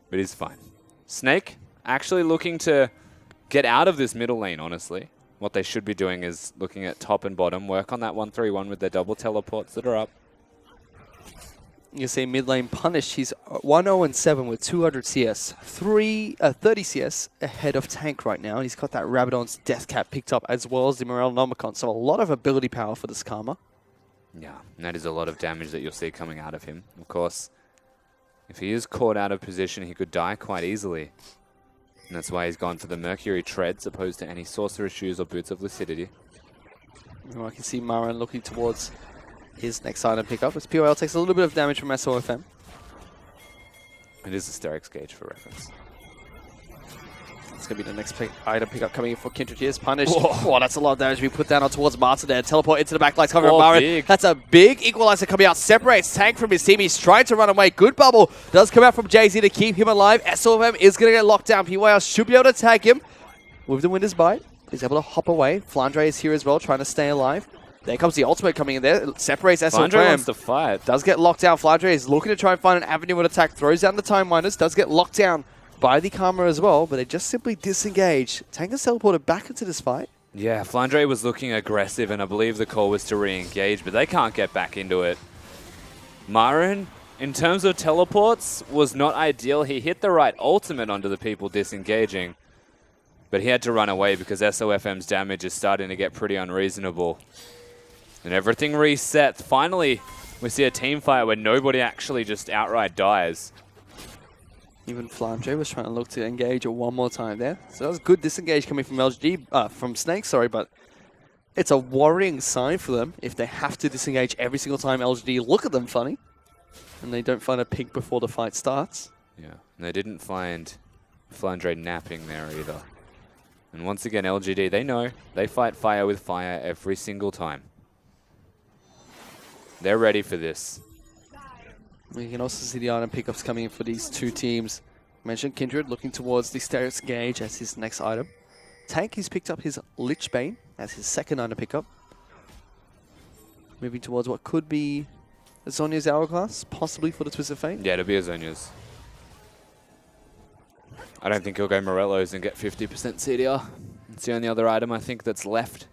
But he's fine. Snake actually looking to get out of this middle lane, honestly. What they should be doing is looking at top and bottom, work on that 1-3-1 with their double teleports that are up. You see mid lane punished. He's 1-0-7 with 200 CS. 30 CS ahead of Tank right now. He's got that Rabadon's Death Cap picked up as well as the Morelnomicon. So a lot of ability power for this Karma. Yeah, and that is a lot of damage that you'll see coming out of him. Of course, if he is caught out of position, he could die quite easily. And that's why he's gone for the Mercury Treads opposed to any Sorcerer's Shoes or Boots of Lucidity. I can see Marin looking towards his next item pickup as POL takes a little bit of damage from SOFM. It is a Sterix Gauge for reference. It's going to be the next item pickup coming in for Kindred. Here's punished. Oh, that's a lot of damage to be put down on towards Martin there. Teleport into the backlights covering Marin. Big. That's a big equalizer coming out. Separates Tank from his team. He's trying to run away. Good bubble does come out from Jay-Z to keep him alive. SOFM is going to get locked down. PYL should be able to tag him with the Winter's Bite. He's able to hop away. Flandre is here as well, trying to stay alive. There comes the ultimate coming in there. It separates SOFM. Flandre wants to fight. Does get locked down. Flandre is looking to try and find an avenue of attack. Throws down the Time Miners. Does get locked down by the Karma as well, but they just simply disengage. Tank is teleported back into this fight. Yeah, Flandre was looking aggressive, and I believe the call was to re-engage, but they can't get back into it. Marin, in terms of teleports, was not ideal. He hit the right ultimate onto the people disengaging, but he had to run away because SOFM's damage is starting to get pretty unreasonable. And everything resets. Finally, we see a team fight where nobody actually just outright dies. Even Flandre was trying to look to engage it one more time there. So that was good disengage coming from LGD, from Snake, sorry, but it's a worrying sign for them if they have to disengage every single time LGD look at them funny and they don't find a pink before the fight starts. Yeah, and they didn't find Flandre napping there either. And once again, LGD, they know they fight fire with fire every single time. They're ready for this. We can also see the item pickups coming in for these two teams. Mentioned Kindred looking towards the Sterix Gauge as his next item. Tank, he's picked up his Lichbane as his second item pickup. Moving towards what could be Zhonya's Hourglass, possibly for the Twist of Fate. Yeah, it'll be a Zonya's. I don't think he'll go Morello's and get 50% CDR. It's the only other item I think that's left.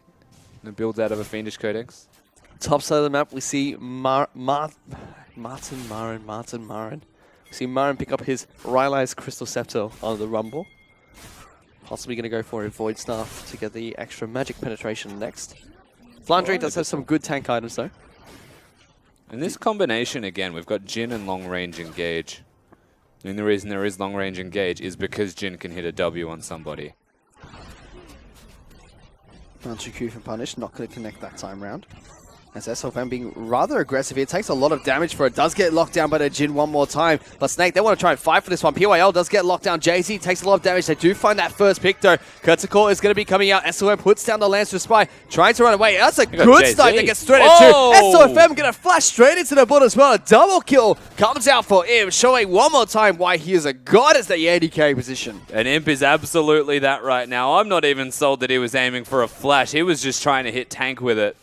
It builds out of a Fiendish Codex. Top side of the map, we see Martin Marin. We see Marin pick up his Rylai's Crystal Scepter on the Rumble. Possibly going to go for a Void Staff to get the extra magic penetration next. Flandre does have some good tank items though. In this combination, again, we've got Jin and long range engage. And the reason there is long range engage is because Jin can hit a W on somebody. Q from Punish, not going to connect that time round. As SOFM being rather aggressive here. It takes a lot of damage for it. Does get locked down by the Jin one more time. But Snake, they want to try and fight for this one. PYL does get locked down. Jay-Z takes a lot of damage. They do find that first pick though. Kurtzakor is going to be coming out. SOFM puts down the Lance to Spy. Trying to run away. That's a good snipe that gets straight into. SOFM going to flash straight into the board as well. A double kill comes out for Imp. Showing one more time why he is a god as the AD position. And Imp is absolutely that right now. I'm not even sold that he was aiming for a flash. He was just trying to hit Tank with it.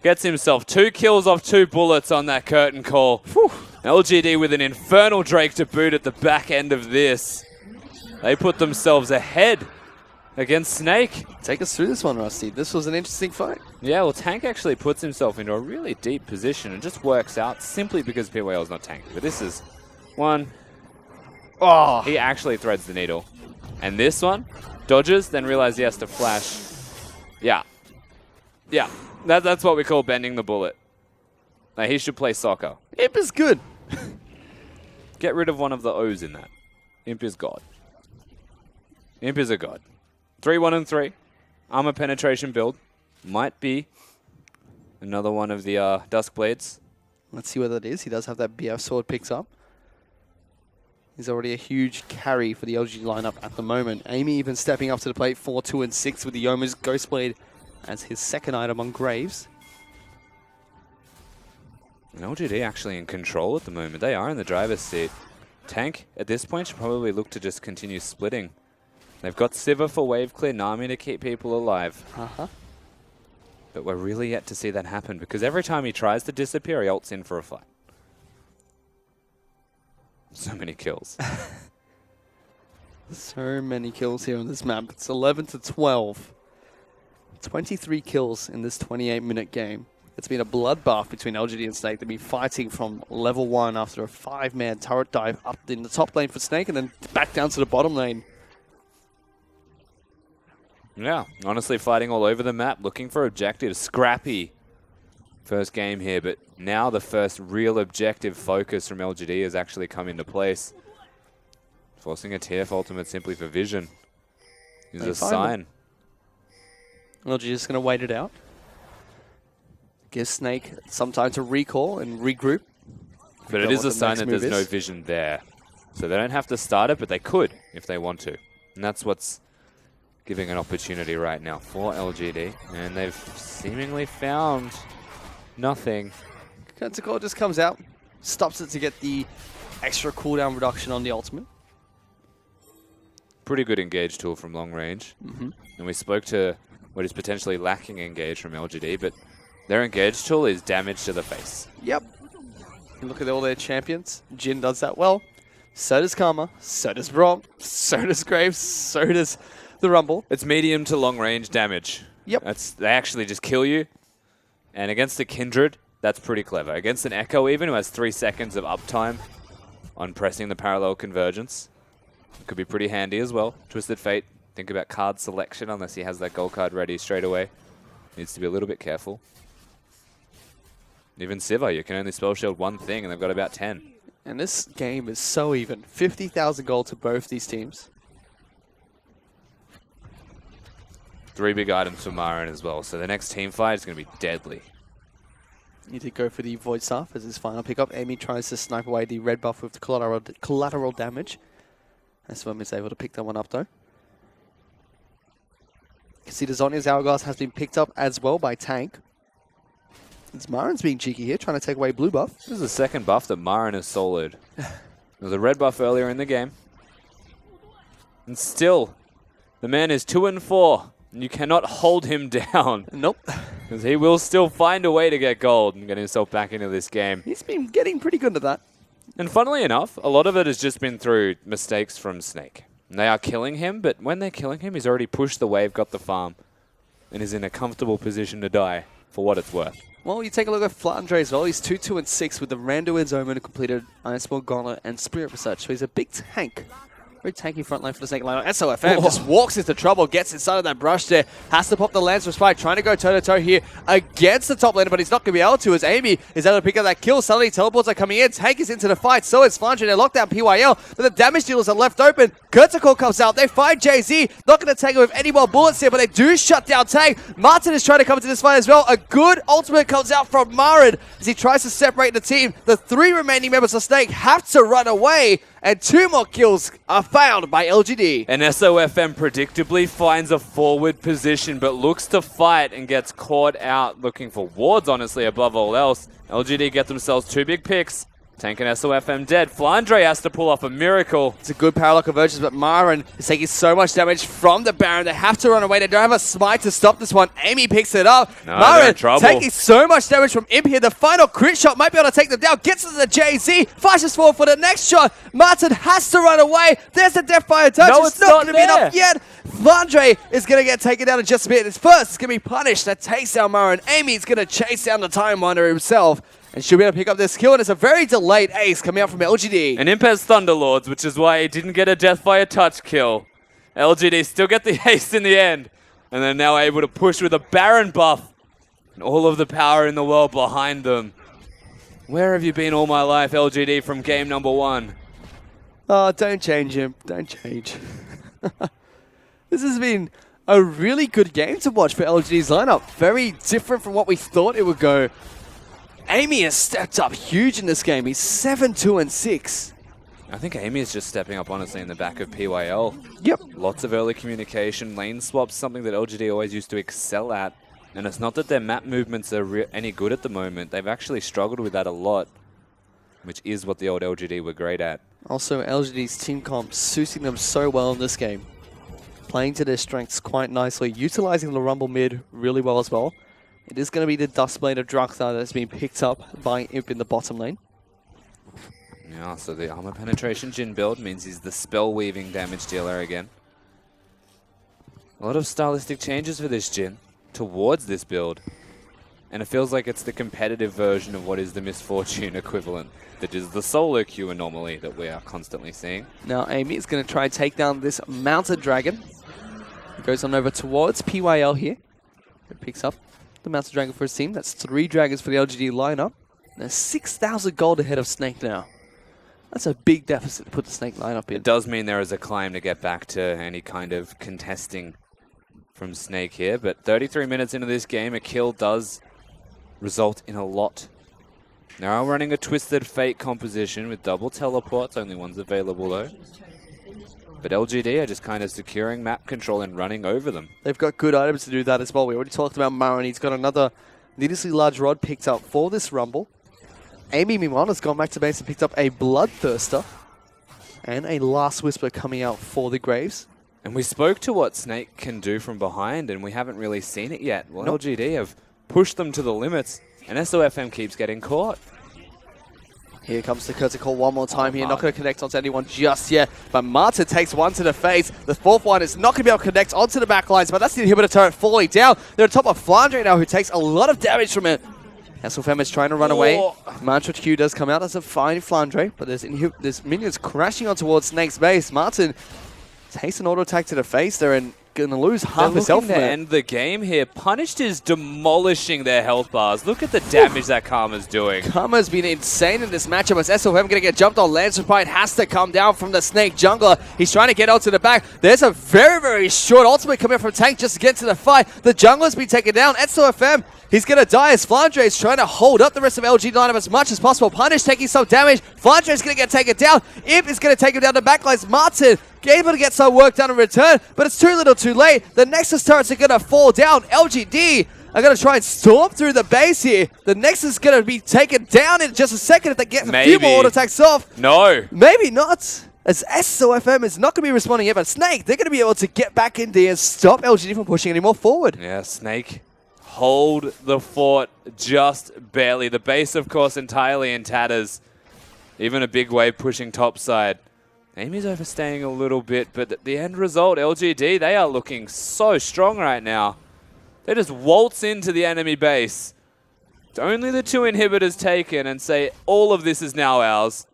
Gets himself 2 kills off 2 bullets on that curtain call. Whew. LGD with an Infernal Drake to boot at the back end of this. They put themselves ahead against Snake. Take us through this one, Rusty. This was an interesting fight. Yeah, well, Tank actually puts himself into a really deep position and just works out simply because PYL is not tanking. But this is one. Oh, he actually threads the needle. And this one, Dodges, then realizes he has to flash. Yeah. Yeah. That's what we call bending the bullet. Like, he should play soccer. Imp is good. Get rid of one of the O's in that. Imp is God. Imp is a god. 3-1-3. Armor penetration build. Might be another one of the Duskblades. Let's see what that is. He does have that BF sword picked up. He's already a huge carry for the LG lineup at the moment. Amy even stepping up to the plate 4-2-6 with the Yoma's Ghostblade as his second item on Graves. And LGD actually in control at the moment. They are in the driver's seat. Tank, at this point, should probably look to just continue splitting. They've got Sivir for wave clear, Nami to keep people alive. But we're really yet to see that happen because every time he tries to disappear, he ults in for a fight. So many kills. So many kills here on this map. It's 11-12. 23 kills in this 28-minute game. It's been a bloodbath between LGD and Snake. They've been fighting from level 1 after a 5-man turret dive up in the top lane for Snake and then back down to the bottom lane. Yeah, honestly fighting all over the map, looking for objectives. Scrappy first game here, but now the first real objective focus from LGD has actually come into place. Forcing a TF ultimate simply for vision is a sign. LGD is going to wait it out. Give Snake some time to recall and regroup. But it is a sign that there's no vision there. So they don't have to start it, but they could if they want to. And that's what's giving an opportunity right now for LGD. And they've seemingly found nothing. Tentacle just comes out, stops it to get the extra cooldown reduction on the ultimate. Pretty good engage tool from long range. And we spoke to what is potentially lacking engage from LGD, but their engage tool is damage to the face. Yep. And look at all their champions. Jin does that well. So does Karma. So does Braum. So does Graves. So does the Rumble. It's medium to long range damage. Yep. They actually just kill you. And against a Kindred, that's pretty clever. Against an Echo even, who has 3 seconds of uptime on pressing the parallel convergence, it could be pretty handy as well. Twisted Fate, think about card selection unless he has that gold card ready straight away. Needs to be a little bit careful. Even Sivir, you can only spell shield one thing, and they've got about 10. And this game is so even. 50,000 gold to both these teams. 3 big items for Marin as well, so the next team fight is going to be deadly. Need to go for the Void Staff as his final pickup. Amy tries to snipe away the red buff with the collateral damage. Swim is able to pick that one up though. You can see the Zhonya's Hourglass has been picked up as well by Tank. It's Marin's being cheeky here, trying to take away blue buff. This is the second buff that Marin has soloed. There was a red buff earlier in the game. And still, the man is 2-4. And you cannot hold him down. Nope. Because he will still find a way to get gold and get himself back into this game. He's been getting pretty good at that. And funnily enough, a lot of it has just been through mistakes from Snake. And they are killing him, but when they're killing him, he's already pushed the wave, got the farm, and is in a comfortable position to die for what it's worth. Well, you take a look at Flandre as well. He's 2-2-6 with the Randuin's Omen completed, Ironspell Gauntlet, and Spirit Research. So he's a big tank. Very tanky front line for the Snake lineup. SOFM just walks into trouble, gets inside of that brush there, has to pop the Lance Respite, trying to go toe-to-toe here against the top laner, but he's not going to be able to as Amy is able to pick up that kill. Suddenly teleports are coming in, Tank is into the fight, so is Flandre. They lock down PYL, but the damage dealers are left open. Kurtikal comes out, they find Jay-Z, not going to take it with any more bullets here, but they do shut down Tank. Martin is trying to come into this fight as well. A good ultimate comes out from Marin as he tries to separate the team. The 3 remaining members of Snake have to run away, and 2 more kills are found by LGD. And SOFM predictably finds a forward position, but looks to fight and gets caught out, looking for wards, honestly, above all else. LGD get themselves 2 big picks. Tank and SOFM dead. Flandre has to pull off a miracle. It's a good parallel convergence, but Marin is taking so much damage from the Baron. They have to run away. They don't have a smite to stop this one. Amy picks it up. No, Marin trouble. taking so much damage from Imp here. The final crit shot might be able to take them down. Gets to the Jay-Z. Flashes forward for the next shot. Martin has to run away. There's the Deathfire touch. No, it's not going to be enough yet. Flandre is going to get taken down in just a bit. It's first, it's going to be punished. That takes down Marin. Amy's going to chase down the Time Wander himself. And she'll be able to pick up this kill, and it's a very delayed ace coming out from LGD. And Imp has Thunderlords, which is why he didn't get a Deathfire touch kill. LGD still get the ace in the end. And they're now able to push with a Baron buff. And all of the power in the world behind them. Where have you been all my life, LGD, from game number 1? Oh, don't change him. Don't change. This has been a really good game to watch for LGD's lineup. Very different from what we thought it would go. Amy has stepped up huge in this game. He's 7-2-6. I think Amy is just stepping up, honestly, in the back of PYL. Yep. Lots of early communication. Lane swaps, something that LGD always used to excel at. And it's not that their map movements are any good at the moment. They've actually struggled with that a lot, which is what the old LGD were great at. Also, LGD's team comp suiting them so well in this game. Playing to their strengths quite nicely, utilizing the Rumble mid really well as well. It is going to be the Dustblade of Drakthar that's been picked up by Imp in the bottom lane. Yeah, so the armor penetration Jhin build means he's the spell weaving damage dealer again. A lot of stylistic changes for this Jhin towards this build. And it feels like it's the competitive version of what is the Misfortune equivalent, that is the solo queue anomaly that we are constantly seeing. Now Amy is going to try and take down this Mounted Dragon. He goes on over towards PYL here. It picks up the Mounted Dragon for his team. That's 3 dragons for the LGD lineup. There's 6,000 gold ahead of Snake now. That's a big deficit to put the Snake lineup in. It does mean there is a climb to get back to any kind of contesting from Snake here, but 33 minutes into this game, a kill does result in a lot. Now running a Twisted Fate composition with double teleports, only one's available though. But LGD are just kind of securing map control and running over them. They've got good items to do that as well. We already talked about Marin. He's got another needlessly large rod picked up for this Rumble. Amy Miwan has gone back to base and picked up a Bloodthirster. And a Last Whisper coming out for the Graves. And we spoke to what Snake can do from behind, and we haven't really seen it yet. Well, Nope. LGD have pushed them to the limits, and SOFM keeps getting caught. Here comes the curtain call one more time here. Not going to connect onto anyone just yet. But Martin takes one to the face. The fourth one is not going to be able to connect onto the back lines, but that's the inhibitor turret falling down. They're on top of Flandre now, who takes a lot of damage from it. SOFM is trying to run away. Mantra Q does come out. That's a fine Flandre, but there's minions crashing on towards Snake's base. Martin takes an auto attack to the face there and going to lose half his health to from it. end the game here. Punished is demolishing their health bars. Look at the damage that Karma's doing. Karma's been insane in this matchup as SOFM going to get jumped on. Lance Pride has to come down from the Snake jungler. He's trying to get out to the back. There's a very, very short ultimate coming from Tank just to get to the fight. The jungler's been taken down. SOFM, he's going to die as Flandre is trying to hold up the rest of LG lineup as much as possible. Punish taking some damage. Flandre is going to get taken down. Imp is going to take him down the backlines. Martin able to get some work done in return, but it's too little too late. The Nexus turrets are going to fall down. LGD are going to try and storm through the base here. The Nexus is going to be taken down in just a second if they get a few more auto attacks off. No. Maybe not. As SOFM is not going to be responding yet, but Snake, they're going to be able to get back in there and stop LGD from pushing any more forward. Yeah, Snake hold the fort just barely. The base, of course, entirely in tatters. Even a big wave pushing topside. Amy's overstaying a little bit, but the end result, LGD, they are looking so strong right now. They just waltz into the enemy base. Only the 2 inhibitors taken and say all of this is now ours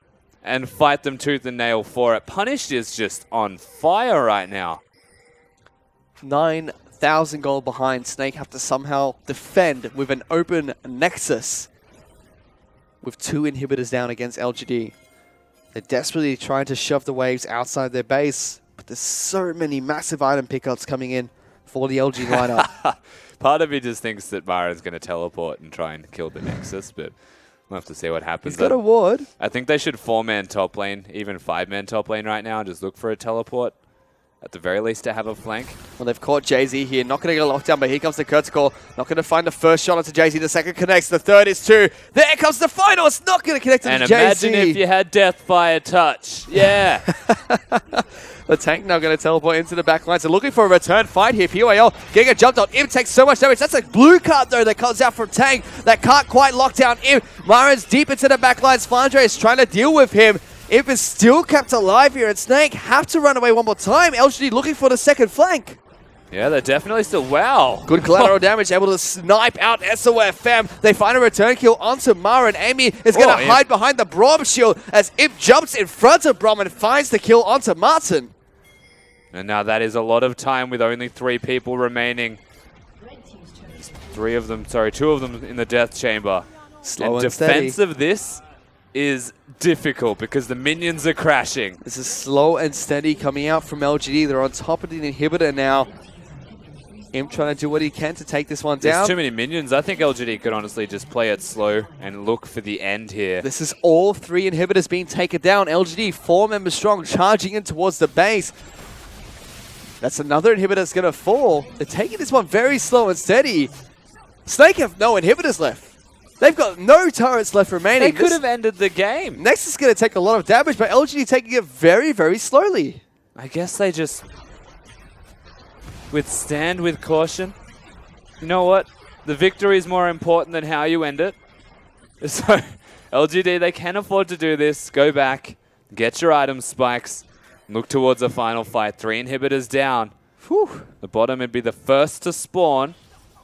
and fight them tooth and nail for it. Punished is just on fire right now. 9,000 gold behind. Snake have to somehow defend with an open Nexus with 2 inhibitors down against LGD. They're desperately trying to shove the waves outside their base, but there's so many massive item pickups coming in for the LG lineup. Part of me just thinks that Myron's going to teleport and try and kill the Nexus, but we'll have to see what happens. He's got a ward. I think they should 4-man top lane, even 5-man top lane right now, and just look for a teleport. At the very least, to have a flank. Well, they've caught Jay-Z here. Not going to get a lockdown, but here comes the Kurtical. Not going to find the first shot onto Jay-Z. The second connects. The third is 2. There comes the final. It's not going to connect to Jay-Z. And imagine if you had Deathfire touch. Yeah. The Tank now going to teleport into the back line. So looking for a return fight here. PYL getting a jumped on. Imp takes so much damage. That's a blue card, though, that comes out from Tank. That can't quite lock down Imp. Myron's deep into the back lines. Flandre is trying to deal with him. Imp is still kept alive here, and Snake have to run away one more time. LGD looking for the second flank. Yeah, they're definitely still... Wow. Good collateral damage, able to snipe out SOFM. They find a return kill onto Mara, and Amy is going to hide behind the Braum shield as Imp jumps in front of Braum and finds the kill onto Martin. And now that is a lot of time with only 3 people remaining. 2 of them in the death chamber. Slow and defense steady. of this is difficult because the minions are crashing. This is slow and steady coming out from LGD. They're on top of the inhibitor now. Imp trying to do what he can to take this one down. There's too many minions. I think LGD could honestly just play it slow and look for the end here. This is all 3 inhibitors being taken down. LGD, 4 members strong, charging in towards the base. That's another inhibitor that's going to fall. They're taking this one very slow and steady. Snake have no inhibitors left. They've got no turrets left remaining. They could have ended the game. Nexus is going to take a lot of damage, but LGD taking it very, very slowly. I guess they just withstand with caution. You know what? The victory is more important than how you end it. So, LGD, they can afford to do this. Go back, get your item spikes, look towards the final fight. 3 inhibitors down. Whew. The bottom would be the first to spawn,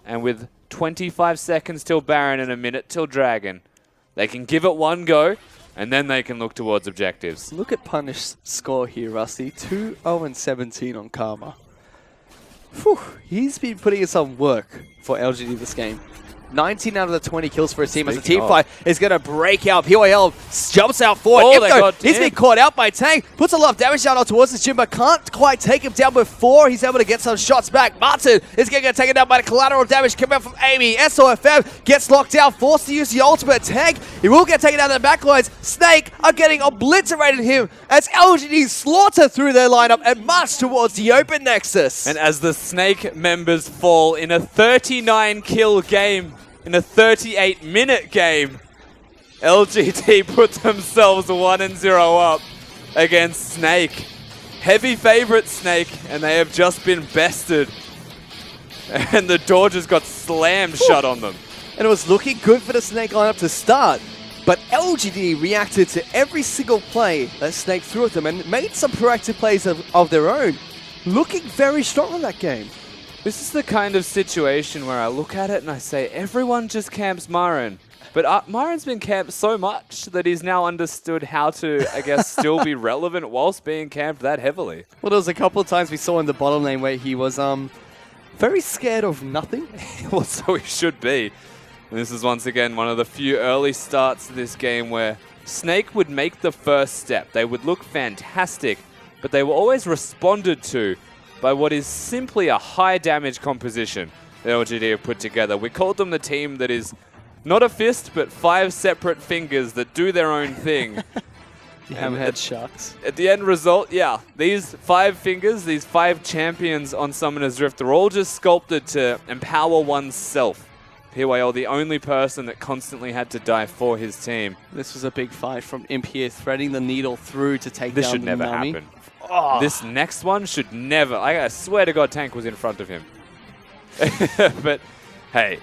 and with 25 seconds till Baron and a minute till Dragon, they can give it one go, and then they can look towards objectives. Look at Punish's score here, Rusty. 2-0-17 on Karma. Whew. He's been putting in some work for LGD this game. 19 out of the 20 kills for his team as the team fight is going to break out. PYL jumps out forward. Oh, they got he's him. been caught out by Tank. Puts a lot of damage down towards his gym, but can't quite take him down before he's able to get some shots back. Martin is going to get taken down by the collateral damage coming out from Amy. SOFM gets locked down, forced to use the ultimate. Tank, he will get taken down in the backlines. Snake are getting obliterated him as LGD slaughter through their lineup and march towards the open Nexus. And as the Snake members fall in a 39 kill game, in a 38-minute game, LGD put themselves 1-0 up against Snake. Heavy favorite Snake, and they have just been bested. And the door just got slammed shut on them. And it was looking good for the Snake lineup to start, but LGD reacted to every single play that Snake threw at them and made some proactive plays of their own. Looking very strong in that game. This is the kind of situation where I look at it and I say, everyone just camps Myron. But Myron's been camped so much that he's now understood how to, I guess, still be relevant whilst being camped that heavily. Well, there was a couple of times we saw in the bottom lane where he was very scared of nothing. Well, so he should be. And this is once again one of the few early starts to this game where Snake would make the first step. They would look fantastic, but they were always responded to by what is simply a high damage composition that LGD have put together. We called them the team that is not a fist, but 5 separate fingers that do their own thing. The Hammerhead Sharks. At the end result, yeah, these 5 fingers, these 5 champions on Summoner's Rift, they're all just sculpted to empower oneself. PYL, the only person that constantly had to die for his team. This was a big fight from Imp here, threading the needle through to take This down should never Nami. happen. Oh. This next one should never. I swear to God, Tank was in front of him. But hey,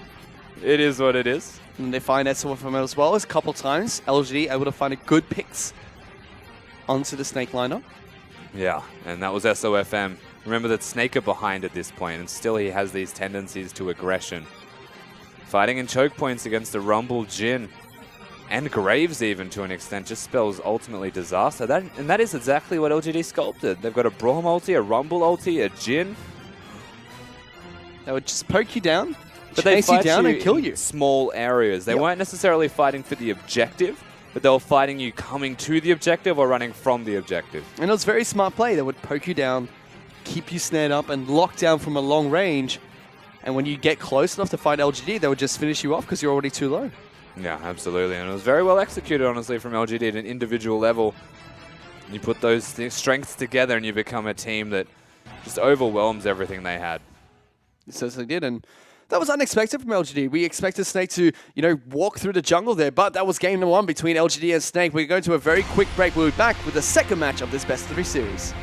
it is what it is. And they find SOFM as well as a couple times. LGD able to find a good picks onto the Snake lineup. Yeah, and that was SOFM. Remember that Snake are behind at this point, and still he has these tendencies to aggression. Fighting in choke points against the Rumble Jhin. And Graves even to an extent just spells ultimately disaster. And that is exactly what LGD sculpted. They've got a Braum ulti, a Rumble ulti, a Jhin. They would just poke you down, But they chase you fight down and kill in you. small areas. They Yep. weren't necessarily fighting for the objective, but they were fighting you coming to the objective or running from the objective. And it was very smart play. They would poke you down, keep you snared up, and lock down from a long range. And when you get close enough to fight LGD, they would just finish you off because you're already too low. Yeah, absolutely. And it was very well executed, honestly, from LGD at an individual level. You put those strengths together and you become a team that just overwhelms everything they had. It certainly did, and that was unexpected from LGD. We expected Snake to, walk through the jungle there, but that was game number 1 between LGD and Snake. We're going to a very quick break. We'll be back with the second match of this best of 3 series.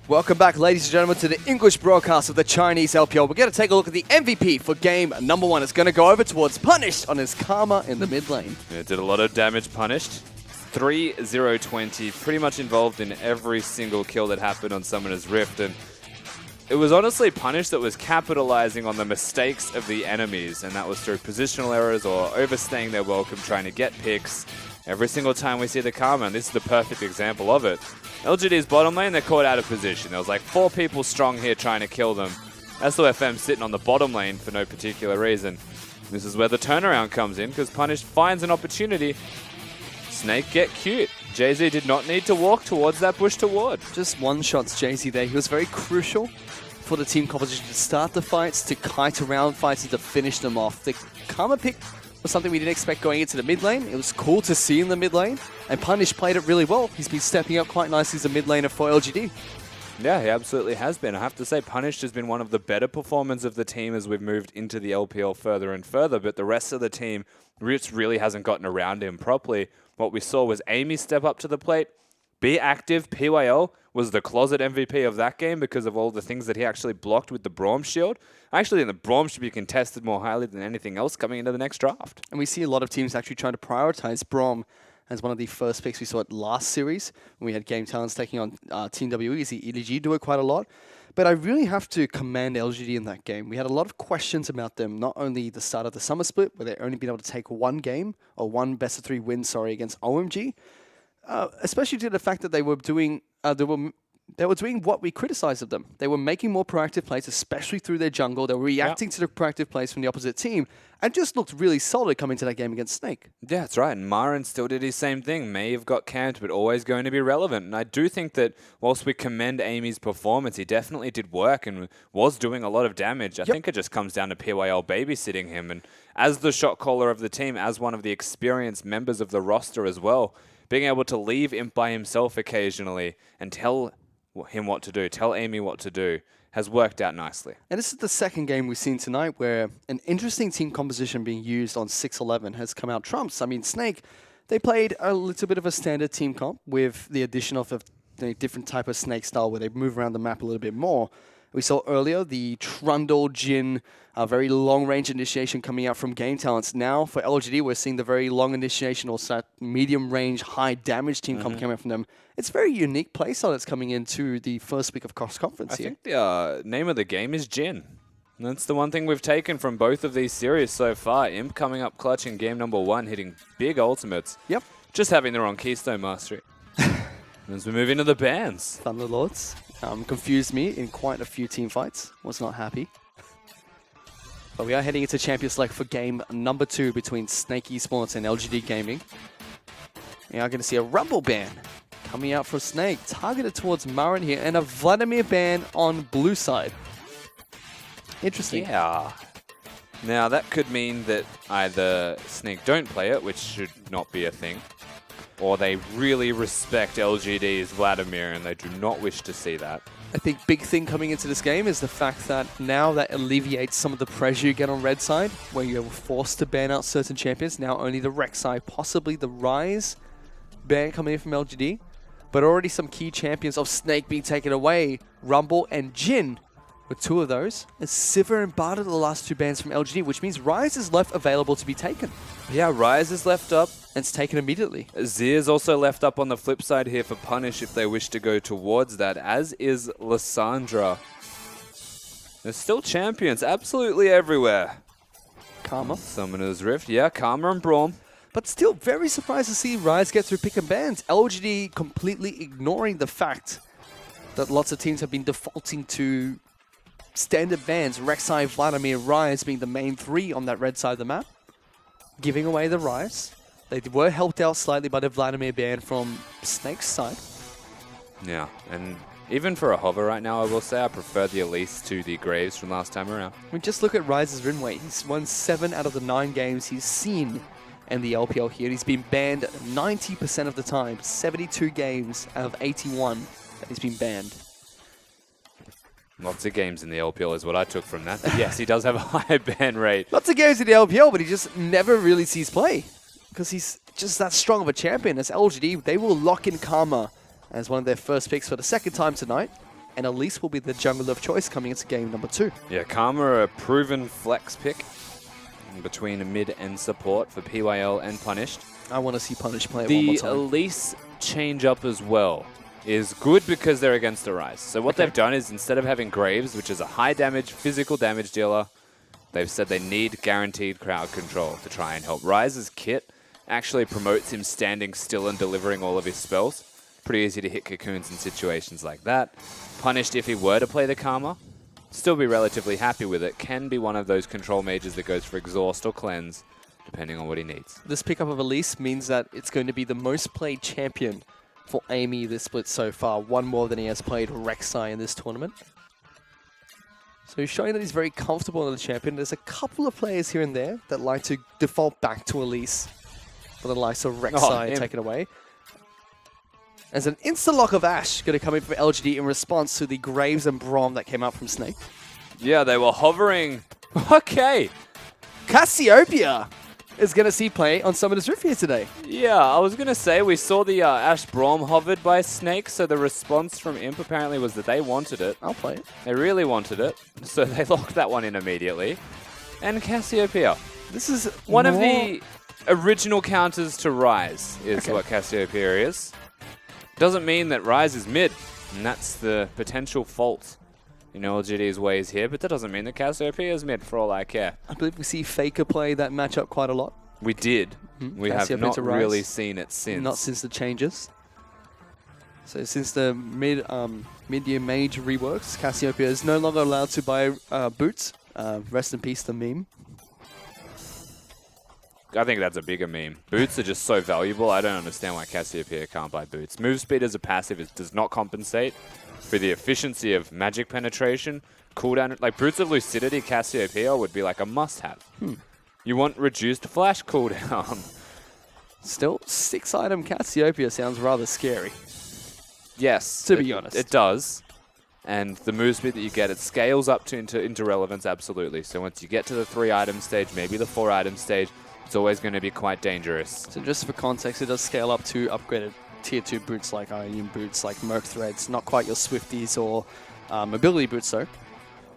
Welcome back, ladies and gentlemen, to the English broadcast of the Chinese LPL. We're going to take a look at the MVP for game number 1. It's going to go over towards Punished on his Karma in the mid lane. Yeah, did a lot of damage, Punished. 3-0-20, pretty much involved in every single kill that happened on Summoner's Rift. And it was honestly Punished that was capitalizing on the mistakes of the enemies, and that was through positional errors or overstaying their welcome, trying to get picks. Every single time we see the Karma, and this is the perfect example of it. LGD's bottom lane, they're caught out of position. There was like 4 people strong here trying to kill them. SOFM sitting on the bottom lane for no particular reason. This is where the turnaround comes in, because Punished finds an opportunity. Snake get cute. Jay-Z did not need to walk towards that bush to ward. Just one shots Jay-Z there. He was very crucial for the team composition to start the fights, to kite around fights, and to finish them off. The Karma pick was something we didn't expect going into the mid lane. It was cool to see in the mid lane, and Punish played it really well. He's been stepping up quite nicely as a mid laner for LGD. Yeah, he absolutely has been. I have to say, Punished has been one of the better performers of the team as we've moved into the LPL further and further, but the rest of the team really hasn't gotten around him properly. What we saw was Amy step up to the plate, be active. PYL was the closet MVP of that game because of all the things that he actually blocked with the Braum shield. I actually think the Braum should be contested more highly than anything else coming into the next draft. And we see a lot of teams actually trying to prioritize Braum as one of the first picks. We saw it last series when we had Game Talents taking on Team WE. We see EDG do it quite a lot. But I really have to commend LGD in that game. We had a lot of questions about them, not only the start of the summer split, where they've only been able to take one game, or one best-of-3 win, against OMG, especially due to the fact that they were doing what we criticized of them. They were making more proactive plays, especially through their jungle. They were reacting to the proactive plays from the opposite team, and just looked really solid coming to that game against Snake. Yeah, that's right. And Marin still did his same thing. May have got camped, but always going to be relevant. And I do think that whilst we commend Amy's performance, he definitely did work and was doing a lot of damage. I think it just comes down to PYL babysitting him. And as the shot caller of the team, as one of the experienced members of the roster as well, being able to leave Imp by himself occasionally and tell him what to do, tell Amy what to do, has worked out nicely. And this is the second game we've seen tonight where an interesting team composition being used on 6-11 has come out trumps. I mean, Snake, they played a little bit of a standard team comp with the addition of a different type of Snake style where they move around the map a little bit more. We saw earlier the Trundle, Jin, very long-range initiation coming out from Game Talents. Now, for LGD, we're seeing the very long initiation or medium-range, high-damage team coming out from them. It's a very unique playstyle that's coming into the first week of cross-conference here. I think the name of the game is Jin. And that's the one thing we've taken from both of these series so far. Imp coming up clutch in game number 1, hitting big ultimates. Yep. Just having the wrong Keystone Mastery. As we move into the bans. Thunderlords confused me in quite a few team fights. Was not happy. But we are heading into Champions Select for game number 2 between Snake Esports and LGD Gaming. We are going to see a Rumble ban coming out for Snake, targeted towards Marin here, and a Vladimir ban on blue side. Interesting. Yeah. Now, that could mean that either Snake don't play it, which should not be a thing, or they really respect LGD's Vladimir and they do not wish to see that. I think big thing coming into this game is the fact that now that alleviates some of the pressure you get on red side, where you're forced to ban out certain champions. Now only the Rex side, possibly the Rise ban coming in from LGD, but already some key champions of Snake being taken away. Rumble and Jin with 2 of those. And Sivir and Barda are the last 2 bans from LGD, which means Rise is left available to be taken. Yeah, Rise is left up. And it's taken immediately. Zir's also left up on the flip side here for Punish if they wish to go towards that, as is Lysandra. There's still champions absolutely everywhere. Karma. Summoner's Rift, yeah, Karma and Braum. But still very surprised to see Rise get through pick and bans. LGD completely ignoring the fact that lots of teams have been defaulting to standard bans. Rek'Sai, Vladimir, Rise being the main 3 on that red side of the map. Giving away the Rise. They were helped out slightly by the Vladimir ban from Snake's side. Yeah, and even for a hover right now, I will say I prefer the Elise to the Graves from last time around. I mean, just look at Rise's win rate. He's won 7 out of the 9 games he's seen in the LPL here. He's been banned 90% of the time. 72 games out of 81 that he's been banned. Lots of games in the LPL is what I took from that. But yes, he does have a high ban rate. Lots of games in the LPL, but he just never really sees play. Because he's just that strong of a champion. As LGD, they will lock in Karma as one of their first picks for the second time tonight. and Elise will be the jungle of choice coming into game number 2. Yeah, Karma are a proven flex pick between mid and support for PYL and Punished. I want to see Punish play one more The time. Elise change up as well is good because they're against the Rise. So what they've done is instead of having Graves, which is a high damage, physical damage dealer, they've said they need guaranteed crowd control to try and help. Rise's kit actually promotes him standing still and delivering all of his spells. Pretty easy to hit cocoons in situations like that. Punished, if he were to play the Karma, still be relatively happy with it. Can be one of those control mages that goes for exhaust or cleanse, depending on what he needs. This pickup of Elise means that it's going to be the most played champion for Amy this split so far. One more than he has played Rek'Sai in this tournament. So he's showing that he's very comfortable in the champion. There's a couple of players here and there that like to default back to Elise, for the likes of Rek'Sai taken away. There's an insta-lock of Ashe going to come in from LGD in response to the Graves and Braum that came out from Snake. Yeah, they were hovering. Okay. Cassiopeia is going to see play on Summoner's Rift here today. Yeah, I was going to say, we saw the Ashe Braum hovered by Snake, so the response from Imp apparently was that they wanted it. I'll play it. They really wanted it, so they locked that one in immediately. And Cassiopeia. This is One of the original counters to Rise is what Cassiopeia is. Doesn't mean that Rise is mid, and that's the potential fault in LGD's ways here, but that doesn't mean that Cassiopeia is mid for all I care. I believe we see Faker play that matchup quite a lot. We did. We have Cassiopeia not to Rise. really seen it since. Not since the changes. So since the mid-year mage reworks, Cassiopeia is no longer allowed to buy boots. Rest in peace, the meme. I think that's a bigger meme. Boots are just so valuable. I don't understand why Cassiopeia can't buy boots. Move speed as a passive does not compensate for the efficiency of magic penetration. Cooldown, like Boots of Lucidity, Cassiopeia would be like a must-have. You want reduced flash cooldown. Still, 6-item Cassiopeia sounds rather scary. Yes. To be honest. It does. And the move speed that you get, it scales up to into relevance, absolutely. So once you get to the 3-item stage, maybe the 4-item stage, it's always going to be quite dangerous. So just for context, it does scale up to upgraded tier 2 boots like Iron boots, like Merc Threads, not quite your Swifties or mobility boots though.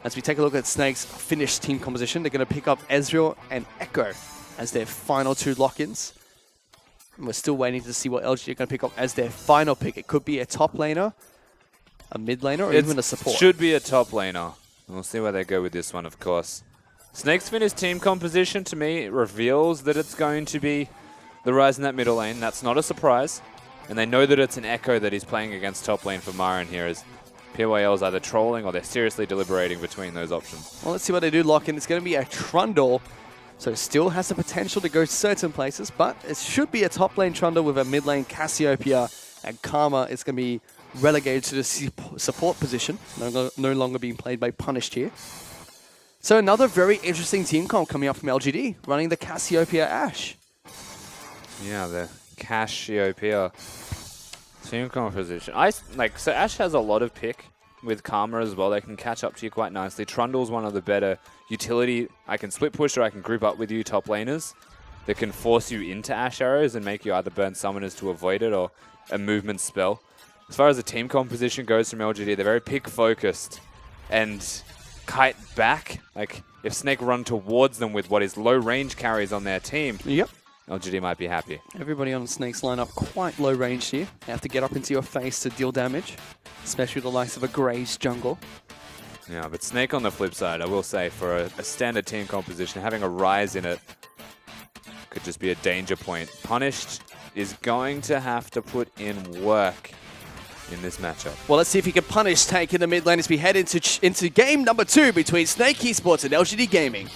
As we take a look at Snake's finished team composition, they're going to pick up Ezreal and Echo as their final 2 lock-ins. And we're still waiting to see what LG are going to pick up as their final pick. It could be a top laner, a mid laner, or even a support. Should be a top laner. We'll see where they go with this one, of course. Snake's finished team composition, to me, reveals that it's going to be the Rise in that middle lane. That's not a surprise. And they know that it's an Echo that he's playing against top lane for Myron here, as PYL is either trolling or they're seriously deliberating between those options. Well, let's see what they do lock in. It's going to be a Trundle, so still has the potential to go certain places, but it should be a top lane Trundle with a mid lane Cassiopeia, and Karma is going to be relegated to the support position, no longer being played by Punished here. So another very interesting team comp coming up from LGD, running the Cassiopeia Ashe. Yeah, the Cassiopeia team composition. So Ashe has a lot of pick with Karma as well. They can catch up to you quite nicely. Trundle's one of the better utility. I can split push or I can group up with you top laners that can force you into Ashe arrows and make you either burn summoners to avoid it or a movement spell. As far as the team composition goes from LGD, they're very pick focused and kite back. Like if Snake run towards them with what is low range carries on their team, Yep. LGD might be happy. Everybody on Snake's lineup quite low range here. They have to get up into your face to deal damage, especially the likes of a Graves jungle. Yeah, but Snake on the flip side, I will say, for a standard team composition, having a Rise in it could just be a danger point. Punished is going to have to put in work in this matchup. Well, let's see if he can punish Tank in the mid lane as we head into game number 2 between Snake Esports and LGD Gaming.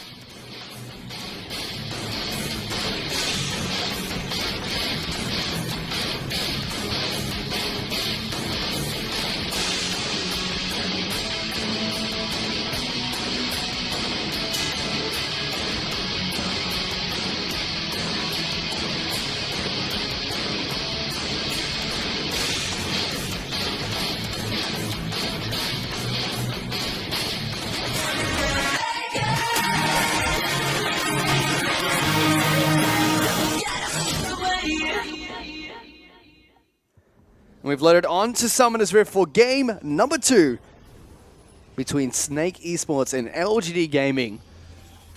And we've loaded on to Summoner's Rift for game number 2 between Snake Esports and LGD Gaming.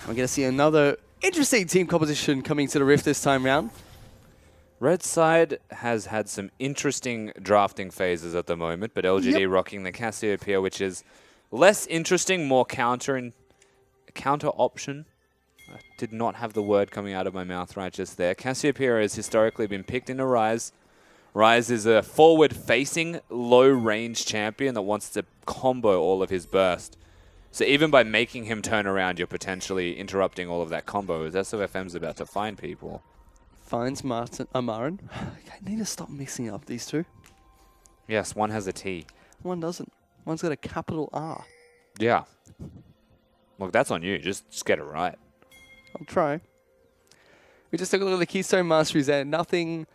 We're going to see another interesting team composition coming to the Rift this time round. Red side has had some interesting drafting phases at the moment, but LGD rocking the Cassiopeia, which is less interesting, more counter option. I did not have the word coming out of my mouth right just there. Cassiopeia has historically been picked into Ryze. Ryze is a forward-facing, low-range champion that wants to combo all of his burst. So even by making him turn around, you're potentially interrupting all of that combo, as SOFM's about to find people. Finds Marin. I need to stop mixing up these two. Yes, one has a T. One doesn't. One's got a capital R. Yeah. Look, that's on you. Just get it right. I'll try. We just took a look at the Keystone Masteries there. Nothing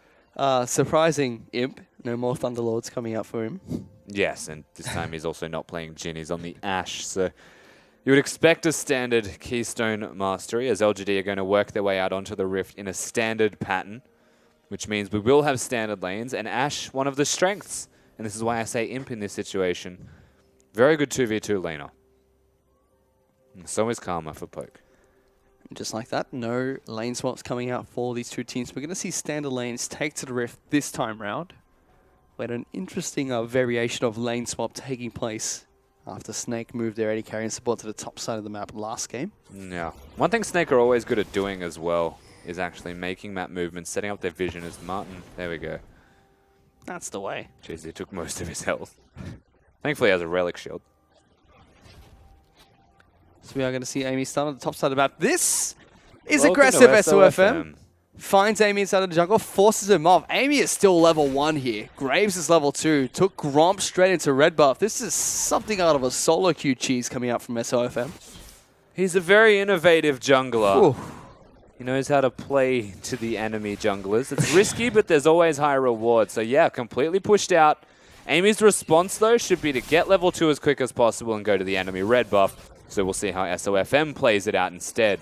surprising, Imp. No more Thunderlords coming out for him. Yes, and this time he's also not playing Jhin. He's on the Ashe, so you would expect a standard Keystone Mastery, as LGD are going to work their way out onto the Rift in a standard pattern, which means we will have standard lanes, and Ashe, one of the strengths, and this is why I say Imp in this situation, very good 2v2 laner. And so is Karma for Poke. Just like that, no lane swaps coming out for these two teams. We're going to see standard lanes take to the Rift this time round. We had an interesting variation of lane swap taking place after Snake moved their AD carry and support to the top side of the map last game. Yeah. One thing Snake are always good at doing as well is actually making map movements, setting up their vision as Martin. There we go. That's the way. Jeez, he took most of his health. Thankfully, he has a relic shield. So we are going to see Amy start on the top side of the map. This is Welcome aggressive to SOFM. Finds Amy inside of the jungle, forces him off. Amy is still level 1 here. Graves is level 2. Took Gromp straight into red buff. This is something out of a solo queue cheese coming out from SOFM. He's a very innovative jungler. Ooh. He knows how to play to the enemy junglers. It's risky, but there's always high reward. So yeah, completely pushed out. Amy's response, though, should be to get level 2 as quick as possible and go to the enemy red buff. So we'll see how SOFM plays it out instead.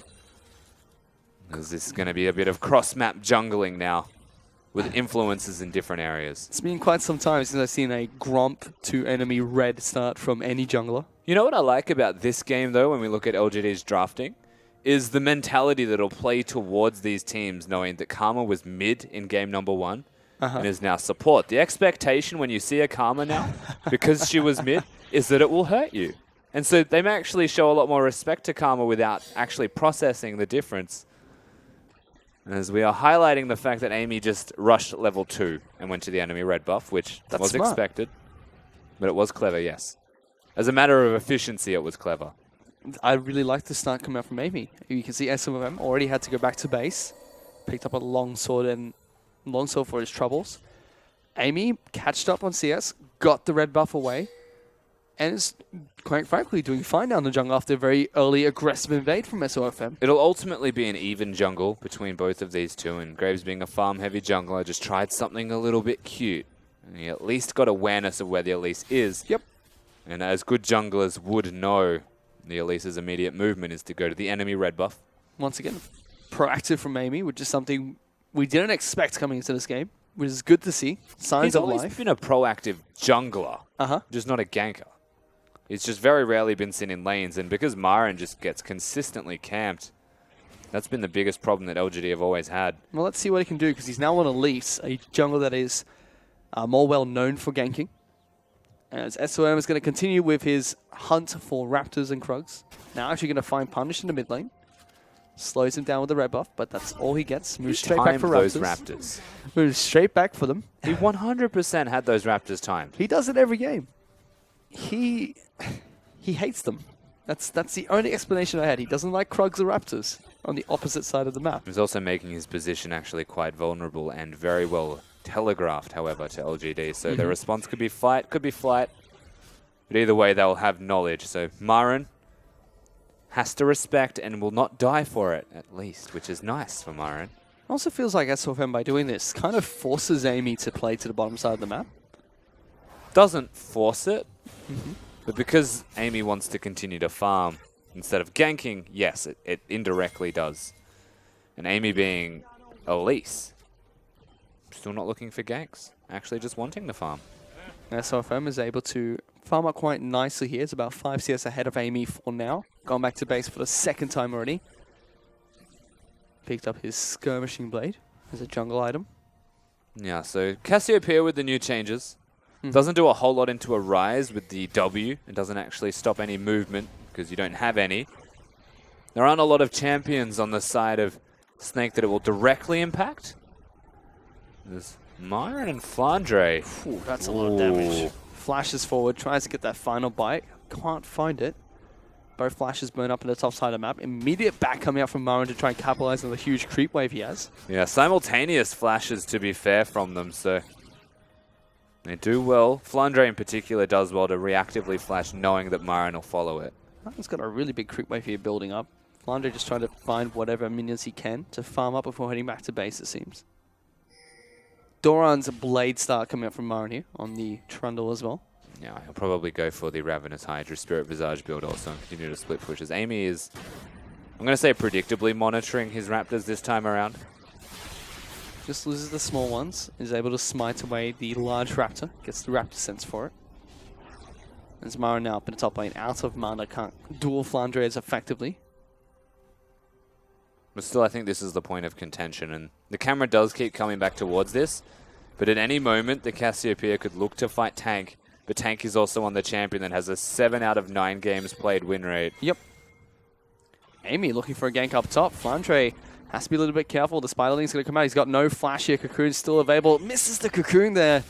Because this is going to be a bit of cross-map jungling now, with influences in different areas. It's been quite some time since I've seen a Gromp to enemy red start from any jungler. You know what I like about this game, though, when we look at LGD's drafting? Is the mentality that'll play towards these teams, knowing that Karma was mid in game number 1 and is now support. The expectation when you see a Karma now, because she was mid, is that it will hurt you. And so they may actually show a lot more respect to Karma without actually processing the difference. As we are highlighting the fact that Amy just rushed level 2 and went to the enemy red buff, which was smart. expected. But it was clever, yes. As a matter of efficiency, it was clever. I really like the start coming out from Amy. You can see SOFM already had to go back to base. Picked up a longsword for his troubles. Amy catched up on CS, got the red buff away, and is, quite frankly, doing fine down the jungle after a very early aggressive invade from SOFM. It'll ultimately be an even jungle between both of these two, and Graves, being a farm-heavy jungler, just tried something a little bit cute. And he at least got awareness of where the Elise is. Yep. And as good junglers would know, the Elise's immediate movement is to go to the enemy red buff. Once again, proactive from Amy, which is something we didn't expect coming into this game, which is good to see. Signs He's of always life. been a proactive jungler, just not a ganker. It's just very rarely been seen in lanes, and because Marin just gets consistently camped, that's been the biggest problem that LGD have always had. Well, let's see what he can do, because he's now on Elise, a jungler that is more well known for ganking. As SOM is going to continue with his hunt for Raptors and Krugs. Now actually going to find Punish in the mid lane. Slows him down with the red buff, but that's all he gets. Moves straight back for those Raptors. Raptors. Moves straight back for them. He 100% had those Raptors timed. He does it every game. He hates them. That's the only explanation I had. He doesn't like Krugs or Raptors on the opposite side of the map. He's also making his position actually quite vulnerable and very well telegraphed, however, to LGD. So their response could be fight, could be flight. But either way, they'll have knowledge. So Marin has to respect and will not die for it, at least, which is nice for Marin. Also feels like SOFM, by doing this, kind of forces Amy to play to the bottom side of the map. Doesn't force it, but because Amy wants to continue to farm instead of ganking, yes, it indirectly does. And Amy being Elise, still not looking for ganks, actually just wanting to farm. SOFM is able to farm up quite nicely here. It's about 5 CS ahead of Amy for now. Gone back to base for the second time already. Picked up his skirmishing blade as a jungle item. Yeah, so Cassiopeia with the new changes. Doesn't do a whole lot into a Rise with the W. It doesn't actually stop any movement because you don't have any. There aren't a lot of champions on the side of Snake that it will directly impact. There's Myron and Flandre. Ooh, that's a lot of damage. Flashes forward, tries to get that final bite. Can't find it. Both flashes burn up in the top side of the map. Immediate back coming out from Myron to try and capitalize on the huge creep wave he has. Yeah, simultaneous flashes to be fair from them, so they do well. Flandre in particular does well to reactively flash knowing that Myron will follow it. Myron's got a really big creep wave here building up. Flandre just trying to find whatever minions he can to farm up before heading back to base, it seems. Doran's Blade Start coming up from Myron here on the Trundle as well. Yeah, he'll probably go for the Ravenous Hydra Spirit Visage build also and continue to split pushes. Amy is, I'm going to say, predictably monitoring his Raptors this time around. Just loses the small ones, is able to smite away the large Raptor, gets the Raptor sense for it. There's Myron now up in the top lane, out of mana, can't duel Flandre as effectively. But still, I think this is the point of contention, and the camera does keep coming back towards this, but at any moment, the Cassiopeia could look to fight Tank, but Tank is also on the champion that has a 7 out of 9 games played win rate. Yep. Amy looking for a gank up top. Flandre has to be a little bit careful. The Spider Link's going to come out. He's got no flash here. Cocoon's still available. Misses the Cocoon there.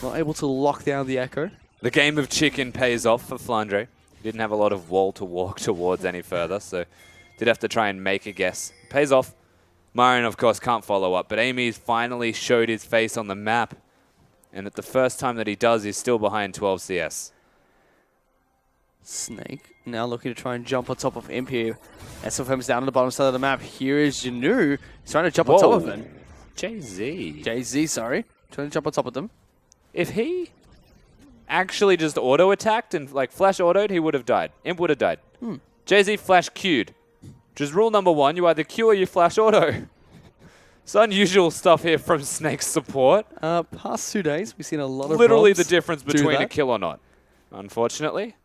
Not able to lock down the Echo. The game of chicken pays off for Flandre. He didn't have a lot of wall to walk towards any further, so did have to try and make a guess. Pays off. Myron, of course, can't follow up, but Amy's finally showed his face on the map. And at the first time that he does, he's still behind 12 CS. Snake now looking to try and jump on top of Imp here. SFM's down on the bottom side of the map. Here is Janu. He's trying to jump on top of him. JZ, sorry. Trying to jump on top of them. If he actually just auto-attacked and like flash autoed, he would have died. Imp would have died. JZ flash queued. Which is rule number 1, you either queue or you flash auto. It's unusual stuff here from Snake's support. Past 2 days, we've seen a lot of literally Broms the difference between that. a kill or not, unfortunately.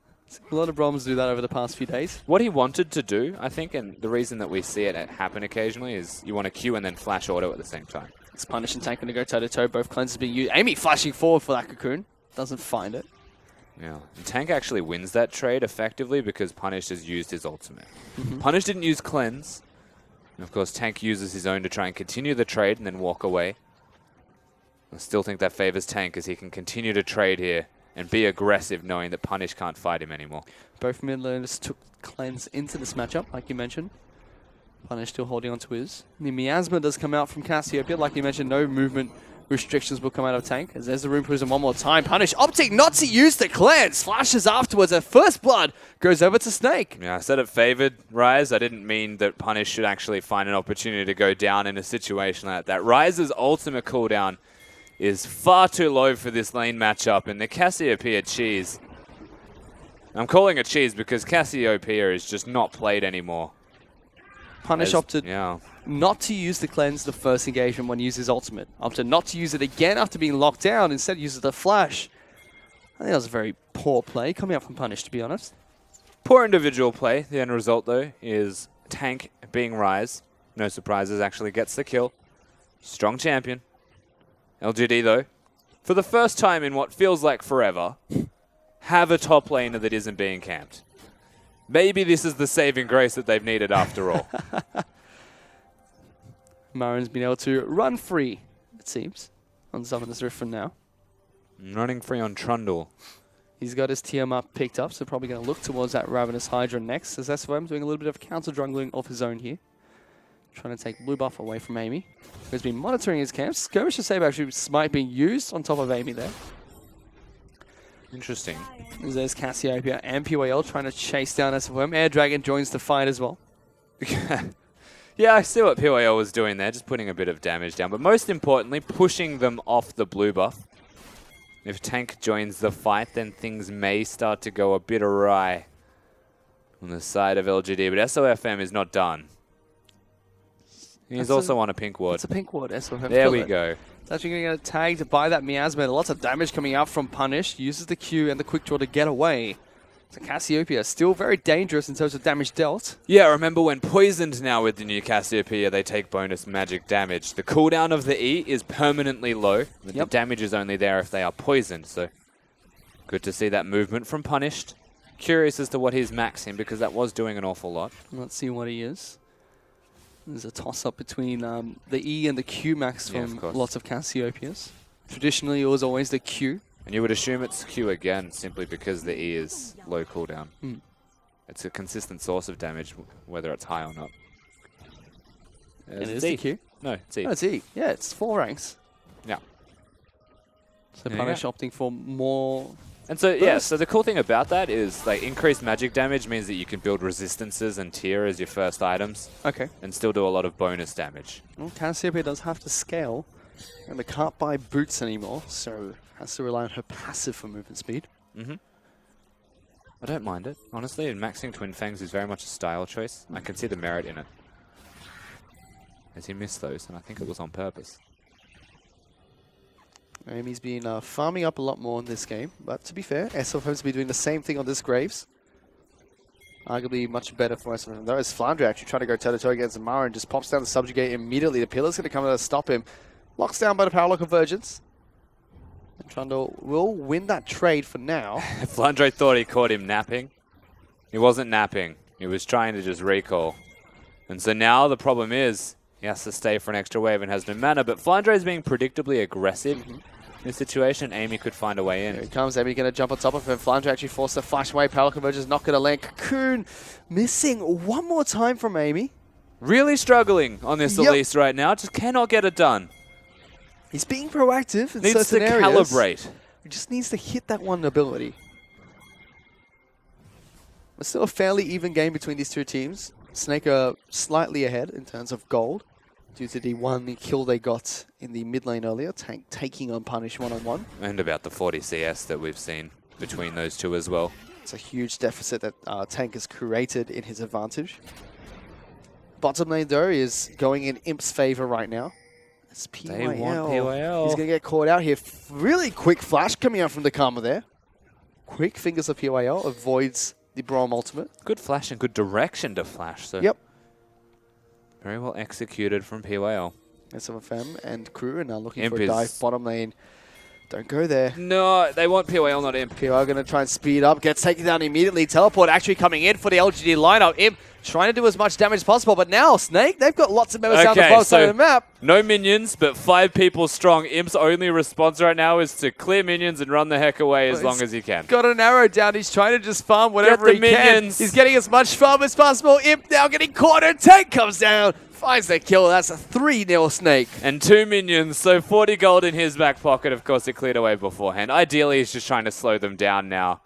A lot of Broms do that over the past few days. What he wanted to do, I think, and the reason that we see it happen occasionally is you want to queue and then flash auto at the same time. It's Punish and Tank going to go toe-to-toe. Both cleanses being used. Amy flashing forward for that Cocoon. Doesn't find it. Yeah, and Tank actually wins that trade effectively because Punish has used his ultimate. Punish didn't use Cleanse. And of course, Tank uses his own to try and continue the trade and then walk away. I still think that favors Tank as he can continue to trade here and be aggressive knowing that Punish can't fight him anymore. Both mid laners took Cleanse into this matchup, like you mentioned. Punish still holding on to his. The Miasma does come out from Cassiopeia. Like you mentioned, no movement restrictions will come out of Tank. As there's the Rune Prism one more time. Punish opting not to use the Cleanse. Flashes afterwards. At first blood goes over to Snake. Yeah, I said it favored Rise. I didn't mean that Punish should actually find an opportunity to go down in a situation like that. Rise's ultimate cooldown is far too low for this lane matchup, and the Cassiopeia cheese. I'm calling it cheese because Cassiopeia is just not played anymore. Punish opted Yeah. not to use the Cleanse the first engagement when he used his ultimate. Opted not to use it again after being locked down. Instead uses the flash. I think that was a very poor play coming out from Punish, to be honest. Poor individual play. The end result, though, is Tank being Rise. No surprises, actually gets the kill. Strong champion. LGD, though, for the first time in what feels like forever, have a top laner that isn't being camped. Maybe this is the saving grace that they've needed after all. Marin's been able to run free, it seems, on Summoner's Rift for now. Running free on Trundle. He's got his Tiamat picked up, so probably going to look towards that Ravenous Hydra next, as SOM doing a little bit of counter-jungling of his own here. Trying to take blue buff away from Amy, who's been monitoring his camps. Skirmish to save actually Smite being used on top of Amy there. Interesting. As there's Cassiopeia and PYL trying to chase down SOM. Air Dragon joins the fight as well. Yeah, I see what PYL was doing there, just putting a bit of damage down. But most importantly, pushing them off the blue buff. If Tank joins the fight, then things may start to go a bit awry on the side of LGD. But SOFM is not done. He's also on a pink ward. It's a pink ward, SOFM. There we go. It's actually going to get tagged by that Miasma. Lots of damage coming out from Punish. Uses the Q and the quick draw to get away. So Cassiopeia still very dangerous in terms of damage dealt. Yeah, remember when poisoned now with the new Cassiopeia, they take bonus magic damage. The cooldown of the E is permanently low. But the damage is only there if they are poisoned. So good to see that movement from Punished. Curious as to what he's maxing because that was doing an awful lot. Let's see what he is. There's a toss-up between the E and the Q max from lots of Cassiopeias. Traditionally, it was always the Q. And you would assume it's Q again, simply because the E is low cooldown. It's a consistent source of damage, whether it's high or not. And it is the Q? No, it's E. Oh, it's E. Yeah, it's 4 ranks. Yeah. So Punish opting for more... And so, yeah, so the cool thing about that is, like, increased magic damage means that you can build resistances and tier as your first items. Okay. And still do a lot of bonus damage. Well, Cassiopeia does have to scale, and they can't buy boots anymore, so has to rely on her passive for movement speed. I don't mind it, honestly, and maxing Twin Fangs is very much a style choice. I can see the merit in it. As he missed those, and I think it was on purpose. Amy's been farming up a lot more in this game, but to be fair, SF has been doing the same thing on this Graves. Arguably much better for SF. Though as Flandre actually trying to go toe-to-toe against Zamara and just pops down the Subjugate immediately. The Pillar's going to come in to stop him. Locks down by the Power Lock Convergence. And Trundle will win that trade for now. Flandre thought he caught him napping. He wasn't napping. He was trying to just recall. And so now the problem is he has to stay for an extra wave and has no mana. But Flandre is being predictably aggressive in this situation. Amy could find a way in. Here it comes. Amy going to jump on top of him. Flandre actually forced to flash away. Power Convergence not going to land. Cocoon missing one more time from Amy. Really struggling on this Elise right now. Just cannot get it done. He's being proactive in needs certain to areas. calibrate. He just needs to hit that one ability. It's still a fairly even game between these two teams. Snake are slightly ahead in terms of gold due to the one kill they got in the mid lane earlier. Tank taking on Punish one-on-one. And about the 40 CS that we've seen between those two as well. It's a huge deficit that Tank has created in his advantage. Bottom lane though is going in Imp's favor right now. It's PYL. They want PYL. He's going to get caught out here. Really quick flash coming out from the Karma there. Quick fingers of PYL avoids the Braum ultimate. Good flash and good direction to flash. So very well executed from PYL. SMFM and crew are now looking Imp for a dive bottom lane. Don't go there. No, they want PYL, not Imp. PYL going to try and speed up. Gets taken down immediately. Teleport actually coming in for the LGD lineup. Imp trying to do as much damage as possible. But now, Snake, they've got lots of members down the bottom side of the map. No minions, but 5 people strong. Imp's only response right now is to clear minions and run the heck away as long as he can. Got an arrow down. He's trying to just farm whatever he can. He's getting as much farm as possible. Imp now getting caught and Tank comes down. Finds the kill. That's a 3-0 Snake. And 2 minions, so 40 gold in his back pocket. Of course, it cleared away beforehand. Ideally, he's just trying to slow them down now.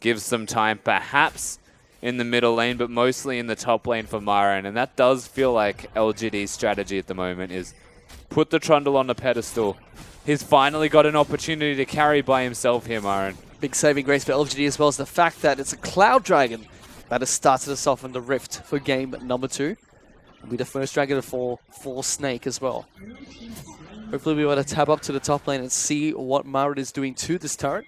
Gives some time, perhaps, in the middle lane, but mostly in the top lane for Myron. And that does feel like LGD's strategy at the moment is put the Trundle on the pedestal. He's finally got an opportunity to carry by himself here, Myron. Big saving grace for LGD as well as the fact that it's a Cloud Dragon that has started us off in the Rift for game number 2. Will be the first dragon for Snake as well. Hopefully we'll be able to tab up to the top lane and see what Myron is doing to this turret.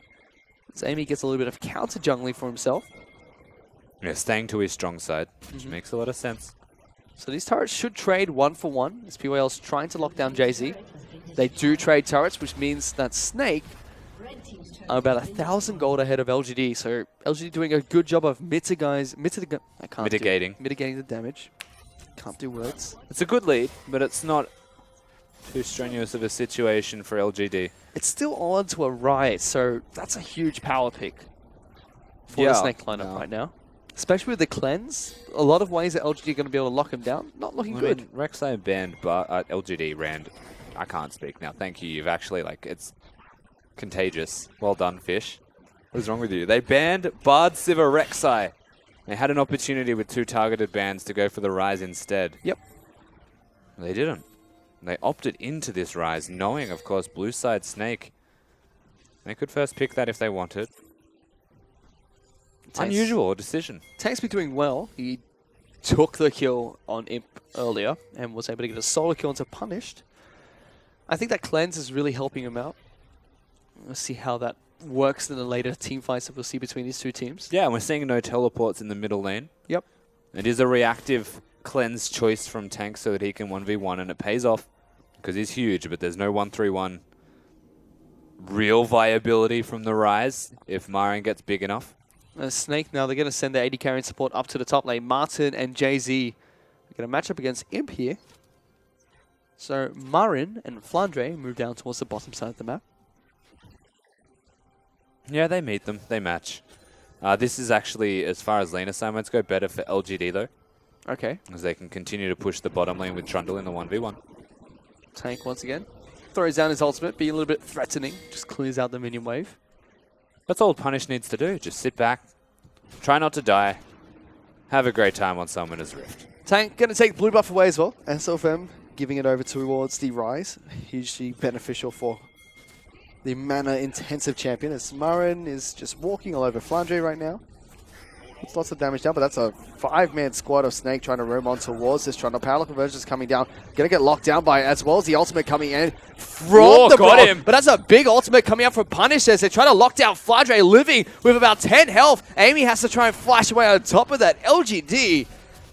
As Amy gets a little bit of counter jungling for himself. Yeah, staying to his strong side, which makes a lot of sense. So these turrets should trade 1-for-1 as PYL's trying to lock down Jay-Z. They do trade turrets, which means that Snake are about 1,000 gold ahead of LGD. So LGD doing a good job of mitigating the damage. Can't do words. It's a good lead, but it's not too strenuous of a situation for LGD. It's still on to a Riot, so that's a huge power pick for the Snake lineup right now. Especially with the cleanse, a lot of ways that LGD are going to be able to lock him down. Not looking good. Mean, Rek'Sai banned, but LGD Rand. I can't speak now. Thank you. You've actually, it's contagious. Well done, Fish. What is wrong with you? They banned Bard, Sivir, Rek'Sai. They had an opportunity with 2 targeted bans to go for the Rise instead. Yep. They didn't. They opted into this Rise, knowing, of course, blue side Snake. They could first pick that if they wanted. Unusual decision. Tank's been doing well. He took the kill on Imp earlier and was able to get a solo kill into Punished. I think that cleanse is really helping him out. We'll see how that works in the later team fights that we'll see between these two teams. Yeah, and we're seeing no teleports in the middle lane. Yep. It is a reactive cleanse choice from Tank so that he can 1v1, and it pays off because he's huge, but there's no 1-3-1 real viability from the Rise if Marin gets big enough. Snake now, they're going to send their AD carrying support up to the top lane. Martin and Jay-Z are going to match up against Imp here. So Marin and Flandre move down towards the bottom side of the map. Yeah, they meet them. They match. This is actually, as far as lane assignments go, better for LGD though, Okay. as they can continue to push the bottom lane with Trundle in the 1v1. Tank once again. Throws down his ultimate, being a little bit threatening. Just clears out the minion wave. That's all Punish needs to do. Just sit back, try not to die, have a great time on Summoner's Rift. Tank going to take blue buff away as well. SLFM giving it over towards the Rise. Hugely beneficial for the mana-intensive champion, as Marin is just walking all over Flandre right now. Puts lots of damage down, but that's a 5-man squad of Snake trying to roam on towards this Trundle. Power Conversion is coming down. Going to get locked down by it, as well as the ultimate coming in from the got him. But that's a big ultimate coming up from Punish as they're trying to lock down Flandre, living with about 10 health. Amy has to try and flash away on top of that. LGD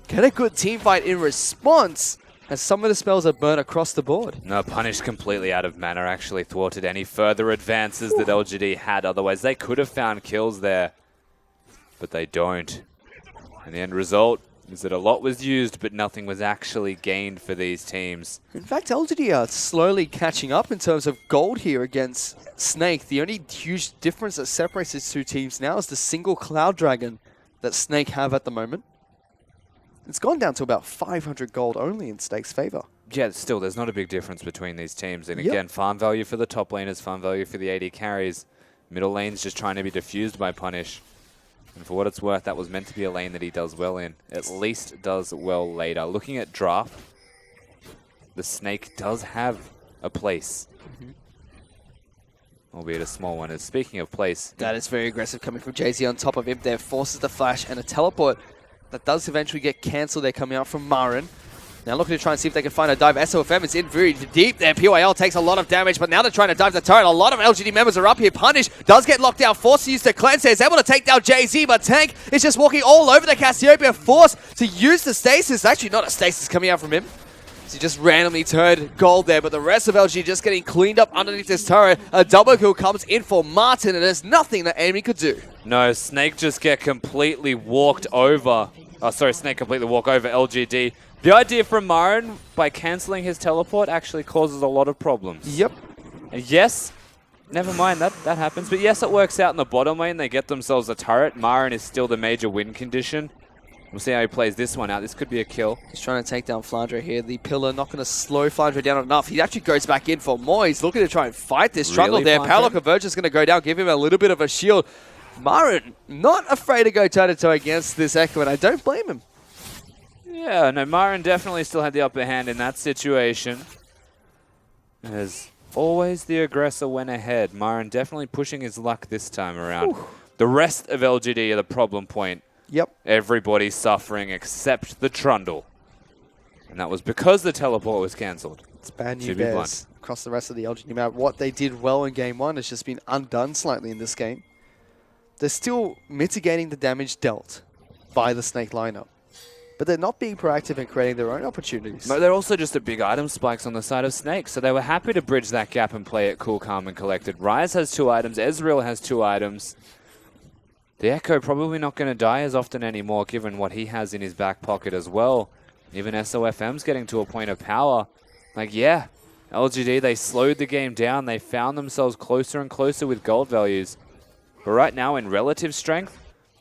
get a good team fight in response, as some of the spells are burnt across the board. No, Punish completely out of mana actually thwarted any further advances that LGD had. Otherwise, they could have found kills there, but they don't. And the end result is that a lot was used, but nothing was actually gained for these teams. In fact, LGD are slowly catching up in terms of gold here against Snake. The only huge difference that separates these two teams now is the single Cloud Dragon that Snake have at the moment. It's gone down to about 500 gold only in Snake's favor. Yeah, still, there's not a big difference between these teams. And Yep. again, farm value for the top laners, farm value for the AD carries. Middle lane's just trying to be diffused by Punish. And for what it's worth, that was meant to be a lane that he does well in. At least does well later. Looking at draft, the Snake does have a place. Albeit a small one. And speaking of place, That is very aggressive coming from Jay-Z on top of him there. Forces the flash and a teleport that does eventually get cancelled there coming out from Marin. Now looking to try and see if they can find a dive. SOFM is in very deep there. PYL takes a lot of damage, but now they're trying to dive the turret. A lot of LGD members are up here. Punish does get locked down. Forced to use the cleanse. Is able to take down Jay-Z, but Tank is just walking all over the Cassiopeia. Forced to use the stasis. Actually, not a stasis coming out from him. So he just randomly turned gold there, but the rest of LG just getting cleaned up underneath this turret. A double kill comes in for Martin, and there's nothing that Amy could do. no, Snake just get completely walked over. Oh, sorry, Snake completely walk over LGD. The idea from Marin, by cancelling his teleport, actually causes a lot of problems. Yep. And yes, never mind, that happens. But yes, it works out in the bottom lane. They get themselves a turret. Marin is still the major win condition. We'll see how he plays this one out. This could be a kill. He's trying to take down Flandre here. The pillar not going to slow Flandre down enough. He actually goes back in for more. He's looking to try and fight this struggle Really, there. Flandre? Power Convergence is going to go down, give him a little bit of a shield. Marin not afraid to go toe-to-toe against this Echo, and I don't blame him. Yeah, no, Marin definitely still had the upper hand in that situation. As always, the aggressor went ahead. Marin definitely pushing his luck this time around. Whew. The rest of LGD are the problem point. Yep. Everybody's suffering except the Trundle. And that was because the teleport was cancelled. It's bad To news be bears blunt. across the rest of the LGD map. What they did well in Game 1 has just been undone slightly in this game. They're still mitigating the damage dealt by the Snake lineup, but they're not being proactive in creating their own opportunities. But they're also just the big item spikes on the side of Snake, so they were happy to bridge that gap and play it cool, calm, and collected. Ryze has 2 items, Ezreal has 2 items. The Echo probably not going to die as often anymore, given what he has in his back pocket as well. Even SOFM's getting to a point of power. Like, yeah, LGD, they slowed the game down. They found themselves closer and closer with gold values. But right now, in relative strength,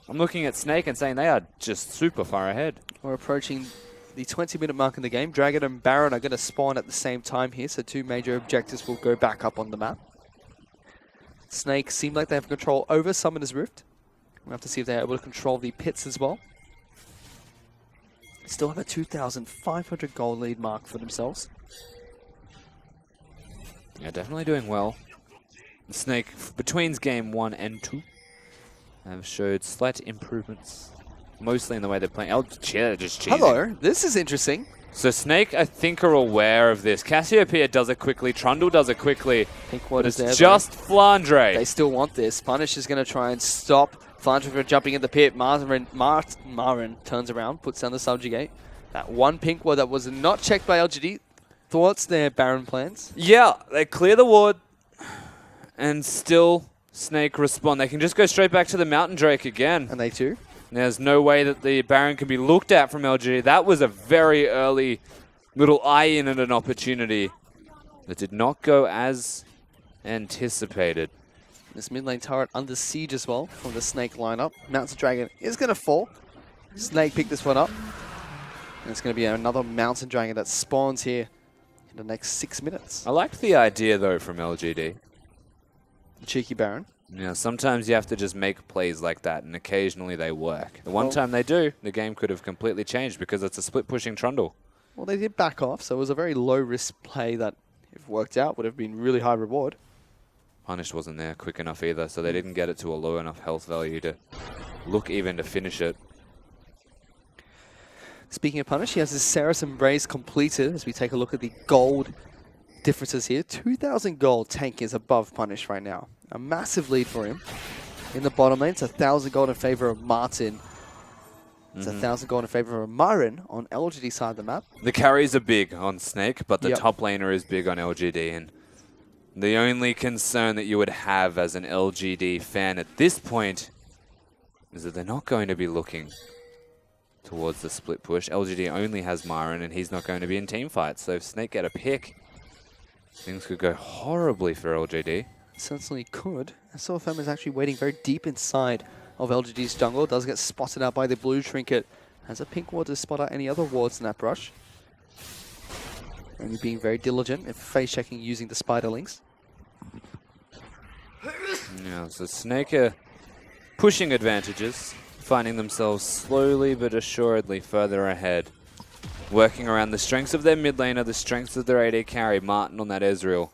I'm looking at Snake and saying they are just super far ahead. We're approaching the 20-minute mark in the game. Dragon and Baron are going to spawn at the same time here, so 2 major objectives will go back up on the map. Snake seem like they have control over Summoner's Rift. We'll have to see if they're able to control the pits as well. Still have a 2,500 gold lead mark for themselves. Yeah, definitely doing well. The Snake, between game 1 and 2, have showed slight improvements mostly in the way they're playing. LGD just cheating. Hello, this is interesting. So Snake, I think, are aware of this. Cassiopeia does it quickly. Trundle does it quickly. Pink water is there. Just Flandre. They still want this. Punish is going to try and stop Flandre from jumping in the pit. Marin turns around, puts down the subjugate. That one pink ward that was not checked by LGD. Thoughts there, Baron plans? Yeah, they clear the ward, and still Snake respond. They can just go straight back to the Mountain Drake again. And they too. There's no way that the Baron can be looked at from LGD. That was a very early little eye-in and an opportunity that did not go as anticipated. This mid lane turret under siege as well from the Snake lineup. Mountain Dragon is going to fall. Snake picked this one up. And it's going to be another Mountain Dragon that spawns here in the next 6 minutes. I liked the idea, though, from LGD. The cheeky Baron. Yeah, sometimes you have to just make plays like that, and occasionally they work. The one time they do, the game could have completely changed because it's a split-pushing Trundle. Well, they did back off, so it was a very low-risk play that, if worked out, would have been really high reward. Punish wasn't there quick enough either, so they didn't get it to a low enough health value to look even to finish it. Speaking of Punish, he has his Saracen Brace completed as we take a look at the gold differences here. 2,000 gold. Tank is above Punish right now. A massive lead for him. In the bottom lane, it's 1,000 gold in favor of Martin. It's 1,000 gold in favor of Marin on LGD side of the map. The carries are big on Snake, but the Yep. top laner is big on LGD. And the only concern that you would have as an LGD fan at this point is that they're not going to be looking towards the split push. LGD only has Marin, and he's not going to be in team fights. So if Snake get a pick, things could go horribly for LGD. Certainly could. SOFM is actually waiting very deep inside of LGD's jungle. Does get spotted out by the blue trinket. Has a pink ward to spot out any other wards in that brush. Only being very diligent if face checking using the spiderlings. Yeah, so Snake are pushing advantages, finding themselves slowly but assuredly further ahead. Working around the strengths of their mid laner, the strengths of their AD carry, Martin on that Ezreal.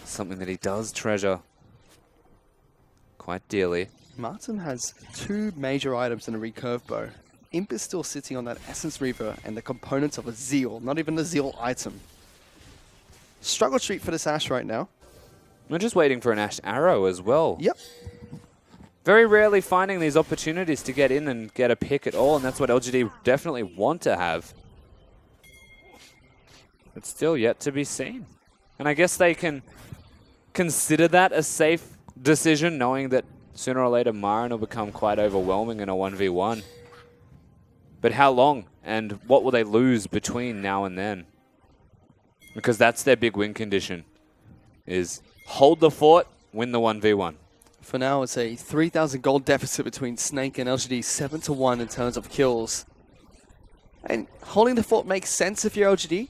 Something that he does treasure quite dearly. Martin has 2 major items in a recurve bow. Imp is still sitting on that Essence Reaver and the components of a Zeal, not even a Zeal item. Struggle street for this Ashe right now. We're just waiting for an Ashe Arrow as well. Yep. Very rarely finding these opportunities to get in and get a pick at all, and that's what LGD definitely want to have. It's still yet to be seen. And I guess they can consider that a safe decision, knowing that sooner or later Marin will become quite overwhelming in a 1v1. But how long, and what will they lose between now and then? Because that's their big win condition, is hold the fort, win the 1v1. For now, it's a 3,000 gold deficit between Snake and LGD, 7-1 in terms of kills. And holding the fort makes sense if you're LGD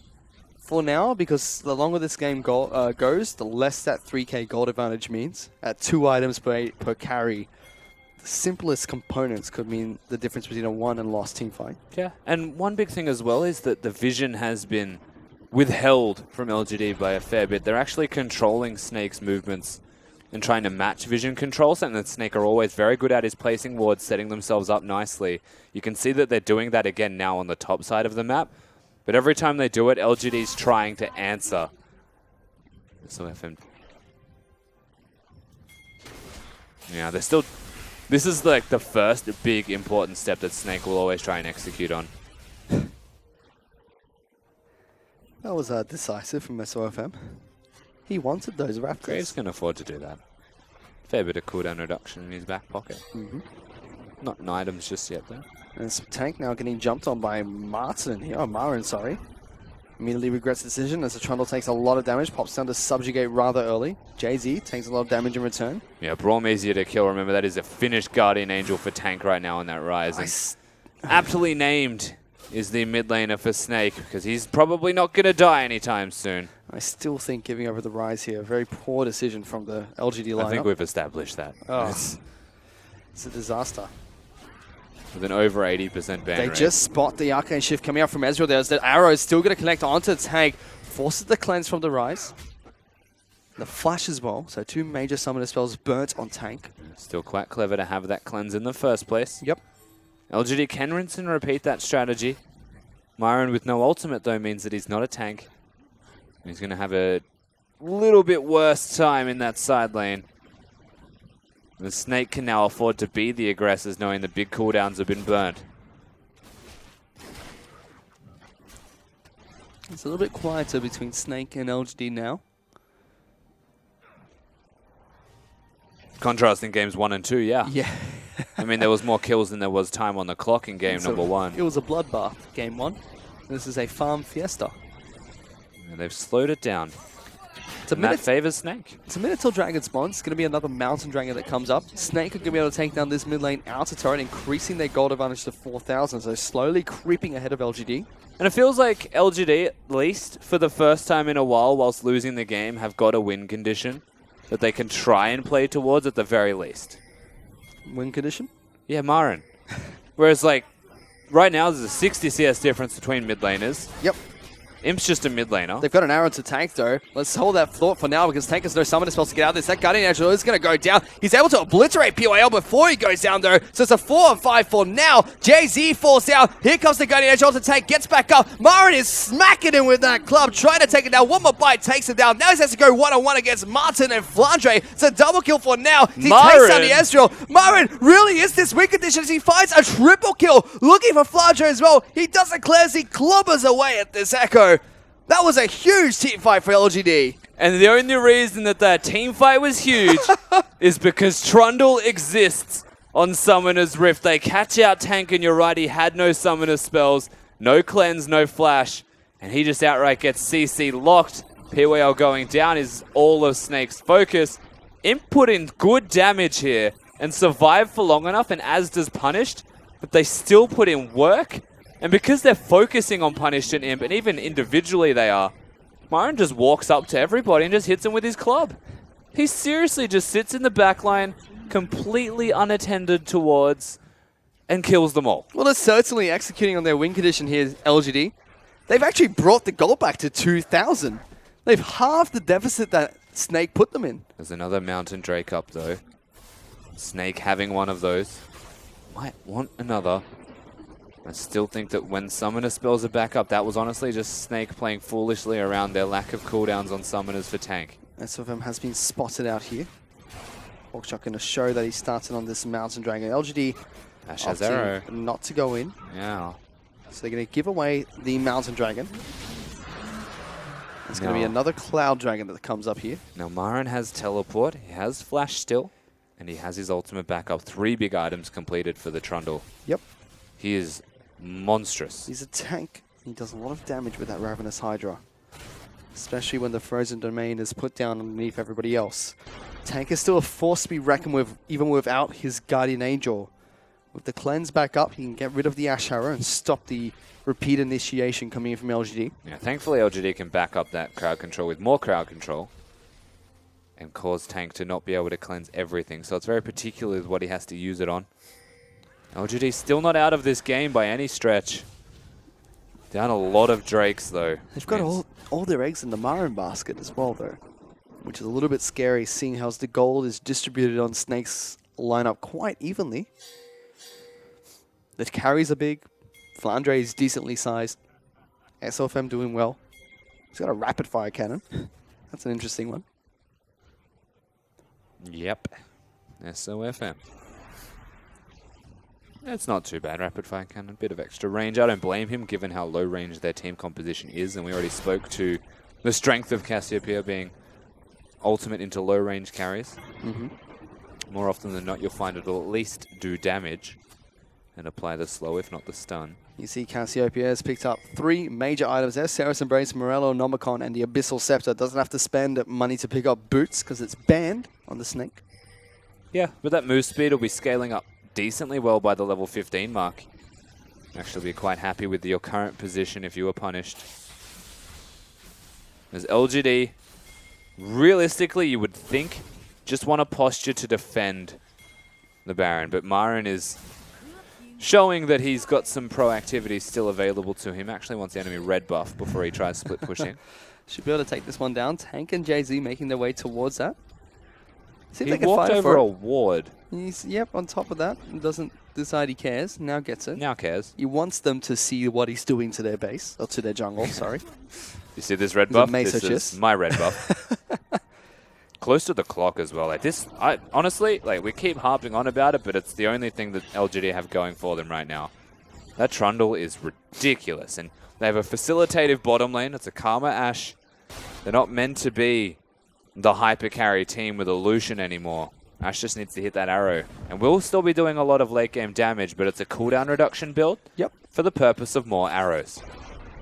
for now, because the longer this game goes, the less that 3k gold advantage means. At 2 items per carry, the simplest components could mean the difference between a won and lost team fight. Yeah, and one big thing as well is that the vision has been withheld from LGD by a fair bit. They're actually controlling Snake's movements and trying to match vision control, something that Snake are always very good at is placing wards, setting themselves up nicely. You can see that they're doing that again now on the top side of the map, but every time they do it, LGD's trying to answer. So FM. Yeah, they're still... This is like the first big important step that Snake will always try and execute on. That was decisive from SOFM. He wanted those Raptors. Graves can afford to do that. Fair bit of cooldown reduction in his back pocket. Not in items just yet, though. And some tank now getting jumped on by Martin here. Oh, Marin, sorry. Immediately regrets the decision as the Trundle takes a lot of damage, pops down to subjugate rather early. Jay-Z takes a lot of damage in return. Yeah, Braum easier to kill. Remember, that is a finished Guardian Angel for tank right now on that rise. And aptly named is the mid laner for Snake, because he's probably not going to die anytime soon. I still think giving over the rise here, a very poor decision from the LGD lineup. I think we've established that. Oh, it's a disaster. With an over 80% ban They rate. just spot the Arcane Shift coming out from Ezreal. There's the arrow is still going to connect onto the tank. Forces the cleanse from the rise. The flash as well. So 2 major summoner spells burnt on tank. Still quite clever to have that cleanse in the first place. Yep. LGD can rinse and repeat that strategy. Myron with no ultimate, though, means that he's not a tank. He's going to have a little bit worse time in that side lane. The Snake can now afford to be the aggressors, knowing the big cooldowns have been burnt. It's a little bit quieter between Snake and LGD now. Contrasting games 1 and 2, yeah. Yeah. I mean, there was more kills than there was time on the clock in game number 1. It was a bloodbath, game 1. This is a farm fiesta. And they've slowed it down. It's a And minute. that favors Snake. It's a minute till Dragon spawns. It's going to be another Mountain Dragon that comes up. Snake are going to be able to take down this mid lane outer turret, increasing their gold advantage to 4,000. So slowly creeping ahead of LGD. And it feels like LGD, at least for the first time in a while, whilst losing the game, have got a win condition that they can try and play towards at the very least. Win condition? Yeah, Marin. Whereas, like, right now there's a 60 CS difference between mid laners. Yep. Imp's just a mid laner. They've got an arrow to tank, though. Let's hold that thought for now, because Tank has no summoner spells to get out of this. That Guardian Angel is going to go down. He's able to obliterate PYL before he goes down, though. So it's a 4-on-5 for now. JZ falls down. Here comes the Guardian Angel to tank. Gets back up. Marin is smacking him with that club, trying to take it down. One more bite takes him down. Now he has to go one-on-one against Martin and Flandre. It's a double kill for now. He takes down the Ezreal. Marin really is this win condition as he finds a triple kill. Looking for Flandre as well. He doesn't clear as he clubbers away at this Echo. That was a huge team fight for LGD. And the only reason that team fight was huge is because Trundle exists on Summoner's Rift. They catch out Tank, and you're right, he had no Summoner spells, no cleanse, no flash, and he just outright gets CC locked. PWL going down is all of Snake's focus. Imp put in good damage here and survived for long enough, and as does Punished, but they still put in work. And because they're focusing on Punished and Imp, and even individually they are, Myron just walks up to everybody and just hits them with his club. He seriously just sits in the backline, completely unattended towards, and kills them all. Well, they're certainly executing on their win condition here, LGD. They've actually brought the goal back to 2,000. They've halved the deficit that Snake put them in. There's another Mountain Drake up, though. Snake having one of those. Might want another. I still think that when Summoner spells are back up, that was honestly just Snake playing foolishly around their lack of cooldowns on Summoners for tank. SFM has been spotted out here. Hawkshot going to show that he started on this Mountain Dragon. LGD Ash has arrow. not to go in. Yeah. So they're going to give away the Mountain Dragon. There's going to be another Cloud Dragon that comes up here. Now Marin has teleport, he has flash still, and he has his ultimate backup. 3 big items completed for the Trundle. Yep. He is monstrous. He's a tank. He does a lot of damage with that Ravenous Hydra. Especially when the Frozen Domain is put down underneath everybody else. Tank is still a force to be reckoned with, even without his Guardian Angel. With the cleanse back up, he can get rid of the Ash Arrow and stop the repeat initiation coming in from LGD. Yeah, thankfully LGD can back up that crowd control with more crowd control and cause Tank to not be able to cleanse everything. So it's very particular with what he has to use it on. LGD still not out of this game by any stretch. Down a lot of Drakes, though. They've got all their eggs in the Marin basket as well, though. Which is a little bit scary, seeing how the gold is distributed on Snake's lineup quite evenly. The carries are big. Flandre is decently sized. SOFM doing well. He's got a rapid fire cannon. That's an interesting one. Yep. SOFM. It's not too bad, rapid fire cannon, a bit of extra range. I don't blame him given how low range their team composition is, and we already spoke to the strength of Cassiopeia being ultimate into low range carries. More often than not, you'll find it'll at least do damage and apply the slow, if not the stun. You see Cassiopeia has picked up 3 major items there. Ceres Embrace, Morello, Nomicon, and the Abyssal Scepter. Doesn't have to spend money to pick up boots because it's banned on the Snake. Yeah, but that move speed will be scaling up decently well by the level 15 mark. Actually be quite happy with your current position if you were Punished. As LGD, realistically you would think, just want a posture to defend the Baron, but Marin is showing that he's got some proactivity still available to him. Actually wants the enemy red buff before he tries split pushing. Should be able to take this one down. Tank and Jay-Z making their way towards that. Seems He like a walked fighter over for a it. ward. He's, yep, on top of that. Doesn't decide he cares. Now gets it. Now cares. He wants them to see what he's doing to their base. Or to their jungle, sorry. You see this red Is it buff? Mesa This is Chist? my red buff. Close to the clock as well. Like this, I honestly, like we keep harping on about it, but it's the only thing that LGD have going for them right now. That Trundle is ridiculous, and they have a facilitative bottom lane. It's a Karma Ashe. They're not meant to be the hyper carry team with a Lucian anymore. Ashe just needs to hit that arrow, and we'll still be doing a lot of late game damage, but it's a cooldown reduction build. Yep. For the purpose of more arrows.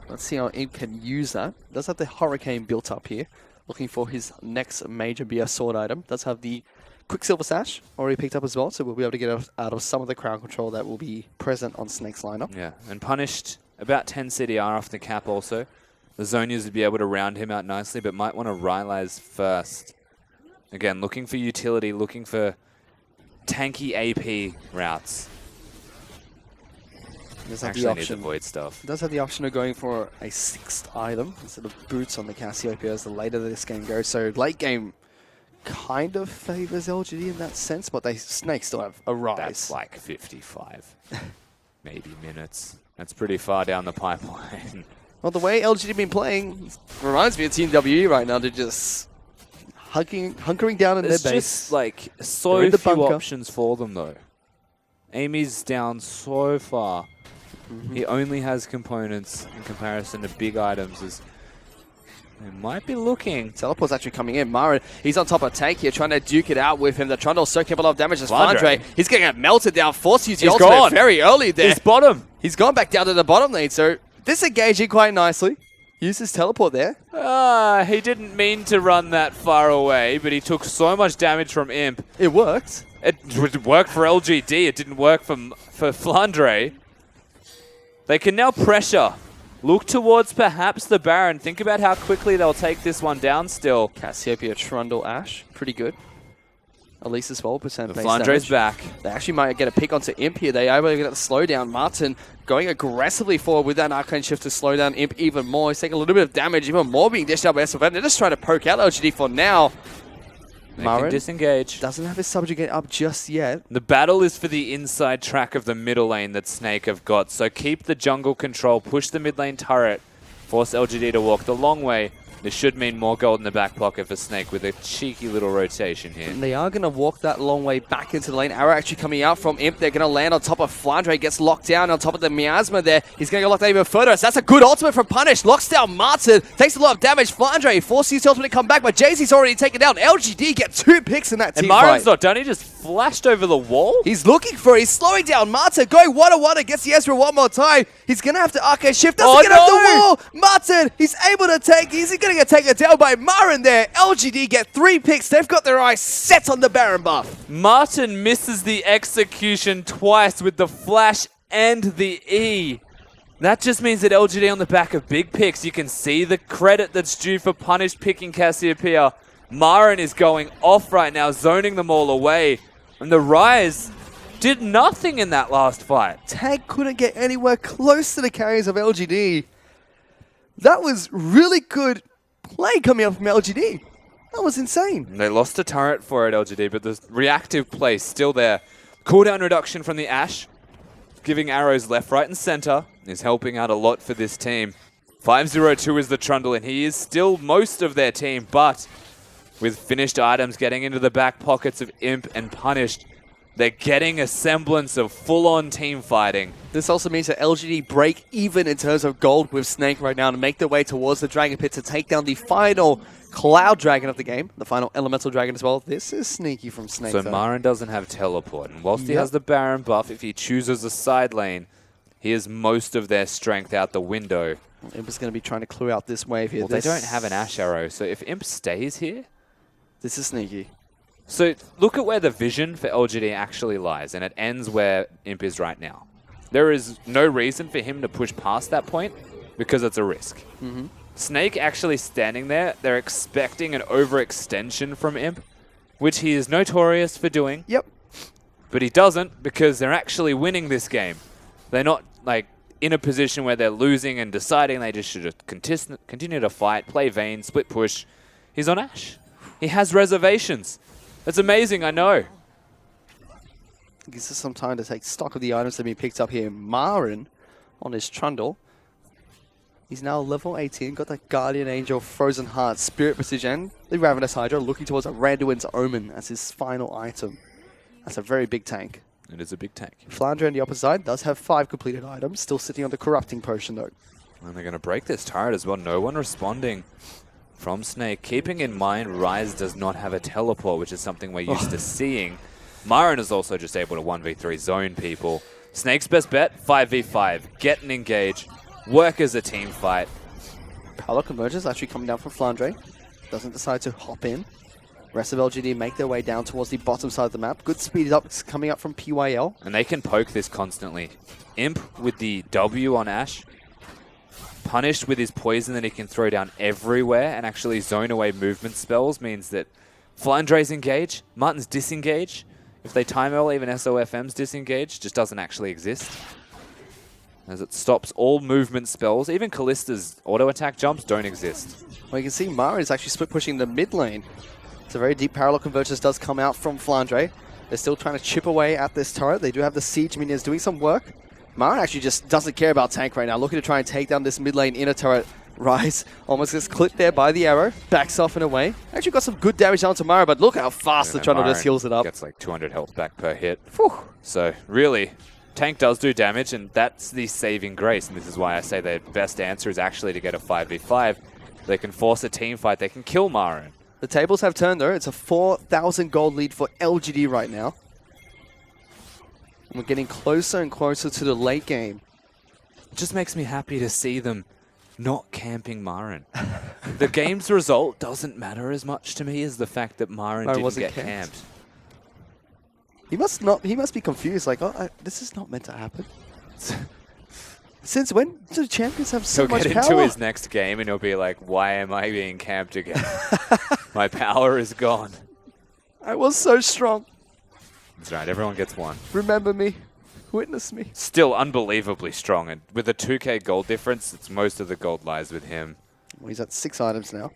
Let's see how Imp can use that. Does have the Hurricane built up here. Looking for his next major BS sword item. Does have the Quicksilver Sash already picked up as well, so we'll be able to get out of some of the crowd control that will be present on Snake's lineup. Yeah, and punished about 10 CDR off the cap also. The Zonias would be able to round him out nicely, but might want to Rylai's first. Again, looking for utility, looking for tanky AP routes. Does have the Actually need the option. void stuff. Does have the option of going for a 6th item instead of boots on the Cassiopeia as the later this game goes. So late game kind of favors LGD in that sense, but Snake still have a rise. That's like 55, maybe minutes. That's pretty far down the pipeline. Well, the way LGD been playing reminds me of Team WE right now. They're just hunkering down in There's their base. just like They're so in the few bunker. options for them though. Amy's down so far. He only has components in comparison to big items. They might be looking. Teleport's actually coming in. Mara, he's on top of tank here, trying to duke it out with him. The Trundle's soaking up a lot of damage as Flandre. Flandre. He's going to get melted down. Forced to use the He's ultimate gone. very early there. He's bottom. He's gone back down to the bottom lane, so disengaging quite nicely. Uses teleport there. He didn't mean to run that far away, but he took so much damage from Imp. It worked. It worked for LGD. It didn't work for Flandre. They can now pressure. Look towards perhaps the Baron. Think about how quickly they'll take this one down still. Cassiopeia, Trundle, Ashe. Pretty good. At least as 12% base Flandre's damage. back. They actually might get a pick onto Imp here. They are able to get the slowdown. Martin going aggressively forward with that Arcane Shift to slow down Imp even more. He's taking a little bit of damage, even more being dished out by SFN. They're just trying to poke out LGD for now. They can disengage. Doesn't have his subjugate up just yet. The battle is for the inside track of the middle lane that Snake have got. So keep the jungle control, push the mid lane turret, force LGD to walk the long way. This should mean more gold in the back pocket for Snake with a cheeky little rotation here. And they are going to walk that long way back into the lane. Arrow actually coming out from Imp. They're going to land on top of Flandre. Gets locked down on top of the Miasma there. He's going to get locked down even further. So that's a good ultimate from Punish. Locks down Martin. Takes a lot of damage. Flandre forces his ultimate to come back, but Jay-Z's already taken down. LGD get 2 picks in that team And Marin's fight. not done. He just flashed over the wall. He's looking for it. He's slowing down Martin. Going one-on-one against the Ezreal one more time. He's going to have to Arcane Shift. Doesn't get off the wall. Martin, he's able to take. He's going to get taken down by Marin there. LGD get 3 picks. They've got their eyes set on the Baron buff. Martin misses the execution twice with the flash and the E. That just means that LGD on the back of big picks. You can see the credit that's due for Punish picking Cassiopeia. Marin is going off right now, zoning them all away. And the Rise did nothing in that last fight. Tag couldn't get anywhere close to the carries of LGD. That was really good play coming up from LGD. That was insane. They lost a turret for it, LGD, but the reactive play still there. Cooldown reduction from the Ashe, giving arrows left, right, and center, is helping out a lot for this team. 5-0-2 is the Trundle, and he is still most of their team, but with finished items getting into the back pockets of Imp and Punished, they're getting a semblance of full-on team fighting. This also means that LGD break even in terms of gold with Snake right now to make their way towards the Dragon Pit to take down the final Cloud Dragon of the game, the final Elemental Dragon as well. This is sneaky from Snake. So though. Marin doesn't have teleport, and whilst he has the Baron buff, if he chooses a side lane, he has most of their strength out the window. Imp is going to be trying to clue out this wave here. Well, they don't have an Ashe arrow, so if Imp stays here... This is sneaky. So look at where the vision for LGD actually lies, and it ends where Imp is right now. There is no reason for him to push past that point because it's a risk. Snake actually standing there, they're expecting an overextension from Imp, which he is notorious for doing. Yep. But he doesn't because they're actually winning this game. They're not like in a position where they're losing and deciding they just should continue to fight, play Vayne, split push. He's on Ashe. He has reservations. It's amazing, I know. Gives us some time to take stock of the items that have been picked up here. Marin on his Trundle. He's now level 18, got that Guardian Angel, Frozen Heart, Spirit Precision, the Ravenous Hydra, looking towards a Randuin's Omen as his final item. That's a very big tank. It is a big tank. Flandre on the opposite side does have 5 completed items, still sitting on the Corrupting Potion though. And they're going to break this turret as well. No one responding from Snake. Keeping in mind, Ryze does not have a teleport, which is something we're used to seeing. Myron is also just able to 1v3 zone people. Snake's best bet, 5v5. Get an engage. Work as a team fight. Power Convergence actually coming down from Flandre. Doesn't decide to hop in. Rest of LGD make their way down towards the bottom side of the map. Good speed ups coming up from PYL. And they can poke this constantly. Imp with the W on Ashe. Punished with his poison that he can throw down everywhere and actually zone away movement spells means that Flandre's engage, Martin's disengage. If they time early, even SOFM's disengage just doesn't actually exist. As it stops all movement spells. Even Kallista's auto attack jumps don't exist. Well, you can see Mara is actually split pushing the mid lane. It's a very deep parallel convergence does come out from Flandre. They're still trying to chip away at this turret. They do have the siege minions doing some work. Mara actually just doesn't care about tank right now, looking to try and take down this mid lane inner turret. Ryze almost gets clipped there by the arrow, backs off in a way. Actually got some good damage down to Mara, but look how fast the Trundle just heals it up. Gets like 200 health back per hit. Whew. So really, tank does do damage, and that's the saving grace. And this is why I say their best answer is actually to get a 5v5. They can force a team fight. They can kill Mara. The tables have turned though. It's a 4,000 gold lead for LGD right now. And we're getting closer and closer to the late game. It just makes me happy to see them not camping Marin. The game's result doesn't matter as much to me as the fact that Marin didn't get camped. He must be confused, like, oh, this is not meant to happen. Since when do champions have so much power? He'll get into his next game and he'll be like, why am I being camped again? My power is gone. I was so strong. That's right, everyone gets one. Remember me. Witness me. Still unbelievably strong, and with a 2k gold difference, it's most of the gold lies with him. Well, he's at 6 items now.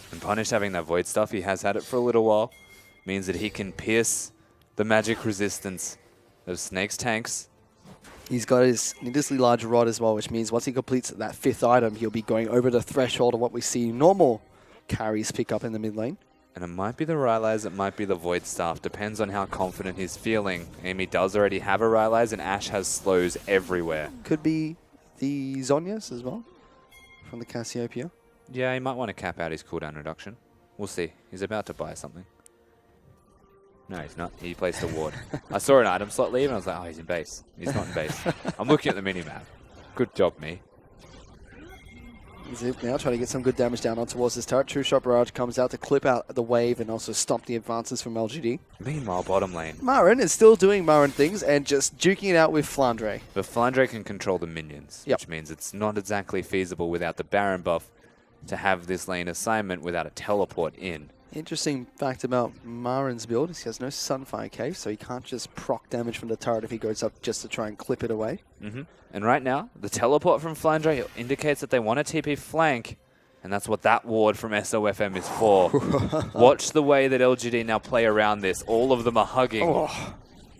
And Punish having that void stuff, he has had it for a little while, means that he can pierce the magic resistance of Snake's tanks. He's got his needlessly large rod as well, which means once he completes that 5th item, he'll be going over the threshold of what we see normal carries pick up in the mid lane. And it might be the Rylai's, it might be the Void Staff. Depends on how confident he's feeling. Amy does already have a Rylai's, and Ashe has slows everywhere. Could be the Zhonya's as well, from the Cassiopeia. Yeah, he might want to cap out his cooldown reduction. We'll see. He's about to buy something. No, he's not. He placed a ward. I saw an item slot leave, and I was like, oh, he's in base. He's not in base. I'm looking at the minimap. Good job, me. He's now trying to get some good damage down on towards this turret. True Shot Barrage comes out to clip out the wave and also stop the advances from LGD. Meanwhile, bottom lane. Marin is still doing Marin things and just duking it out with Flandre. But Flandre can control the minions, which means it's not exactly feasible without the Baron buff to have this lane assignment without a teleport in. Interesting fact about Marin's build is he has no Sunfire Cave, so he can't just proc damage from the turret if he goes up just to try and clip it away. And right now, the teleport from Flandre indicates that they want to TP flank, and that's what that ward from SOFM is for. Watch the way that LGD now play around this. All of them are hugging. Oh.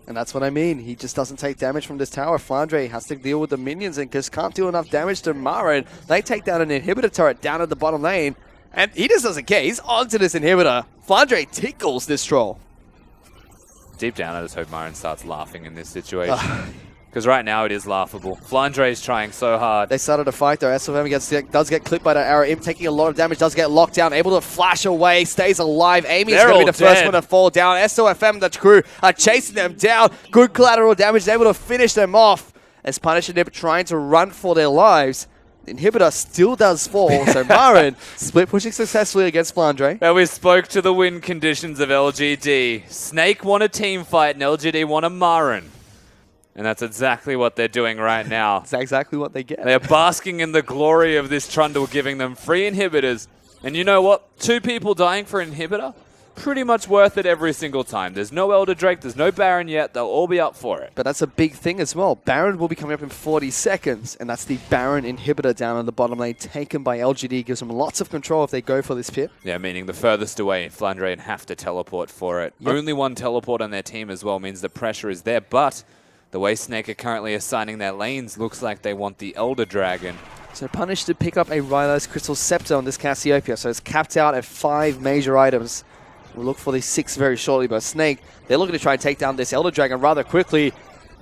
And that's what I mean. He just doesn't take damage from this tower. Flandre has to deal with the minions and just can't do enough damage to Marin. They take down an inhibitor turret down at the bottom lane. And he just doesn't care. He's onto this inhibitor. Flandre tickles this troll. Deep down, I just hope Marin starts laughing in this situation. Because right now it is laughable. Flandre is trying so hard. They started a fight though. SOFM does get clipped by that arrow. Imp taking a lot of damage, does get locked down. Able to flash away, stays alive. Amy is going to be the first one to fall down. SOFM, the crew, are chasing them down. Good collateral damage, able to finish them off. As Punish and Imp trying to run for their lives. The inhibitor still does fall, so Marin split pushing successfully against Flandre. Now we spoke to the win conditions of LGD. Snake won a team fight and LGD won a Marin. And that's exactly what they're doing right now. That's exactly what they get. They're basking in the glory of this Trundle giving them free inhibitors. And you know what? 2 people dying for an inhibitor? pretty much worth it every single time. There's no Elder Drake, there's no Baron yet. They'll all be up for it. But that's a big thing as well. Baron will be coming up in 40 seconds, and that's the Baron inhibitor down on the bottom lane, taken by LGD. Gives them lots of control if they go for this pit. Yeah, meaning the furthest away, Flandre have to teleport for it. Yep. Only one teleport on their team as well means the pressure is there, but the way Snake are currently assigning their lanes looks like they want the Elder Dragon. So Punish to pick up a Rylo's Crystal Scepter on this Cassiopeia, so it's capped out at 5 major items. We'll look for the 6 very shortly, but Snake, they're looking to try and take down this Elder Dragon rather quickly.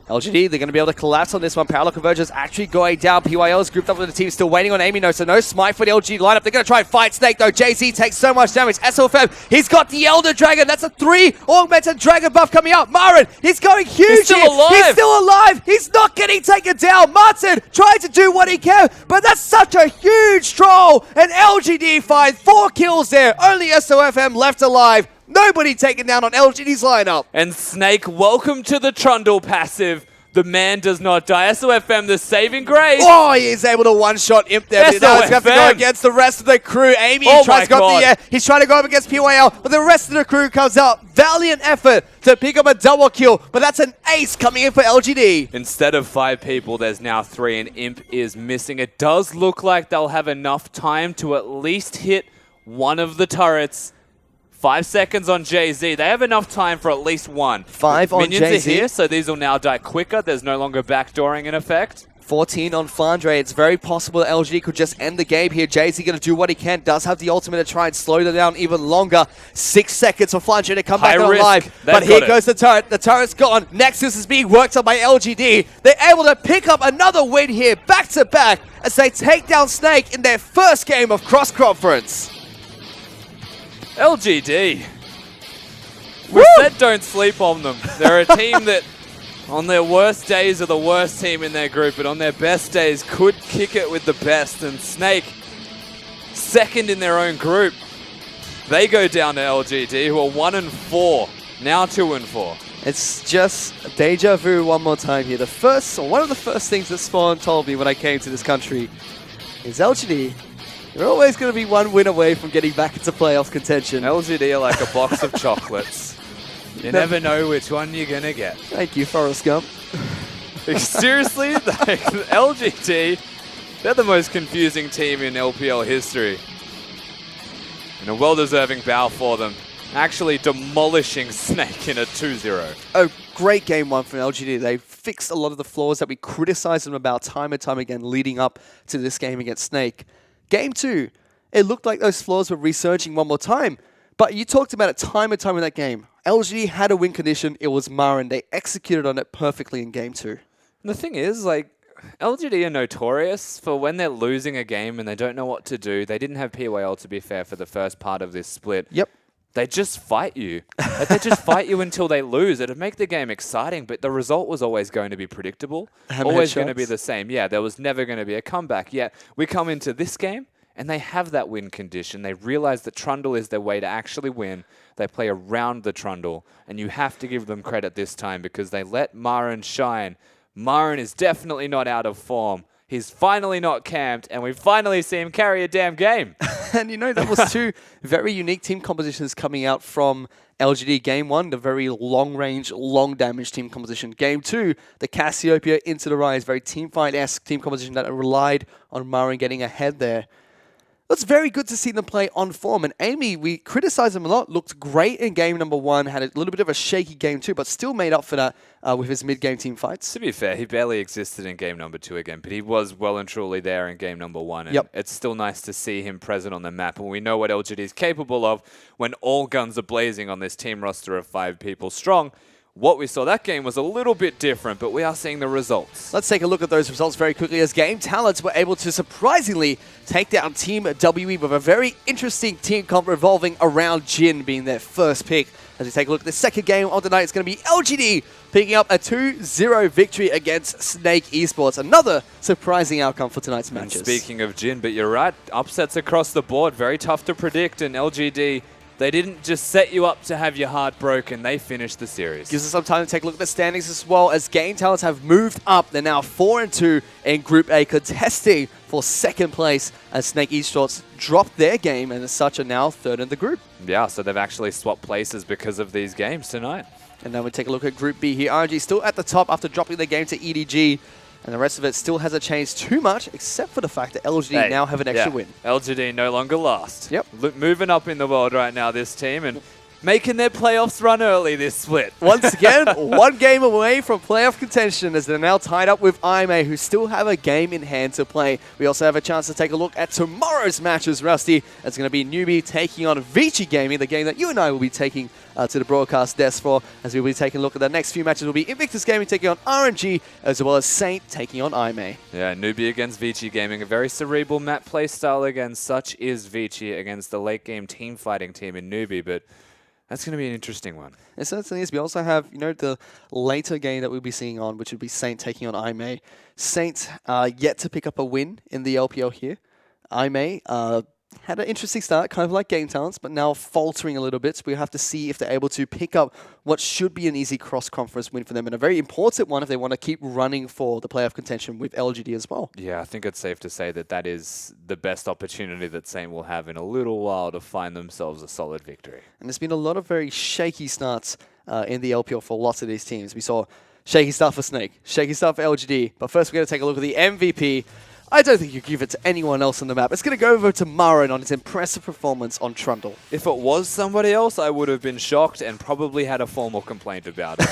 LGD, they're going to be able to collapse on this one. Parallel Convergence actually going down. PYL is grouped up with the team, still waiting on Amy. No, so no smite for the LGD lineup. They're going to try and fight Snake, though. JZ takes so much damage. SLFM, he's got the Elder Dragon. That's a 3 augmented dragon buff coming out. Marin, he's going huge. He's still alive. He's still alive. He's not getting taken down. Martin trying to do what he can, but that's such a huge troll. And LGD find 4 kills there. Only SOFM left alive. Nobody taken down on LGD's lineup. And Snake, welcome to the Trundle passive. The man does not die. SOFM, the saving grace. Oh, he is able to one-shot Imp there. But now he's going to have to go against the rest of the crew. Amy tries to go up the air. He's trying to go up against PYL, but the rest of the crew comes out. Valiant effort to pick up a double kill, but that's an ace coming in for LGD. Instead of 5 people, there's now 3, and Imp is missing. It does look like they'll have enough time to at least hit one of the turrets. 5 seconds on JZ. They have enough time for at least one. 5 on Minions JZ. are here, so these will now die quicker. There's no longer backdooring in effect. 14 on Flandre. It's very possible that LGD could just end the game here. JZ going to do what he can. Does have the ultimate to try and slow them down even longer. 6 seconds for Flandre to come back alive. But here goes the turret. The turret's gone. Nexus is being worked on by LGD. They're able to pick up another win here, back to back, as they take down Snake in their first game of cross-conference. LGD. We said don't sleep on them. They're a team that on their worst days are the worst team in their group, but on their best days could kick it with the best. And Snake, second in their own group. They go down to LGD, who are 1-4, now 2-4. It's just deja vu one more time here. One of the first things that Spawn told me when I came to this country is LGD, you're always going to be one win away from getting back into playoff contention. LGD are like a box of chocolates. You never know which one you're going to get. Thank you, Forrest Gump. Seriously? LGD, they're the most confusing team in LPL history. And a well-deserving bow for them. Actually demolishing Snake in a 2-0. Oh, great game one from LGD. They fixed a lot of the flaws that we criticized them about time and time again leading up to this game against Snake. Game 2, it looked like those flaws were resurging one more time. But you talked about it time and time in that game. LGD had a win condition. It was Marin. They executed on it perfectly in Game 2. And the thing is, like, LGD are notorious for when they're losing a game and they don't know what to do. They didn't have PYL, to be fair, for the first part of this split. Yep. They just fight you. Like, they just fight you until they lose. It'd make the game exciting, but the result was always going to be predictable. Always going to be the same. Yeah, there was never going to be a comeback. Yet we come into this game, and they have that win condition. They realize that Trundle is their way to actually win. They play around the Trundle, and you have to give them credit this time because they let Marin shine. Marin is definitely not out of form. He's finally not camped, and we finally see him carry a damn game. And you know, that was 2 very unique team compositions coming out from LGD. Game 1, the very long-range, long-damage team composition. Game 2, the Cassiopeia into the Rise, very teamfight-esque team composition that relied on Marin getting ahead there. It's very good to see them play on form. And Amy, we criticized him a lot, looked great in game number 1, had a little bit of a shaky game 2, but still made up for that with his mid-game team fights. To be fair, he barely existed in game number 2 again, but he was well and truly there in game number 1. And it's still nice to see him present on the map. And we know what LGD is capable of when all guns are blazing on this team roster of 5 people strong. What we saw that game was a little bit different, but we are seeing the results. Let's take a look at those results very quickly as Game Talents were able to surprisingly take down Team WE with a very interesting team comp revolving around Jin being their first pick. As we take a look at the second game of the night, it's going to be LGD picking up a 2-0 victory against Snake Esports. Another surprising outcome for tonight's matches. And speaking of Jin, but you're right, upsets across the board, very tough to predict, and LGD They didn't just set you up to have your heart broken. They finished the series. Gives us some time to take a look at the standings as well, as Game Talents have moved up. They're now 4-2 in Group A, contesting for second place as Snake Esports dropped their game and as such are now third in the group. Yeah, so they've actually swapped places because of these games tonight. And then we take a look at Group B here. RNG still at the top after dropping their game to EDG. And the rest of it still hasn't changed too much, except for the fact that LGD now have an extra win. LGD no longer last. Yep. Moving up in the world right now, this team, and making their playoffs run early this split. Once again, one game away from playoff contention as they're now tied up with IMA, who still have a game in hand to play. We also have a chance to take a look at tomorrow's matches, Rusty. It's going to be Newbie taking on Vici Gaming, the game that you and I will be taking to the broadcast desk for, as we'll be taking a look at the next few matches. Will be Invictus Gaming taking on RNG, as well as Saint taking on IMA. Yeah, Newbie against Vici Gaming, a very cerebral map play style again. Such is Vici against the late game team fighting team in Newbie, but that's going to be an interesting one. It certainly is. We also have, the later game that we'll be seeing on, which would be Saint taking on IMA. Saint yet to pick up a win in the LPL here. IMA had an interesting start, kind of like Game Talents, but now faltering a little bit. So we have to see if they're able to pick up what should be an easy cross-conference win for them, and a very important one if they want to keep running for the playoff contention with LGD as well. Yeah, I think it's safe to say that that is the best opportunity that Saint will have in a little while to find themselves a solid victory. And there's been a lot of very shaky starts in the LPL for lots of these teams. We saw shaky start for Snake, shaky start for LGD, but first we're going to take a look at the MVP. I don't think you give it to anyone else on the map. It's going to go over to Marin on his impressive performance on Trundle. If it was somebody else, I would have been shocked and probably had a formal complaint about it.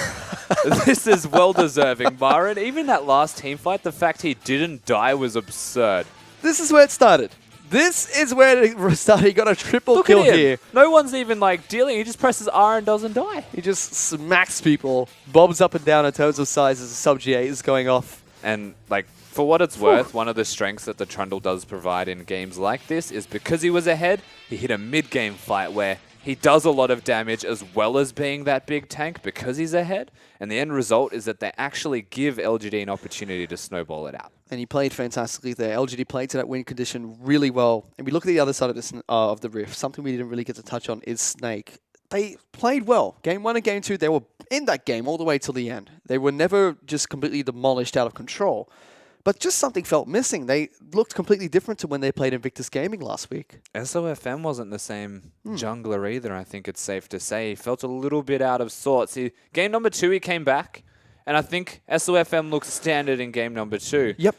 This is well-deserving. Marin, even that last team fight, the fact he didn't die was absurd. This is where it started. This is where it started. He got a triple kill here. No one's even dealing. He just presses R and doesn't die. He just smacks people, bobs up and down in terms of size as the sub-G8 is going off. And for what it's worth, one of the strengths that the Trundle does provide in games like this is because he was ahead, he hit a mid-game fight where he does a lot of damage as well as being that big tank because he's ahead. And the end result is that they actually give LGD an opportunity to snowball it out. And he played fantastically there. LGD played to that win condition really well. And we look at the other side of this of the rift. Something we didn't really get to touch on is Snake. They played well. Game 1 and Game 2, they were in that game all the way till the end. They were never just completely demolished out of control. But just something felt missing. They looked completely different to when they played Invictus Gaming last week. SOFM wasn't the same jungler either, I think it's safe to say. He felt a little bit out of sorts. Game number 2, he came back, and I think SOFM looked standard in game number 2. Yep.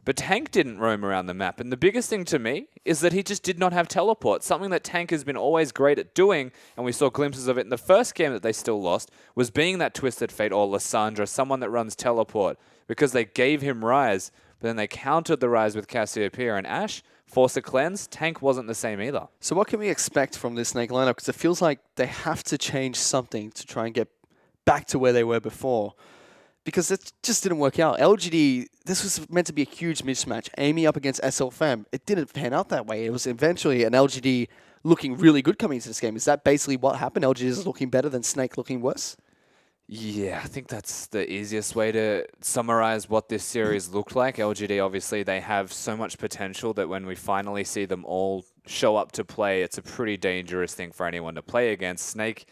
But Tank didn't roam around the map, and the biggest thing to me is that he just did not have teleport. Something that Tank has been always great at doing, and we saw glimpses of it in the first game that they still lost, was being that Twisted Fate or Lysandra, someone that runs teleport, because they gave him Rise, but then they countered the Rise with Cassiopeia and Ashe. Force a cleanse, Tank wasn't the same either. So what can we expect from this Snake lineup? Because it feels like they have to change something to try and get back to where they were before. Because it just didn't work out. LGD, this was meant to be a huge mismatch. Amy up against SLFM. It didn't pan out that way. It was eventually an LGD looking really good coming into this game. Is that basically what happened? LGD is looking better than Snake looking worse? Yeah, I think that's the easiest way to summarize what this series looked like. LGD, obviously, they have so much potential that when we finally see them all show up to play, it's a pretty dangerous thing for anyone to play against. Snake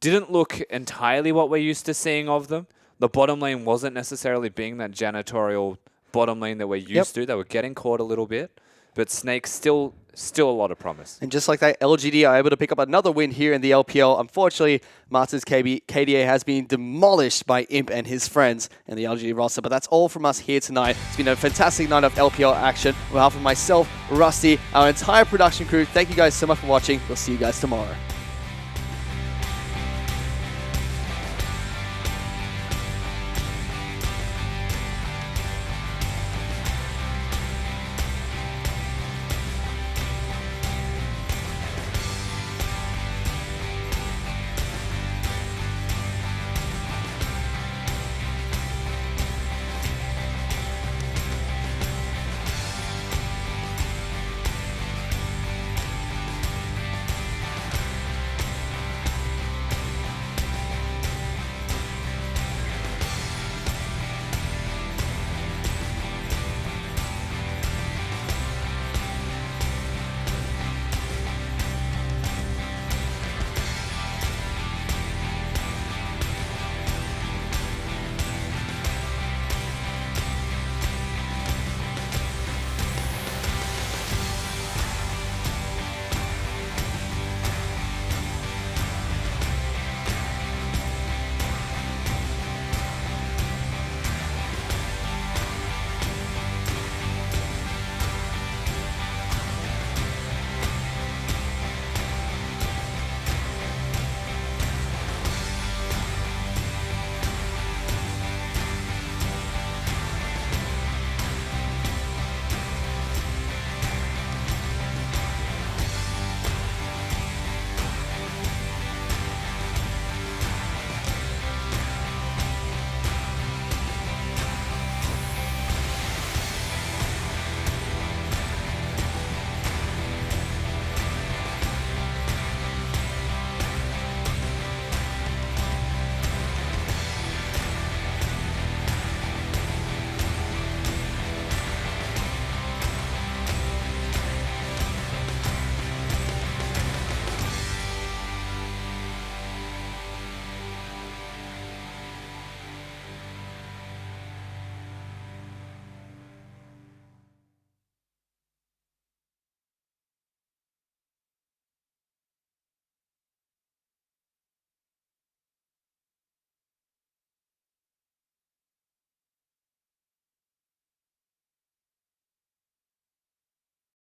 didn't look entirely what we're used to seeing of them. The bottom lane wasn't necessarily being that janitorial bottom lane that we're used to. They were getting caught a little bit, but Snake still a lot of promise. And just like that, LGD are able to pick up another win here in the LPL. Unfortunately, Masters KDA has been demolished by Imp and his friends in the LGD roster. But that's all from us here tonight. It's been a fantastic night of LPL action. On behalf of myself, Rusty, our entire production crew, thank you guys so much for watching. We'll see you guys tomorrow.